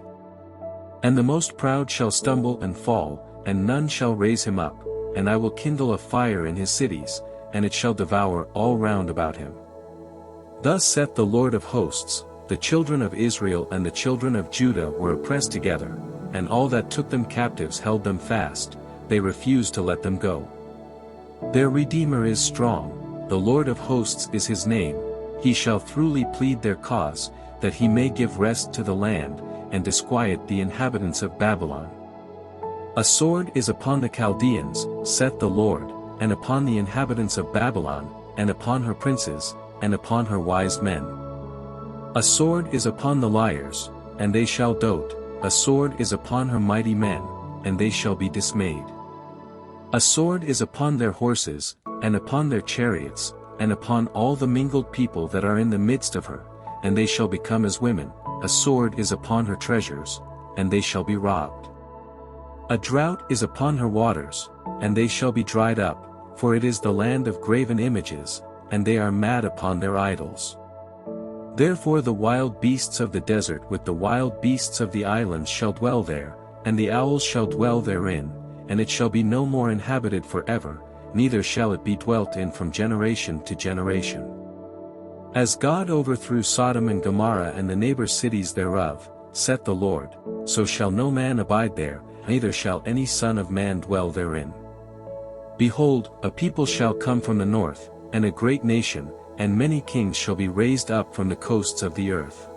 A: And the most proud shall stumble and fall, and none shall raise him up, and I will kindle a fire in his cities, and it shall devour all round about him. Thus saith the Lord of hosts, the children of Israel and the children of Judah were oppressed together, and all that took them captives held them fast, they refused to let them go. Their Redeemer is strong, the Lord of hosts is his name, he shall throughly plead their cause, that he may give rest to the land, and disquiet the inhabitants of Babylon. A sword is upon the Chaldeans, saith the Lord, and upon the inhabitants of Babylon, and upon her princes, and upon her wise men. A sword is upon the liars, and they shall dote, a sword is upon her mighty men, and they shall be dismayed. A sword is upon their horses, and upon their chariots, and upon all the mingled people that are in the midst of her, and they shall become as women, a sword is upon her treasures, and they shall be robbed. A drought is upon her waters, and they shall be dried up, for it is the land of graven images, and they are mad upon their idols. Therefore the wild beasts of the desert with the wild beasts of the islands shall dwell there, and the owls shall dwell therein, and it shall be no more inhabited forever, neither shall it be dwelt in from generation to generation. As God overthrew Sodom and Gomorrah and the neighbor cities thereof, saith the Lord, so shall no man abide there, neither shall any son of man dwell therein. Behold, a people shall come from the north, and a great nation, and many kings shall be raised up from the coasts of the earth.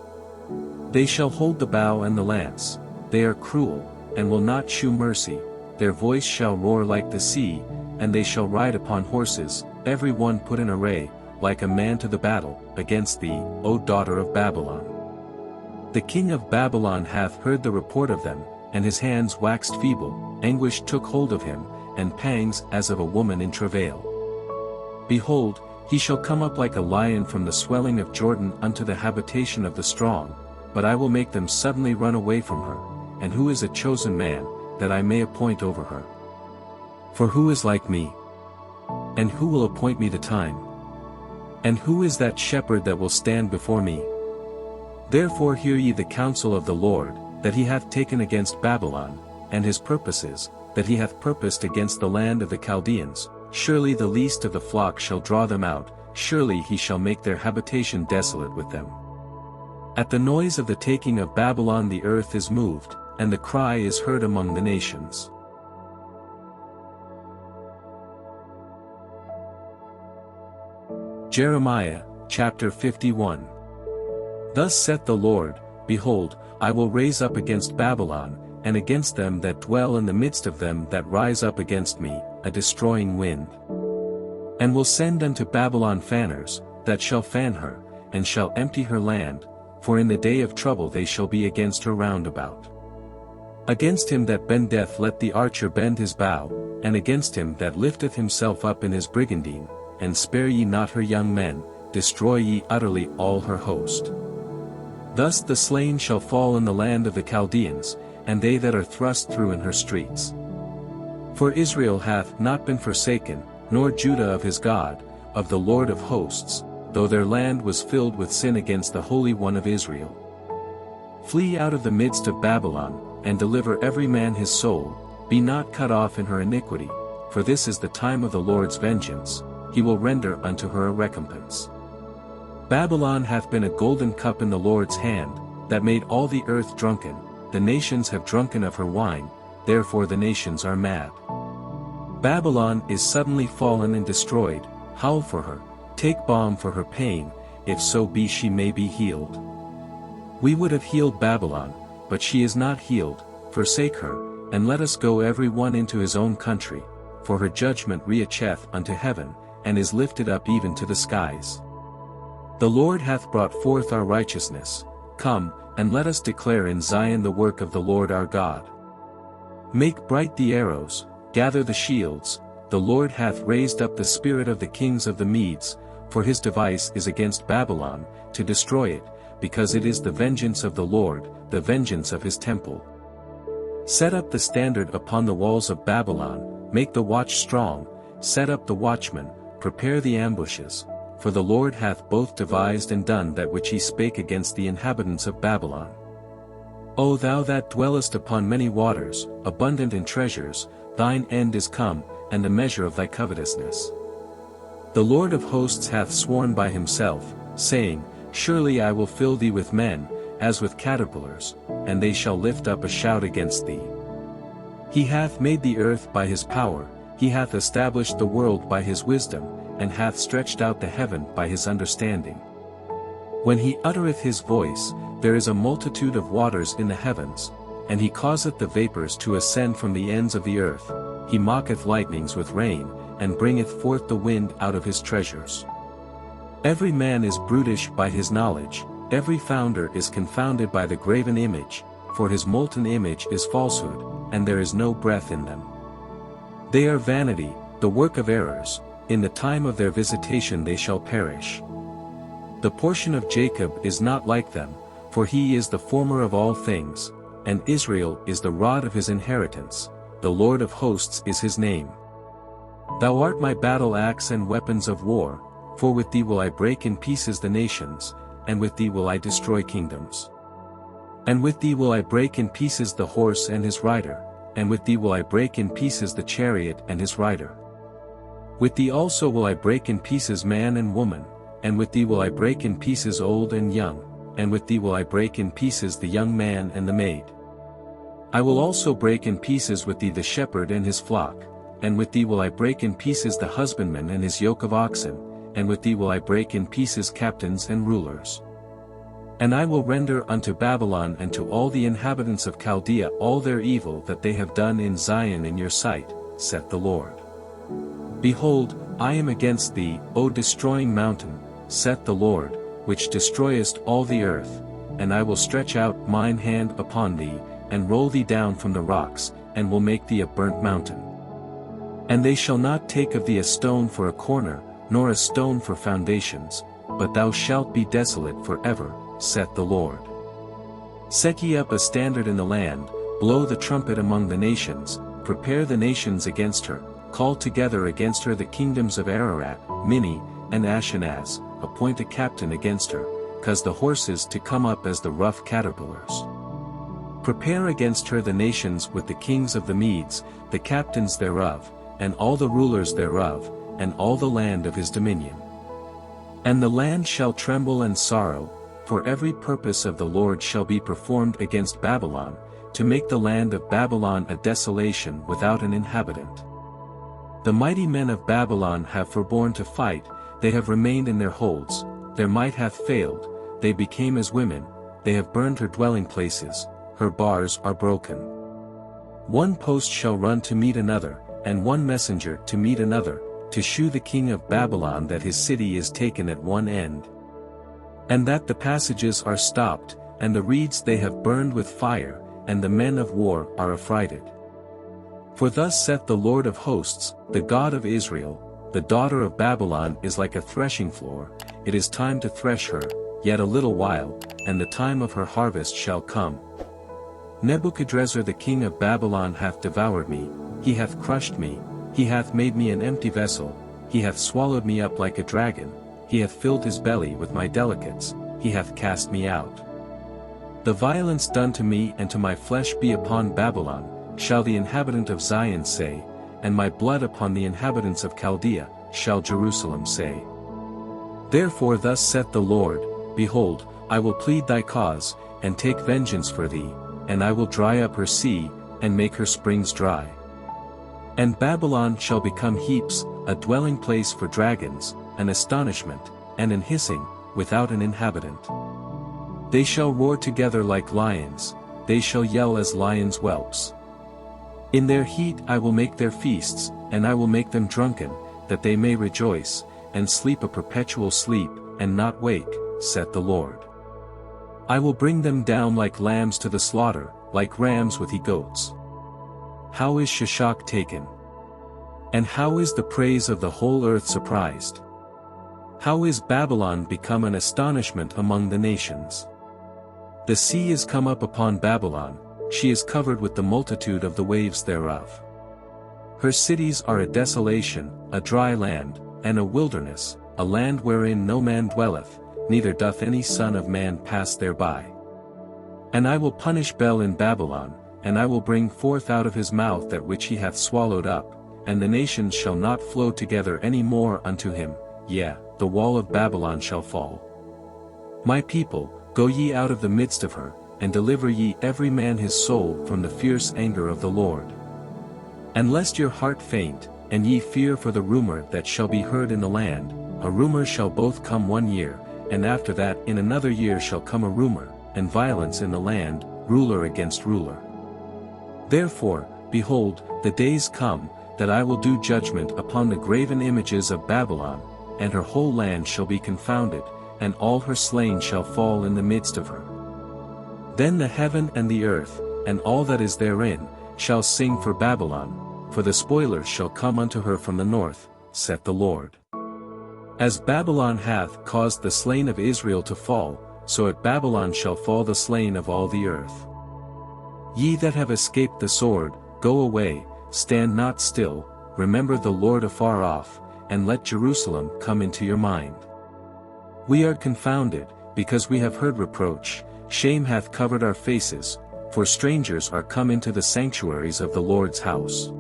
A: They shall hold the bow and the lance, they are cruel, and will not shew mercy, their voice shall roar like the sea, and they shall ride upon horses, every one put in array, like a man to the battle, against thee, O daughter of Babylon. The king of Babylon hath heard the report of them, and his hands waxed feeble, anguish took hold of him, and pangs as of a woman in travail. Behold, he shall come up like a lion from the swelling of Jordan unto the habitation of the strong, but I will make them suddenly run away from her, and who is a chosen man, that I may appoint over her? For who is like me? And who will appoint me the time? And who is that shepherd that will stand before me? Therefore hear ye the counsel of the Lord, that he hath taken against Babylon, and his purposes, that he hath purposed against the land of the Chaldeans. Surely the least of the flock shall draw them out, surely he shall make their habitation desolate with them. At the noise of the taking of Babylon the earth is moved, and the cry is heard among the nations. Jeremiah, chapter 51. Thus saith the Lord, Behold, I will raise up against Babylon, and against them that dwell in the midst of them that rise up against me, a destroying wind. And will send unto Babylon fanners, that shall fan her, and shall empty her land, for in the day of trouble they shall be against her round about. Against him that bendeth let the archer bend his bow, and against him that lifteth himself up in his brigandine, and spare ye not her young men, destroy ye utterly all her host. Thus the slain shall fall in the land of the Chaldeans, and they that are thrust through in her streets. For Israel hath not been forsaken, nor Judah of his God, of the Lord of hosts, though their land was filled with sin against the Holy One of Israel. Flee out of the midst of Babylon, and deliver every man his soul, be not cut off in her iniquity, for this is the time of the Lord's vengeance, he will render unto her a recompense. Babylon hath been a golden cup in the Lord's hand, that made all the earth drunken, the nations have drunken of her wine, therefore the nations are mad. Babylon is suddenly fallen and destroyed, howl for her, take balm for her pain, if so be she may be healed. We would have healed Babylon, but she is not healed, forsake her, and let us go every one into his own country, for her judgment reacheth unto heaven, and is lifted up even to the skies. The Lord hath brought forth our righteousness, come, and let us declare in Zion the work of the Lord our God. Make bright the arrows, gather the shields, the Lord hath raised up the spirit of the kings of the Medes, for his device is against Babylon, to destroy it, because it is the vengeance of the Lord, the vengeance of his temple. Set up the standard upon the walls of Babylon, make the watch strong, set up the watchmen, prepare the ambushes, for the Lord hath both devised and done that which he spake against the inhabitants of Babylon. O thou that dwellest upon many waters, abundant in treasures, thine end is come, and the measure of thy covetousness. The Lord of hosts hath sworn by himself, saying, Surely I will fill thee with men, as with caterpillars, and they shall lift up a shout against thee. He hath made the earth by his power, he hath established the world by his wisdom, and hath stretched out the heaven by his understanding. When he uttereth his voice, there is a multitude of waters in the heavens, and he causeth the vapors to ascend from the ends of the earth, he mocketh lightnings with rain, and bringeth forth the wind out of his treasures. Every man is brutish by his knowledge, every founder is confounded by the graven image, for his molten image is falsehood, and there is no breath in them. They are vanity, the work of errors, in the time of their visitation they shall perish. The portion of Jacob is not like them, for he is the former of all things, and Israel is the rod of his inheritance, the Lord of hosts is his name. Thou art my battle axe and weapons of war, for with thee will I break in pieces the nations, and with thee will I destroy kingdoms. And with thee will I break in pieces the horse and his rider, and with thee will I break in pieces the chariot and his rider. With thee also will I break in pieces man and woman, and with thee will I break in pieces old and young, and with thee will I break in pieces the young man and the maid. I will also break in pieces with thee the shepherd and his flock, and with thee will I break in pieces the husbandman and his yoke of oxen, and with thee will I break in pieces captains and rulers. And I will render unto Babylon and to all the inhabitants of Chaldea all their evil that they have done in Zion in your sight, saith the Lord. Behold, I am against thee, O destroying mountain, saith the Lord, which destroyest all the earth, and I will stretch out mine hand upon thee, and roll thee down from the rocks, and will make thee a burnt mountain. And they shall not take of thee a stone for a corner, nor a stone for foundations, but thou shalt be desolate for ever, saith the Lord. Set ye up a standard in the land, blow the trumpet among the nations, prepare the nations against her, call together against her the kingdoms of Ararat, Minni, and Ashkenaz, appoint a captain against her, cause the horses to come up as the rough caterpillars. Prepare against her the nations with the kings of the Medes, the captains thereof, and all the rulers thereof, and all the land of his dominion. And the land shall tremble and sorrow, for every purpose of the Lord shall be performed against Babylon, to make the land of Babylon a desolation without an inhabitant. The mighty men of Babylon have forborne to fight, they have remained in their holds, their might hath failed, they became as women, they have burned her dwelling places, her bars are broken. One post shall run to meet another, and one messenger to meet another, to shew the king of Babylon that his city is taken at one end, and that the passages are stopped, and the reeds they have burned with fire, and the men of war are affrighted. For thus saith the Lord of hosts, the God of Israel, the daughter of Babylon is like a threshing floor, it is time to thresh her, yet a little while, and the time of her harvest shall come. Nebuchadrezzar the king of Babylon hath devoured me, he hath crushed me, he hath made me an empty vessel, he hath swallowed me up like a dragon, he hath filled his belly with my delicates, he hath cast me out. The violence done to me and to my flesh be upon Babylon, shall the inhabitant of Zion say, and my blood upon the inhabitants of Chaldea, shall Jerusalem say. Therefore thus saith the Lord, Behold, I will plead thy cause, and take vengeance for thee, and I will dry up her sea, and make her springs dry. And Babylon shall become heaps, a dwelling place for dragons, an astonishment, and an hissing, without an inhabitant. They shall roar together like lions, they shall yell as lions' whelps. In their heat I will make their feasts, and I will make them drunken, that they may rejoice, and sleep a perpetual sleep, and not wake, saith the Lord. I will bring them down like lambs to the slaughter, like rams with he-goats. How is Shishak taken? And how is the praise of the whole earth surprised? How is Babylon become an astonishment among the nations? The sea is come up upon Babylon, she is covered with the multitude of the waves thereof. Her cities are a desolation, a dry land, and a wilderness, a land wherein no man dwelleth, neither doth any son of man pass thereby. And I will punish Bel in Babylon, and I will bring forth out of his mouth that which he hath swallowed up, and the nations shall not flow together any more unto him, yea, the wall of Babylon shall fall. My people, go ye out of the midst of her, and deliver ye every man his soul from the fierce anger of the Lord. And lest your heart faint, and ye fear for the rumor that shall be heard in the land, a rumor shall both come 1 year, and after that in another year shall come a rumor, and violence in the land, ruler against ruler. Therefore, behold, the days come, that I will do judgment upon the graven images of Babylon, and her whole land shall be confounded, and all her slain shall fall in the midst of her. Then the heaven and the earth, and all that is therein, shall sing for Babylon, for the spoilers shall come unto her from the north, saith the Lord. As Babylon hath caused the slain of Israel to fall, so at Babylon shall fall the slain of all the earth. Ye that have escaped the sword, go away, stand not still, remember the Lord afar off, and let Jerusalem come into your mind. We are confounded, because we have heard reproach, shame hath covered our faces, for strangers are come into the sanctuaries of the Lord's house.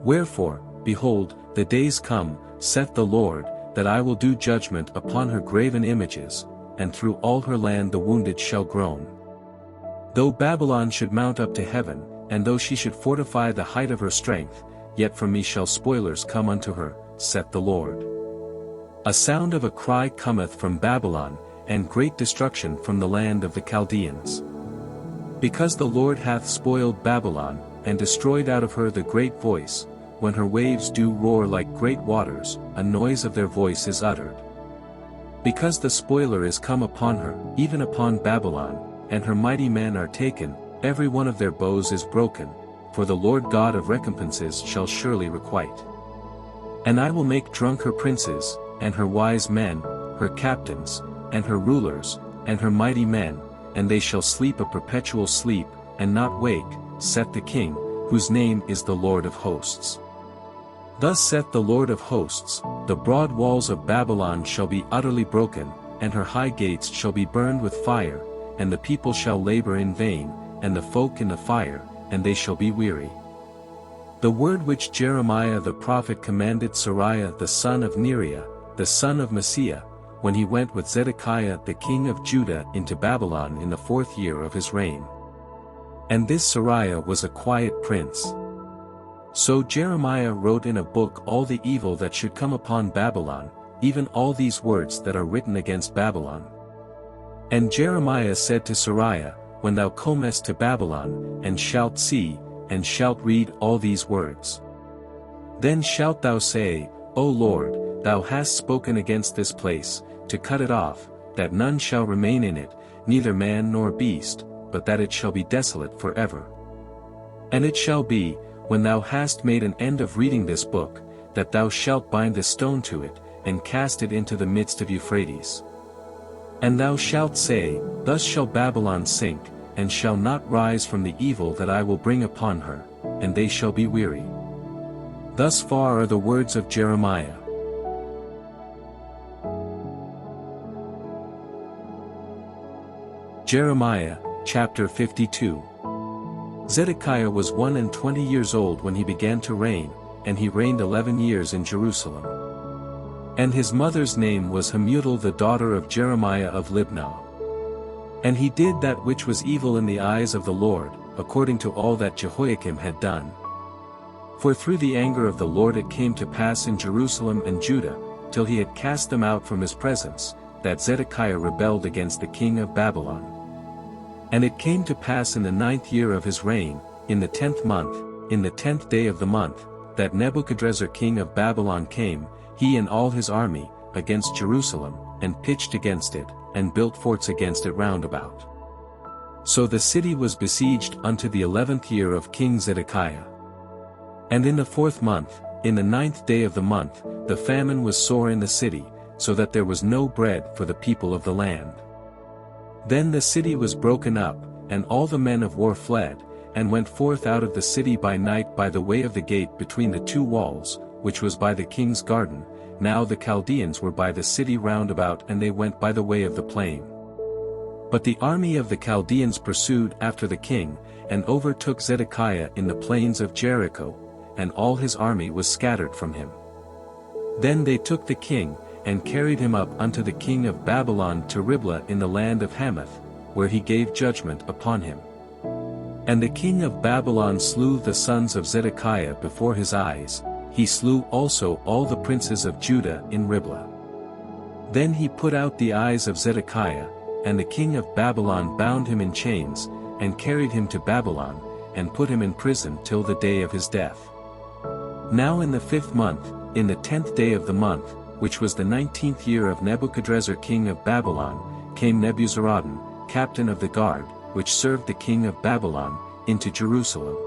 A: Wherefore, behold, the days come, saith the Lord, that I will do judgment upon her graven images, and through all her land the wounded shall groan. Though Babylon should mount up to heaven, and though she should fortify the height of her strength, yet from me shall spoilers come unto her, saith the Lord. A sound of a cry cometh from Babylon, and great destruction from the land of the Chaldeans. Because the Lord hath spoiled Babylon, and destroyed out of her the great voice, when her waves do roar like great waters, a noise of their voice is uttered. Because the spoiler is come upon her, even upon Babylon, and her mighty men are taken, every one of their bows is broken, for the Lord God of recompenses shall surely requite. And I will make drunk her princes, and her wise men, her captains, and her rulers, and her mighty men, and they shall sleep a perpetual sleep, and not wake, saith the King, whose name is the Lord of hosts. Thus saith the Lord of hosts, the broad walls of Babylon shall be utterly broken, and her high gates shall be burned with fire, and the people shall labor in vain, and the folk in the fire, and they shall be weary. The word which Jeremiah the prophet commanded Seraiah the son of Neriah, the son of Messiah, when he went with Zedekiah the king of Judah into Babylon in the 4th year of his reign. And this Seraiah was a quiet prince. So Jeremiah wrote in a book all the evil that should come upon Babylon, even all these words that are written against Babylon. And Jeremiah said to Seraiah, when thou comest to Babylon, and shalt see, and shalt read all these words, then shalt thou say, O Lord, thou hast spoken against this place, to cut it off, that none shall remain in it, neither man nor beast, but that it shall be desolate forever. And it shall be, when thou hast made an end of reading this book, that thou shalt bind a stone to it, and cast it into the midst of Euphrates. And thou shalt say, Thus shall Babylon sink, and shall not rise from the evil that I will bring upon her, and they shall be weary. Thus far are the words of Jeremiah. Jeremiah, chapter 52. Zedekiah was 21 years old when he began to reign, and he reigned 11 years in Jerusalem. And his mother's name was Hamutal the daughter of Jeremiah of Libnah. And he did that which was evil in the eyes of the Lord, according to all that Jehoiakim had done. For through the anger of the Lord it came to pass in Jerusalem and Judah, till he had cast them out from his presence, that Zedekiah rebelled against the king of Babylon. And it came to pass in the 9th year of his reign, in the 10th month, in the 10th day of the month, that Nebuchadrezzar king of Babylon came, he and all his army, against Jerusalem, and pitched against it, and built forts against it round about. So the city was besieged unto the 11th year of King Zedekiah. And in the 4th month, in the 9th day of the month, the famine was sore in the city, so that there was no bread for the people of the land. Then the city was broken up, and all the men of war fled, and went forth out of the city by night by the way of the gate between the 2 walls, which was by the king's garden. Now the Chaldeans were by the city round about, and they went by the way of the plain. But the army of the Chaldeans pursued after the king, and overtook Zedekiah in the plains of Jericho, and all his army was scattered from him. Then they took the king, and carried him up unto the king of Babylon to Riblah in the land of Hamath, where he gave judgment upon him. And the king of Babylon slew the sons of Zedekiah before his eyes, he slew also all the princes of Judah in Riblah. Then he put out the eyes of Zedekiah, and the king of Babylon bound him in chains, and carried him to Babylon, and put him in prison till the day of his death. Now in the 5th month, in the 10th day of the month, which was the 19th year of Nebuchadrezzar king of Babylon, came Nebuzaradan, captain of the guard, which served the king of Babylon, into Jerusalem.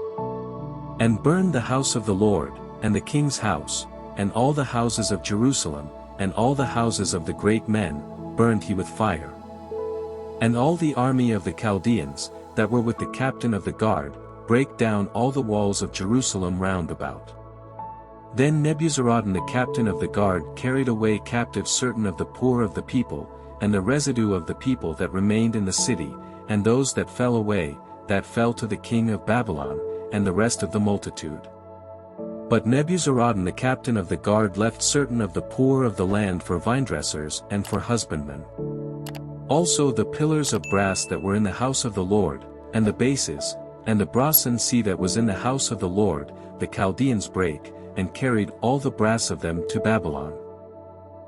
A: And burned the house of the Lord, and the king's house, and all the houses of Jerusalem, and all the houses of the great men, burned he with fire. And all the army of the Chaldeans, that were with the captain of the guard, brake down all the walls of Jerusalem round about. Then Nebuzaradan the captain of the guard carried away captive certain of the poor of the people, and the residue of the people that remained in the city, and those that fell away, that fell to the king of Babylon, and the rest of the multitude. But Nebuzaradan the captain of the guard left certain of the poor of the land for vinedressers and for husbandmen. Also the pillars of brass that were in the house of the Lord, and the bases, and the brasen sea that was in the house of the Lord, the Chaldeans brake, and carried all the brass of them to Babylon.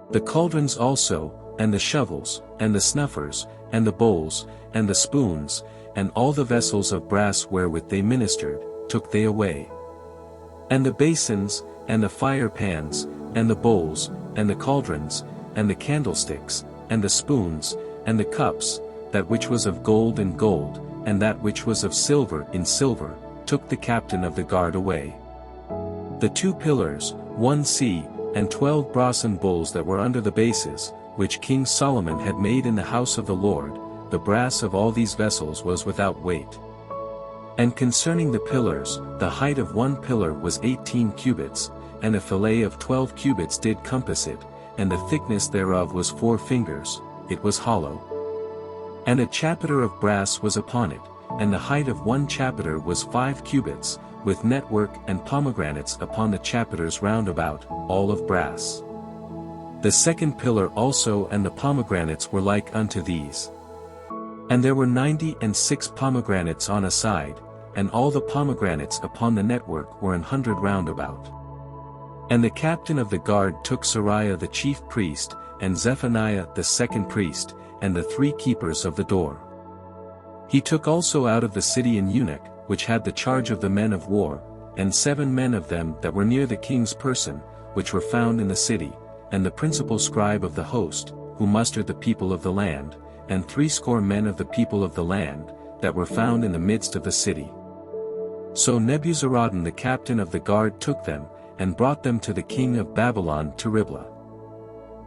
A: The cauldrons also, and the shovels, and the snuffers, and the bowls, and the spoons, and all the vessels of brass wherewith they ministered, took they away. And the basins, and the fire pans, and the bowls, and the cauldrons, and the candlesticks, and the spoons, and the cups, that which was of gold in gold, and that which was of silver in silver, took the captain of the guard away. The 2 pillars, 1 sea, and 12 brasen bowls that were under the bases, which King Solomon had made in the house of the Lord, the brass of all these vessels was without weight. And concerning the pillars, the height of 1 pillar was 18 cubits, and a fillet of 12 cubits did compass it, and the thickness thereof was 4 fingers, it was hollow. And a chapiter of brass was upon it, and the height of 1 chapiter was 5 cubits, with network and pomegranates upon the chapiters round about, all of brass. The 2nd pillar also and the pomegranates were like unto these. And there were 96 pomegranates on a side, and all the pomegranates upon the network were 100 round about. And the captain of the guard took Sariah the chief priest, and Zephaniah the 2nd priest, and the 3 keepers of the door. He took also out of the city an eunuch, which had the charge of the men of war, and 7 men of them that were near the king's person, which were found in the city, and the principal scribe of the host, who mustered the people of the land, and 60 men of the people of the land, that were found in the midst of the city. So Nebuzaradan the captain of the guard took them, and brought them to the king of Babylon to Riblah.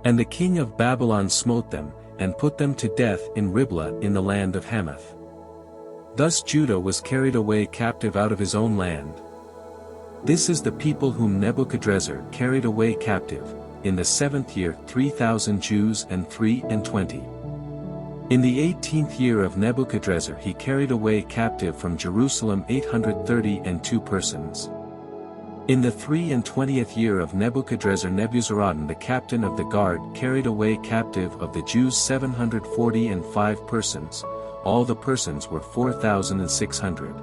A: And the king of Babylon smote them, and put them to death in Riblah in the land of Hamath. Thus Judah was carried away captive out of his own land. This is the people whom Nebuchadrezzar carried away captive, in the 7th year 3,000 Jews and 23. In the 18th year of Nebuchadrezzar he carried away captive from Jerusalem 832 persons. In the 23rd year of Nebuchadrezzar Nebuzaradan the captain of the guard carried away captive of the Jews 745 persons, all the persons were 4,600.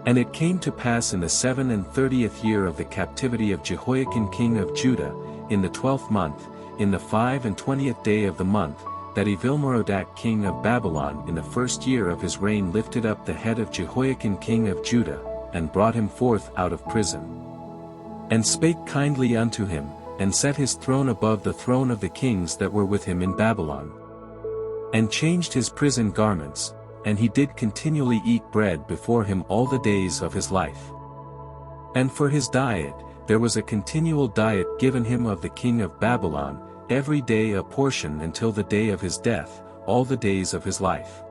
A: And it came to pass in the 37th year of the captivity of Jehoiakim king of Judah, in the 12th month, in the 25th day of the month, that Evil-Merodach king of Babylon in the 1st year of his reign lifted up the head of Jehoiakim king of Judah, and brought him forth out of prison. And spake kindly unto him, and set his throne above the throne of the kings that were with him in Babylon. And changed his prison garments, and he did continually eat bread before him all the days of his life. And for his diet, there was a continual diet given him of the king of Babylon, every day a portion until the day of his death, all the days of his life.